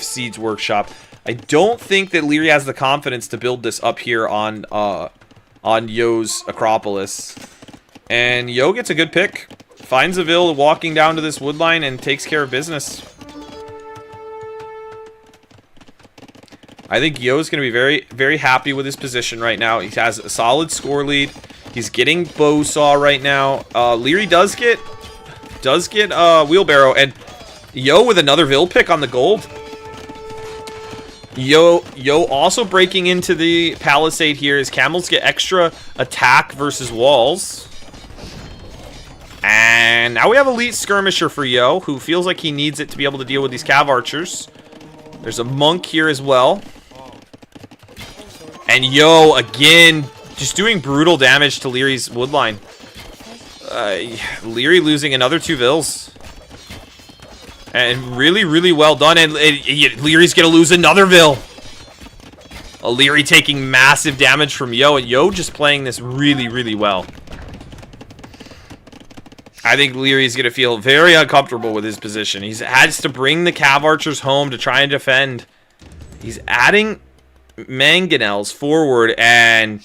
C: siege workshop. I don't think that Liereyy has the confidence to build this up here on Yo's Acropolis. And Yo gets a good pick. Finds a Vil walking down to this wood line and takes care of business. I think Yo's going to be very, very happy with his position right now. He has a solid score lead. He's getting bow saw right now. Liereyy does get wheelbarrow, and Yo with another Vil pick on the gold. Yo also breaking into the palisade here. His camels get extra attack versus walls. And now we have elite skirmisher for Yo, who feels like he needs it to be able to deal with these cav archers. There's a monk here as well. And Yo, again, just doing brutal damage to Lierey's woodline. Liereyy losing another 2 Vils. And really, really well done. And Lierey's going to lose another Vil. Liereyy taking massive damage from Yo. And Yo just playing this really, really well. I think Lierey's going to feel very uncomfortable with his position. He has to bring the cav archers home to try and defend. He's adding mangonels forward, and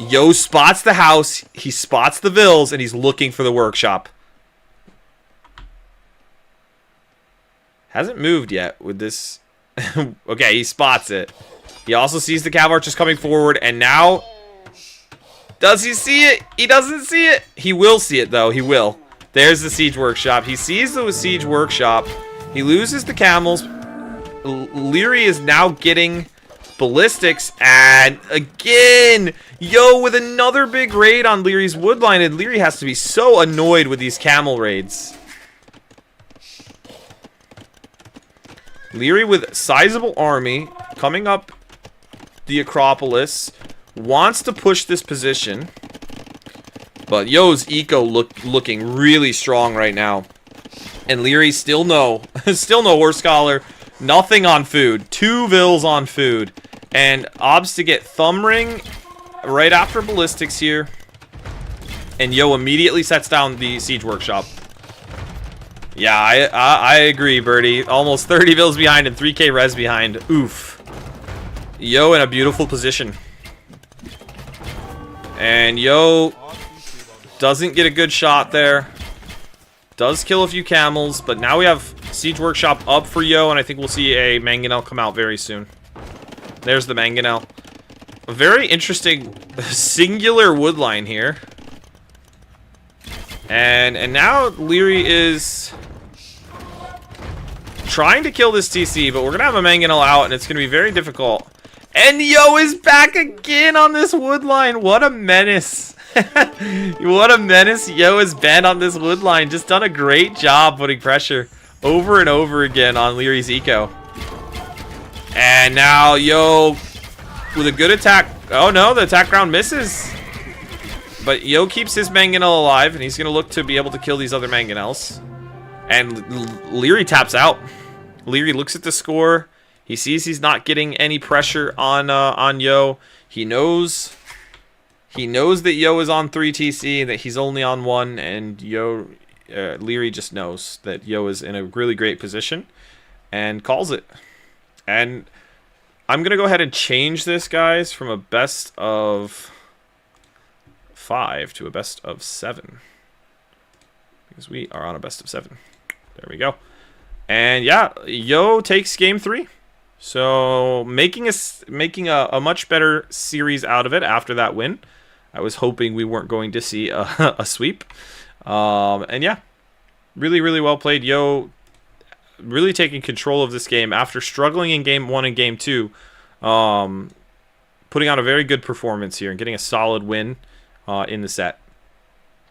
C: Yo spots the house, he spots the Vils, and he's looking for the workshop. Hasn't moved yet with this. Okay, he spots it. He also sees the cav archers coming forward, and now... Does he see it? He doesn't see it. He will see it, though. He will. There's the siege workshop. He sees the siege workshop. He loses the camels. Liereyy is now getting ballistics, and again, Yo with another big raid on Lierey's woodline, and Liereyy has to be so annoyed with these camel raids. Liereyy with sizable army coming up the Acropolis, wants to push this position, but Yo's eco looking really strong right now. And Liereyy still no horse collar, nothing on food, 2 Vils on food, and obs to get thumb ring right after ballistics here. And Yo immediately sets down the siege workshop. Yeah, I agree, Birdie. Almost 30 Vils behind and 3k res behind. Oof. Yo in a beautiful position. And Yo doesn't get a good shot there. Does kill a few camels, but now we have siege workshop up for Yo, and I think we'll see a mangonel come out very soon. There's the mangonel. A very interesting singular woodline here. And now Liereyy is trying to kill this TC, but we're gonna have a Mangonel out, and it's gonna be very difficult. And Yo is back again on this wood line. What a menace. What a menace Yo has been on this wood line. Just done a great job putting pressure over and over again on Lierey's eco. And now Yo with a good attack. Oh no, the attack round misses. But Yo keeps his Mangonel alive, and he's going to look to be able to kill these other Mangonels. And Liereyy taps out. Liereyy looks at the score. He sees he's not getting any pressure on Yo. He knows that Yo is on 3 TC, that he's only on 1, and Liereyy just knows that Yo is in a really great position and calls it. And I'm going to go ahead and change this, guys, from a best of 5 to a best of 7. Because we are on a best of 7. There we go. And yeah, Yo takes game 3. So making a much better series out of it after that win. I was hoping we weren't going to see a sweep. And yeah, really, really well played. Yo really taking control of this game after struggling in game 1 and game 2. Putting out a very good performance here and getting a solid win in the set.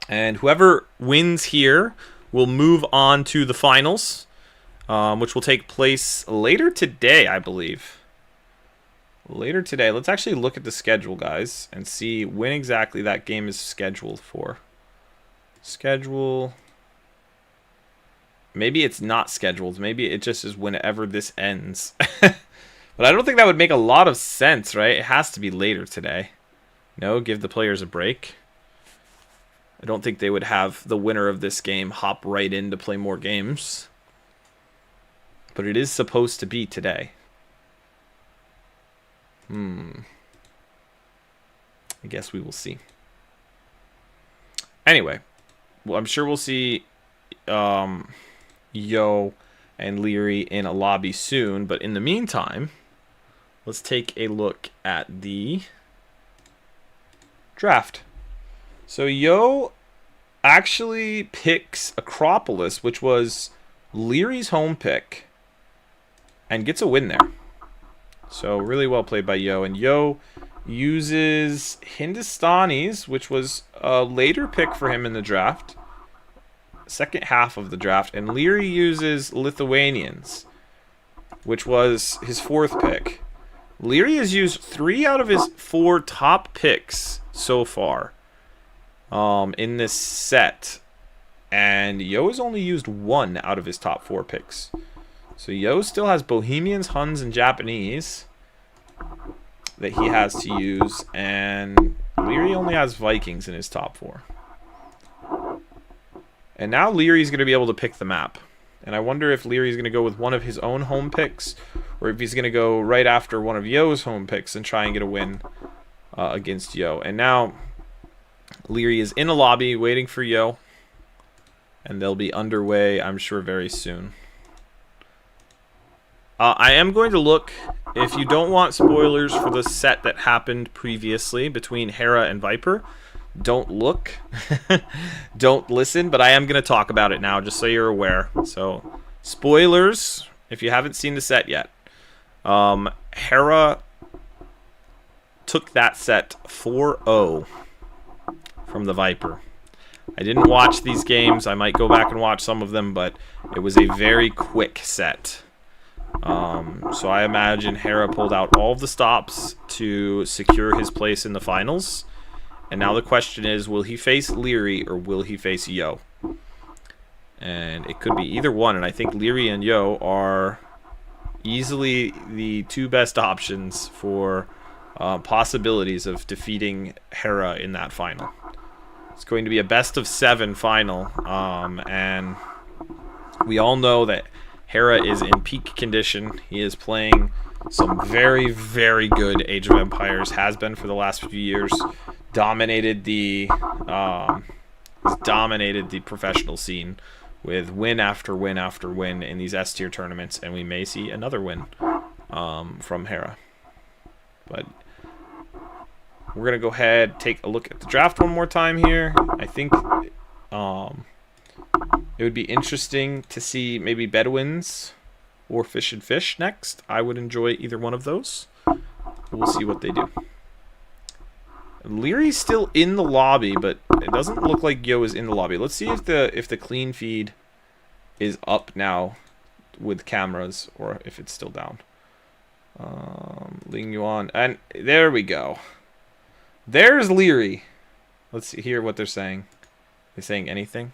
C: And whoever wins here will move on to the finals, which will take place later today, I believe. Later today. Let's actually look at the schedule, guys, and see when exactly that game is scheduled for. Schedule. Maybe it's not scheduled. Maybe it just is whenever this ends. But I don't think that would make a lot of sense, right? It has to be later today. No, give the players a break. I don't think they would have the winner of this game hop right in to play more games. But it is supposed to be today. I guess we will see. Anyway, well, I'm sure we'll see Yo and Liereyy in a lobby soon. But in the meantime, let's take a look at the draft. So Yo actually picks Acropolis, which was Lierey's home pick, and gets a win there. So really well played by Yo. And Yo uses Hindustanis, which was a later pick for him in the draft, second half of the draft. And Liereyy uses Lithuanians, which was his 4th pick. Liereyy has used 3 out of his 4 top picks so far in this set. And Yo has only used 1 out of his top 4 picks. So Yo still has Bohemians, Huns, and Japanese that he has to use. And Liereyy only has Vikings in his top 4. And now Lierey's going to be able to pick the map. And I wonder if Lierey's going to go with one of his own home picks, or if he's going to go right after one of Yo's home picks and try and get a win against Yo. And now Liereyy is in a lobby waiting for Yo. And they'll be underway, I'm sure, very soon. I am going to look, if you don't want spoilers for the set that happened previously between Hera and Viper, don't look. Don't listen, but I am going to talk about it now, just so you're aware. So, spoilers, if you haven't seen the set yet. Hera took that set 4-0 from the Viper. I didn't watch these games. I might go back and watch some of them, but it was a very quick set. So I imagine Hera pulled out all of the stops to secure his place in the finals. And now the question is, will he face Liereyy or will he face Yo? And it could be either one. And I think Liereyy and Yo are easily the 2 best options for possibilities of defeating Hera in that final. It's going to be a best of 7 final. And we all know that Hera is in peak condition. He is playing some very, very good Age of Empires. Has been for the last few years. Dominated the professional scene with win after win after win in these S tier tournaments, and we may see another win from Hera. But we're gonna go ahead, take a look at the draft one more time here. I think It would be interesting to see maybe Bedouins or Fish and Fish next. I would enjoy either one of those. We'll see what they do. Lierey's still in the lobby, but it doesn't look like Yo is in the lobby. Let's see if the clean feed is up now with cameras or if it's still down. Ling Yuan, and there we go. There's Liereyy. Let's hear what they're saying. They saying anything?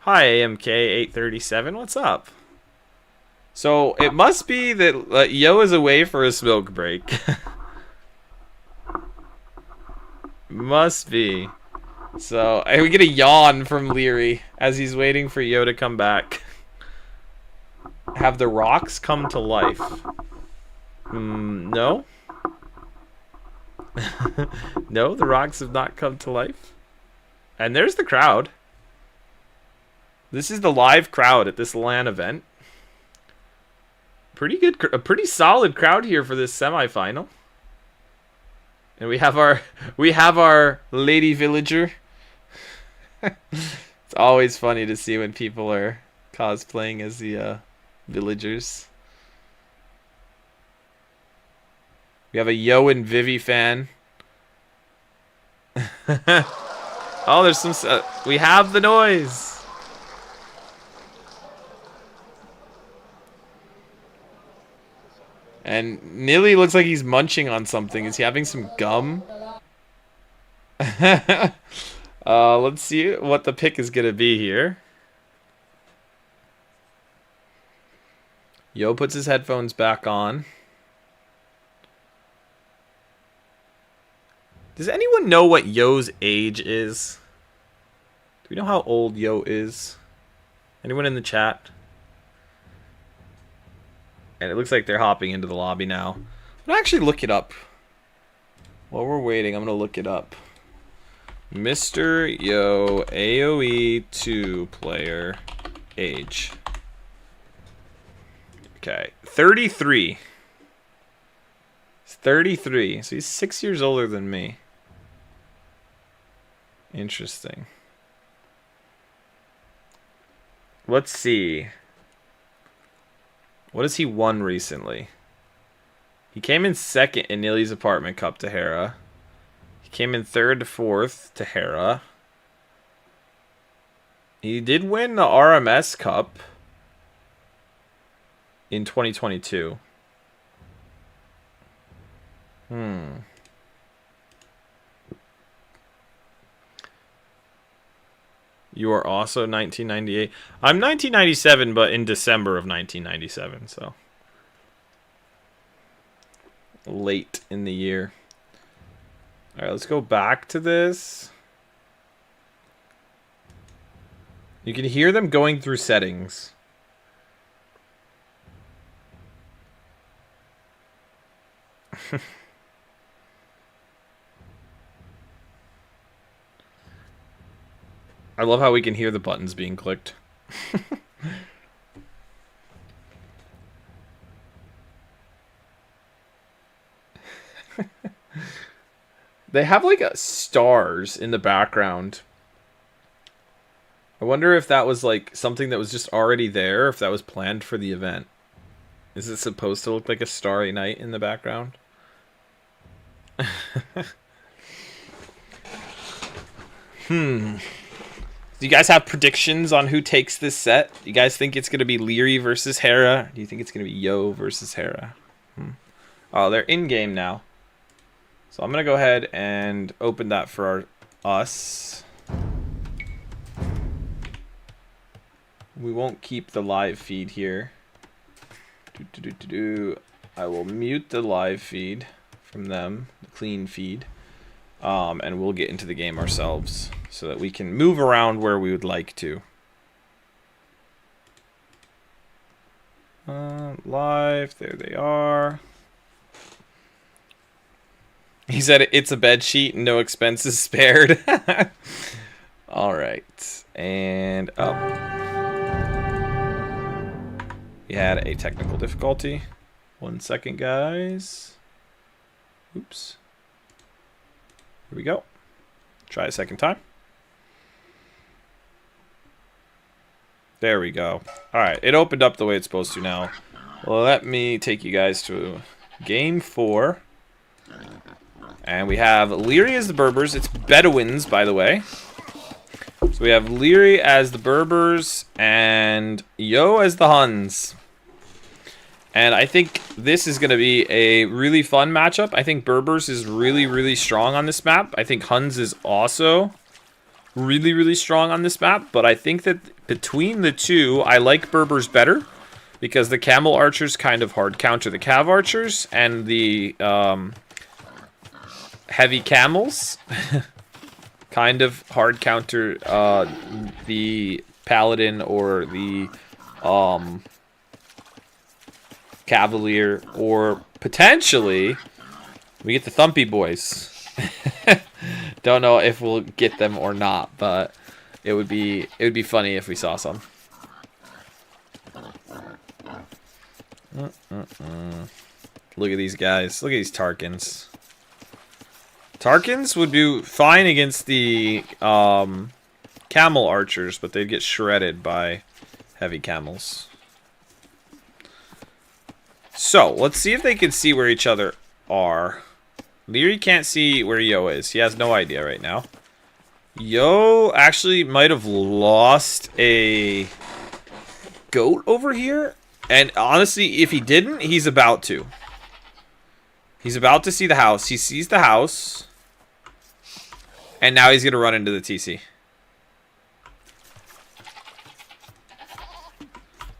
C: Hi, AMK837. What's up? So it must be that Yo is away for a smoke break. Must be. So we get a yawn from Liereyy as he's waiting for Yo to come back. Have the rocks come to life? No. No, the rocks have not come to life. And there's the crowd. This is the live crowd at this LAN event. Pretty good, a pretty solid crowd here for this semifinal. And we have our lady villager. It's always funny to see when people are cosplaying as the villagers. We have a Yo and Vivi fan. Oh, there's some. We have the noise. And Nilly looks like he's munching on something. Is he having some gum? Let's see what the pick is gonna be here. Yo puts his headphones back on. Does anyone know what Yo's age is? Do we know how old Yo is? Anyone in the chat? And it looks like they're hopping into the lobby now. I'll actually look it up. While we're waiting, I'm going to look it up. Mr. Yo AoE 2 player age. Okay, 33. He's 33, so he's 6 years older than me. Interesting. Let's see. What has he won recently? He came in second in Nilly's Apartment Cup to Hera. He came in third to fourth to Hera. He did win the RMS Cup in 2022. You are also 1998. I'm 1997, but in December of 1997, so late in the year. All right, let's go back to this. You can hear them going through settings. I love how we can hear the buttons being clicked. They have like stars in the background. I wonder if that was like something that was just already there, if that was planned for the event. Is it supposed to look like a starry night in the background? Do you guys have predictions on who takes this set? Do you guys think it's going to be Liereyy versus Hera? Do you think it's going to be Yo versus Hera? Oh, they're in-game now. So I'm going to go ahead and open that for us. We won't keep the live feed here. I will mute the live feed from them, the clean feed. And we'll get into the game ourselves so that we can move around where we would like to. Live, there they are. He said it's a bed sheet and no expenses spared. All right, and up. We had a technical difficulty. 1 second, guys. Oops. Here we go. Try a second time. There we go. Alright, it opened up the way it's supposed to now. Well, let me take you guys to game 4. And we have Liereyy as the Berbers. It's Bedouins, by the way. So we have Liereyy as the Berbers and Yo as the Huns. And I think this is going to be a really fun matchup. I think Berbers is really, really strong on this map. I think Huns is also really, really strong on this map. But I think that between the two, I like Berbers better. Because the Camel Archers kind of hard counter the Cav Archers. And the Heavy Camels kind of hard counter the Paladin or the Cavalier, or potentially we get the Thumpy boys. Don't know if we'll get them or not, but it would be funny if we saw some. Look at these guys. Look at these Tarkins. Tarkins would do fine against the Camel Archers, but they'd get shredded by Heavy Camels. So, let's see if they can see where each other are. Liereyy can't see where Yo is. He has no idea right now. Yo actually might have lost a goat over here. And honestly, if he didn't, he's about to. He's about to see the house. He sees the house. And now he's going to run into the TC.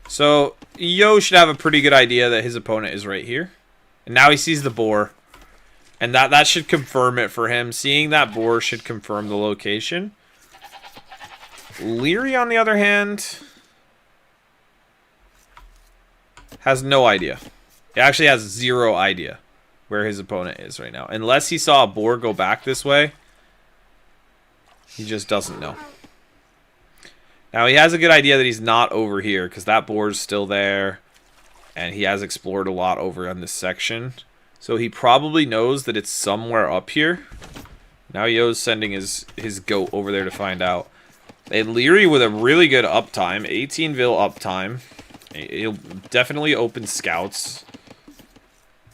C: So, Yo should have a pretty good idea that his opponent is right here. And now he sees the boar. And that should confirm it for him. Seeing that boar should confirm the location. Liereyy, on the other hand, has no idea. He actually has zero idea where his opponent is right now. Unless he saw a boar go back this way. He just doesn't know. Now, he has a good idea that he's not over here, because that boar's still there. And he has explored a lot over on this section. So he probably knows that it's somewhere up here. Now Yo's sending his goat over there to find out. And Liereyy with a really good uptime. 18 vil uptime. He'll definitely open scouts.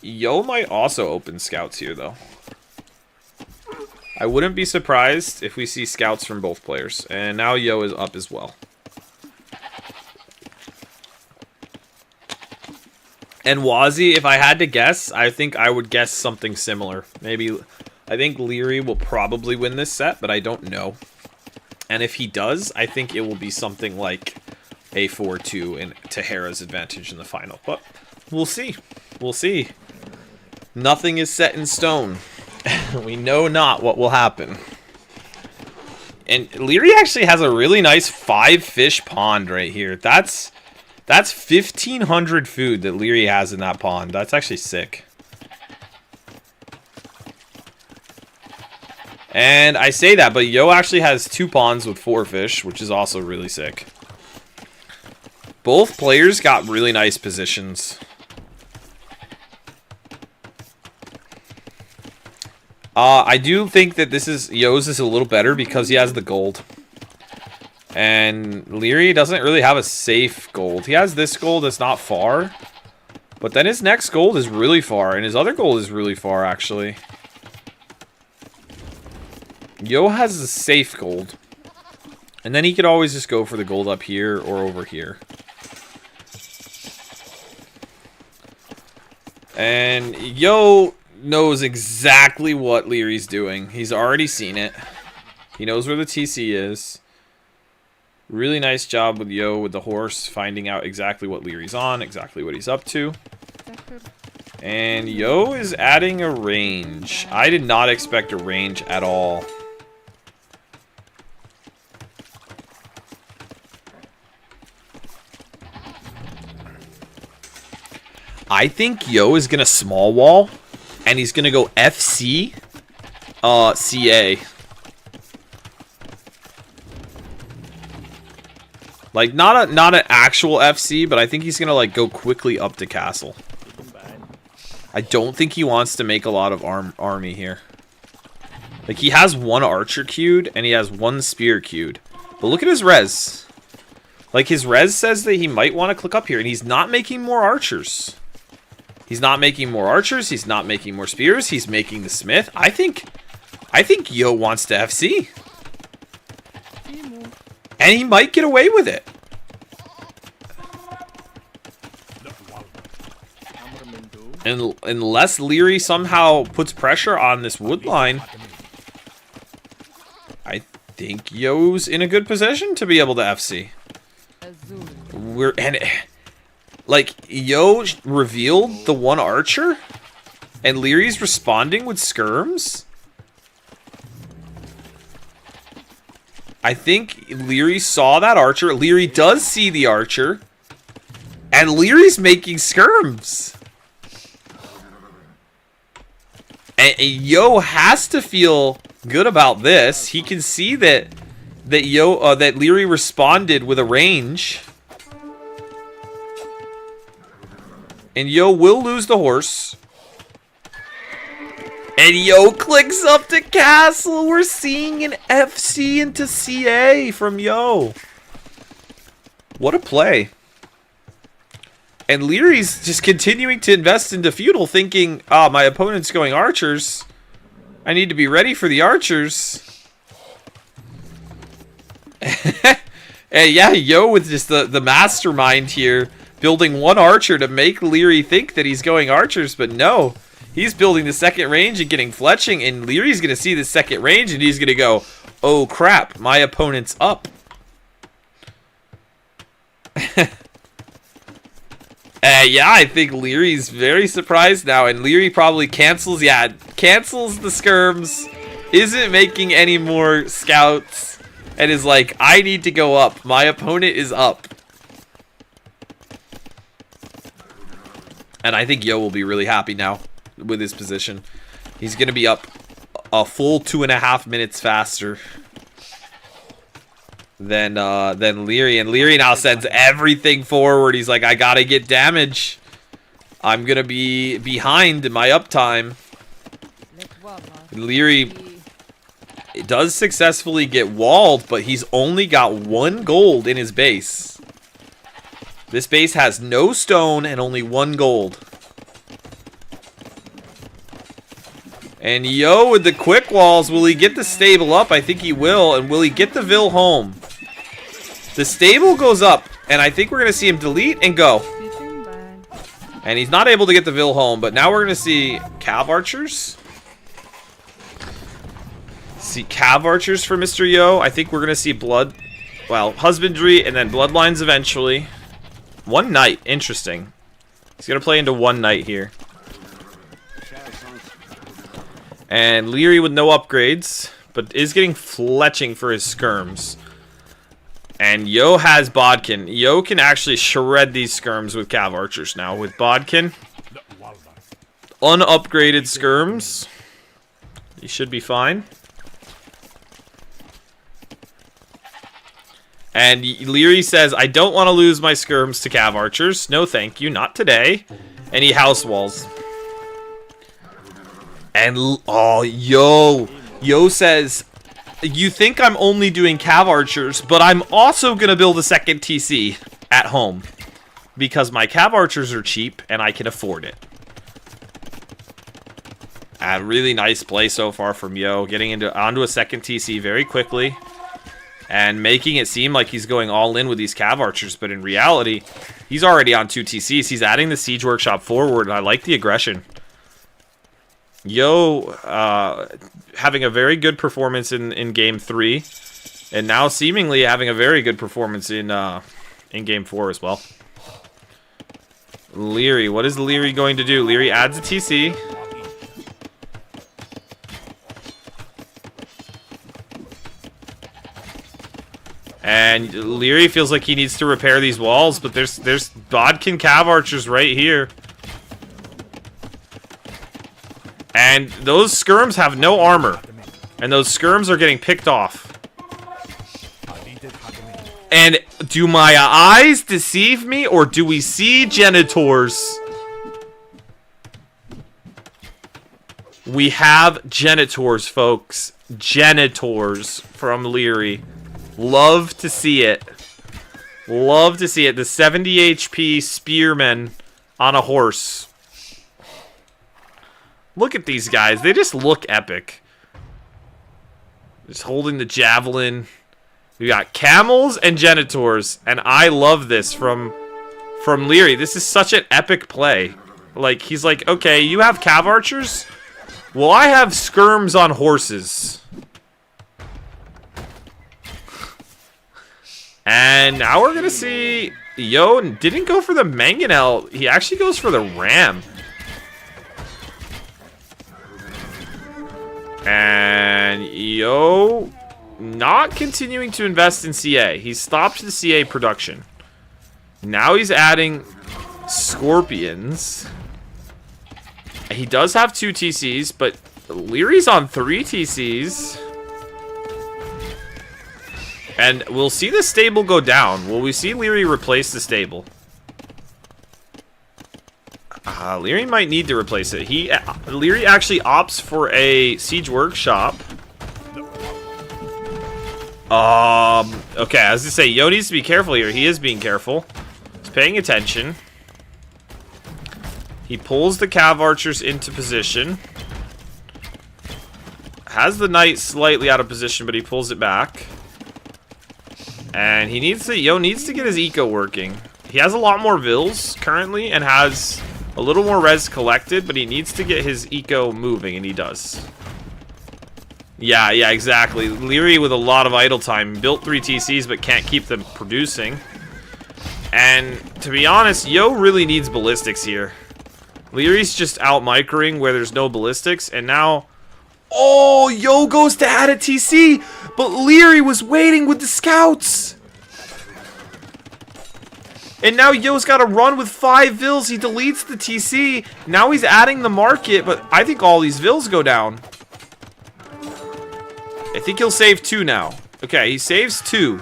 C: Yo might also open scouts here, though. I wouldn't be surprised if we see scouts from both players. And now Yo is up as well. And Wazzy, if I had to guess, I think I would guess something similar. Maybe, I think Liereyy will probably win this set, but I don't know. And if he does, I think it will be something like a 4-2 in Tahara's advantage in the final. But we'll see. We'll see. Nothing is set in stone. We know not what will happen. And Liereyy actually has a really nice 5-fish pond right here. That's 1,500 food that Liereyy has in that pond. That's actually sick. And I say that, but Yo actually has 2 ponds with 4 fish, which is also really sick. Both players got really nice positions. I do think that Yo's is a little better because he has the gold. And Liereyy doesn't really have a safe gold. He has this gold that's not far. But then his next gold is really far. And his other gold is really far, actually. Yo has a safe gold. And then he could always just go for the gold up here or over here. And Yo knows exactly what Lierey's doing. He's already seen it. He knows where the TC is. Really nice job with Yo with the horse, finding out exactly what Lierey's on, exactly what he's up to. And Yo is adding a range. I did not expect a range at all. I think Yo is going to small wall, and he's going to go FC, CA. Like, not an actual FC, but I think he's going to, like, go quickly up to castle. I don't think he wants to make a lot of army here. Like, he has 1 archer queued, and he has 1 spear queued. But look at his res. Like, his res says that he might want to click up here, and he's not making more archers. He's not making more archers. He's not making more spears. He's making the smith. I think Yo wants to FC. And he might get away with it. And unless Liereyy somehow puts pressure on this wood line, I think Yo's in a good position to be able to FC. Like, Yo revealed the one archer, and Lierey's responding with skirms. I think Liereyy saw that archer. Liereyy does see the archer, and Lierey's making skirms. And Yo has to feel good about this. He can see that Liereyy responded with a range. And Yo will lose the horse. And Yo clicks up to castle. We're seeing an FC into CA from Yo. What a play. And Lierey's just continuing to invest into feudal, thinking, ah, my opponent's going archers. I need to be ready for the archers. And yeah, Yo with just the mastermind here, building one archer to make Liereyy think that he's going archers, but no. He's building the second range and getting fletching, and Lierey's going to see the second range, and he's going to go, oh crap, my opponent's up. Yeah, I think Lierey's very surprised now, and Liereyy probably cancels the skirms, isn't making any more scouts, and is like, I need to go up. My opponent is up. And I think Yo will be really happy now with his position. He's going to be up a full 2.5 minutes faster than Liereyy, and Liereyy now sends everything forward. He's like, I gotta get damage. I'm gonna be behind in my uptime. Liereyy does successfully get walled, but he's only got 1 gold in his base. This base has no stone and only 1 gold. And Yo with the quick walls, will he get the stable up? I think he will. And will he get the Vil home? The stable goes up, and I think we're going to see him delete and go. And he's not able to get the Vil home, but now we're going to see Cav Archers. See Cav Archers for Mr. Yo. I think we're going to see Husbandry and then Bloodlines eventually. 1 knight, interesting. He's going to play into 1 knight here. And Liereyy with no upgrades, but is getting fletching for his skirms. And Yo has Bodkin. Yo can actually shred these skirms with Cav Archers now. With Bodkin. Unupgraded skirms. He should be fine. And Liereyy says, I don't want to lose my skirms to Cav Archers. No thank you, not today. And he house walls. And, oh, Yo says, you think I'm only doing Cav Archers, but I'm also going to build a second TC at home. Because my Cav Archers are cheap, and I can afford it. A really nice play so far from Yo, getting onto a second TC very quickly. And making it seem like he's going all in with these Cav Archers, but in reality, he's already on 2 TCs. He's adding the Siege Workshop forward, and I like the aggression. Yo having a very good performance in Game 3, and now seemingly having a very good performance in Game 4 as well. Liereyy, what is Liereyy going to do? Liereyy adds a TC. And Liereyy feels like he needs to repair these walls, but there's Bodkin Cav Archers right here. And those skirms have no armor. And those skirms are getting picked off. And do my eyes deceive me, or do we see Genitors? We have Genitors, folks. Genitors from Liereyy. Love to see it. Love to see it. The 70 HP spearmen on a horse. Look at these guys. They just look epic. Just holding the javelin. We got camels and genitors, and I love this from Liereyy. This is such an epic play. Like, he's like, okay, you have cav archers? Well, I have skirms on horses. And now we're gonna see Yo didn't go for the mangonel. He actually goes for the ram. And Yo not continuing to invest in CA. He stopped the CA production. Now he's adding scorpions. He does have 2 TCs, but Lierey's on 3 TCs. And we'll see the stable go down. Will we see Liereyy replace the stable? Liereyy might need to replace it. Liereyy actually opts for a siege workshop. Okay, I was gonna say, Yo needs to be careful here. He is being careful. He's paying attention. He pulls the cav archers into position. Has the knight slightly out of position, but he pulls it back. And he needs to, Yo needs to get his eco working. He has a lot more vills currently and has a little more res collected, but he needs to get his eco moving, and he does. Yeah, exactly. Liereyy with a lot of idle time. Built 3 TCs, but can't keep them producing. And to be honest, Yo really needs ballistics here. Lierey's just out microing where there's no ballistics, and now... Oh, Yo goes to add a TC, but Liereyy was waiting with the scouts. And now Yo's got to run with 5 vills. He deletes the TC. Now he's adding the market, but I think all these vills go down. I think he'll save 2 now. Okay, he saves 2.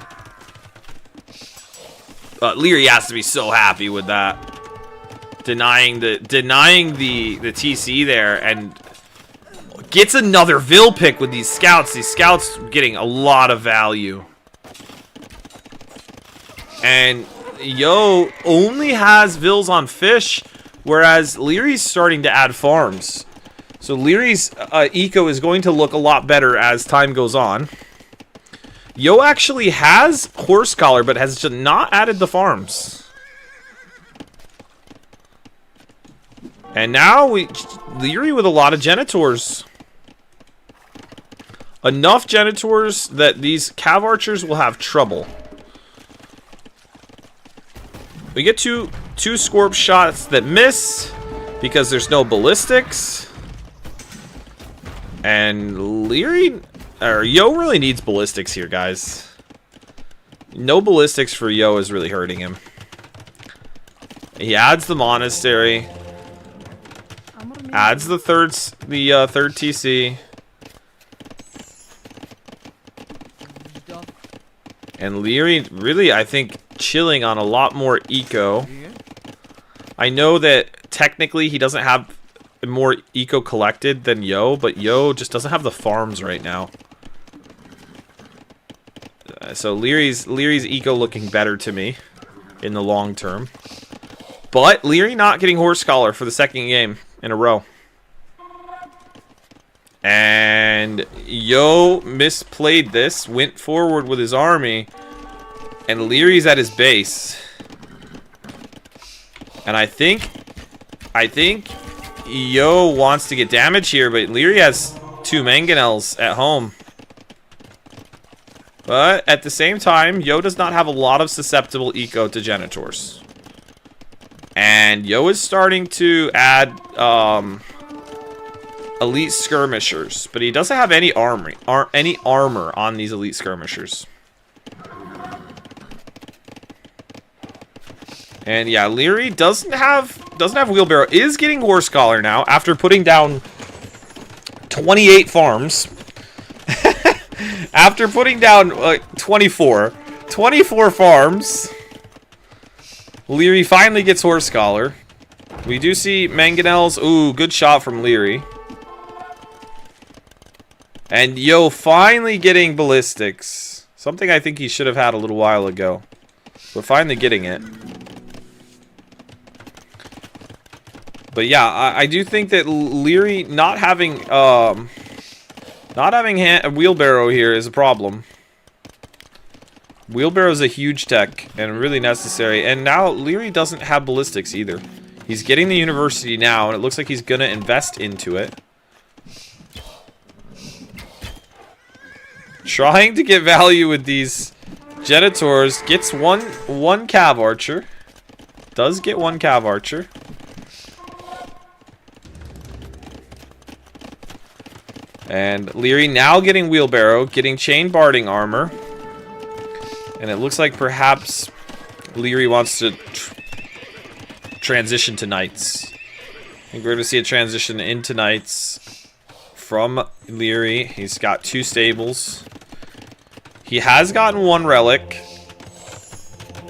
C: Liereyy has to be so happy with that. Denying the TC there, and gets another Vill pick with these scouts. These scouts getting a lot of value. And Yo only has Vills on fish, whereas Lierey's starting to add farms. So Lierey's eco is going to look a lot better as time goes on. Yo actually has horse collar, but has just not added the farms. And now Liereyy with a lot of genitors. Enough genitors that these cav archers will have trouble. We get two scorp shots that miss because there's no ballistics. And Liereyy, or Yo really needs ballistics here, guys. No ballistics for Yo is really hurting him. He adds the monastery. Adds the third TC. And Liereyy really, I think, chilling on a lot more eco. I know that technically he doesn't have more eco collected than Yo, but Yo just doesn't have the farms right now. So Lierey's eco looking better to me in the long term. But Liereyy not getting horse collar for the second game in a row. And Yo misplayed this, went forward with his army, and Lierey's at his base. And I think Yo wants to get damage here, but Liereyy has 2 mangonels at home. But at the same time, Yo does not have a lot of susceptible eco to genitors. And Yo is starting to add elite skirmishers, but he doesn't have any armor on these elite skirmishers. And yeah, Liereyy doesn't have wheelbarrow. Is getting horse collar now after putting down 28 farms. After putting down 24 farms, Liereyy finally gets horse collar. We do see mangonels. Ooh, good shot from Liereyy. And Yo finally getting ballistics. Something I think he should have had a little while ago. We're finally getting it. But yeah, I do think that Liereyy not having a wheelbarrow here is a problem. Wheelbarrow is a huge tech and really necessary. And now Liereyy doesn't have ballistics either. He's getting the university now, and it looks like he's gonna invest into it. Trying to get value with these Genitors. Gets one Cav Archer. Does get one Cav Archer. And Liereyy now getting wheelbarrow, getting chain barding armor. And it looks like perhaps Liereyy wants to transition to knights. I think we're going to see a transition into knights from Liereyy. He's got 2 stables. He has gotten 1 relic.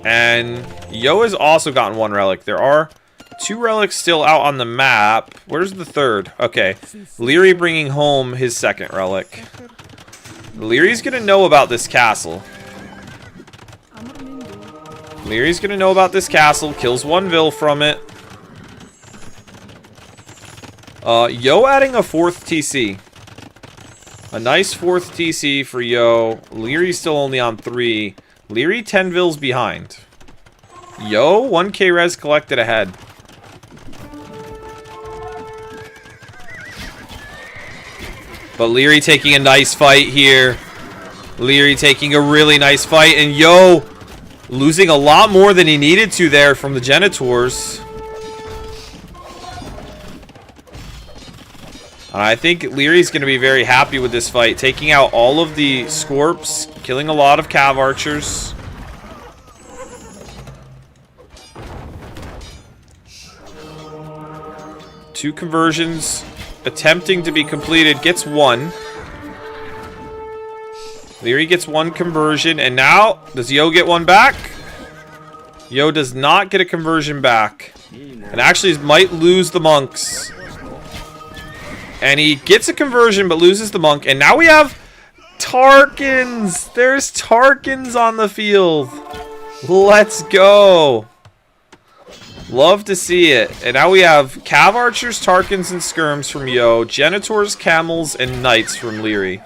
C: And Yo has also gotten 1 relic. There are 2 relics still out on the map. Where's the 3rd? Okay. Liereyy bringing home his 2nd relic. Lierey's going to know about this castle. Lierey's going to know about this castle. Kills 1 Vil from it. Yo adding a 4th TC. A nice 4th TC for Yo. Lierey's still only on 3. Liereyy 10 Vils behind. Yo, 1k res collected ahead. But Liereyy taking a nice fight here. Liereyy taking a really nice fight. And Yo losing a lot more than he needed to there from the Genitors. I think Lierey's going to be very happy with this fight. Taking out all of the Scorps. Killing a lot of Cav Archers. Two conversions attempting to be completed. Gets 1. Liereyy gets 1 conversion. And now, does Yo get 1 back? Yo does not get a conversion back. And actually might lose the monks. And he gets a conversion but loses the monk. And now we have Tarkins. There's Tarkins on the field. Let's go. Love to see it. And now we have Cav Archers, Tarkins, and Skirms from Yo. Genitors, Camels, and Knights from Liereyy.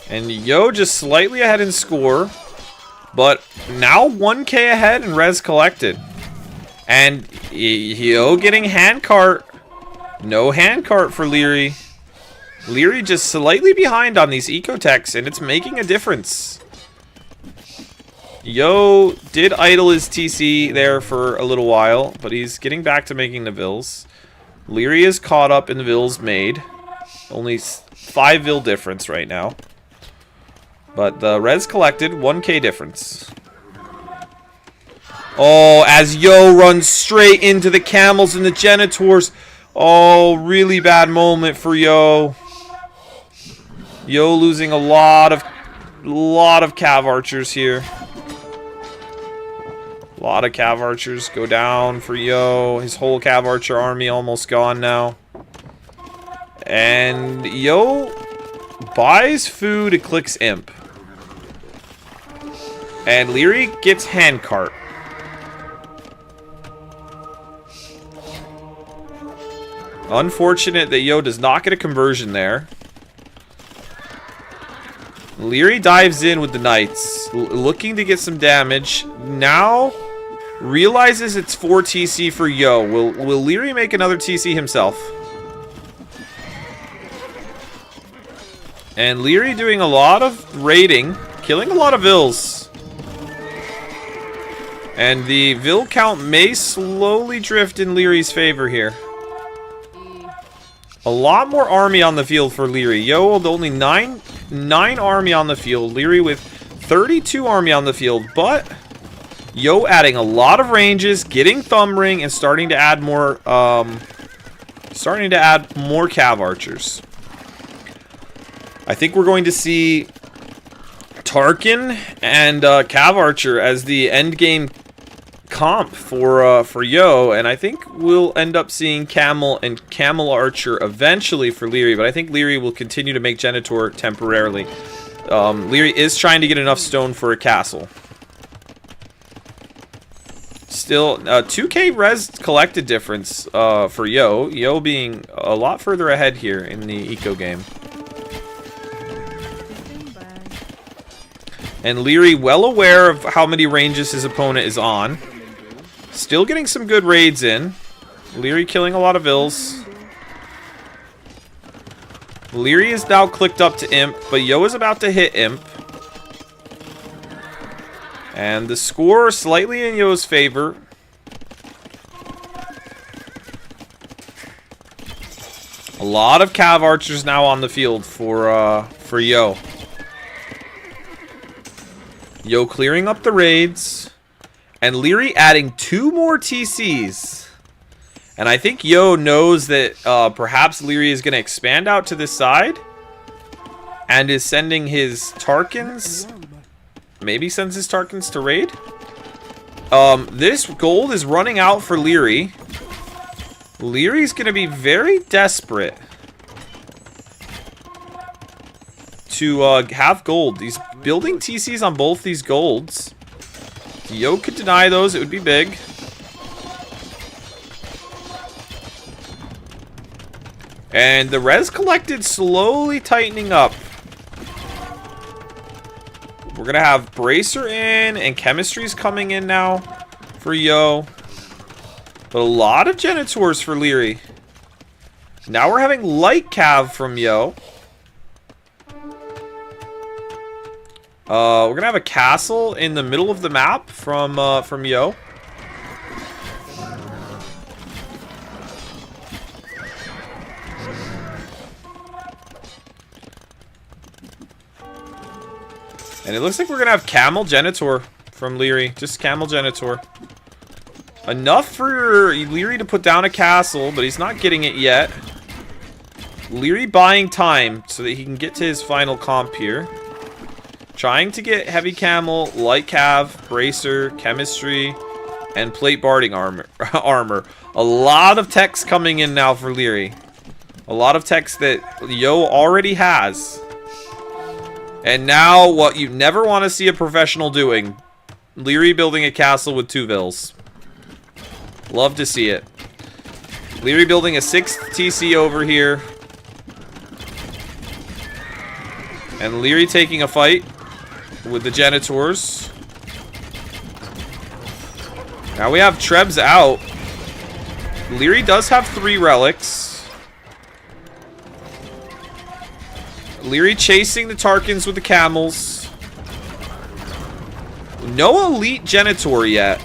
C: And Yo just slightly ahead in score. But now 1k ahead in res collected. And Yo getting handcart. No handcart for Liereyy. Liereyy just slightly behind on these ecotechs, and it's making a difference. Yo did idle his TC there for a little while, but he's getting back to making the Vils. Liereyy is caught up in the Vils made. Only 5 Vil difference right now. But the res collected, 1k difference. Oh, as Yo runs straight into the Camels and the Genitors. Oh, really bad moment for Yo. Yo losing a lot of Cav Archers here. A lot of Cav Archers go down for Yo. His whole Cav Archer army almost gone now. And Yo buys food and clicks Imp. And Liereyy gets handcart. Unfortunate that Yo does not get a conversion there. Liereyy dives in with the Knights, looking to get some damage. Now realizes it's 4 TC for Yo. Will Liereyy make another TC himself? And Liereyy doing a lot of raiding, killing a lot of Vils. And the Vil count may slowly drift in Lierey's favor here. A lot more army on the field for Liereyy. Yo with only 9 army on the field. Liereyy with 32 army on the field. But Yo adding a lot of ranges, getting thumb ring, and starting to add more Cav Archers. I think we're going to see Tarkin and Cav Archer as the end game comp for Yo, and I think we'll end up seeing Camel and Camel Archer eventually for Liereyy, but I think Liereyy will continue to make Genitor temporarily. Liereyy is trying to get enough stone for a castle. Still, 2k res collected difference for Yo. Yo being a lot further ahead here in the eco game. And Liereyy well aware of how many ranges his opponent is on. Still getting some good raids in. Liereyy killing a lot of Vills. Liereyy is now clicked up to Imp, but Yo is about to hit Imp. And the score slightly in Yo's favor. A lot of Cav Archers now on the field for Yo. Yo clearing up the raids. And Liereyy adding 2 more TCs. And I think Yo knows that perhaps Liereyy is going to expand out to this side. And is sending his Tarkins. Maybe sends his Tarkins to raid. This gold is running out for Liereyy. Lierey's going to be very desperate to have gold. He's building TCs on both these golds. If Yo could deny those, it would be big. And the res collected slowly tightening up. We're going to have Bracer in, and Chemistry's coming in now for Yo. But a lot of Genitors for Liereyy. Now we're having Light Cav from Yo. We're going to have a castle in the middle of the map from Yo. And it looks like we're going to have Camel Genitor from Liereyy. Just Camel Genitor. Enough for Liereyy to put down a castle, but he's not getting it yet. Liereyy buying time so that he can get to his final comp here. Trying to get Heavy Camel, Light Cav, Bracer, Chemistry, and Plate Barding armor. A lot of techs coming in now for Liereyy. A lot of techs that Yo already has. And now, what you never want to see a professional doing. Liereyy building a castle with 2 Vills. Love to see it. Liereyy building a 6th TC over here. And Liereyy taking a fight with the Genitors. Now we have Trebs out. Liereyy does have 3 relics. Liereyy chasing the Tarkins with the camels. No elite Genitor yet.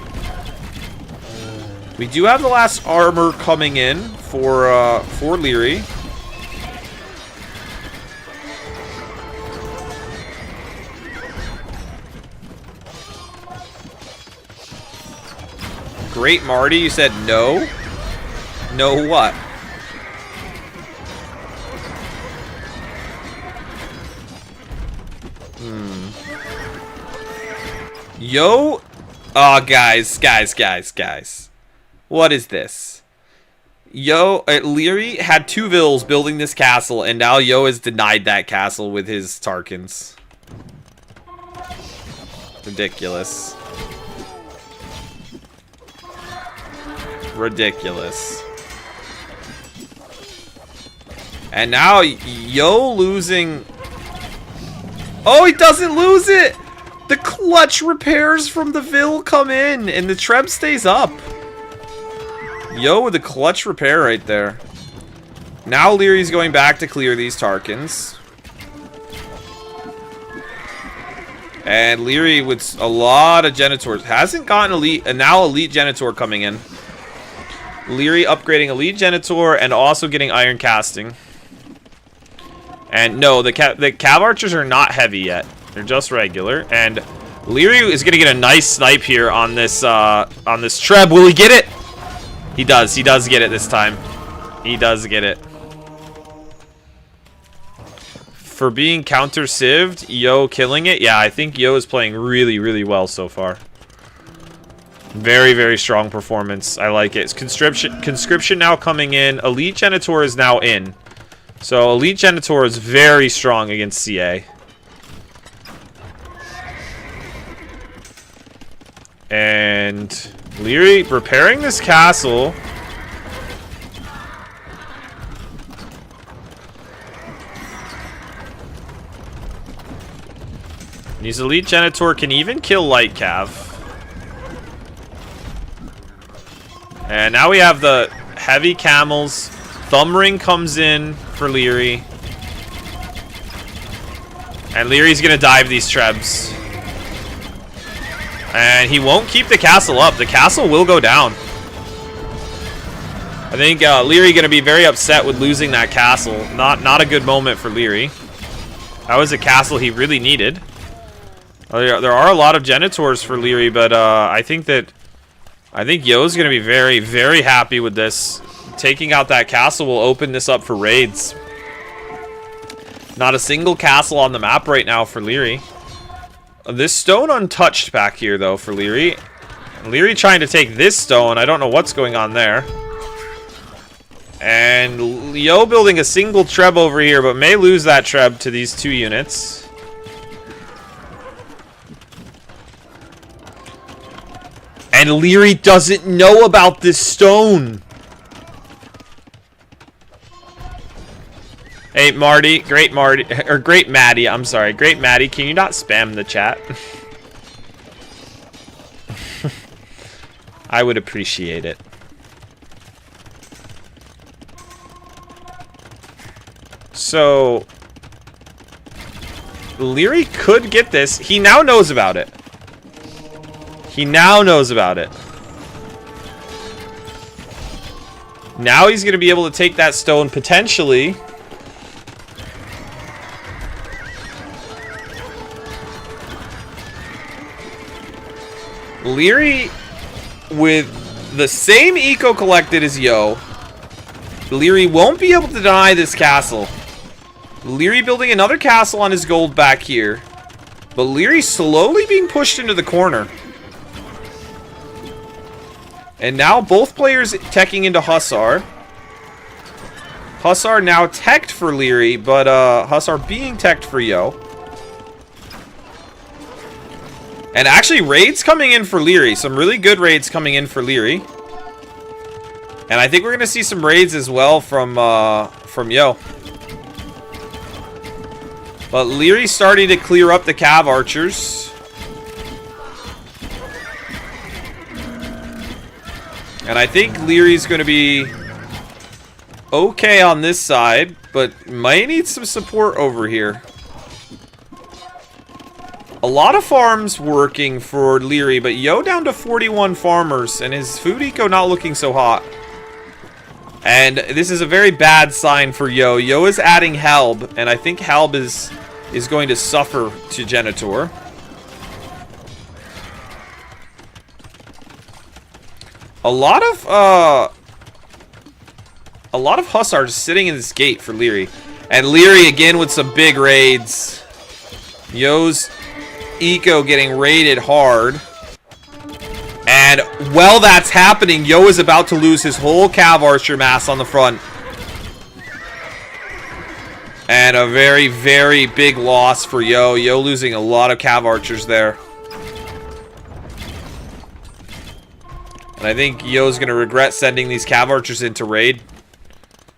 C: We do have the last armor coming in for Liereyy. Great Marty, you said no? No what? Yo, guys. What is this? Yo, Liereyy had 2 Vills building this castle, and now Yo has denied that castle with his Tarkins. Ridiculous. Ridiculous. And now Yo losing. Oh, he doesn't lose it! The clutch repairs from the Vill come in, and the Treb stays up. Yo with the clutch repair right there. Now Lierey's going back to clear these Tarkins. And Liereyy with a lot of Genitors. Hasn't gotten elite, and now elite Genitor coming in. Liereyy upgrading elite Genitor and also getting iron casting. And no, the Cav Archers are not heavy yet. They're just regular. And Liereyy is gonna get a nice snipe here on this Treb. Will he get it? He does. He does get it this time. He does get it. For being counter-civved, Yo killing it. Yeah, I think Yo is playing really, really well so far. Very, very strong performance. I like it. Conscription now coming in. Elite Genitor is now in. So Elite Genitor is very strong against CA. And Liereyy repairing this castle. These Elite Genitor can even kill Light Cav. And now we have the heavy camels. Thumb Ring comes in for Liereyy. And Lierey's gonna dive these trebs. And he won't keep the castle up. The castle will go down. I think Liereyy gonna be very upset with losing that castle. Not a good moment for Liereyy. That was a castle he really needed. There are a lot of Genitors for Liereyy, but I think Yo's gonna be very, very happy with this. Taking out that castle will open this up for raids. Not a single castle on the map right now for Liereyy. This stone untouched back here, though, for Liereyy. Liereyy trying to take this stone. I don't know what's going on there. And Yo building a single treb over here, but may lose that treb to these 2 units. And Liereyy doesn't know about this stone. Hey, Marty. Great Maddie. I'm sorry. Great Maddie. Can you not spam the chat? I would appreciate it. So, Liereyy could get this. He now knows about it. He now knows about it. Now he's going to be able to take that stone potentially. Liereyy with the same eco collected as Yo. Liereyy won't be able to deny this castle. Liereyy building another castle on his gold back here. But Liereyy slowly being pushed into the corner. And now both players teching into Hussar. Hussar now teched for Liereyy, but Hussar being teched for Yo. And actually, raids coming in for Liereyy. Some really good raids coming in for Liereyy. And I think we're going to see some raids as well from Yo. But Lierey's starting to clear up the Cav archers. And I think Lierey's going to be okay on this side, but might need some support over here. A lot of farms working for Liereyy, but Yo down to 41 farmers, and his food eco not looking so hot. And this is a very bad sign for Yo. Yo is adding Halb, and I think Halb is going to suffer to Genitor. A lot of Hussars sitting in this gate for Liereyy. And Liereyy again with some big raids. Yo's eco getting raided hard. And while that's happening, Yo is about to lose his whole Cav Archer mass on the front. And a very, very big loss for Yo. Yo losing a lot of Cav Archers there. And I think Yo's going to regret sending these Cav Archers into raid.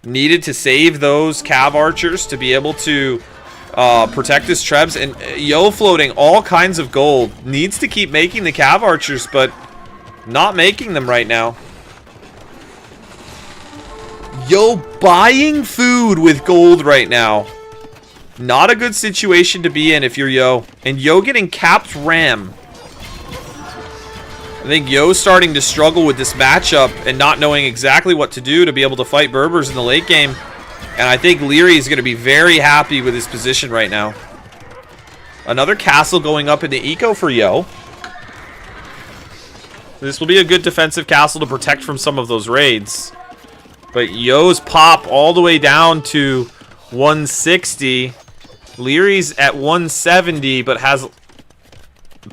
C: Needed to save those Cav Archers to be able to protect his trebs. And Yo floating all kinds of gold. Needs to keep making the Cav Archers, but not making them right now. Yo buying food with gold right now. Not a good situation to be in if you're Yo. And Yo getting capped ram. I think Yo's starting to struggle with this matchup and not knowing exactly what to do to be able to fight Berbers in the late game. And I think Liereyy is going to be very happy with his position right now. Another castle going up in the eco for Yo. This will be a good defensive castle to protect from some of those raids. But Yo's pop all the way down to 160. Lierey's at 170, but has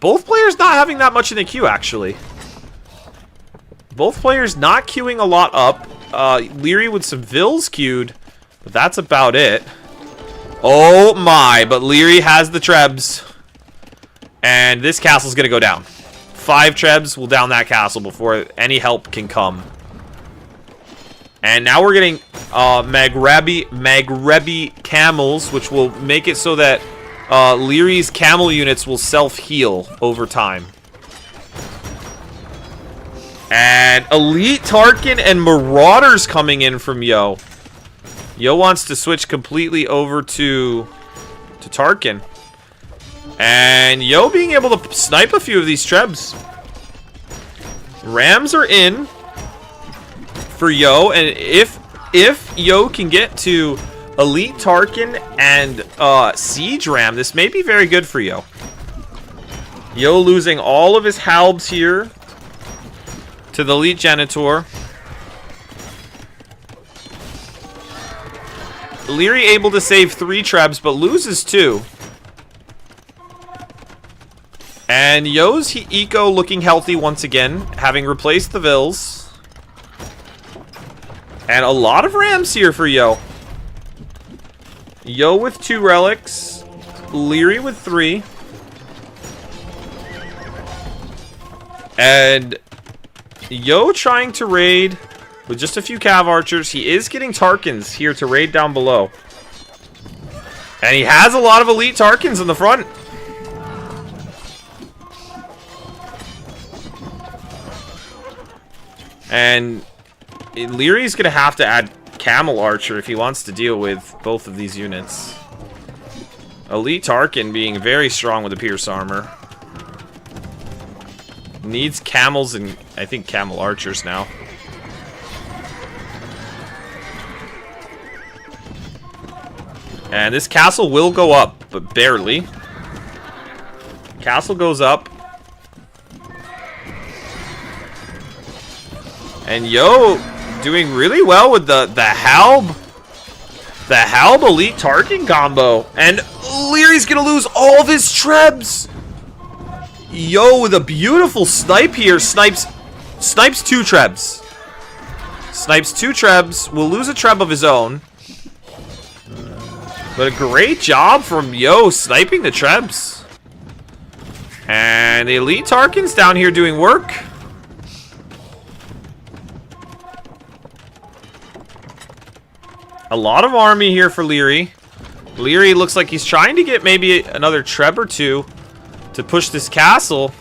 C: both players not having that much in the queue, actually. Both players not queuing a lot up. Liereyy with some Vills queued, but that's about it. Oh my, but Liereyy has the Trebs. And this castle's gonna go down. 5 Trebs will down that castle before any help can come. And now we're getting Maghrebi camels, which will make it so that Lierey's camel units will self-heal over time. And Elite Tarkin and Marauders coming in from Yo. Yo wants to switch completely over to Tarkin. And Yo being able to snipe a few of these Trebs. Rams are in for Yo, and if Yo can get to Elite Tarkin and Siege Ram, this may be very good for Yo. Yo losing all of his halbs here to the Elite Genitor. Liereyy able to save 3 Trebs, but loses 2. And Yo's eco looking healthy once again, having replaced the Vills. And a lot of Rams here for Yo. Yo with 2 relics. Liereyy with 3. And Yo trying to raid with just a few Cav Archers. He is getting Tarkins here to raid down below. And he has a lot of Elite Tarkins in the front. And Lierey's going to have to add Camel Archer if he wants to deal with both of these units. Elite Tarkin being very strong with the Pierce Armor. Needs Camels and, I think, Camel Archers now. And this castle will go up, but barely. Castle goes up. And Yo doing really well with the Halb. The Halb Elite Tarkin combo. And Lierey's gonna lose all of his Trebs. Yo with a beautiful snipe here. Snipes 2 Trebs. Snipes 2 Trebs. Will lose a Treb of his own. But a great job from Yo sniping the Trebs. And the Elite Tarkin's down here doing work. A lot of army here for Liereyy. Liereyy looks like he's trying to get maybe another Treb or 2 to push this castle.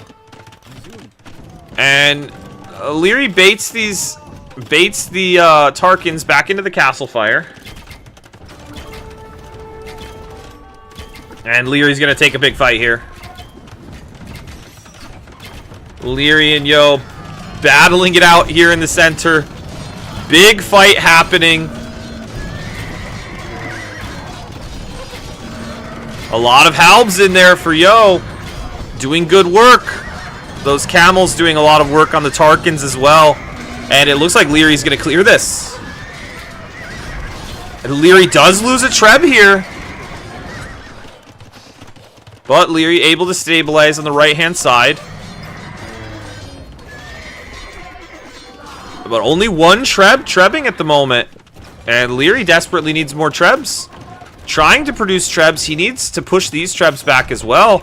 C: And Liereyy baits the Tarkins back into the castle fire. And Lierey's gonna take a big fight here. Liereyy and Yo battling it out here in the center. Big fight happening. A lot of Halbs in there for Yo. Doing good work. Those Camels doing a lot of work on the Tarkins as well. And it looks like Lierey's going to clear this. And Liereyy does lose a Treb here. But Liereyy able to stabilize on the right-hand side. But only 1 Trebbing at the moment. And Liereyy desperately needs more Trebs. Trying to produce Trebs. He needs to push these Trebs back as well.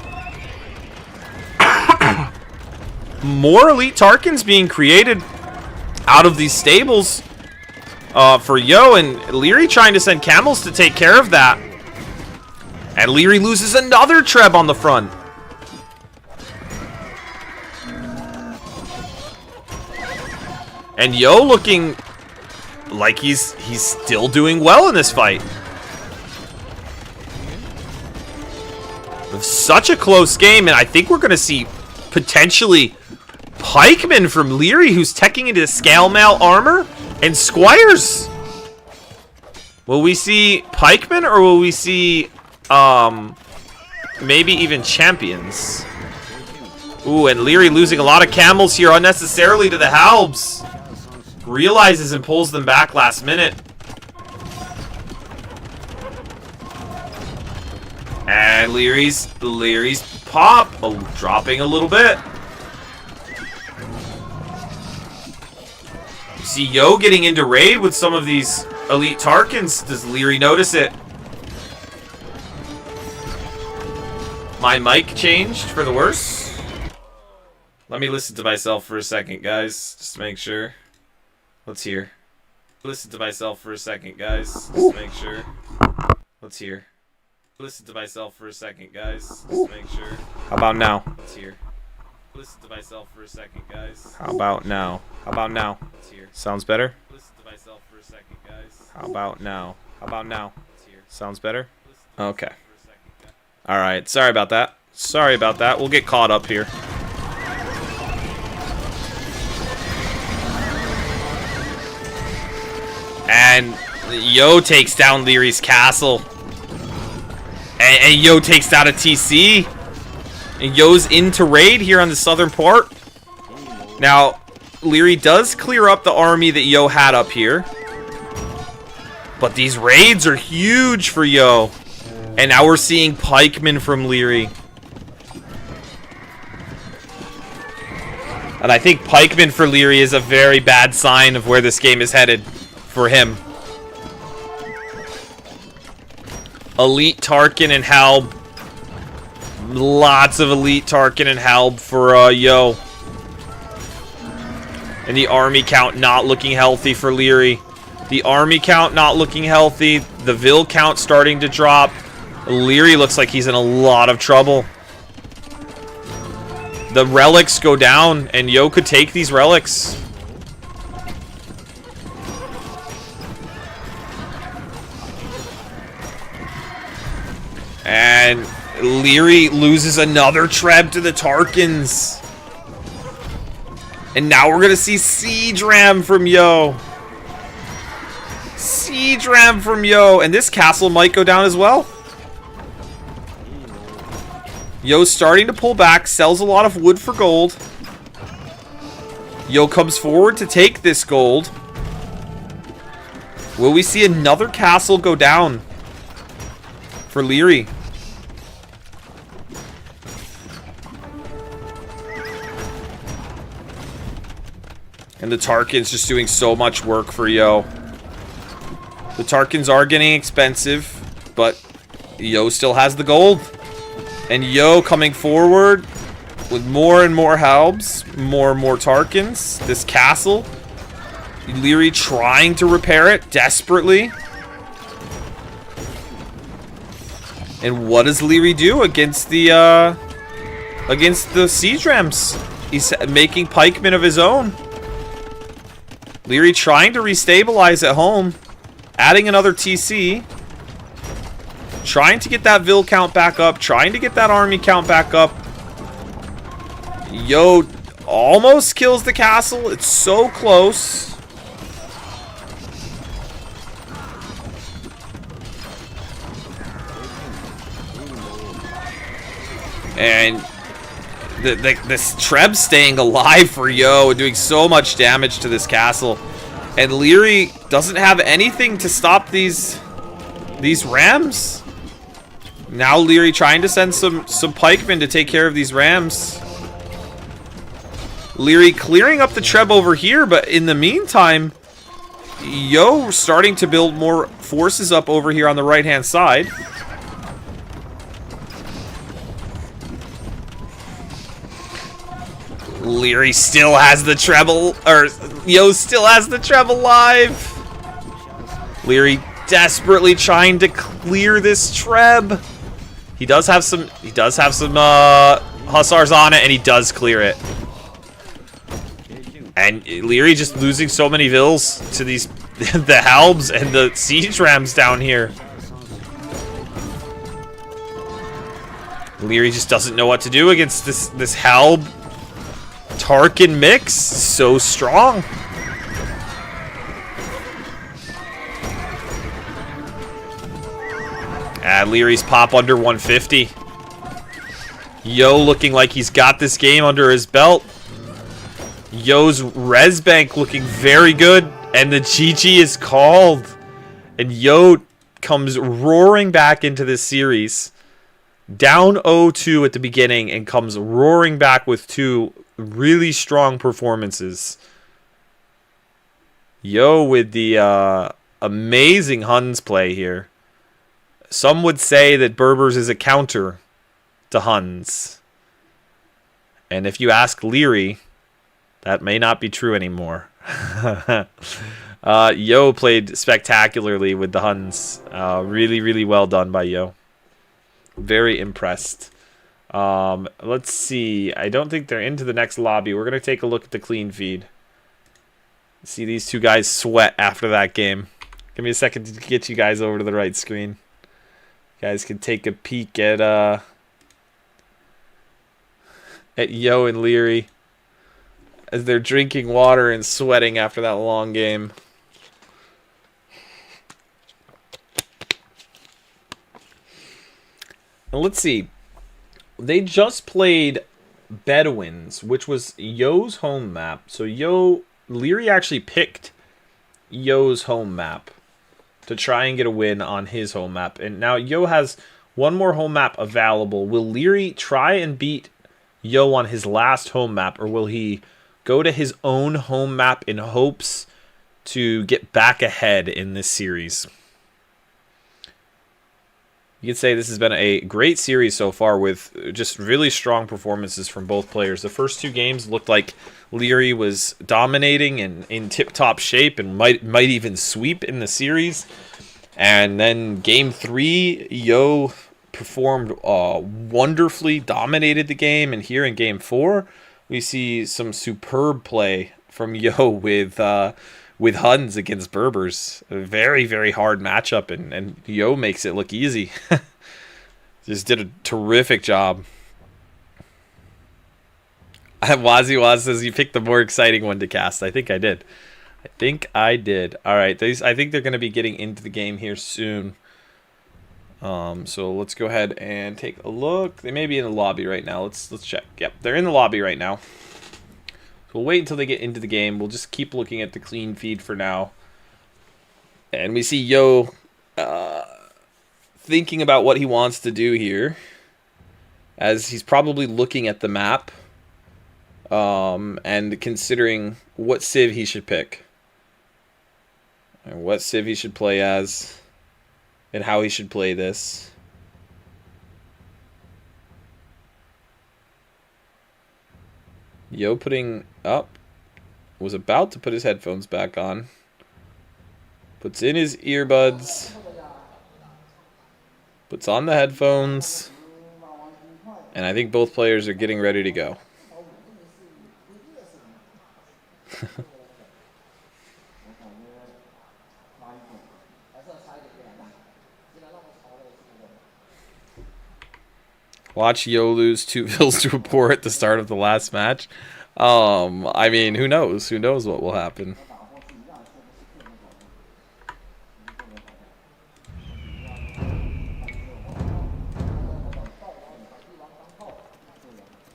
C: More Elite Tarkins being created out of these stables for Yo. And Liereyy trying to send Camels to take care of that. And Liereyy loses another Treb on the front. And Yo looking like he's still doing well in this fight. Such a close game, and I think we're going to see potentially Pikemen from Liereyy, who's teching into Scale Mail armor, and Squires. Will we see Pikemen, or will we see maybe even Champions? Ooh, and Liereyy losing a lot of Camels here unnecessarily to the Halbs. Realizes and pulls them back last minute. And Lierey's pop dropping a little bit. See Yo getting into raid with some of these elite Tarkins. Does Liereyy notice it? My mic changed for the worse. Let me listen to myself for a second, guys, just to make sure. Let's hear. Listen to myself for a second, guys, just to make sure. Let's hear. Listen to myself for a second, guys, just to make sure. How about now? Let's hear. Listen to myself for a second, guys. How about now? How about now? Let's hear. Sounds better? Listen to myself for a second, guys. How about now? How about now? Let's hear. Sounds better? Okay. Alright, sorry about that. Sorry about that. We'll get caught up here. And Yo takes down Lierey's castle. And Yo takes down a TC. And Yo's into raid here on the southern part. Now, Liereyy does clear up the army that Yo had up here. But these raids are huge for Yo. And now we're seeing pikemen from Liereyy. And I think pikemen for Liereyy is a very bad sign of where this game is headed for him. Elite Tarkin and Halb. Lots of elite Tarkin and Halb for Yo. And the army count not looking healthy for Liereyy. The army count not looking healthy. The Vil count starting to drop. Liereyy looks like he's in a lot of trouble. The relics go down, and Yo could take these relics. And Liereyy loses another Treb to the Tarkins. And now we're going to see Siege Ram from Yo. Siege Ram from Yo. And this castle might go down as well. Yo's starting to pull back, sells a lot of wood for gold. Yo comes forward to take this gold. Will we see another castle go down for Liereyy? And the Tarkins just doing so much work for Yo. The Tarkins are getting expensive, but Yo still has the gold. And Yo coming forward with more and more Halbs, more and more Tarkins. This castle. Liereyy trying to repair it desperately. And what does Liereyy do against the siege rams? He's making pikemen of his own. Liereyy trying to restabilize at home, adding another TC. Trying to get that Vil count back up. Trying to get that army count back up. Yo almost kills the castle. It's so close. And this Treb staying alive for Yo and doing so much damage to this castle. And Liereyy doesn't have anything to stop these rams. Now Liereyy trying to send some pikemen to take care of these rams. Liereyy clearing up the Treb over here, but in the meantime, Yo starting to build more forces up over here on the right-hand side. Liereyy still has the treble, or Yo still has the treble live. Liereyy desperately trying to clear this Treb. He does have some hussars on it, and he does clear it. And Liereyy just losing so many Vils to these the Halbs and the siege rams down here. Liereyy just doesn't know what to do against this Halb Tarkin mix. So strong. Lierey's pop under 150. Yo looking like he's got this game under his belt. Yo's res bank looking very good. And the GG is called. And Yo comes roaring back into this series. Down 0-2 at the beginning and comes roaring back with two really strong performances. Yo with the amazing Huns play here. Some would say that Berbers is a counter to Huns. And if you ask Liereyy, that may not be true anymore. Yo played spectacularly with the Huns. Really, really well done by Yo. Very impressed. Let's see. I don't think they're into the next lobby. We're going to take a look at the clean feed. See these two guys sweat after that game. Give me a second to get you guys over to the right screen. You guys can take a peek at Yo and Liereyy as they're drinking water and sweating after that long game. And let's see. They just played Bedouins, which was Yo's home map. So Liereyy actually picked Yo's home map to try and get a win on his home map. And now Yo has one more home map available. Will Liereyy try and beat Yo on his last home map, or will he go to his own home map in hopes to get back ahead in this series? You could say this has been a great series so far with just really strong performances from both players. The first two games looked like Liereyy was dominating and in tip-top shape and might even sweep in the series. And then game 3, Yo performed wonderfully, dominated the game. And here in game 4, we see some superb play from Yo with Huns against Berbers. A very, very hard matchup, and Yo makes it look easy. Just did a terrific job. Wazzy Waz says you picked the more exciting one to cast. I think I did. All right, I think they're going to be getting into the game here soon. So let's go ahead and take a look. They may be in the lobby right now. Let's check. Yep, they're in the lobby right now. So we'll wait until they get into the game. We'll just keep looking at the clean feed for now. And we see Yo thinking about what he wants to do here, as he's probably looking at the map and considering what civ he should pick and what civ he should play as and how he should play this. Yo was about to put his headphones back on. Puts in his earbuds. Puts on the headphones. And I think both players are getting ready to go. Watch Yo lose 2 vills to a poor at the start of the last match. I mean, who knows? Who knows what will happen?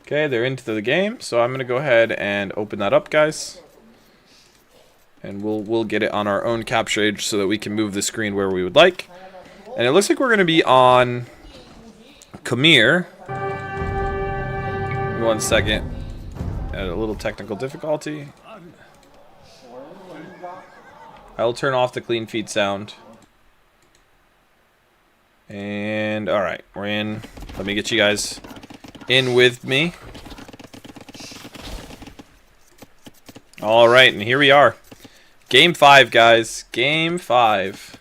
C: Okay, they're into the game, so I'm gonna go ahead and open that up, guys, and we'll get it on our own capture age so that we can move the screen where we would like. And it looks like we're gonna be on Khmer. Give me 1 second. Had a little technical difficulty. I'll turn off the clean feed sound. And alright, we're in. Let me get you guys in with me. Alright, and here we are. Game 5, guys. Game 5.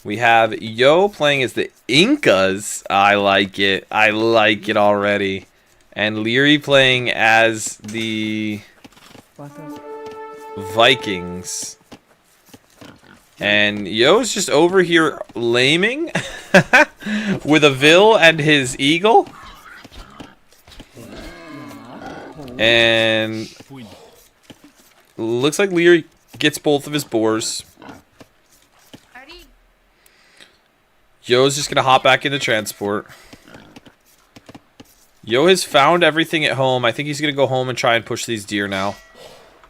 C: We have Yo playing as the Incas. I like it. I like it already. And Liereyy playing as the Vikings. And Yo's just over here laming with a Vil and his Eagle. And looks like Liereyy gets both of his boars. Yo's just going to hop back into transport. Yo has found everything at home. I think he's going to go home and try and push these deer now.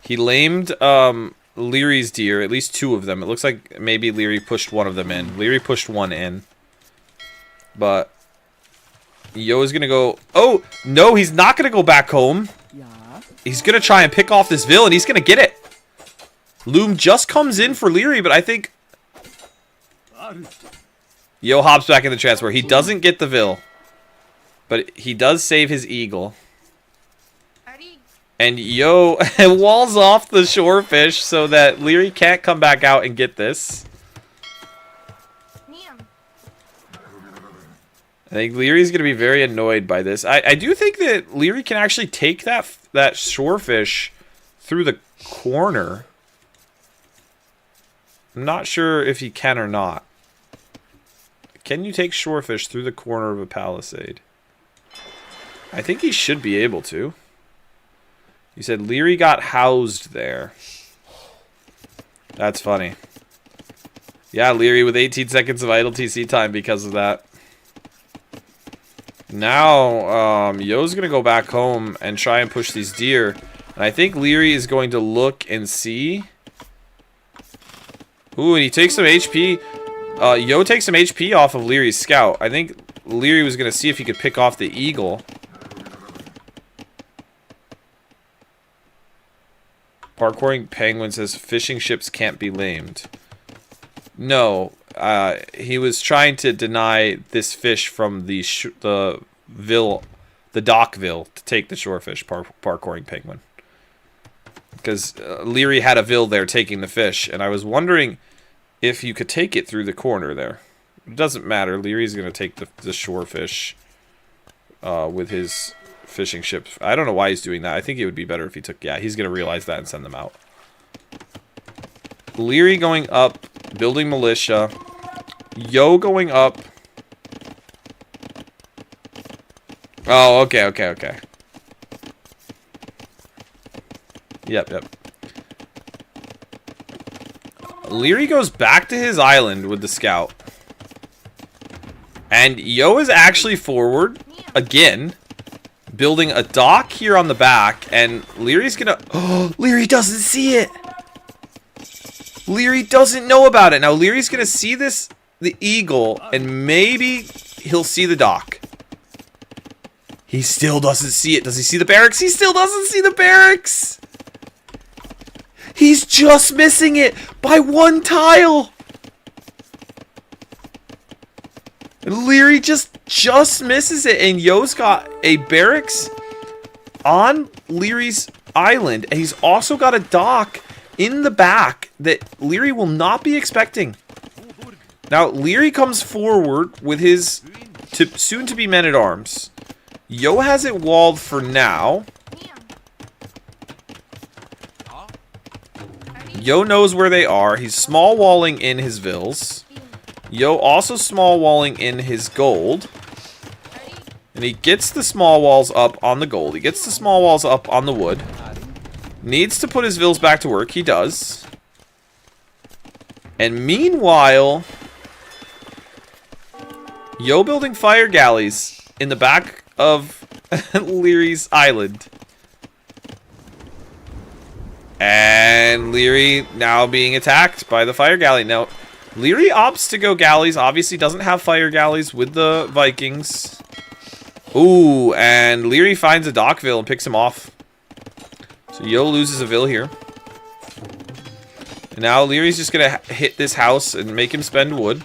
C: He lamed Lierey's deer, at least 2 of them. It looks like maybe Liereyy pushed one of them in. Liereyy pushed one in. But Yo is going to go... Oh, no, he's not going to go back home. He's going to try and pick off this Vil, and he's going to get it. Loom just comes in for Liereyy, but I think... Yo hops back in the transport. He doesn't get the Vil. But he does save his eagle. And Yo walls off the shorefish so that Liereyy can't come back out and get this. I think Lierey's going to be very annoyed by this. I do think that Liereyy can actually take that shorefish through the corner. I'm not sure if he can or not. Can you take shorefish through the corner of a palisade? I think he should be able to. He said Liereyy got housed there. That's funny. Yeah, Liereyy with 18 seconds of idle TC time because of that. Now, Yo's going to go back home and try and push these deer. And I think Liereyy is going to look and see. Ooh, and he takes some HP. Yo takes some HP off of Lierey's scout. I think Liereyy was going to see if he could pick off the eagle. Parkouring Penguin says fishing ships can't be lamed. No, he was trying to deny this fish from the dock vil to take the shorefish. Parkouring Penguin, because Liereyy had a vil there taking the fish, and I was wondering if you could take it through the corner there. It doesn't matter. Lierey's going to take the shorefish with his fishing ship. I don't know why he's doing that. I think it would be better if he took... Yeah, he's going to realize that and send them out. Liereyy going up, building militia. Yo going up. Oh, okay. Yep. Liereyy goes back to his island with the scout. And Yo is actually forward again, building a dock here on the back, and Lierey's gonna... Oh, Liereyy doesn't see it! Liereyy doesn't know about it. Now, Lierey's gonna see this, the eagle, and maybe he'll see the dock. He still doesn't see it. Does he see the barracks? He still doesn't see the barracks! He's just missing it by one tile! And Liereyy just misses it, and Yo's got a barracks on Lierey's island, and he's also got a dock in the back that Liereyy will not be expecting. Now, Liereyy comes forward with his soon-to-be men-at-arms. Yo has it walled for now. Yo knows where they are. He's small walling in his vills. Yo also small walling in his gold. And he gets the small walls up on the gold. He gets the small walls up on the wood. Needs to put his vills back to work. He does. And meanwhile, Yo building fire galleys in the back of Lierey's island. And Liereyy now being attacked by the fire galley. Now, Liereyy opts to go galleys. Obviously doesn't have fire galleys with the Vikings. Ooh, and Liereyy finds a dockville and picks him off. So Yo loses a vil here. And now Lierey's just going to hit this house and make him spend wood.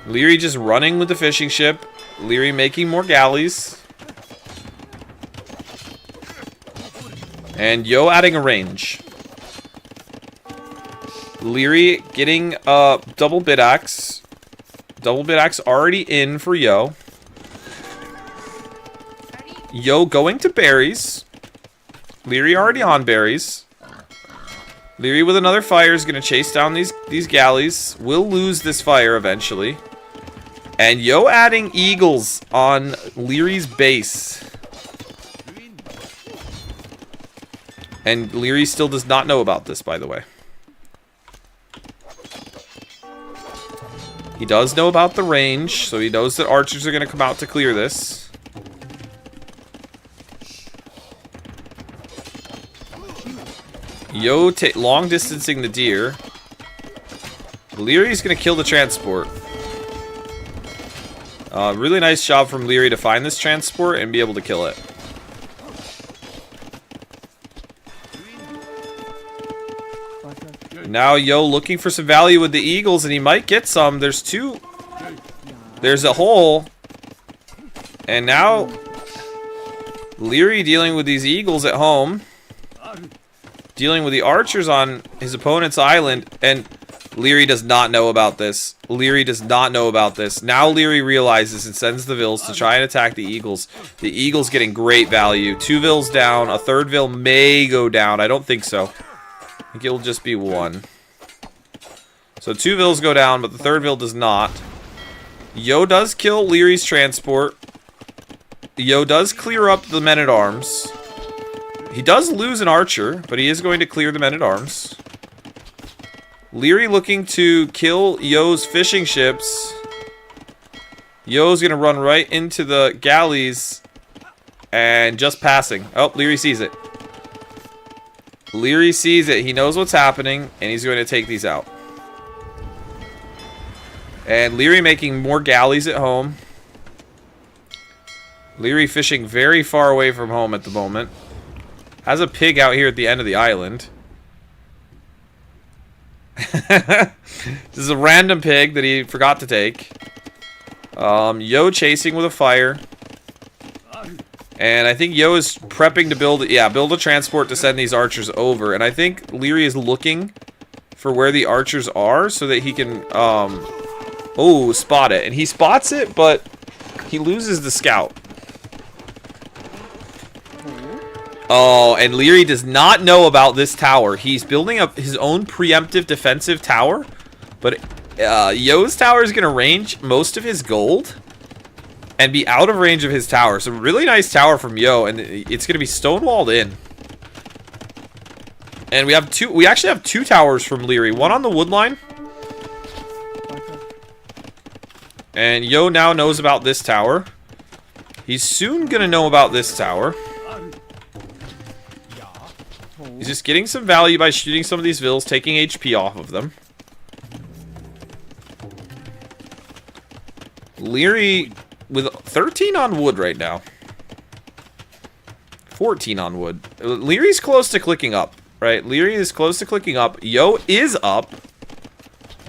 C: Liereyy just running with the fishing ship. Liereyy making more galleys. And Yo adding a range. Liereyy getting a double bit axe. Double bit axe already in for Yo. Yo going to berries. Liereyy already on berries. Liereyy with another fire is going to chase down these galleys. Will lose this fire eventually. And Yo adding eagles on Lierey's base. And Liereyy still does not know about this, by the way. He does know about the range, so he knows that archers are going to come out to clear this. Yo long distancing the deer. Lierey's going to kill the transport. Really nice job from Liereyy to find this transport and be able to kill it. Now Yo looking for some value with the Eagles, and he might get some. There's two. There's a hole. And now Liereyy dealing with these Eagles at home. Dealing with the archers on his opponent's island. And Liereyy does not know about this. Liereyy does not know about this. Now Liereyy realizes and sends the Vills to try and attack the Eagles. The Eagles getting great value. 2 Vills down. A 3rd Vill may go down. I don't think so. I think it'll just be 1. So 2 Vills go down, but the 3rd Vill does not. Yo does kill Lierey's transport. Yo does clear up the men-at-arms. He does lose an archer, but he is going to clear the men-at-arms. Liereyy looking to kill Yo's fishing ships. Yo's going to run right into the galleys and just passing. Oh, Liereyy sees it. Liereyy sees it. He knows what's happening, and he's going to take these out. And Liereyy making more galleys at home. Liereyy fishing very far away from home at the moment. Has a pig out here at the end of the island. This is a random pig that he forgot to take. Yo chasing with a fire. And I think Yo is prepping to build a transport to send these archers over. And I think Liereyy is looking for where the archers are so that he can spot it. And he spots it, but he loses the scout. Oh, and Liereyy does not know about this tower. He's building up his own preemptive defensive tower. But Yo's tower is going to range most of his gold and be out of range of his tower. So really nice tower from Yo, and it's going to be stonewalled in. And we actually have 2 towers from Liereyy. One on the wood line. And Yo now knows about this tower. He's soon going to know about this tower. He's just getting some value by shooting some of these Vills, taking HP off of them. Liereyy with 13 on wood right now. 14 on wood. Lierey's close to clicking up, right? Liereyy is close to clicking up. Yo is up.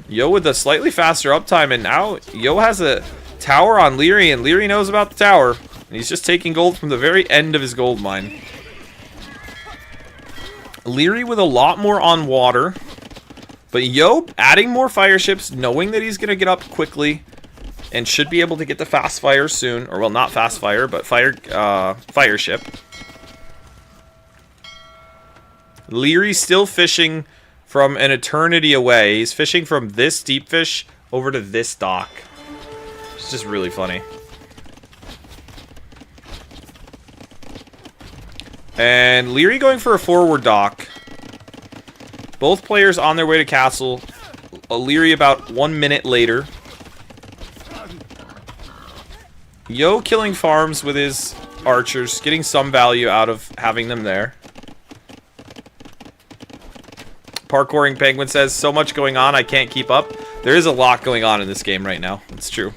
C: Yo with a slightly faster uptime, and now Yo has a tower on Liereyy, and Liereyy knows about the tower. And he's just taking gold from the very end of his gold mine. Liereyy with a lot more on water. But Yo adding more fire ships, knowing that he's going to get up quickly. And should be able to get the fast fire soon. Or, well, not fast fire, but fire ship. Liereyy still fishing from an eternity away. He's fishing from this deep fish over to this dock. It's just really funny. And Liereyy going for a forward dock. Both players on their way to castle. Liereyy about 1 minute later. Yo killing farms with his archers. Getting some value out of having them there. Parkouring Penguin says, so much going on, I can't keep up. There is a lot going on in this game right now. It's true.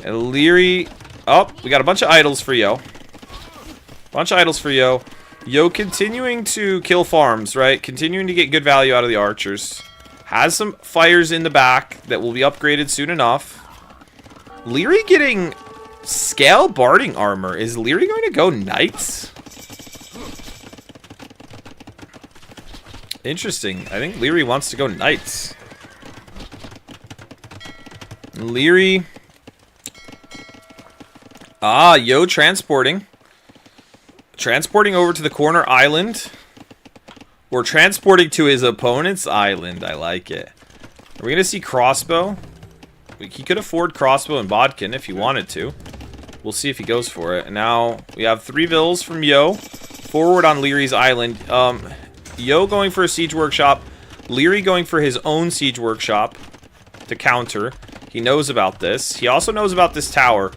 C: And Liereyy... Oh, we got a bunch of idols for Yo. Bunch of idols for Yo. Yo continuing to kill farms, right? Continuing to get good value out of the archers. Has some fires in the back that will be upgraded soon enough. Liereyy getting scale barding armor. Is Liereyy going to go knights? Interesting. I think Liereyy wants to go knights. Liereyy... Ah, Yo transporting. Transporting over to the corner island. Or transporting to his opponent's island. I like it. Are we going to see crossbow? He could afford crossbow and bodkin if he wanted to. We'll see if he goes for it. And now we have 3 Vills from Yo. Forward on Lierey's island. Yo going for a siege workshop. Liereyy going for his own siege workshop to counter. He knows about this. He also knows about this tower.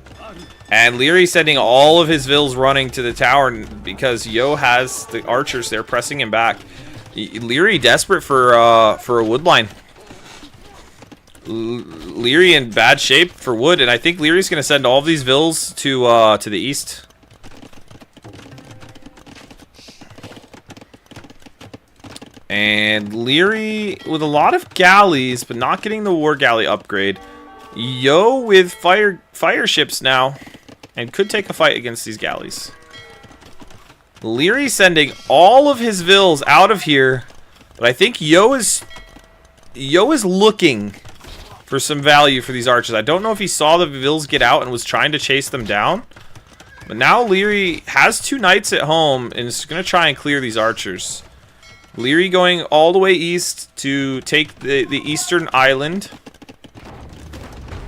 C: And Liereyy sending all of his Vills running to the tower because Yo has the archers there pressing him back. Liereyy desperate for a wood line. Liereyy in bad shape for wood, and I think Lierey's going to send all of these Vills to the east. And Liereyy with a lot of galleys, but not getting the war galley upgrade. Yo with fire ships now, and could take a fight against these galleys. Liereyy sending all of his vills out of here, but I think Yo is looking for some value for these archers. I don't know if he saw the vills get out and was trying to chase them down, but now Liereyy has 2 knights at home and is going to try and clear these archers. Liereyy going all the way east to take the eastern island.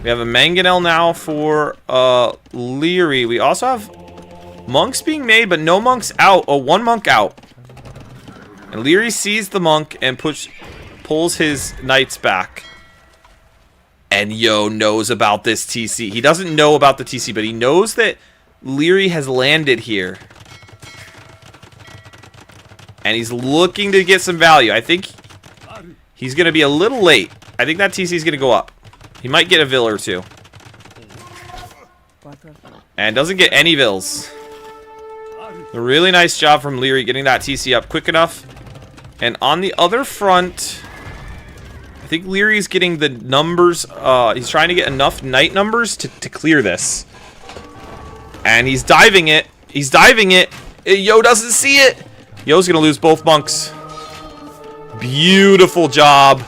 C: We have a mangonel now for Liereyy. We also have monks being made, but no monks out. Oh, 1 monk out. And Liereyy sees the monk and pulls his knights back. And Yo knows about this TC. He doesn't know about the TC, but he knows that Liereyy has landed here. And he's looking to get some value. I think he's going to be a little late. I think that TC is going to go up. He might get a vill or 2. And doesn't get any vills. A really nice job from Liereyy getting that TC up quick enough. And on the other front, I think Leary's getting the numbers. He's trying to get enough knight numbers to clear this. And he's diving it. He's diving it. Yo doesn't see it. Yo's going to lose both monks. Beautiful job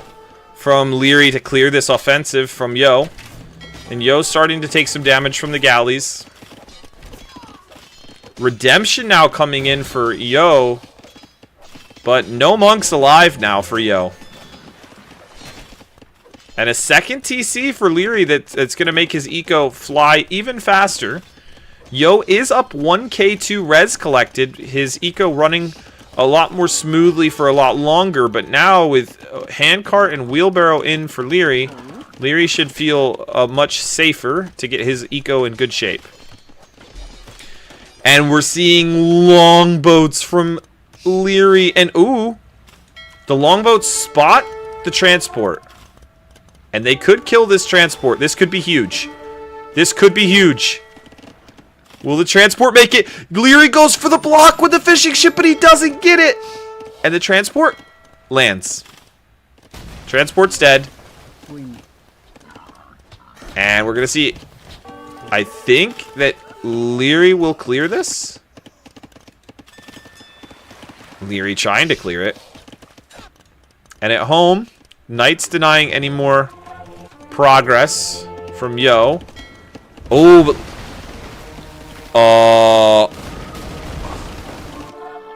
C: from Liereyy to clear this offensive from Yo. And Yo's starting to take some damage from the galleys. Redemption now coming in for Yo. But no monks alive now for Yo. And a second TC for Liereyy that's going to make his eco fly even faster. Yo is up 1k2 res collected. His eco running a lot more smoothly for a lot longer. But now with handcart and wheelbarrow in for Liereyy, Liereyy should feel much safer to get his eco in good shape. And we're seeing longboats from Liereyy. And ooh, the longboats spot the transport. And they could kill this transport. This could be huge. This could be huge. Will the transport make it? Liereyy goes for the block with the fishing ship, but he doesn't get it. And the transport lands. Transport's dead. And we're going to see. I think that Liereyy will clear this. Liereyy trying to clear it. And at home, Knights denying any more progress from Yo. Oh, but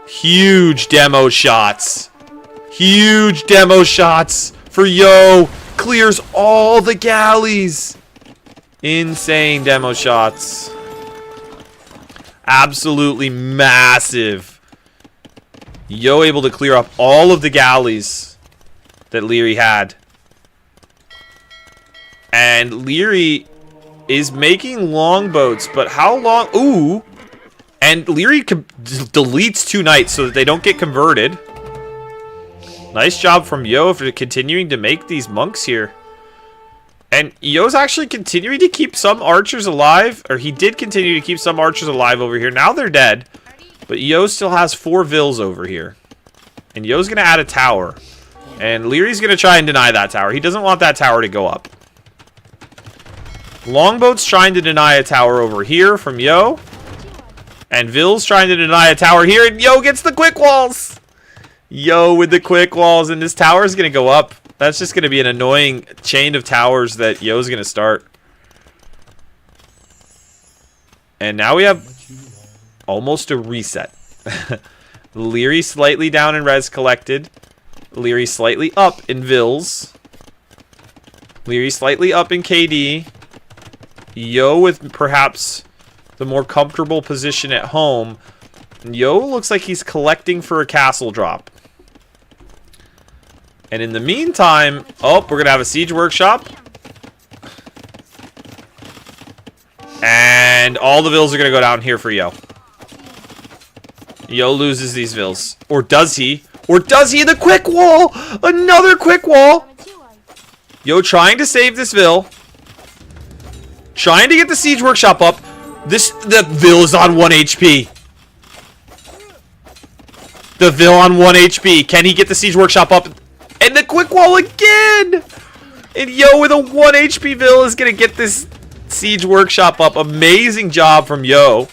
C: huge demo shots. Huge demo shots for Yo. Clears all the galleys. Insane demo shots. Absolutely massive. Yo able to clear up all of the galleys that Liereyy had. And Liereyy is making longboats, but how long? Ooh. And Liereyy deletes 2 knights so that they don't get converted. Nice job from Yo for continuing to make these monks here. And Yo's actually continuing to keep some archers alive. Or he did continue to keep some archers alive over here. Now they're dead. But Yo still has 4 vills over here. And Yo's going to add a tower. And Lierey's going to try and deny that tower. He doesn't want that tower to go up. Longboat's trying to deny a tower over here from Yo. And Vill's trying to deny a tower here. And Yo gets the quick walls. Yo with the quick walls. And this tower is going to go up. That's just going to be an annoying chain of towers that Yo's going to start. And now we have almost a reset. Liereyy slightly down in res collected. Liereyy slightly up in Vills. Liereyy slightly up in KD. Yo with perhaps the more comfortable position at home. Yo looks like he's collecting for a castle drop. And in the meantime, oh, we're going to have a siege workshop. And all the Vills are going to go down here for Yo. Yo loses these Vills. Or does he? Or does he? The quick wall! Another quick wall! Yo trying to save this Vill. Trying to get the siege workshop up. The Vill is on 1 HP. The Vil on 1 HP. Can he get the Siege Workshop up? And the quick wall again! And Yo with a 1 HP Vil is going to get this Siege Workshop up. Amazing job from Yo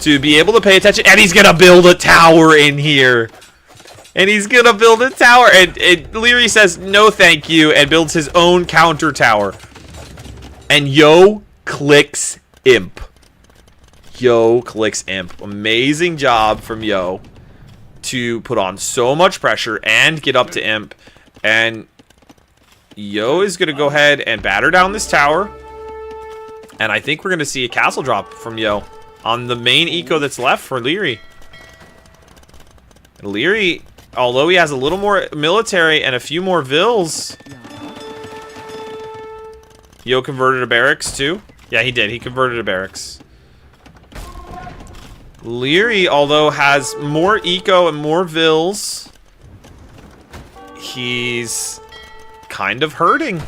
C: to be able to pay attention. And he's going to build a tower in here. And he's going to build a tower. And Liereyy says, no thank you, and builds his own counter tower. And Yo clicks Imp. Yo clicks Imp. Amazing job from Yo to put on so much pressure and get up to Imp. And Yo is going to go ahead and batter down this tower. And I think we're going to see a castle drop from Yo on the main eco that's left for Liereyy. Liereyy, although he has a little more military and a few more Vils. Yo converted a barracks too. Yeah, he did. He converted a barracks. Liereyy, although has more eco and more Vils, he's kind of hurting.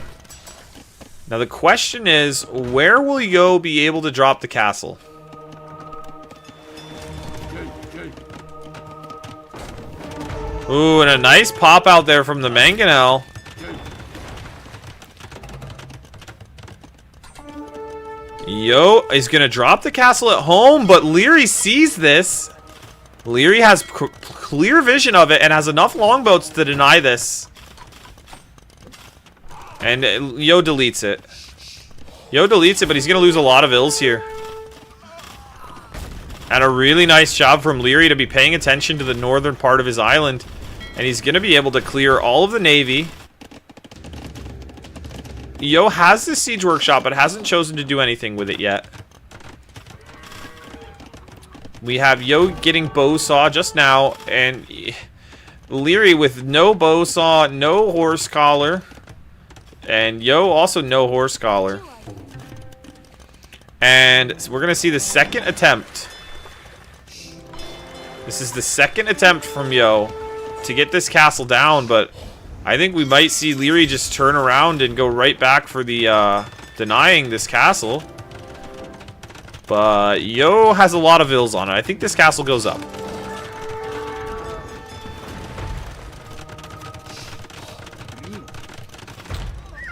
C: Now the question is, where will Yo be able to drop the castle? Ooh, and a nice pop out there from the Mangonel. Yo is going to drop the castle at home, but Liereyy sees this. Liereyy has clear vision of it and has enough longboats to deny this. And Yo deletes it. Yo deletes it, but he's going to lose a lot of Ils here. And a really nice job from Liereyy to be paying attention to the northern part of his island. And he's going to be able to clear all of the navy. Yo has this siege workshop, but hasn't chosen to do anything with it yet. We have Yo getting bow saw just now, and Liereyy with no bow saw, no horse collar, and Yo also no horse collar. And we're going to see the second attempt. This is the second attempt from Yo to get this castle down, but I think we might see Liereyy just turn around and go right back for the denying this castle. But Yo has a lot of Ils on it. I think this castle goes up.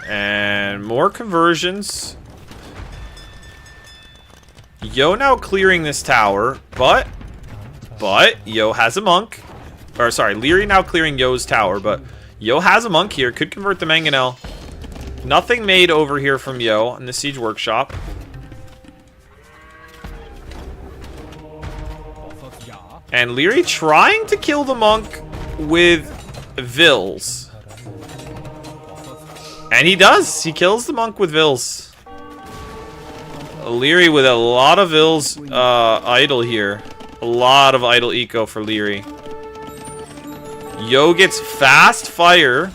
C: And more conversions. Yo now clearing this tower, but Yo has a monk. Or sorry, Liereyy now clearing Yo's tower, but Yo has a monk here. Could convert the Mangonel. Nothing made over here from Yo in the siege workshop. And Liereyy trying to kill the monk with Vils. And he does. He kills the monk with Vils. Liereyy with a lot of Vils idle here. A lot of idle eco for Liereyy. Yo gets fast fire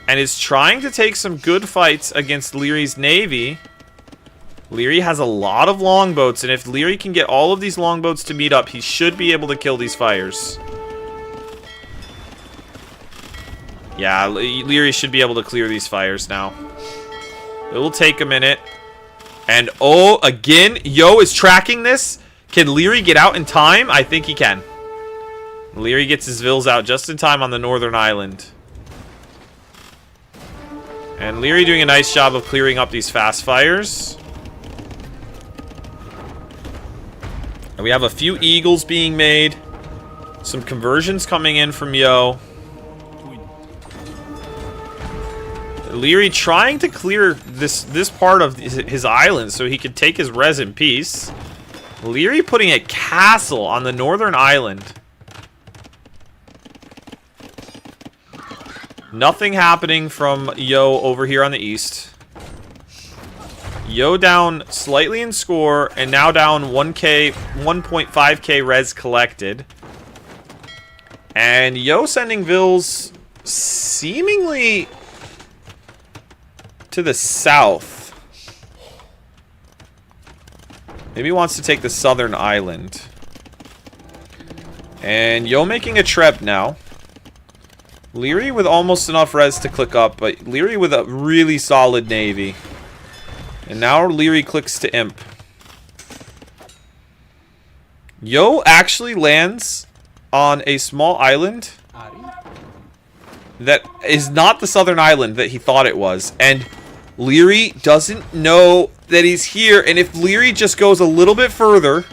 C: and is trying to take some good fights against Lierey's navy. Liereyy has a lot of longboats, and if Liereyy can get all of these longboats to meet up, he should be able to kill these fires. Yeah, Liereyy should be able to clear these fires now. It will take a minute. And oh, again, Yo is tracking this. Can Liereyy get out in time? I think he can. Liereyy gets his Vils out just in time on the northern island. And Liereyy doing a nice job of clearing up these fast fires. And we have a few eagles being made. Some conversions coming in from Yo. Liereyy trying to clear this part of his island so he could take his res in peace. Liereyy putting a castle on the northern island. Nothing happening from Yo over here on the east. Yo down slightly in score and now down 1.5k res collected. And Yo sending Vils seemingly to the south. Maybe he wants to take the southern island. And Yo making a trep now. Liereyy with almost enough res to click up, but Liereyy with a really solid navy. And now Liereyy clicks to Imp. Yo actually lands on a small island that is not the southern island that he thought it was. And Liereyy doesn't know that he's here. And if Liereyy just goes a little bit further...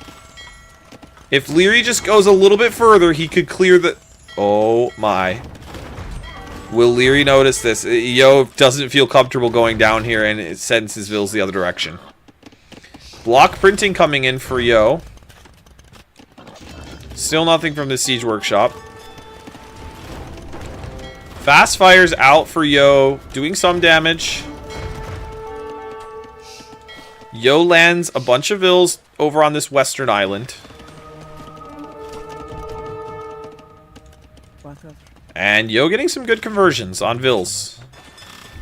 C: If Liereyy just goes a little bit further, he could clear the... Oh my. Will Liereyy notice this? Yo doesn't feel comfortable going down here and it sends his vills the other direction. Block printing coming in for Yo. Still nothing from the siege workshop. Fast fires out for Yo, doing some damage. Yo lands a bunch of vills over on this western island. And Yo getting some good conversions on vills.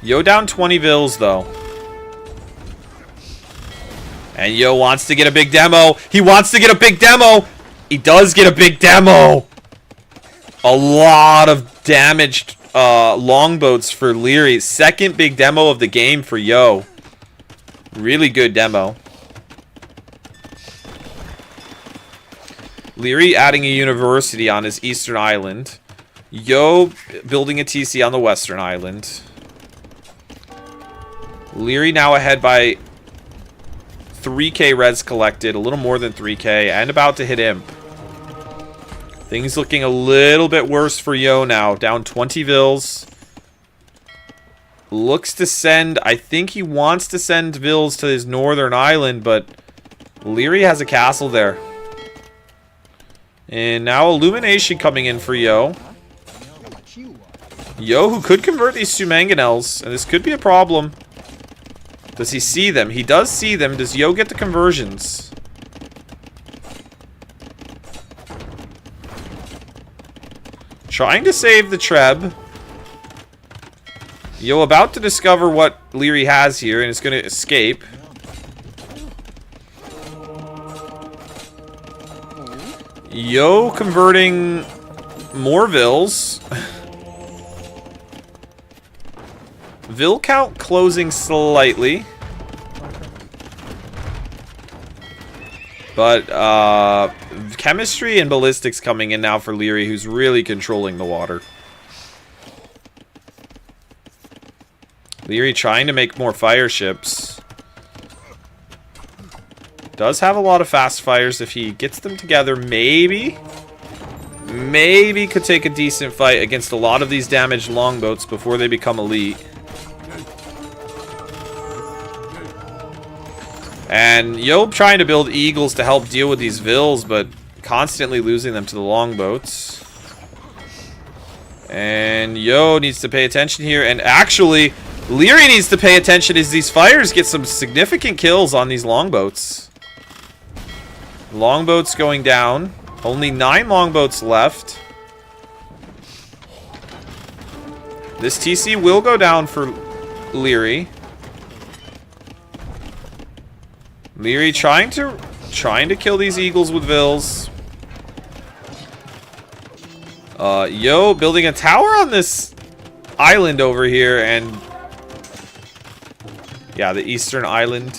C: Yo down 20 vills though. And Yo wants to get a big demo. He wants to get a big demo. He does get a big demo. A lot of damaged longboats for Liereyy. Second big demo of the game for Yo. Really good demo. Liereyy adding a university on his eastern island. Yo building a TC on the western island. Liereyy now ahead by 3k res collected. A little more than 3k. And about to hit imp. Things looking a little bit worse for Yo now. Down 20 vills. Looks to send... I think he wants to send vills to his northern island, but Liereyy has a castle there. And now illumination coming in for Yo. Yo, who could convert these two mangonels, and this could be a problem. Does he see them? He does see them. Does Yo get the conversions? Trying to save the Treb. Yo about to discover what Liereyy has here, and it's going to escape. Yo converting more vills. Vill count closing slightly. But chemistry and ballistics coming in now for Liereyy, who's really controlling the water. Liereyy trying to make more fire ships. Does have a lot of fast fires. If he gets them together, maybe could take a decent fight against a lot of these damaged longboats before they become elite. And Yo trying to build eagles to help deal with these vills, but constantly losing them to the longboats. And Yo needs to pay attention here. And actually, Liereyy needs to pay attention as these fires get some significant kills on these longboats. Longboats going down. Only 9 longboats left. This TC will go down for Liereyy. Liereyy trying to kill these eagles with vills. Yo building a tower on this island over here, and yeah, the eastern island.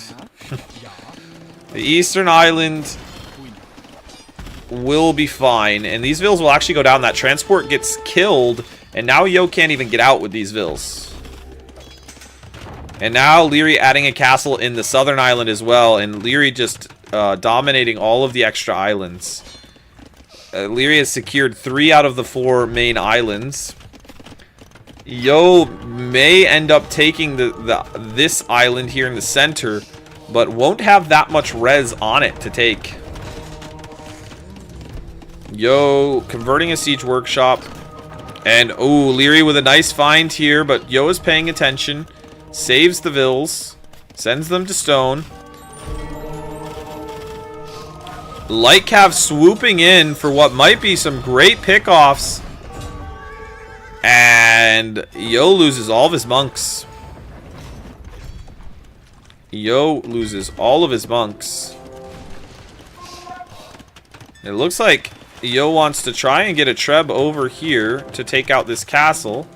C: The eastern island will be fine, and these vills will actually go down. That transport gets killed, and now Yo can't even get out with these vills. And now Liereyy adding a castle in the southern island as well, and Liereyy just dominating all of the extra islands. Liereyy has secured 3 out of the 4 main islands. Yo may end up taking this island here in the center, but won't have that much res on it to take. Yo converting a siege workshop. And oh, Liereyy with a nice find here, but Yo is paying attention. Saves the vills. Sends them to stone. Light Cav swooping in for what might be some great pickoffs. And Yo loses all of his monks. Yo loses all of his monks. It looks like Yo wants to try and get a Treb over here to take out this castle.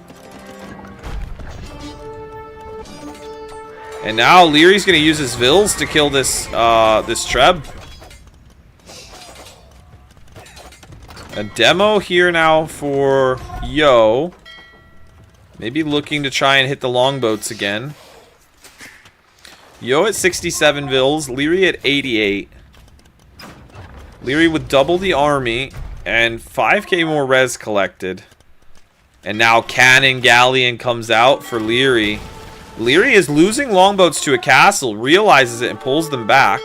C: And now Lierey's going to use his vills to kill this this Treb. A demo here now for Yo. Maybe looking to try and hit the longboats again. Yo at 67 Vils, Liereyy at 88. Liereyy with double the army and 5k more res collected. And now Cannon Galleon comes out for Liereyy. Liereyy is losing longboats to a castle, realizes it and pulls them back.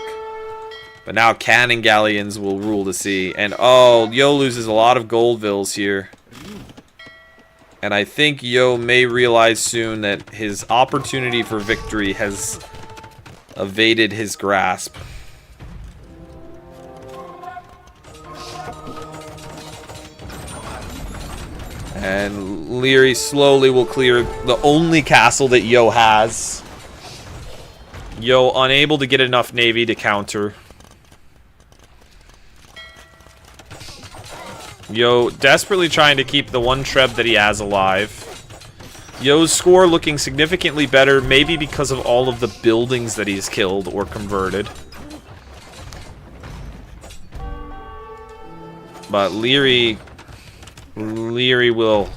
C: But now Cannon Galleons will rule the sea. And oh, Yo loses a lot of gold Vils here. And I think Yo may realize soon that his opportunity for victory has evaded his grasp. And Liereyy slowly will clear the only castle that Yo has. Yo unable to get enough navy to counter. Yo desperately trying to keep the one Treb that he has alive. Yo's score looking significantly better, maybe because of all of the buildings that he's killed or converted. But Liereyy will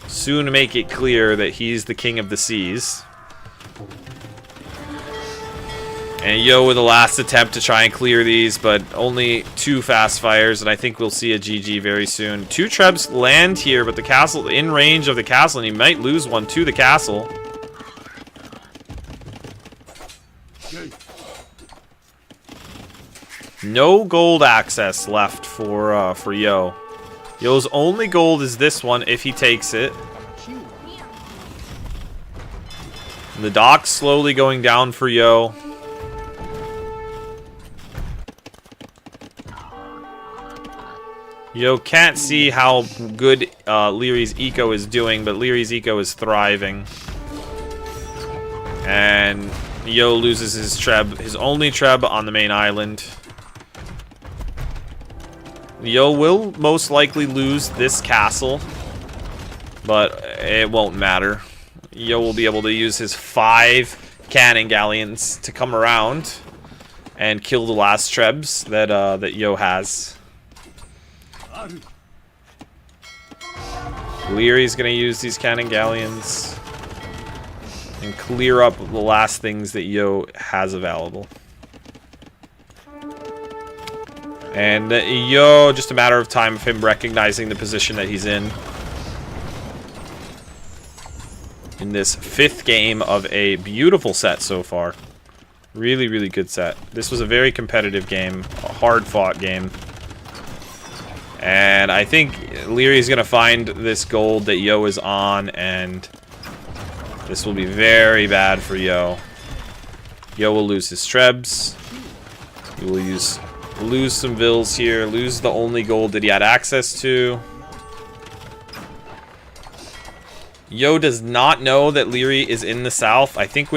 C: soon make it clear that he's the king of the seas. And Yo with the last attempt to try and clear these, but only 2 fast fires, and I think we'll see a GG very soon. 2 Trebs land here, but the castle in range of the castle, and he might lose one to the castle. No gold access left for Yo. Yo's only gold is this one if he takes it. The dock's slowly going down for Yo. Yo can't see how good Lierey's eco is doing, but Lierey's eco is thriving. And Yo loses his Treb, his only Treb on the main island. Yo will most likely lose this castle, but it won't matter. Yo will be able to use his 5 cannon galleons to come around and kill the last Trebs that Yo has. Lierey's gonna use these cannon galleons and clear up the last things that Yo has available. And Yo, just a matter of time of him recognizing the position that he's in this 5th game of a beautiful set so far. Really, really good set. This was a very competitive game, a hard-fought game. And I think Lierey's going to find this gold that Yo is on, and this will be very bad for Yo. Yo will lose his Trebs. He will lose some Vils here, lose the only gold that he had access to. Yo does not know that Liereyy is in the south. I think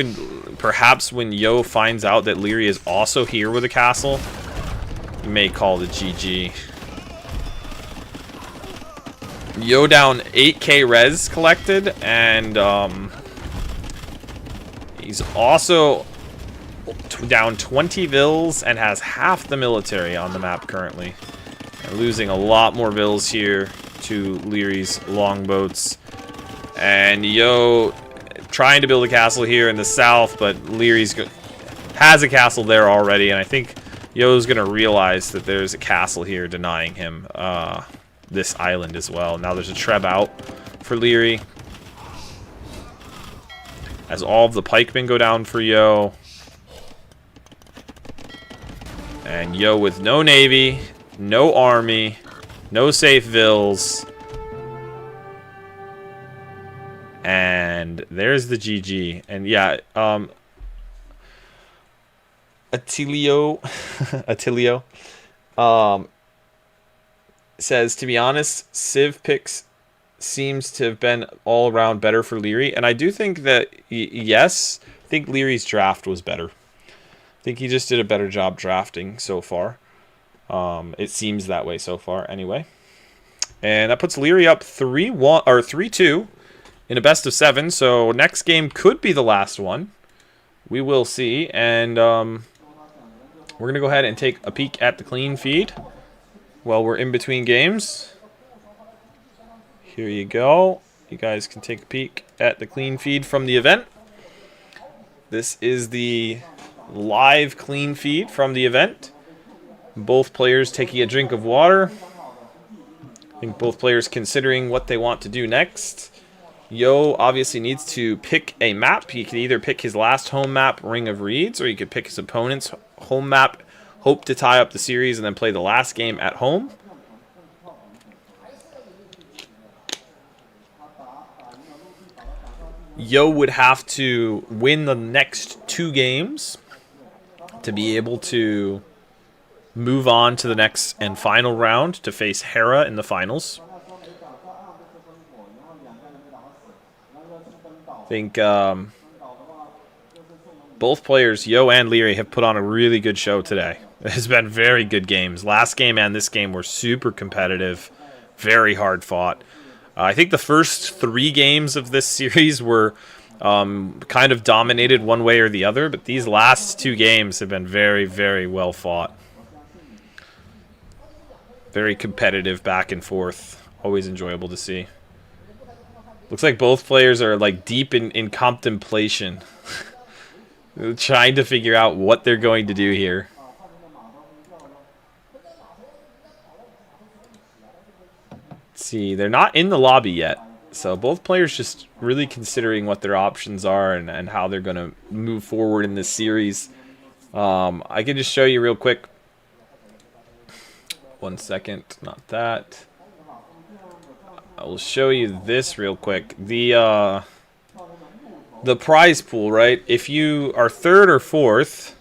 C: perhaps when Yo finds out that Liereyy is also here with a castle, he may call the GG. Yo down 8k res collected, and he's also down 20 Vils and has half the military on the map currently. And losing a lot more Vils here to Lierey's longboats. And Yo trying to build a castle here in the south, but Lierey's has a castle there already, and I think Yo's gonna realize that there's a castle here denying him this island as well. Now there's a Treb out for Liereyy, as all of the pikemen go down for Yo. And Yo with no navy, no army, no safe Vils. And there's the GG. And yeah, Attilio says, to be honest, Civ picks seems to have been all around better for Liereyy. And I do think that, yes, I think Lierey's draft was better. I think he just did a better job drafting so far. It seems that way so far anyway. And that puts Liereyy up 3-1 or 3-2 in a best of 7. So next game could be the last one. We will see. And we're going to go ahead and take a peek at the clean feed while we're in between games. here you go. You guys can take a peek at the clean feed from the event. This is the live clean feed from the event. Both players taking a drink of water. I think both players considering what they want to do next. Yo obviously needs to pick a map. He can either pick his last home map, Ring of Reeds, or he could pick his opponent's home map, hope to tie up the series, and then play the last game at home. Yo would have to win the next 2 games to be able to move on to the next and final round to face Hera in the finals. I think both players, Yo and Liereyy, have put on a really good show today. It has been very good games. Last game and this game were super competitive, very hard fought. I think the first 3 games of this series were kind of dominated one way or the other, but these last 2 games have been very, very well fought. Very competitive, back and forth. Always enjoyable to see. Looks like both players are like deep in contemplation. Trying to figure out what they're going to do here. Let's see, they're not in the lobby yet. So both players just really considering what their options are and how they're going to move forward in this series. I can just show you real quick. 1 second, not that. I will show you this real quick. The prize pool, right? If you are 3rd or 4th,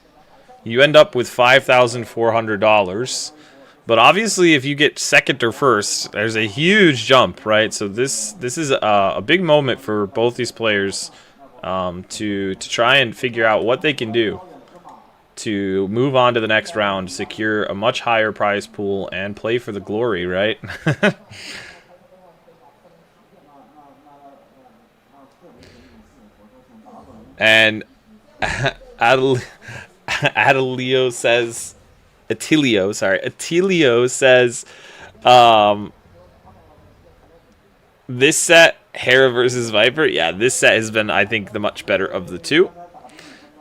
C: you end up with $5,400. But obviously, if you get 2nd or 1st, there's a huge jump, right? So this is a big moment for both these players to try and figure out what they can do to move on to the next round, secure a much higher prize pool, and play for the glory, right? And Atilio says, this set, Hera versus Viper, yeah, this set has been, I think, the much better of the 2.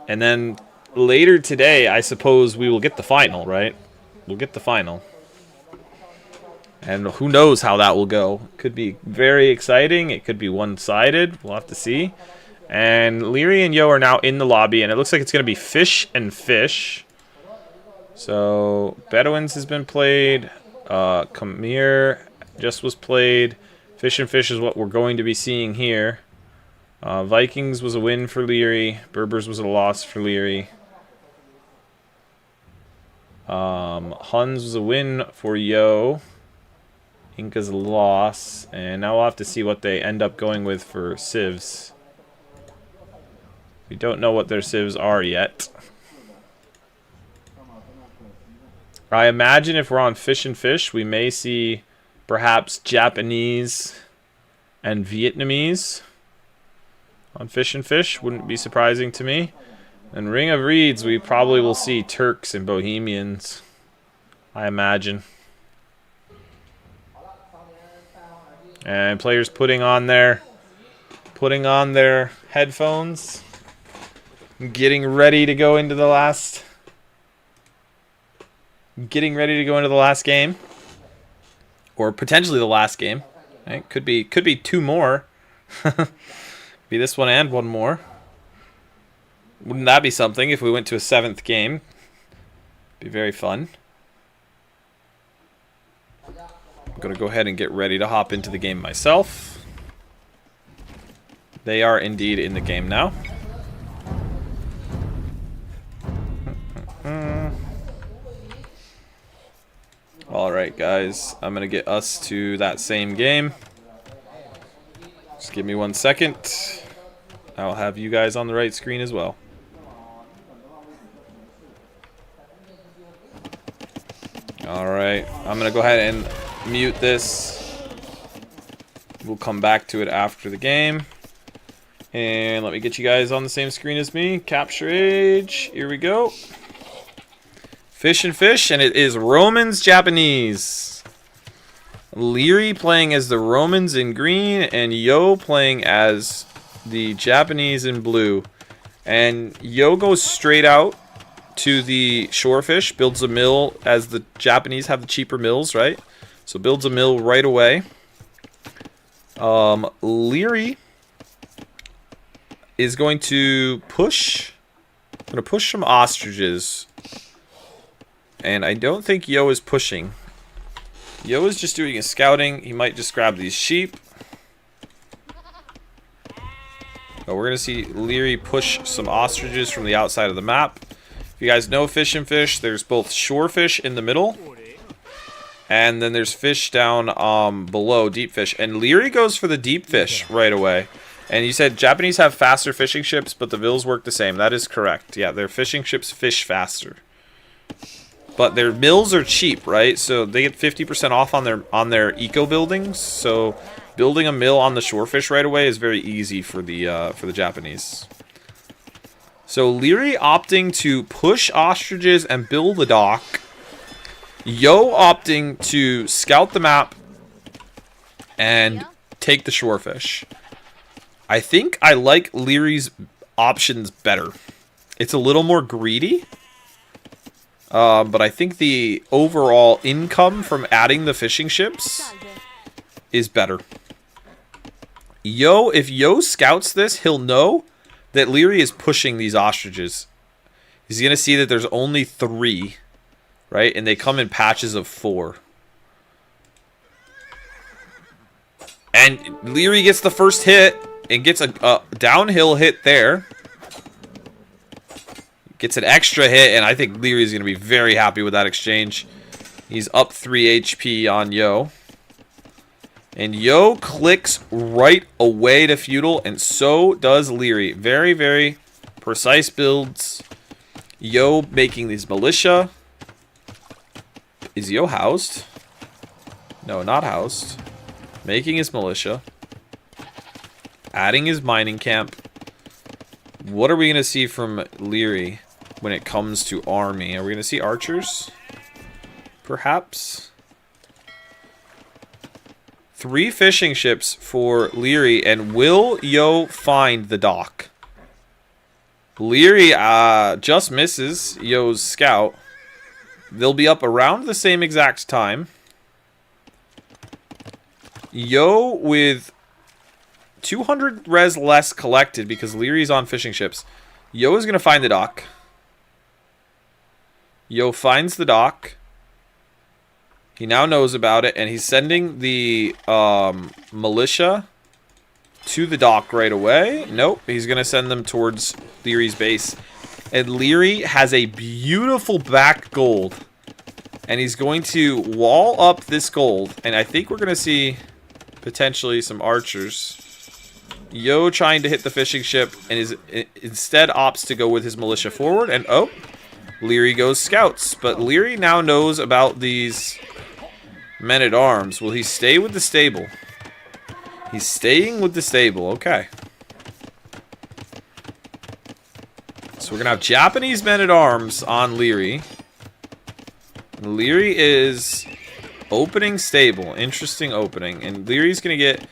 C: And then later today, I suppose we will get the final, right? We'll get the final. And who knows how that will go. Could be very exciting. It could be one-sided. We'll have to see. And Liereyy and Yo are now in the lobby, and it looks like it's going to be Fish and Fish. So, Bedouins has been played. Khmer just was played. Fish and Fish is what we're going to be seeing here. Vikings was a win for Liereyy. Berbers was a loss for Liereyy. Huns was a win for Yo. Inca's a loss. And now we'll have to see what they end up going with for civs. We don't know what their civs are yet. I imagine if we're on Fish and Fish, we may see perhaps Japanese and Vietnamese on Fish and Fish. Wouldn't be surprising to me. And Ring of Reeds, we probably will see Turks and Bohemians, I imagine. And players putting on their headphones, getting ready to go into the last game, or potentially the last game. Right? Could be 2 more. Be this one and one more. Wouldn't that be something if we went to a 7th game? Be very fun. I'm going to go ahead and get ready to hop into the game myself. They are indeed in the game now. Alright guys, I'm going to get us to that same game. Just give me 1 second. I'll have you guys on the right screen as well. Alright, I'm going to go ahead and mute this. We'll come back to it after the game. And let me get you guys on the same screen as me. Capture age. Here we go. Fish and Fish, and it is Romans Japanese. Liereyy playing as the Romans in green, and Yo playing as the Japanese in blue. And Yo goes straight out to the shorefish, builds a mill, as the Japanese have the cheaper mills, right? So builds a mill right away. Liereyy is going to push. I'm going to push some ostriches. And I don't think Yo is pushing. Yo is just doing his scouting. He might just grab these sheep. But we're going to see Liereyy push some ostriches from the outside of the map. If you guys know Fish and Fish, there's both shore fish in the middle. And then there's fish down below, deep fish. And Liereyy goes for the deep fish right away. And you said Japanese have faster fishing ships, but the vills work the same. That is correct. Yeah, their fishing ships fish faster. But their mills are cheap, right? So they get 50% off on their eco buildings. So building a mill on the shorefish right away is very easy for the Japanese. So Liereyy opting to push ostriches and build a dock. Yo opting to scout the map and take the shorefish. I think I like Lierey's options better. It's a little more greedy. But I think the overall income from adding the fishing ships is better. Yo, if Yo scouts this, he'll know that Liereyy is pushing these ostriches. He's going to see that there's only 3, right? And they come in patches of 4. And Liereyy gets the first hit and gets a downhill hit there. Gets an extra hit, and I think Liereyy is going to be very happy with that exchange. He's up 3 HP on Yo. And Yo clicks right away to feudal, and so does Liereyy. Very, very precise builds. Yo making these militia. Is Yo housed? No, not housed. Making his militia. Adding his mining camp. What are we going to see from Liereyy when it comes to army? Are we going to see archers? Perhaps? 3 fishing ships for Liereyy, and will Yo find the dock? Liereyy just misses Yo's scout. They'll be up around the same exact time. Yo with 200 res less collected because Lierey's on fishing ships. Yo is going to find the dock. Yo finds the dock. He now knows about it, and he's sending the militia to the dock right away. Nope, he's going to send them towards Lierey's base. And Liereyy has a beautiful back gold. And he's going to wall up this gold. And I think we're going to see potentially some archers. Yo trying to hit the fishing ship, and is instead opts to go with his militia forward. And oh, Liereyy goes scouts. But Liereyy now knows about these men-at-arms. Will he stay with the stable? He's staying with the stable. Okay. So we're going to have Japanese men-at-arms on Liereyy. Liereyy is opening stable. Interesting opening. And Lierey's going to get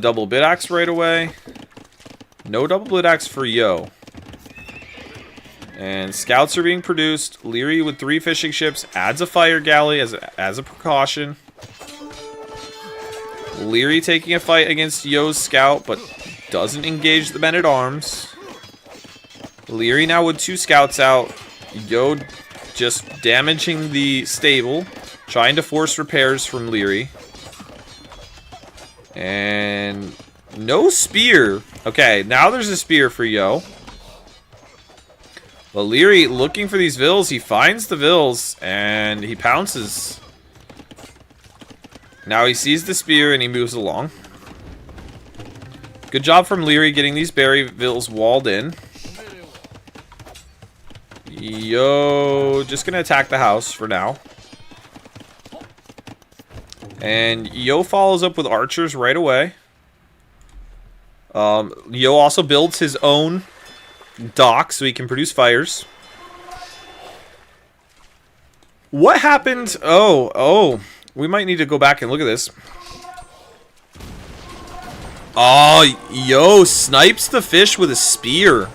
C: double bid axe right away. No double bid axe for Yo. And scouts are being produced. Liereyy with 3 fishing ships adds a fire galley as a precaution. Liereyy taking a fight against Yo's scout, but doesn't engage the men-at-arms. Liereyy now with 2 scouts out. Yo just damaging the stable, trying to force repairs from Liereyy. And no spear. Okay, now there's a spear for Yo. Well, Liereyy looking for these vills. He finds the vills, and he pounces. Now he sees the spear, and he moves along. Good job from Liereyy getting these berry vills walled in. Yo, just gonna attack the house for now. And Yo follows up with archers right away. Yo also builds his own dock so he can produce fires. What happened? Oh. We might need to go back and look at this. Oh, Yo snipes the fish with a spear.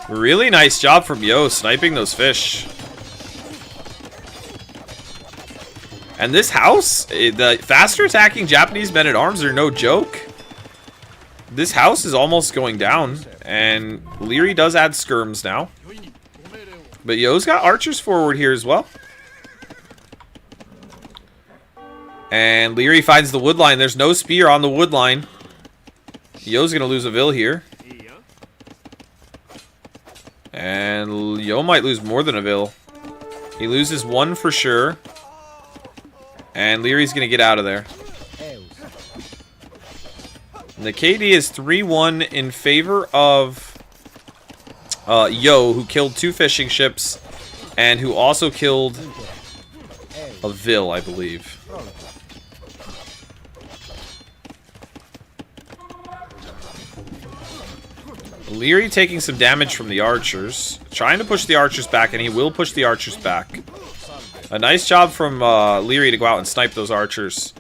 C: Really nice job from Yo sniping those fish. And this house, the faster attacking Japanese men-at-arms are no joke. This house is almost going down. And Liereyy does add skirms now. But Yo's got archers forward here as well. And Liereyy finds the wood line. There's no spear on the wood line. Yo's going to lose a Vil here. And Yo might lose more than a Vil. He loses one for sure. And Lierey's going to get out of there. And the KD is 3-1 in favor of Yo, who killed 2 fishing ships. And who also killed a Vil, I believe. Liereyy taking some damage from the archers. Trying to push the archers back, and he will push the archers back. A nice job from Liereyy to go out and snipe those archers.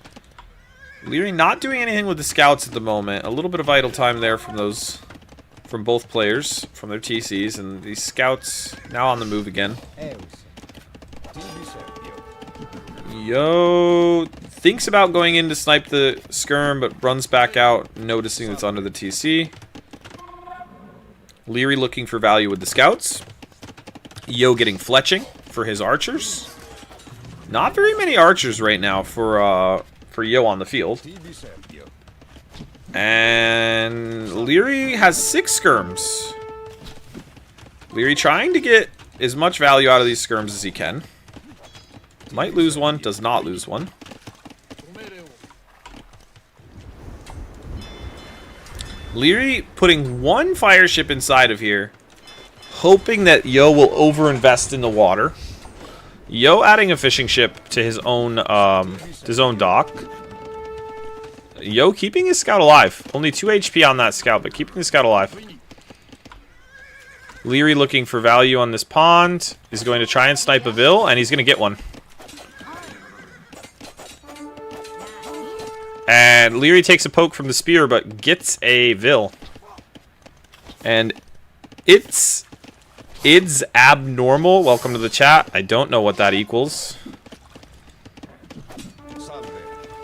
C: Liereyy not doing anything with the scouts at the moment. A little bit of idle time there from those, from both players, from their TCs, and these scouts now on the move again. Yo thinks about going in to snipe the skirm, but runs back out, noticing it's under the TC. Liereyy looking for value with the scouts. Yo getting fletching for his archers. Not very many archers right now for Yo on the field. And Liereyy has 6 skirms. Liereyy trying to get as much value out of these skirms as he can. Might lose one, does not lose one. Liereyy putting 1 fire ship inside of here, hoping that Yo will overinvest in the water. Yo adding a fishing ship to his own dock. Yo keeping his scout alive. Only 2 HP on that scout, but keeping the scout alive. Liereyy looking for value on this pond. Is going to try and snipe a Vil, and he's going to get one. And Liereyy takes a poke from the spear, but gets a Vil. And it's abnormal. Welcome to the chat. I don't know what that equals.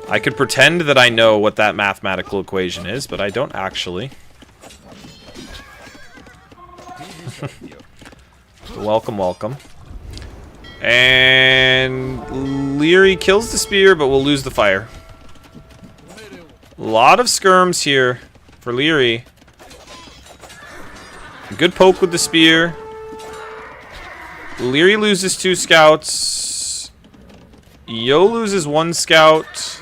C: I could pretend that I know what that mathematical equation is, but I don't actually. Welcome, welcome. And Liereyy kills the spear, but will lose the fire. A lot of skirms here for Liereyy. Good poke with the spear. Liereyy loses 2 scouts. Yo loses 1 scout.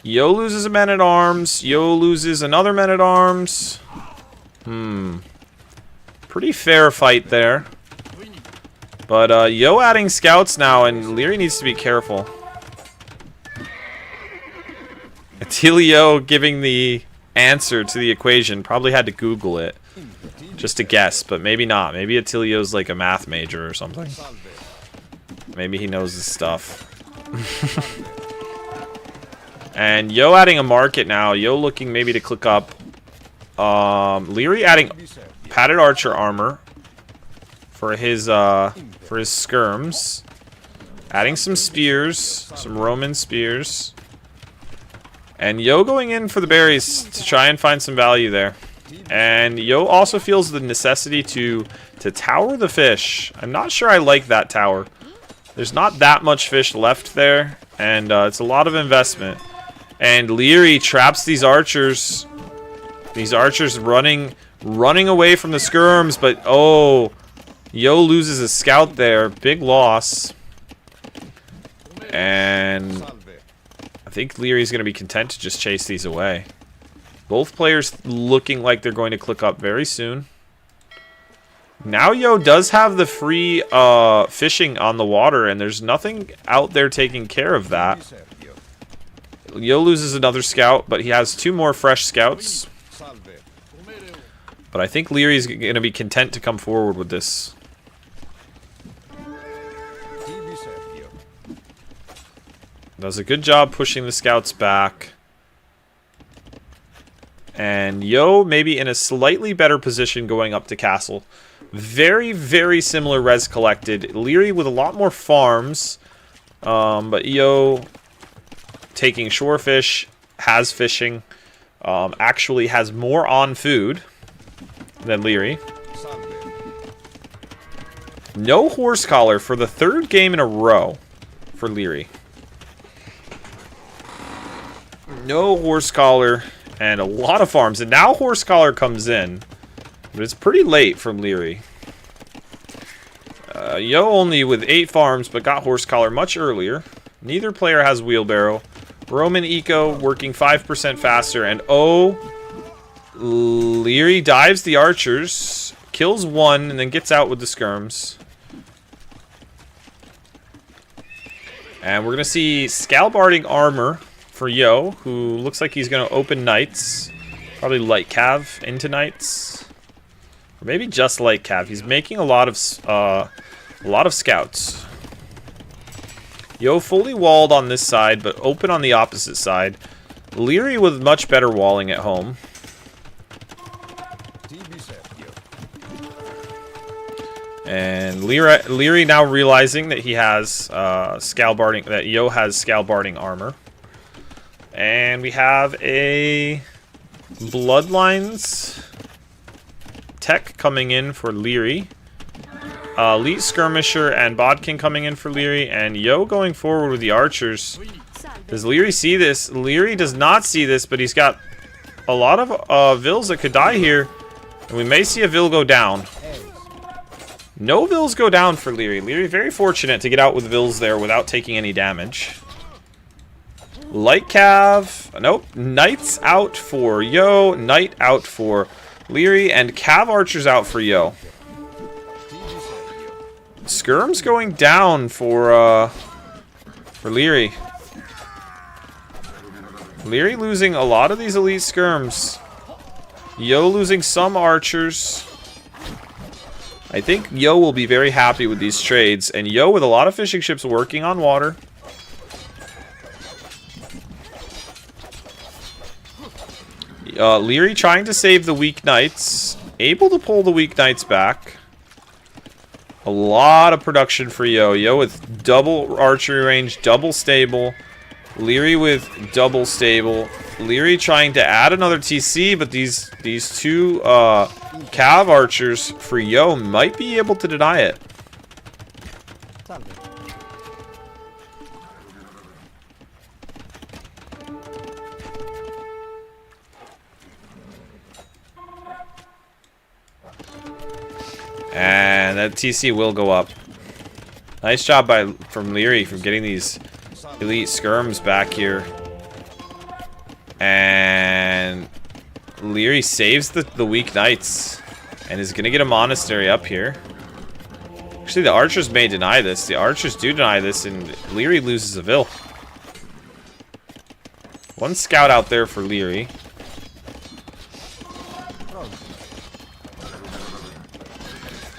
C: Yo loses a man-at-arms. Yo loses another man-at-arms. Pretty fair fight there. But Yo adding scouts now, and Liereyy needs to be careful. Atilio giving the answer to the equation. Probably had to Google it just to guess, but maybe not. Maybe Atilio's like a math major or something. Maybe he knows his stuff. And Yo adding a market now. Yo looking maybe to click up. Liereyy adding padded archer armor for his skirms. Adding some spears, some Roman spears. And Yo going in for the berries to try and find some value there. And Yo also feels the necessity to tower the fish. I'm not sure I like that tower. There's not that much fish left there, and it's a lot of investment. And Liereyy traps these archers. These archers running away from the skirms, but oh, Yo loses a scout there. Big loss. And I think Lierey's going to be content to just chase these away. Both players looking like they're going to click up very soon. Now Yo does have the free fishing on the water, and there's nothing out there taking care of that. Yo loses another scout, but he has 2 more fresh scouts. But I think Lierey's going to be content to come forward with this. Does a good job pushing the scouts back. And Yo maybe in a slightly better position going up to castle. Very, very similar res collected. Liereyy with a lot more farms. But Yo taking shorefish, has fishing, actually has more on food than Liereyy. No horse collar for the 3rd game in a row for Liereyy. No horse collar and a lot of farms. And now horse collar comes in. But it's pretty late from Liereyy. Yo only with 8 farms, but got horse collar much earlier. Neither player has wheelbarrow. Roman Eco working 5% faster. And Liereyy dives the archers. Kills 1 and then gets out with the skirms. And we're going to see Scalbarding armor for Yo, who looks like he's going to open knights. Probably light cav into knights. Or maybe just light cav. He's making a lot of scouts. Yo fully walled on this side, but open on the opposite side. Liereyy with much better walling at home. And Liereyy now realizing that he has Scalbarding, that Yo has Scalbarding armor. And we have a Bloodlines tech coming in for Liereyy. Elite Skirmisher and Bodkin coming in for Liereyy. And Yo going forward with the archers. Does Liereyy see this? Liereyy does not see this, but he's got a lot of Vils that could die here. And we may see a Vil go down. No Vils go down for Liereyy. Liereyy very fortunate to get out with Vils there without taking any damage. Light Cav. Nope. Knights out for Yo. Knight out for Liereyy. And Cav Archers out for Yo. Skirms going down for Liereyy. Liereyy losing a lot of these elite skirms. Yo losing some archers. I think Yo will be very happy with these trades. And Yo with a lot of fishing ships working on water. Liereyy trying to save the weak knights. Able to pull the weak knights back. A lot of production for Yo. Yo with double archery range, double stable. Liereyy with double stable. Liereyy trying to add another TC, but these two Cav archers for Yo might be able to deny it. And that TC will go up. Nice job from Liereyy from getting these elite skirms back here. And Liereyy saves the weak knights and is going to get a monastery up here. Actually, the archers may deny this. The archers do deny this, and Liereyy loses a Vil. One scout out there for Liereyy.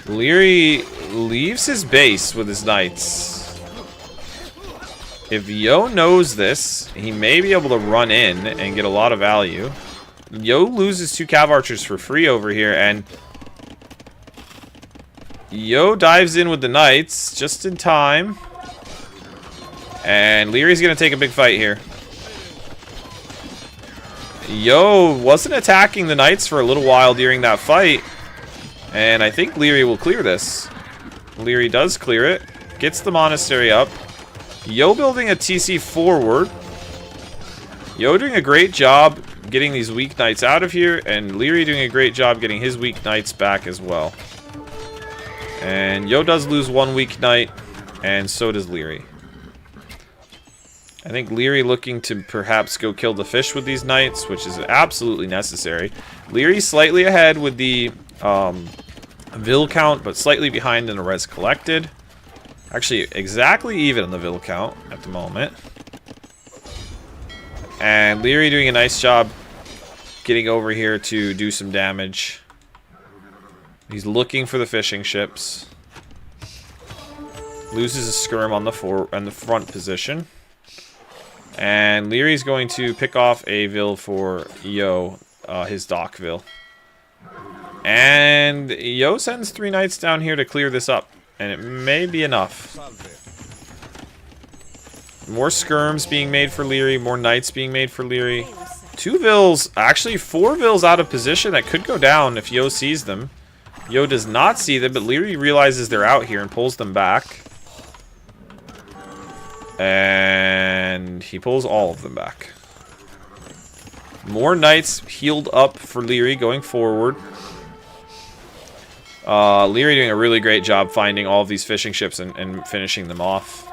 C: Liereyy leaves his base with his knights. If Yo knows this, he may be able to run in and get a lot of value. Yo loses 2 Cav Archers for free over here, and Yo dives in with the knights just in time. And Lierey's going to take a big fight here. Yo wasn't attacking the knights for a little while during that fight. And I think Liereyy will clear this. Liereyy does clear it. Gets the monastery up. Yo building a TC forward. Yo doing a great job getting these weak knights out of here. And Liereyy doing a great job getting his weak knights back as well. And Yo does lose 1 weak knight. And so does Liereyy. I think Liereyy looking to perhaps go kill the fish with these knights, which is absolutely necessary. Liereyy slightly ahead with the Vil count, but slightly behind in the res collected. Actually, exactly even in the Vil count at the moment. And Liereyy doing a nice job getting over here to do some damage. He's looking for the fishing ships. Loses a skirm on the front position. And Lierey's going to pick off a Vil for Yo, his Doc Vil. And Yo sends 3 knights down here to clear this up. And it may be enough. More skirms being made for Liereyy, more knights being made for Liereyy. 2 Vils, actually 4 Vils out of position that could go down if Yo sees them. Yo does not see them, but Liereyy realizes they're out here and pulls them back. And he pulls all of them back. More knights healed up for Liereyy going forward. Liereyy doing a really great job finding all of these fishing ships and finishing them off.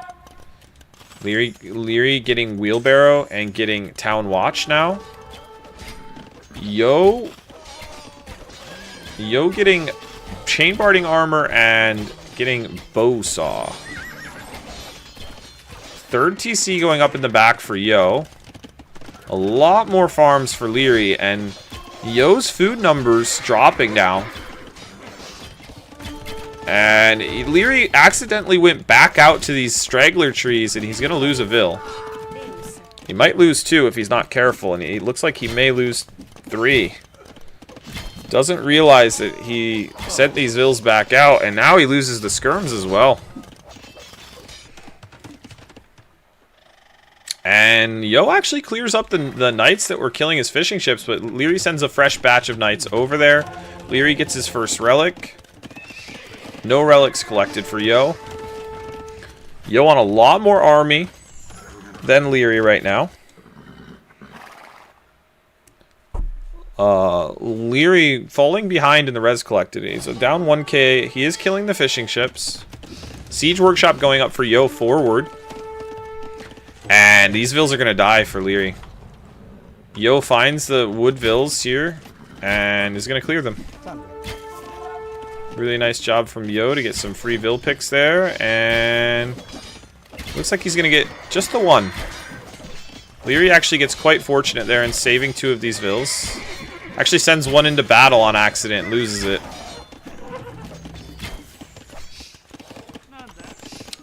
C: Liereyy getting Wheelbarrow and getting Town Watch now. Yo getting Chain Barding Armor and getting Bow Saw. 3rd TC going up in the back for Yo. A lot more farms for Liereyy, and Yo's food numbers dropping now. And Liereyy accidentally went back out to these straggler trees, and he's going to lose a Vil. He might lose 2 if he's not careful, and it looks like he may lose 3. Doesn't realize that he sent these Vils back out, and now he loses the skirms as well. And Yo actually clears up the knights that were killing his fishing ships, but Liereyy sends a fresh batch of knights over there. Liereyy gets his first relic. No relics collected for Yo. Yo on a lot more army than Liereyy right now. Liereyy falling behind in the res collected. He's down 1k. He is killing the fishing ships. Siege Workshop going up for Yo forward. And these Vils are going to die for Liereyy. Yo finds the wood Vils here and is going to clear them. Really nice job from Yo to get some free Vil picks there. And looks like he's going to get just the 1. Liereyy actually gets quite fortunate there in saving 2 of these Vils. Actually sends 1 into battle on accident, loses it.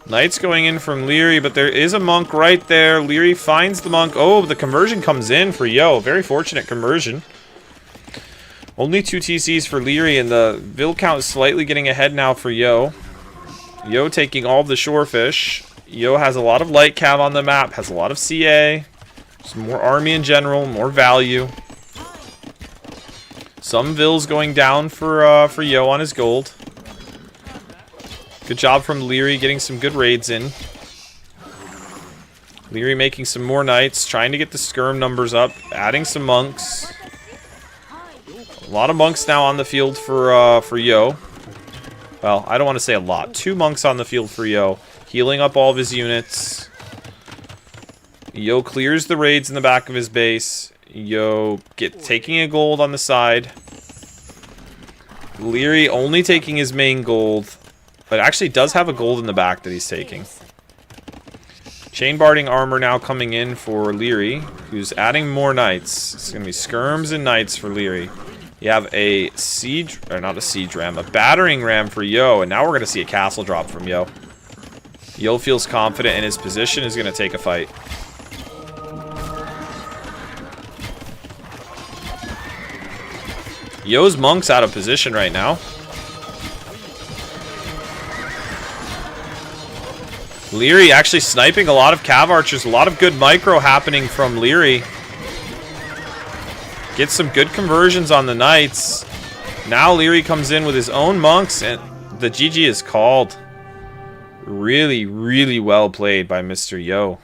C: Knights going in from Liereyy, but there is a monk right there. Liereyy finds the monk. Oh, the conversion comes in for Yo. Very fortunate conversion. Only 2 TCs for Liereyy, and the Vil count is slightly getting ahead now for Yo. Yo taking all of the shorefish. Yo has a lot of light cav on the map, has a lot of CA. Some more army in general, more value. Some Vils going down for Yo on his gold. Good job from Liereyy getting some good raids in. Liereyy making some more knights, trying to get the skirm numbers up, adding some monks. A lot of monks now on the field for Yo. Well, I don't want to say a lot. 2 monks on the field for Yo, healing up all of his units. Yo clears the raids in the back of his base. Yo taking a gold on the side. Liereyy only taking his main gold. But actually does have a gold in the back that he's taking. Chain Barding Armor now coming in for Liereyy, who's adding more knights. It's going to be skirms and knights for Liereyy. You have a siege, or not a siege ram, a battering ram for Yo, and now we're going to see a castle drop from Yo. Yo feels confident in his position, is going to take a fight. Yo's monk's out of position right now. Liereyy actually sniping a lot of cav archers. A lot of good micro happening from Liereyy. Gets some good conversions on the knights. Now Liereyy comes in with his own monks, and the GG is called. Really, really well played by Mr. Yo.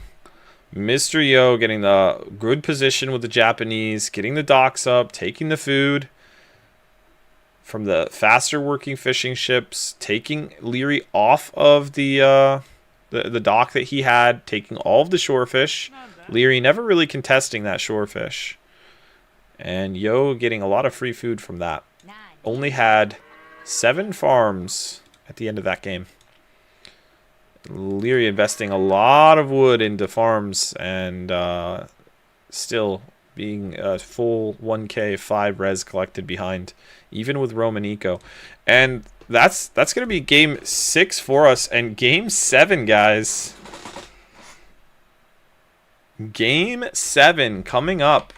C: Mr. Yo getting the good position with the Japanese, getting the docks up, taking the food from the faster working fishing ships, taking Liereyy off of the dock that he had, taking all of the shorefish. Liereyy never really contesting that shorefish. And Yo getting a lot of free food from that. Only had 7 farms at the end of that game. Liereyy investing a lot of wood into farms and still being a full 1k 5 res collected behind, even with Roman Eco. And that's going to be game 6 for us. And game 7, guys, Game 7 coming up.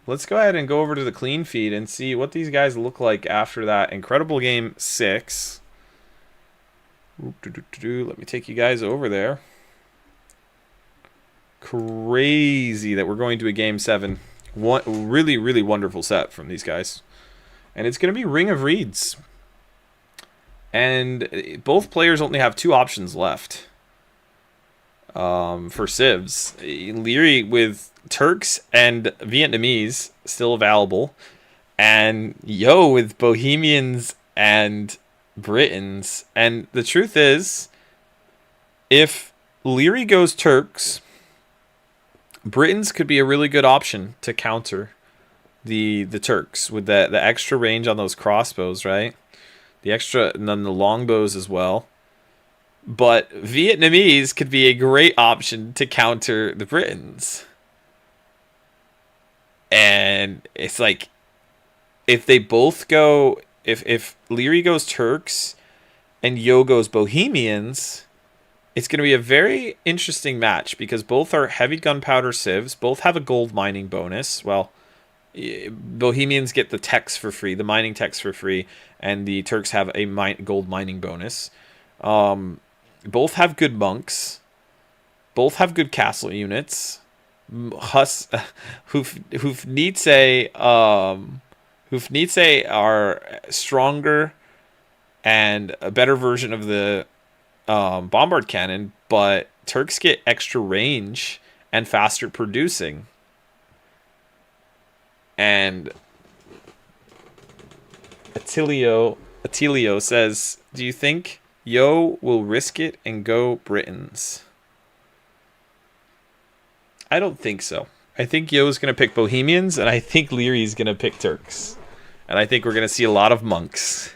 C: Let's go ahead and go over to the clean feed and see what these guys look like after that incredible game 6. Let me take you guys over there. Crazy that we're going to a game 7. Really, really wonderful set from these guys. And it's going to be Ring of Reeds. And both players only have 2 options left for civs. Liereyy with Turks and Vietnamese still available. And Yo with Bohemians and Britons. And the truth is, if Liereyy goes Turks, Britons could be a really good option to counter the Turks with the extra range on those crossbows, right? The extra, and then the longbows as well. But Vietnamese could be a great option to counter the Britons. And it's like, if they both go, if Liereyy goes Turks and Yo goes Bohemians, it's going to be a very interesting match because both are heavy gunpowder civs, both have a gold mining bonus. Well, Bohemians get the techs for free, the mining techs for free, and the Turks have a gold mining bonus. Both have good monks. Both have good castle units. Hufnitze are stronger and a better version of the bombard cannon, but Turks get extra range and faster producing. And Attilio says, do you think Yo will risk it and go Britons? I don't think so. I think Yo's going to pick Bohemians, and I think Lierey's going to pick Turks. And I think we're going to see a lot of monks.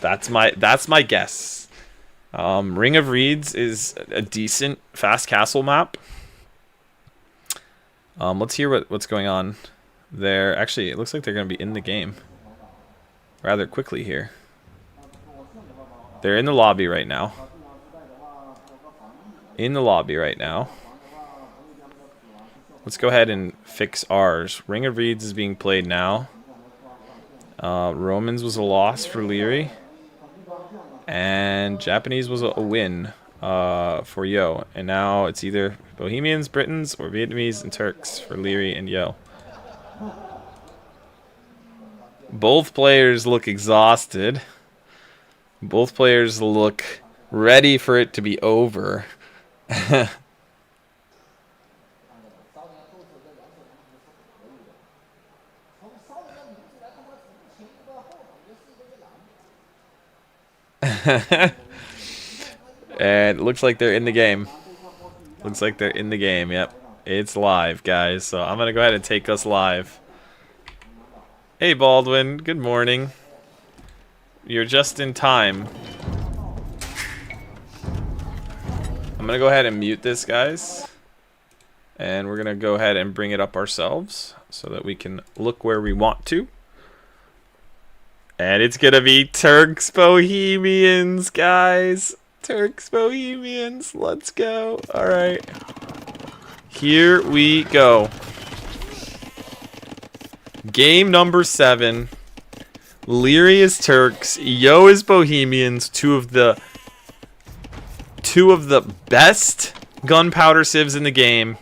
C: That's my guess. Ring of Reeds is a decent fast castle map. Let's hear what's going on there. Actually, it looks like they're going to be in the game rather quickly here. They're in the lobby right now. Let's go ahead and fix ours. Ring of Reeds is being played now. Romans was a loss for Liereyy. And Japanese was a win for Yo. And now it's either Bohemians, Britons, or Vietnamese and Turks for Liereyy and Yo. Both players look exhausted. Both players look ready for it to be over. And it looks like they're in the game. Yep. It's live, guys. So I'm going to go ahead and take us live. Hey, Baldwin. Good morning. You're just in time. I'm going to go ahead and mute this, guys. And we're going to go ahead and bring it up ourselves so that we can look where we want to. And it's going to be Turks Bohemians, guys. Turks Bohemians. Let's go. All right. Here we go. Game number 7. Liereyy is Turks. Yo is Bohemians. Two of the best gunpowder civs in the game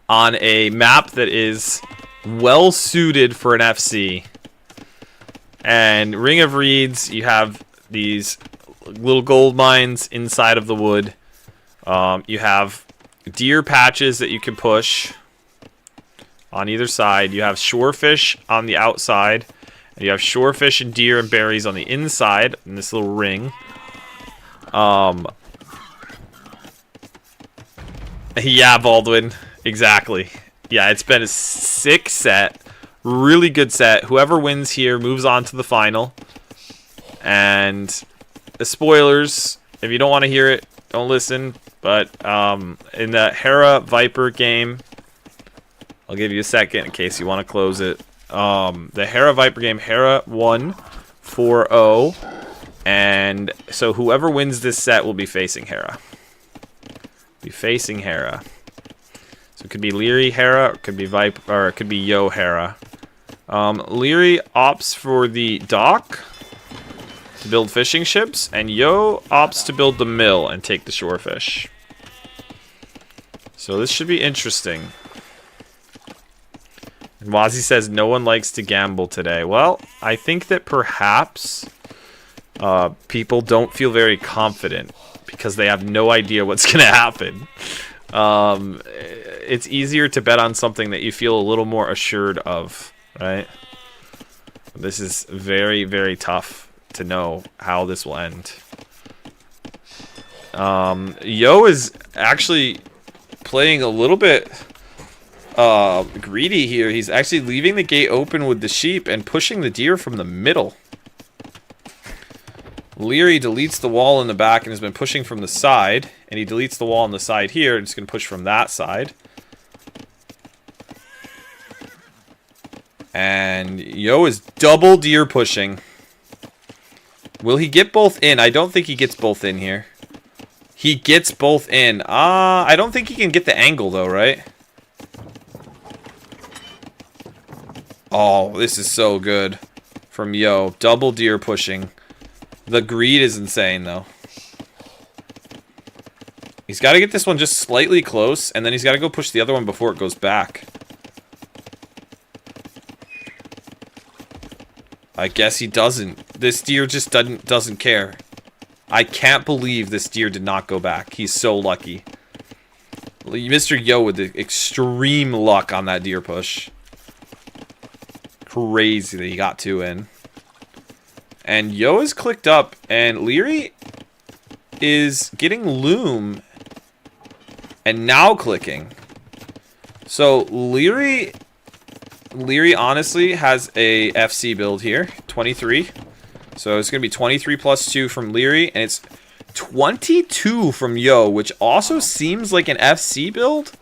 C: on a map that is well suited for an FC. And Ring of Reeds, you have these little gold mines inside of the wood. You have deer patches that you can push on either side. You have shorefish on the outside. And you have shorefish and deer and berries on the inside in this little ring. Yeah, Baldwin. Exactly. Yeah, it's been a sick set. Really good set. Whoever wins here moves on to the final. And the spoilers, if you don't want to hear it, don't listen. But in the Hera Viper game, I'll give you a second in case you want to close it. The Hera Viper game, Hera won 4-0. And so whoever wins this set will be facing Hera. Be facing Hera. So it could be Liereyy Hera, or it could be or it could be Yo Hera. Liereyy opts for the dock to build fishing ships, and Yo opts to build the mill and take the shorefish. So this should be interesting. And Wazzy says no one likes to gamble today. Well, I think that perhaps people don't feel very confident because they have no idea what's going to happen. It's easier to bet on something that you feel a little more assured of, right? This is very, very tough to know how this will end. Yo is actually playing a little bit greedy here. He's actually leaving the gate open with the sheep and pushing the deer from the middle. Liereyy deletes the wall in the back and has been pushing from the side, and he deletes the wall on the side here and is going to push from that side. And Yo is double deer pushing. Will he get both in? I don't think he gets both in here. He gets both in. I don't think he can get the angle though, right? Oh, this is so good from Yo. Double deer pushing. The greed is insane, though. He's got to get this one just slightly close, and then he's got to go push the other one before it goes back. I guess he doesn't. This deer just doesn't care. I can't believe this deer did not go back. He's so lucky. Mr. Yo with the extreme luck on that deer push. Crazy that he got 2 in. And Yo is clicked up, and Liereyy is getting loom and now clicking. So Liereyy honestly has a FC build here, 23. So it's going to be 23 plus 2 from Liereyy, and it's 22 from Yo, which also seems like an FC build.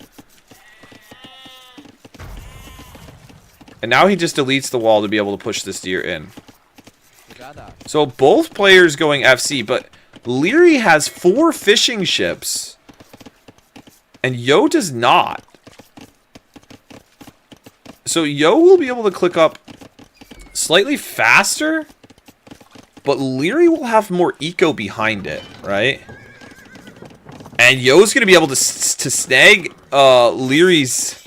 C: And now he just deletes the wall to be able to push this deer in. So both players going FC, but Liereyy has 4 fishing ships, and Yo does not. So Yo will be able to click up slightly faster, but Liereyy will have more eco behind it, right? And Yo's going to be able to snag Lierey's...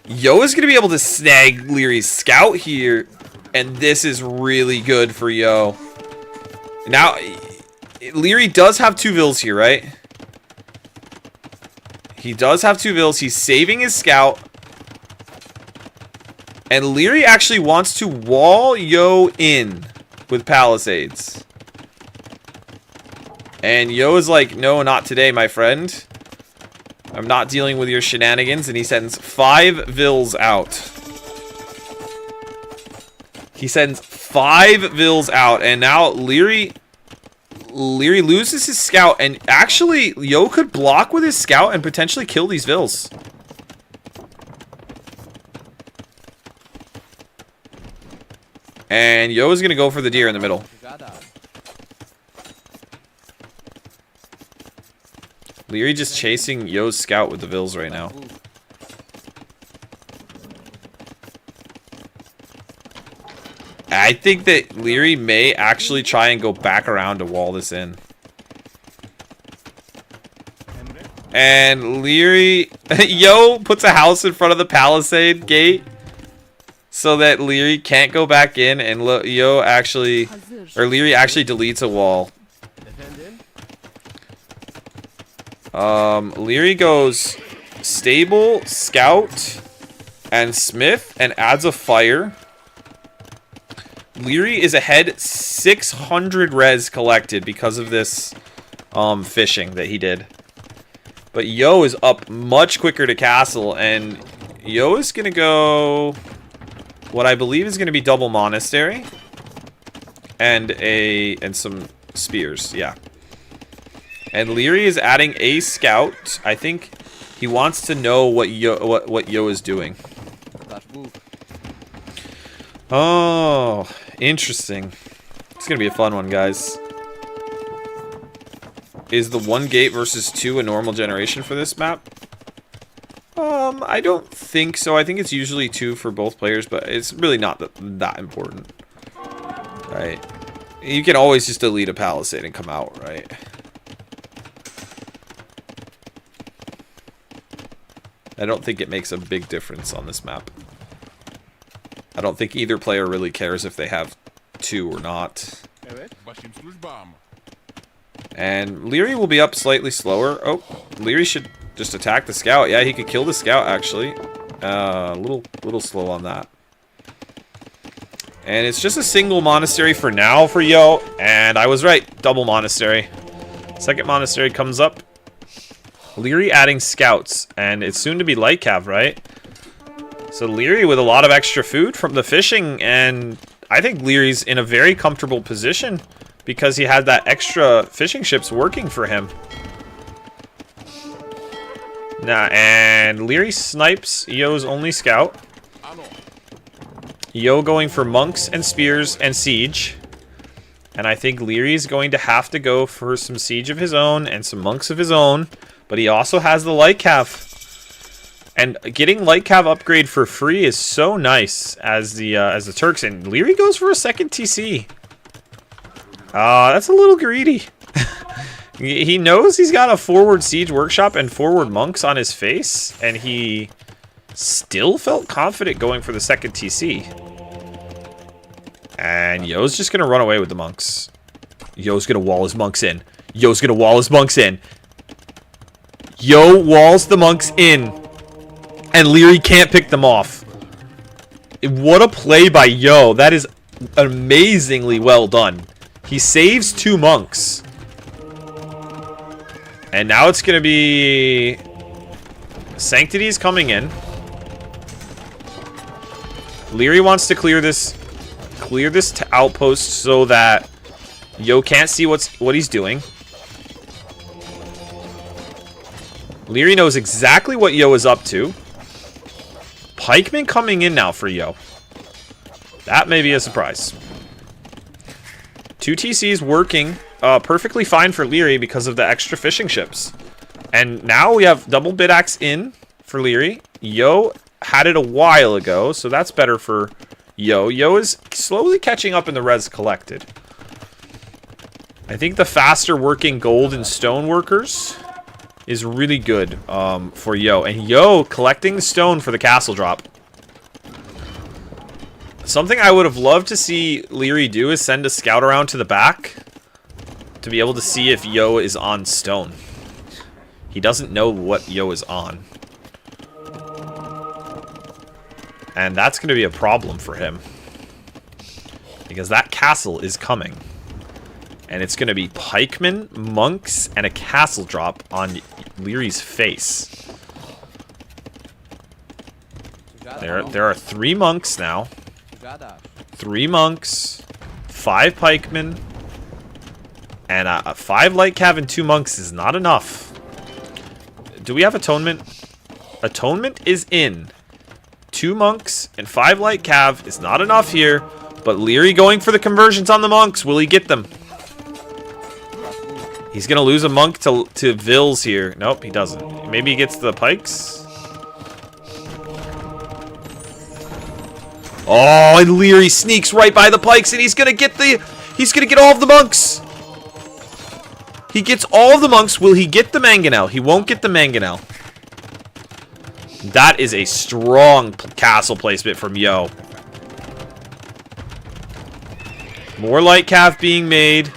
C: Yo is going to be able to snag Lierey's scout here. And this is really good for Yo. Now, Liereyy does have 2 vills here, right? He does have 2 vills. He's saving his scout. And Liereyy actually wants to wall Yo in with palisades. And Yo is like, no, not today, my friend. I'm not dealing with your shenanigans. And he sends 5 vills out. He sends 5 vills out, and now Liereyy loses his scout, and actually Yo could block with his scout and potentially kill these vills. And Yo is going to go for the deer in the middle. Liereyy just chasing Yo's scout with the vills right now. I think that Liereyy may actually try and go back around to wall this in. And Liereyy... Yo puts a house in front of the palisade gate so that Liereyy can't go back in, and Yo actually... Or Liereyy actually deletes a wall. Liereyy goes stable, scout, and smith, and adds a fire. Liereyy is ahead 600 res collected because of this fishing that he did. But Yo is up much quicker to castle, and Yo is going to go what I believe is going to be double monastery and some spears, yeah. And Liereyy is adding a scout. I think he wants to know what Yo is doing. Oh, interesting. It's gonna be a fun one, guys. Is the 1 gate versus 2 a normal generation for this map? I don't think so. I think it's usually 2 for both players, but it's really not that important. Right? You can always just delete a palisade and come out, right? I don't think it makes a big difference on this map. I don't think either player really cares if they have 2 or not. And Liereyy will be up slightly slower. Oh, Liereyy should just attack the scout. Yeah, he could kill the scout, actually. Little slow on that. And it's just a single monastery for now for Yo. And I was right. Double monastery. Second monastery comes up. Liereyy adding scouts. And it's soon to be light cav, right? So Liereyy with a lot of extra food from the fishing. And I think Lierey's in a very comfortable position because he had that extra fishing ships working for him. Nah, and Liereyy snipes Yo's only scout. Yo going for monks and spears and siege. And I think Lierey's going to have to go for some siege of his own and some monks of his own. But he also has the light cav. And getting light cav upgrade for free is so nice as the Turks. And Liereyy goes for a second TC. That's a little greedy. He knows he's got a forward siege workshop and forward monks on his face. And he still felt confident going for the second TC. And Yo's just going to run away with the monks. Yo's going to wall his monks in. Yo's going to wall his monks in. Yo walls the monks in. And Liereyy can't pick them off. What a play by Yo. That is amazingly well done. He saves 2 monks. And now it's going to be Sanctities coming in. Liereyy wants to clear this outpost so that Yo can't see what he's doing. Liereyy knows exactly what Yo is up to. Pikemen coming in now for Yo. That may be a surprise. 2 TCs working perfectly fine for Liereyy because of the extra fishing ships. And now we have double bid axe in for Liereyy. Yo had it a while ago, so that's better for Yo. Yo is slowly catching up in the res collected. I think the faster working gold and stone workers is really good for Yo. And Yo collecting the stone for the castle drop. Something I would have loved to see Liereyy do is send a scout around to the back to be able to see if Yo is on stone. He doesn't know what Yo is on. And that's going to be a problem for him. Because that castle is coming. And it's going to be pikemen, monks, and a castle drop on Lierey's face. There are 3 monks now. 3 monks, 5 pikemen, and 5 light cav and 2 monks is not enough. Do we have atonement? Atonement is in. 2 monks and 5 light cav is not enough here, but Liereyy going for the conversions on the monks. Will he get them? He's going to lose a monk to Vils here. Nope, he doesn't. Maybe he gets the pikes. Oh, and Liereyy sneaks right by the pikes, and he's gonna get all of the monks. He gets all of the monks. Will he get the mangonel? He won't get the mangonel. That is a strong castle placement from Yo. More light cav being made.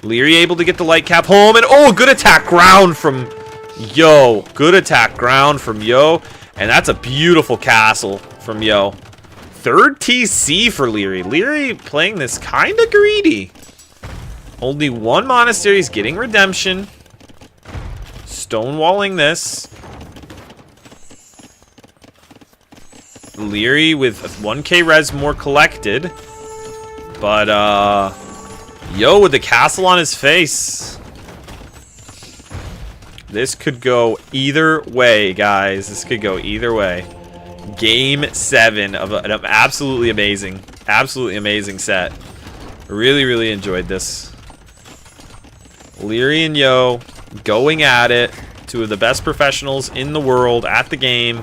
C: Liereyy able to get the light cav home, and oh, good attack ground from Yo. Good attack ground from Yo, and that's a beautiful castle from Yo. 3rd TC for Liereyy. Liereyy playing this kind of greedy. Only 1 monastery is getting redemption. Stonewalling this. Liereyy with 1k res more collected. But, Yo with the castle on his face. This could go either way, guys. This could go either way. Game 7 of an absolutely amazing set. Really, really enjoyed this. Liereyy and Yo going at it. Two of the best professionals in the world at the game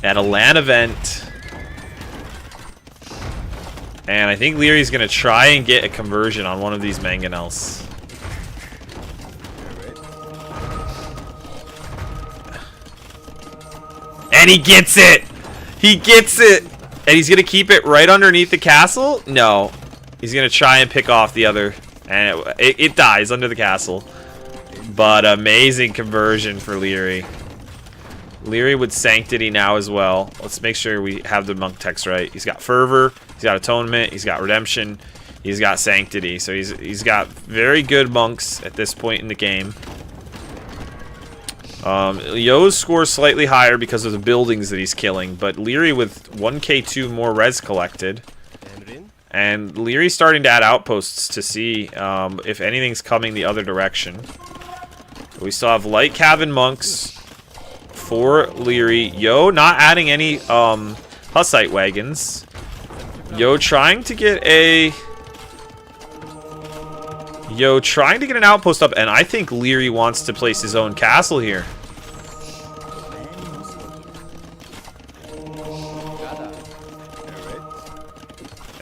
C: at a LAN event. And I think Lierey's going to try and get a conversion on one of these mangonels. And he gets it! He gets it! And he's going to keep it right underneath the castle? No. He's going to try and pick off the other. And it dies under the castle. But amazing conversion for Liereyy. Liereyy with Sanctity now as well. Let's make sure we have the monk text right. He's got Fervor. He's got Atonement. He's got Redemption. He's got Sanctity. So he's got very good monks at this point in the game. Yo's score slightly higher because of the buildings that he's killing. But Liereyy with 1k2 more res collected. And Liereyy starting to add outposts to see if anything's coming the other direction. We still have light cabin monks for Liereyy. Yo not adding any Hussite wagons. Yo trying to get an outpost up, and I think Liereyy wants to place his own castle here.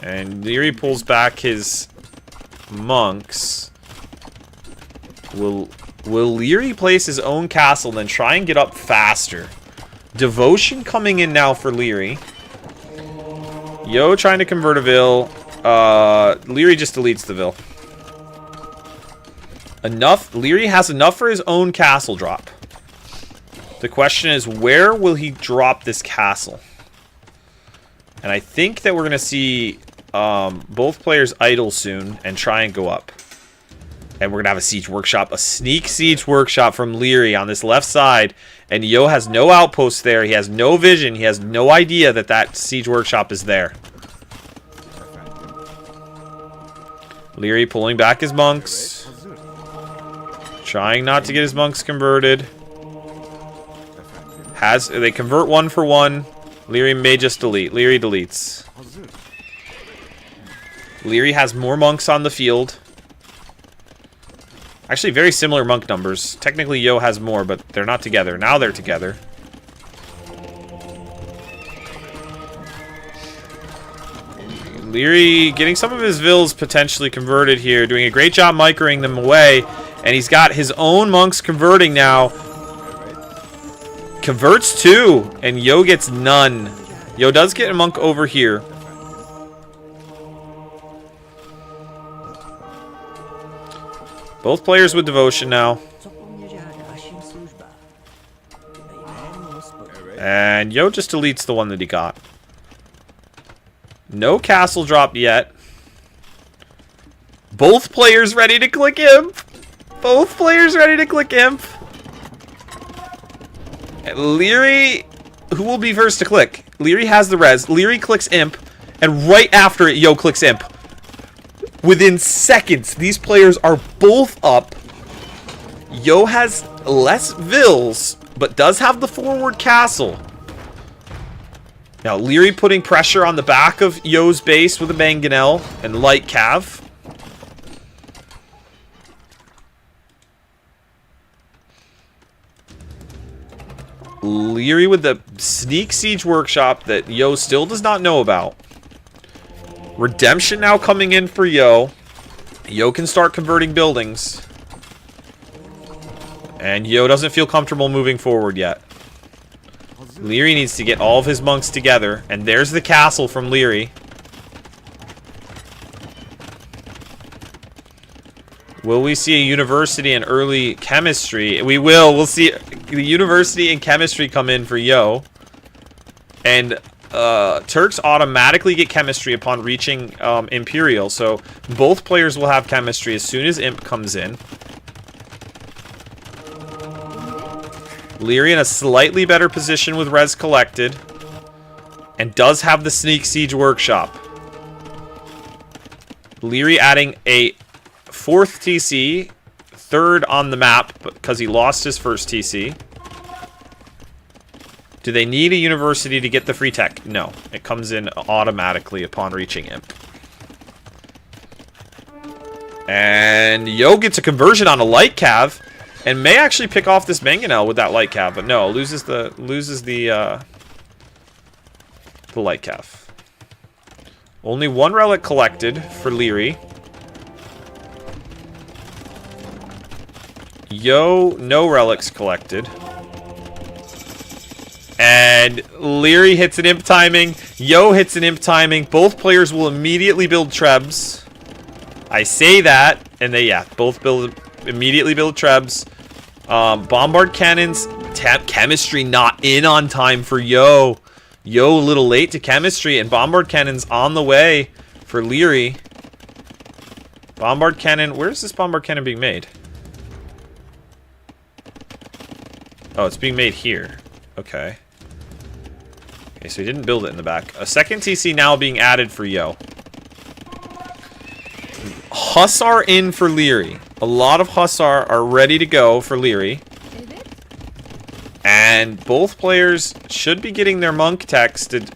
C: And Liereyy pulls back his monks. Will Liereyy place his own castle, then try and get up faster? Devotion coming in now for Liereyy. Yo trying to convert a Vil. Liereyy just deletes the Vil. Enough. Liereyy has enough for his own castle drop. The question is, where will he drop this castle? And I think that we're going to see both players idle soon and try and go up. And we're going to have a siege workshop, a sneak siege workshop from Liereyy on this left side. And Yo has no outposts there. He has no vision. He has no idea that that siege workshop is there. Liereyy pulling back his monks. Trying not to get his monks converted. They convert one for one. Liereyy may just delete. Liereyy deletes. Liereyy has more monks on the field. Actually, very similar monk numbers. Technically, Yo has more, but they're not together. Now they're together. Liereyy getting some of his Vils potentially converted here. Doing a great job microing them away. And he's got his own monks converting now. Converts two. And Yo gets none. Yo does get a monk over here. Both players with devotion now. And Yo just deletes the one that he got. No castle dropped yet. Both players ready to click imp. Both players ready to click imp. And Liereyy, who will be first to click? Liereyy has the res. Liereyy clicks imp. And right after it, Yo clicks imp. Within seconds, these players are both up. Yo has less Vils, but does have the forward castle. Now, Liereyy putting pressure on the back of Yo's base with a mangonel and light cav. Liereyy with the sneak siege workshop that Yo still does not know about. Redemption now coming in for Yo. Yo can start converting buildings. And Yo doesn't feel comfortable moving forward yet. Liereyy needs to get all of his monks together. And there's the castle from Liereyy. Will we see a university in early chemistry? We will. We'll see the university and chemistry come in for Yo. And Turks automatically get chemistry upon reaching Imperial. So both players will have chemistry as soon as Imp comes in. Liereyy in a slightly better position with res collected. And does have the sneak siege workshop. Liereyy adding a 4th TC. 3rd on the map because he lost his first TC. Do they need a university to get the free tech? No. It comes in automatically upon reaching Imp. And Yo gets a conversion on a light cav, and may actually pick off this mangonel with that light cav, but no, loses the light cav. Only one relic collected for Liereyy. Yo, no relics collected. And Liereyy hits an imp timing. Yo hits an imp timing. Both players will immediately build trebs. I say that, and they, yeah, both immediately build trebs. Bombard cannons. Chemistry not in on time for Yo. Yo a little late to chemistry, and bombard cannons on the way for Liereyy. Bombard cannon. Where is this bombard cannon being made? Oh, it's being made here. Okay. Okay, so he didn't build it in the back. A second TC now being added for Yo. Hussar in for Liereyy. A lot of Hussar are ready to go for Liereyy. And both players should be getting their monk texted.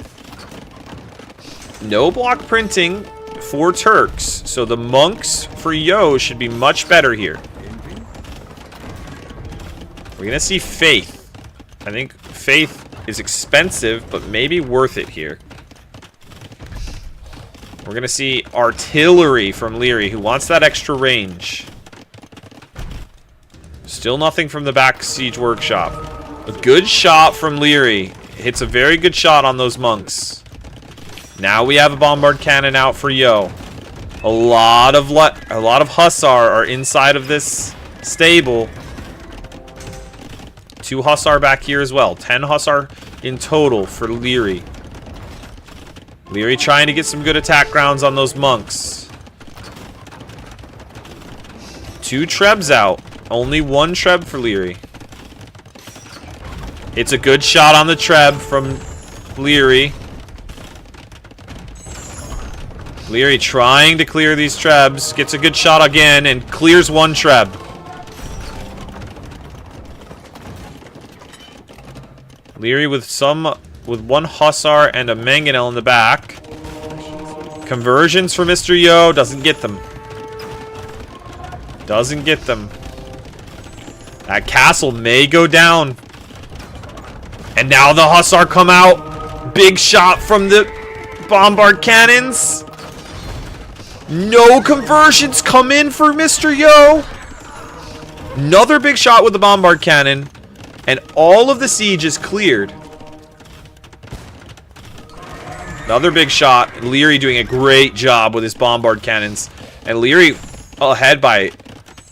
C: No block printing for Turks. So the monks for Yo should be much better here. We're going to see Faith. I think Faith is expensive, but maybe worth it here. We're going to see artillery from Liereyy, who wants that extra range. Still nothing from the back siege workshop. A good shot from Liereyy. Hits a very good shot on those monks. Now we have a bombard cannon out for Yo. A lot of Hussar are inside of this stable. 2 Hussar back here as well. 10 Hussar in total for Liereyy. Liereyy trying to get some good attack grounds on those monks. 2 trebs out. Only 1 treb for Liereyy. It's a good shot on the treb from Liereyy. Liereyy trying to clear these trebs. Gets a good shot again and clears 1 treb. Liereyy with 1 Hussar and a mangonel in the back. Conversions for Mr. Yo. Doesn't get them. Doesn't get them. That castle may go down. And now the Hussar come out. Big shot from the bombard cannons. No conversions come in for Mr. Yo. Another big shot with the bombard cannon. And all of the siege is cleared. Another big shot. Liereyy doing a great job with his bombard cannons. And Liereyy ahead by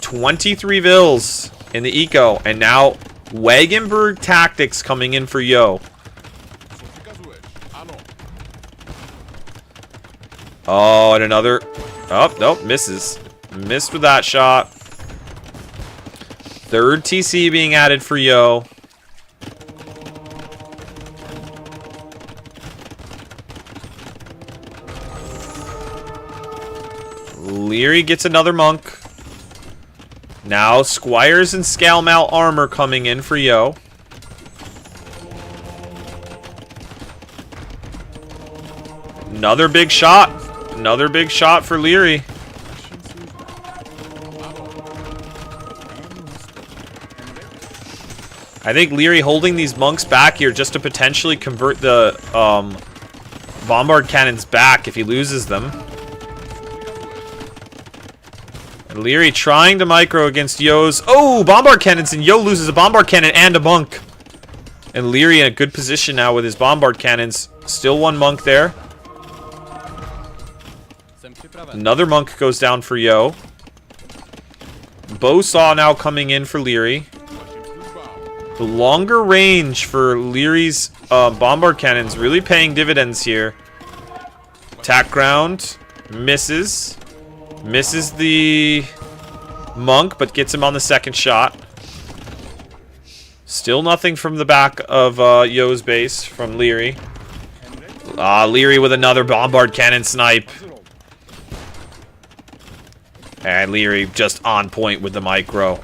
C: 23 vills in the eco. And now Wagenberg tactics coming in for Yo. Oh, and another. Oh, nope, misses. Missed with that shot. 3rd TC being added for Yo. Liereyy gets another monk. Now Squires and Scale Mount armor coming in for Yo. Another big shot. Another big shot for Liereyy. I think Liereyy holding these monks back here just to potentially convert the bombard cannons back if he loses them. And Liereyy trying to micro against Yo's. Oh, bombard cannons, and Yo loses a bombard cannon and a monk. And Liereyy in a good position now with his bombard cannons. Still 1 monk there. Another monk goes down for Yo. Bowsaw now coming in for Liereyy. The longer range for Lierey's bombard cannons really paying dividends here. Attack ground. Misses. Misses the monk, but gets him on the 2nd shot. Still nothing from the back of Yo's base from Liereyy. Liereyy with another bombard cannon snipe. And Liereyy just on point with the micro.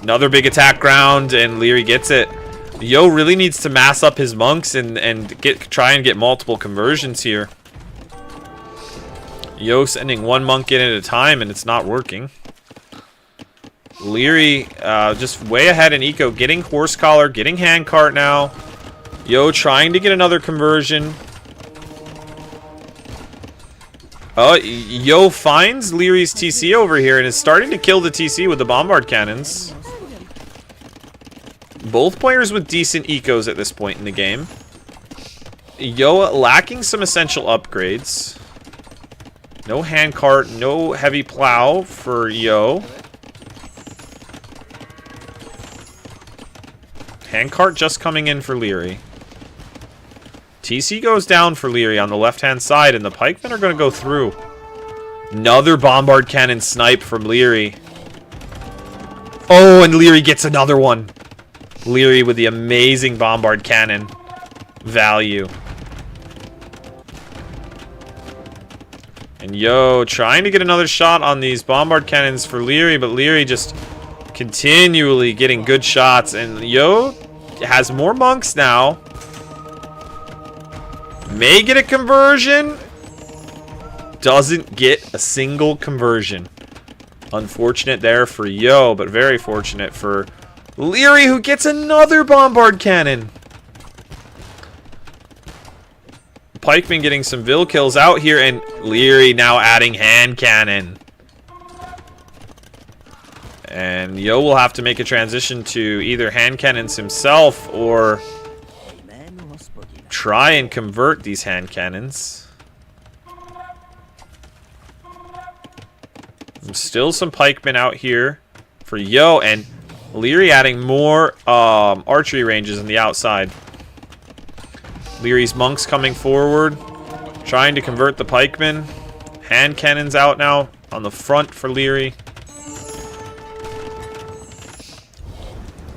C: Another big attack ground, and Liereyy gets it. Yo really needs to mass up his monks and try and get multiple conversions here. Yo sending one monk in at a time, and it's not working. Liereyy just way ahead in eco, getting horse collar, getting handcart now. Yo trying to get another conversion. Oh, Yo finds Lierey's TC over here and is starting to kill the TC with the bombard cannons. Both players with decent ecos at this point in the game. Yo lacking some essential upgrades. No handcart, no heavy plow for Yo. Handcart just coming in for Liereyy. TC goes down for Liereyy on the left-hand side, and the pikemen are going to go through. Another bombard cannon snipe from Liereyy. Oh, and Liereyy gets another one. Liereyy with the amazing bombard cannon value. And Yo trying to get another shot on these bombard cannons for Liereyy, but Liereyy just continually getting good shots. And Yo has more monks now. May get a conversion. Doesn't get a single conversion. Unfortunate there for Yo, but very fortunate for Liereyy, who gets another bombard cannon. Pikeman getting some Vil kills out here, and Liereyy now adding hand cannon. And Yo will have to make a transition to either hand cannons himself or try and convert these hand cannons. Still some pikemen out here for Yo, and Liereyy adding more archery ranges on the outside. Lierey's monks coming forward, trying to convert the pikemen. Hand cannons out now on the front for Liereyy.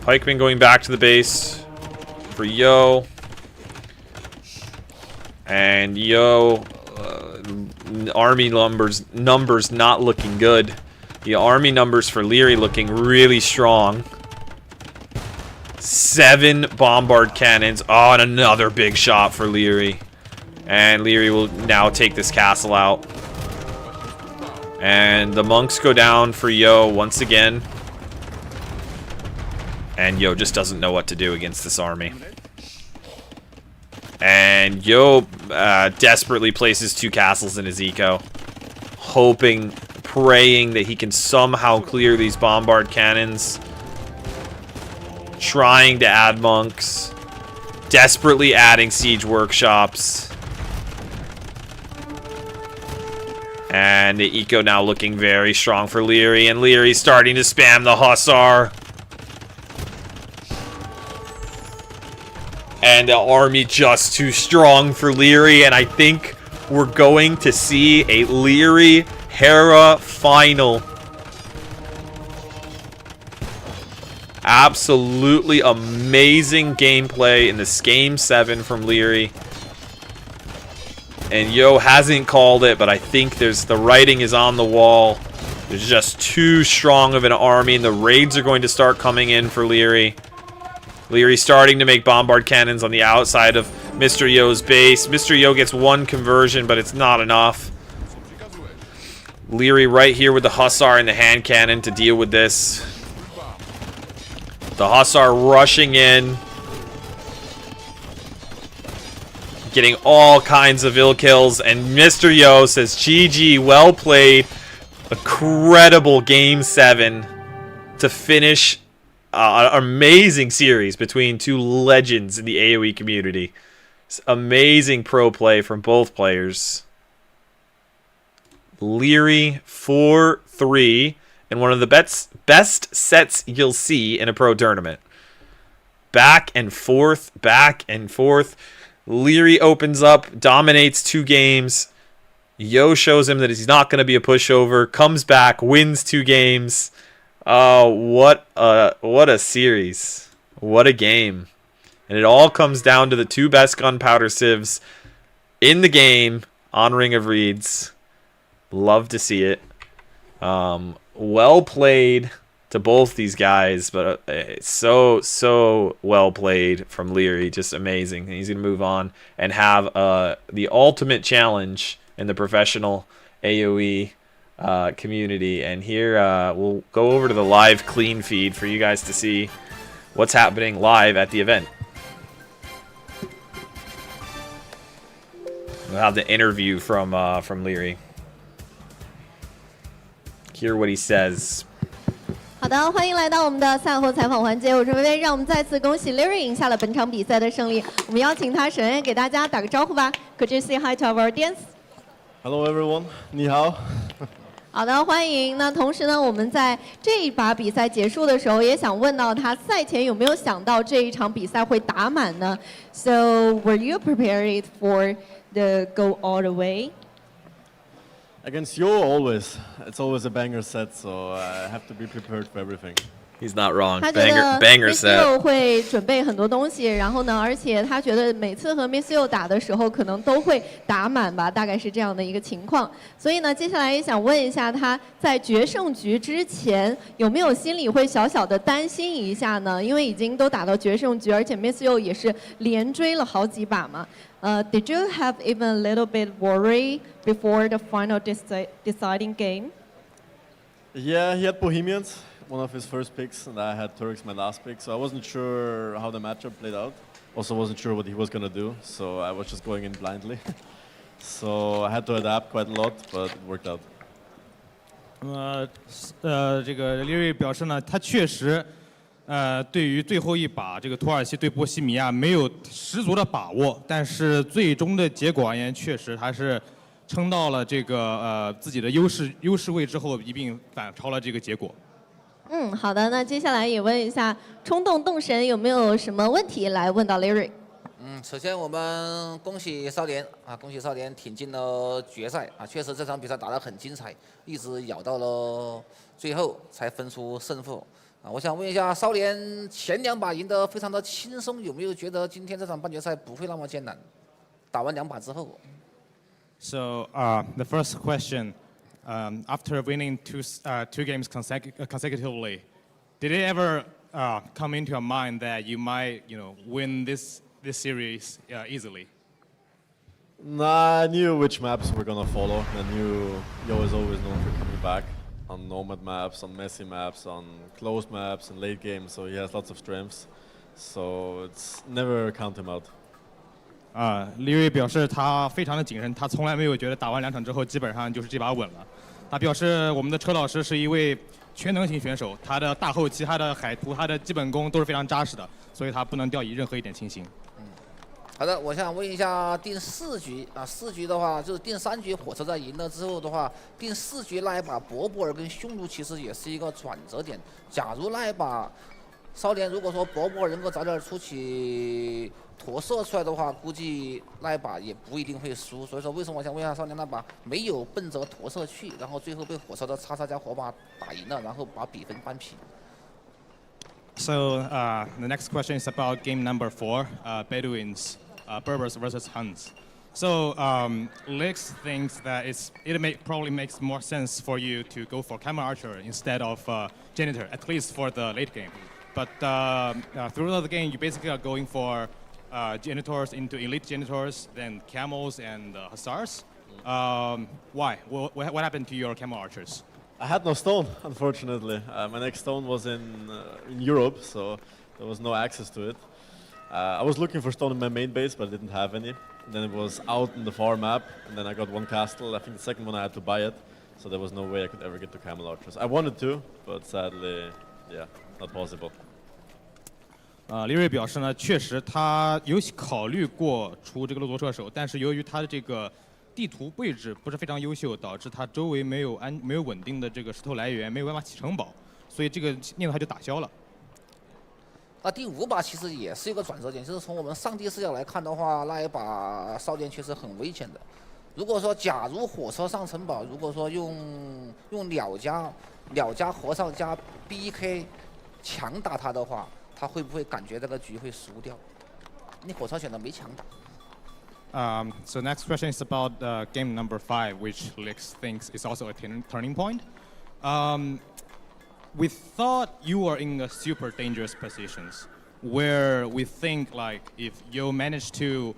C: Pikemen going back to the base for Yo. And Yo, army numbers not looking good. The army numbers for Liereyy looking really strong. 7 bombard cannons. Oh, and another big shot for Liereyy. And Liereyy will now take this castle out. And the monks go down for Yo once again. And Yo just doesn't know what to do against this army. And Yo desperately places 2 castles in his eco, hoping, praying that he can somehow clear these bombard cannons. Trying to add monks, desperately adding siege workshops. And the eco now looking very strong for Liereyy, and Liereyy starting to spam the hussar. And the army just too strong for Liereyy, and I think we're going to see a Liereyy Hera final. Absolutely amazing gameplay in this Game 7 from Liereyy. And Yo hasn't called it, but I think the writing is on the wall. There's just too strong of an army, and the raids are going to start coming in for Liereyy. Liereyy starting to make bombard cannons on the outside of Mr. Yo's base. Mr. Yo gets 1 conversion, but it's not enough. Liereyy right here with the hussar and the hand cannon to deal with this. The hussar rushing in. Getting all kinds of ill kills. And Mr. Yo says, GG, well played. Incredible Game 7 to finish an amazing series between 2 legends in the AoE community. It's amazing pro play from both players. Liereyy 4-3 in one of the best sets you'll see in a pro tournament. Back and forth, back and forth. Liereyy opens up, dominates 2 games. Yo shows him that he's not going to be a pushover. Comes back, wins 2 games. Oh, what a series. What a game. And it all comes down to the 2 best gunpowder civs in the game on Ring of Reeds. Love to see it. Well played to both these guys, but so well played from Liereyy. Just amazing. He's going to move on and have the ultimate challenge in the professional AoE community. And here we'll go over to the live clean feed for you guys to see what's happening live at the event. We'll have the interview from Liereyy. Hear what he says.
L: 好的，欢迎来到我们的赛后采访环节，我是薇薇，让我们再次恭喜 Liereyy 赢下了本场比赛的胜利。我们邀请他首先给大家打个招呼吧。Could you say hi to our audience?
M: Hello everyone， 你好。
L: 好的，欢迎。那同时呢，我们在这一把比赛结束的时候，也想问到他赛前有没有想到这一场比赛会打满呢 ？So were you prepared for the go all the way?
M: Against you, always. It's always a banger set, so I have to be prepared for everything.
C: He's not wrong.
L: 他觉得
C: banger
L: Miss
C: set.
L: Yu 会准备很多东西，然后呢，而且他觉得每次和 Miss Yu 打的时候，可能都会打满吧，大概是这样的一个情况。所以呢，接下来也想问一下他在决胜局之前有没有心里会小小的担心一下呢？因为已经都打到决胜局，而且 Miss Yu 也是连追了好几把嘛。Did you have even a little bit worry before the final deciding game?
M: Yeah, he had Bohemians, one of his first picks, and I had Turks my last pick, so I wasn't sure how the matchup played out. Also wasn't sure what he was going to do, so I was just going in blindly. So I had to adapt quite a lot, but it worked out.
N: 这个Liereyy表示呢，他确实对于最后一把这个土耳其对波西米亚没有十足的把握，但是最终的结果而言，确实还是撑到了这个自己的优势位之后，一并反超了这个结果。
L: 好的，那接下来也问一下冲动动神有没有什么问题来问到 Liereyy？
O: 首先我们恭喜少年啊，恭喜少年挺进了决赛啊！确实这场比赛打得很精彩，一直咬到了最后才分出胜负。我想问一下，少年前2把赢得非常的轻松，有没有觉得今天这场半决赛不会那么艰难？打完2把之后。
N: So the first question, after winning two games consecutively, did it ever come into your mind that you might, win this series easily?
M: Nah, I knew which maps we're gonna follow. I knew Yo is always known for coming back on nomad maps, on messy maps, on closed maps, and late games, so he has lots of strengths. So it's never count him out.
N: Liereyy 表示他非常的谨慎，他从来没有觉得打完2场之后基本上就是这把稳了。他表示我们的车老师是一位全能型选手，他的大后期、他的海图、他的基本功都是非常扎实的，所以他不能掉以任何一点轻心。
O: 好的，我想问一下第4局啊，4局的话就是第3局火车在赢了之后的话，第4局那一把博博尔跟匈奴其实也是一个转折点。假如那一把少年如果说博博尔能够早点出起驼色出来的话，估计那一把也不一定会输。所以说，为什么我想问一下少年那把没有奔着驼色去，然后最后被火车的叉叉加火把打赢了，然后把比分扳平。
N: So the next question is about game number 4, Bedouins, Berbers versus Huns. So Lix thinks that probably makes more sense for you to go for Camel Archer instead of Janitor, at least for the late game. But throughout the game, you basically are going for Janitors into Elite Janitors, then Camels and Hussars. Why? What happened to your Camel Archers?
M: I had no stone, unfortunately. My next stone was in Europe, so there was no access to it. I was looking for stone in my main base, but I didn't have any. And then it was out in the far map, and then I got 1 castle. I think the second one I had to buy it, so there was no way I could ever get to Camel Archers. I wanted to, but sadly, yeah, not possible.
N: Liereyy 表示呢，确实他有考虑过出这个骆驼射手，但是由于他的这个地图位置不是非常优秀，导致他周围没有稳定的这个石头来源，没有办法起城堡，所以这个念头他就打消了。
O: 那第5把其实也是一个转折点，就是从我们上帝视角来看的话，那一把少年确实很危险的。如果说假如火车上城堡，如果说用鸟加和尚加 BK 强打他的话，他会不会感觉这个局会输掉？你火车选的没强打。
N: So next question is about game number 5, which Lix thinks is also a turning point. We thought you were in a super dangerous positions, where we think like if you manage to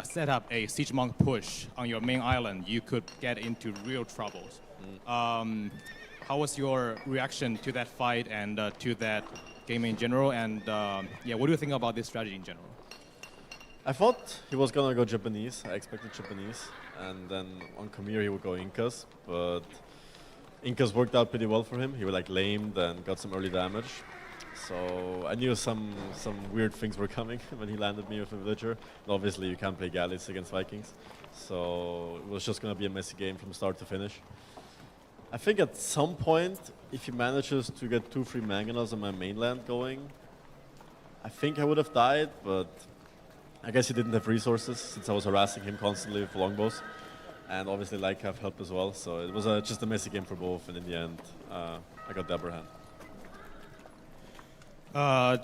N: set up a Siege Monk push on your main island, you could get into real troubles. How was your reaction to that fight and to that game in general? And yeah, what do you think about this strategy in general?
M: I thought he was gonna go Japanese. I expected Japanese, and then on Khmer he would go Incas, but Incas worked out pretty well for him. He was like lamed and got some early damage. So I knew some weird things were coming when he landed me with a villager. And obviously you can't play galleys against Vikings. So it was just gonna be a messy game from start to finish. I think at some point, if he manages to get 2-3 mangonels on my mainland going, I think I would have died, but I guess he didn't have resources since I was harassing him constantly with longbows. And obviously Lycav helped as well, so it was just a messy game for both, and in the end, I got the upper hand.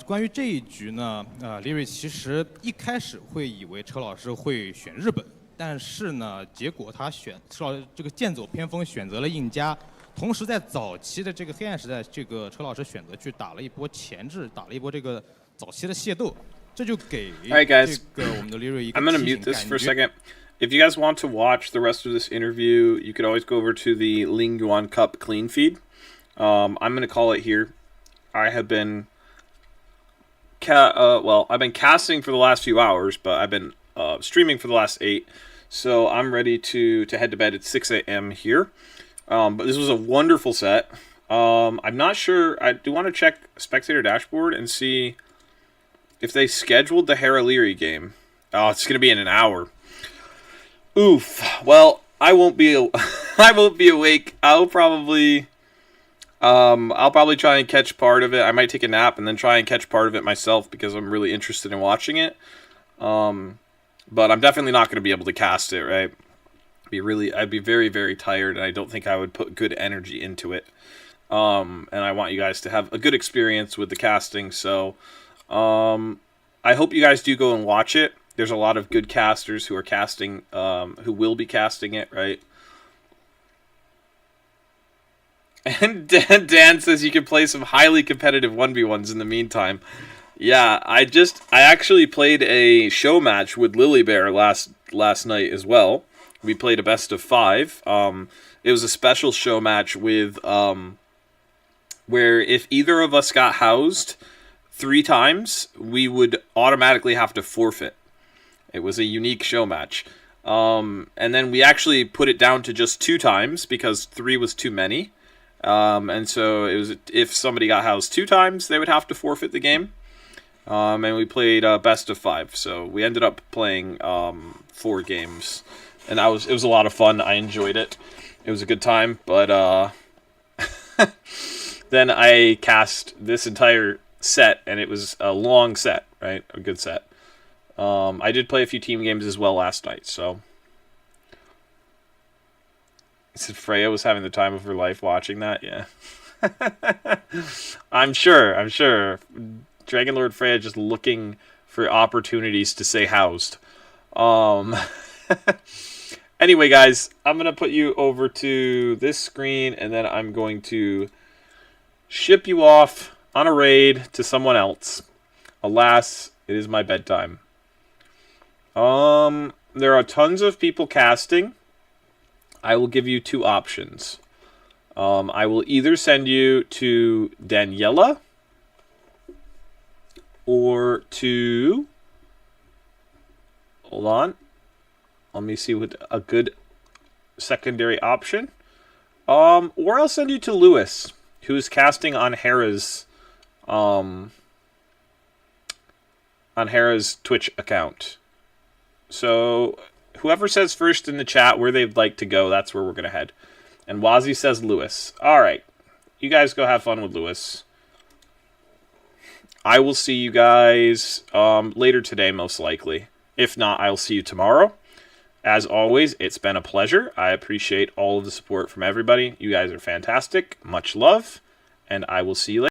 N: 关于这一局呢，Liereyy 其实一开始会以为车老师会选日本，但是呢，结果他这个剑走偏锋选择了印加，同时在早期的这个黑暗时代，这个车老师选择去打了一波前置，打了一波这个早期的械斗，这就给这个我们的 Liereyy 一个
C: I'm gonna mute this for a second. If you guys want to watch the rest of this interview, you could always go over to the Ling Yuan Cup clean feed. I'm gonna call it here. I have been I've been casting for the last few hours, but I've been streaming for the last 8. So I'm ready to head to bed at 6 a.m. here. But this was a wonderful set. I'm not sure. I do want to check Spectator Dashboard and see if they scheduled the Liereyy game. Oh, it's going to be in an hour. Oof. Well, I won't be awake. I'll probably try and catch part of it. I might take a nap and then try and catch part of it myself because I'm really interested in watching it. But I'm definitely not going to be able to cast it, right? I'd be very, very tired, and I don't think I would put good energy into it. And I want you guys to have a good experience with the casting, so I hope you guys do go and watch it. There's a lot of good casters who are casting, who will be casting it, right? And Dan says you can play some highly competitive 1v1s in the meantime. Yeah, I actually played a show match with Liereyy last night as well. We played a best of 5. It was a special show match with where if either of us got housed 3 times, we would automatically have to forfeit. It was a unique show match. And then we actually put it down to just 2 times because 3 was too many. And so it was if somebody got housed 2 times, they would have to forfeit the game. And we played best of 5. So we ended up playing 4 games. And it was a lot of fun. I enjoyed it. It was a good time. But then I cast this entire set, and it was a long set, right? A good set. I did play a few team games as well last night, so... I said Freya was having the time of her life watching that, yeah. I'm sure. Dragonlord Freya just looking for opportunities to say housed. Anyway, guys, I'm going to put you over to this screen, and then I'm going to ship you off on a raid to someone else. Alas, it is my bedtime. There are tons of people casting. I will give you 2 options. I will either send you to Daniela or to... Hold on. Let me see what a good secondary option. Or I'll send you to Lewis, who's casting on Hera's Twitch account. So whoever says first in the chat where they'd like to go, that's where we're going to head. And Wazi says Lewis. All right. You guys go have fun with Lewis. I will see you guys later today, most likely. If not, I'll see you tomorrow. As always, it's been a pleasure. I appreciate all of the support from everybody. You guys are fantastic. Much love. And I will see you later.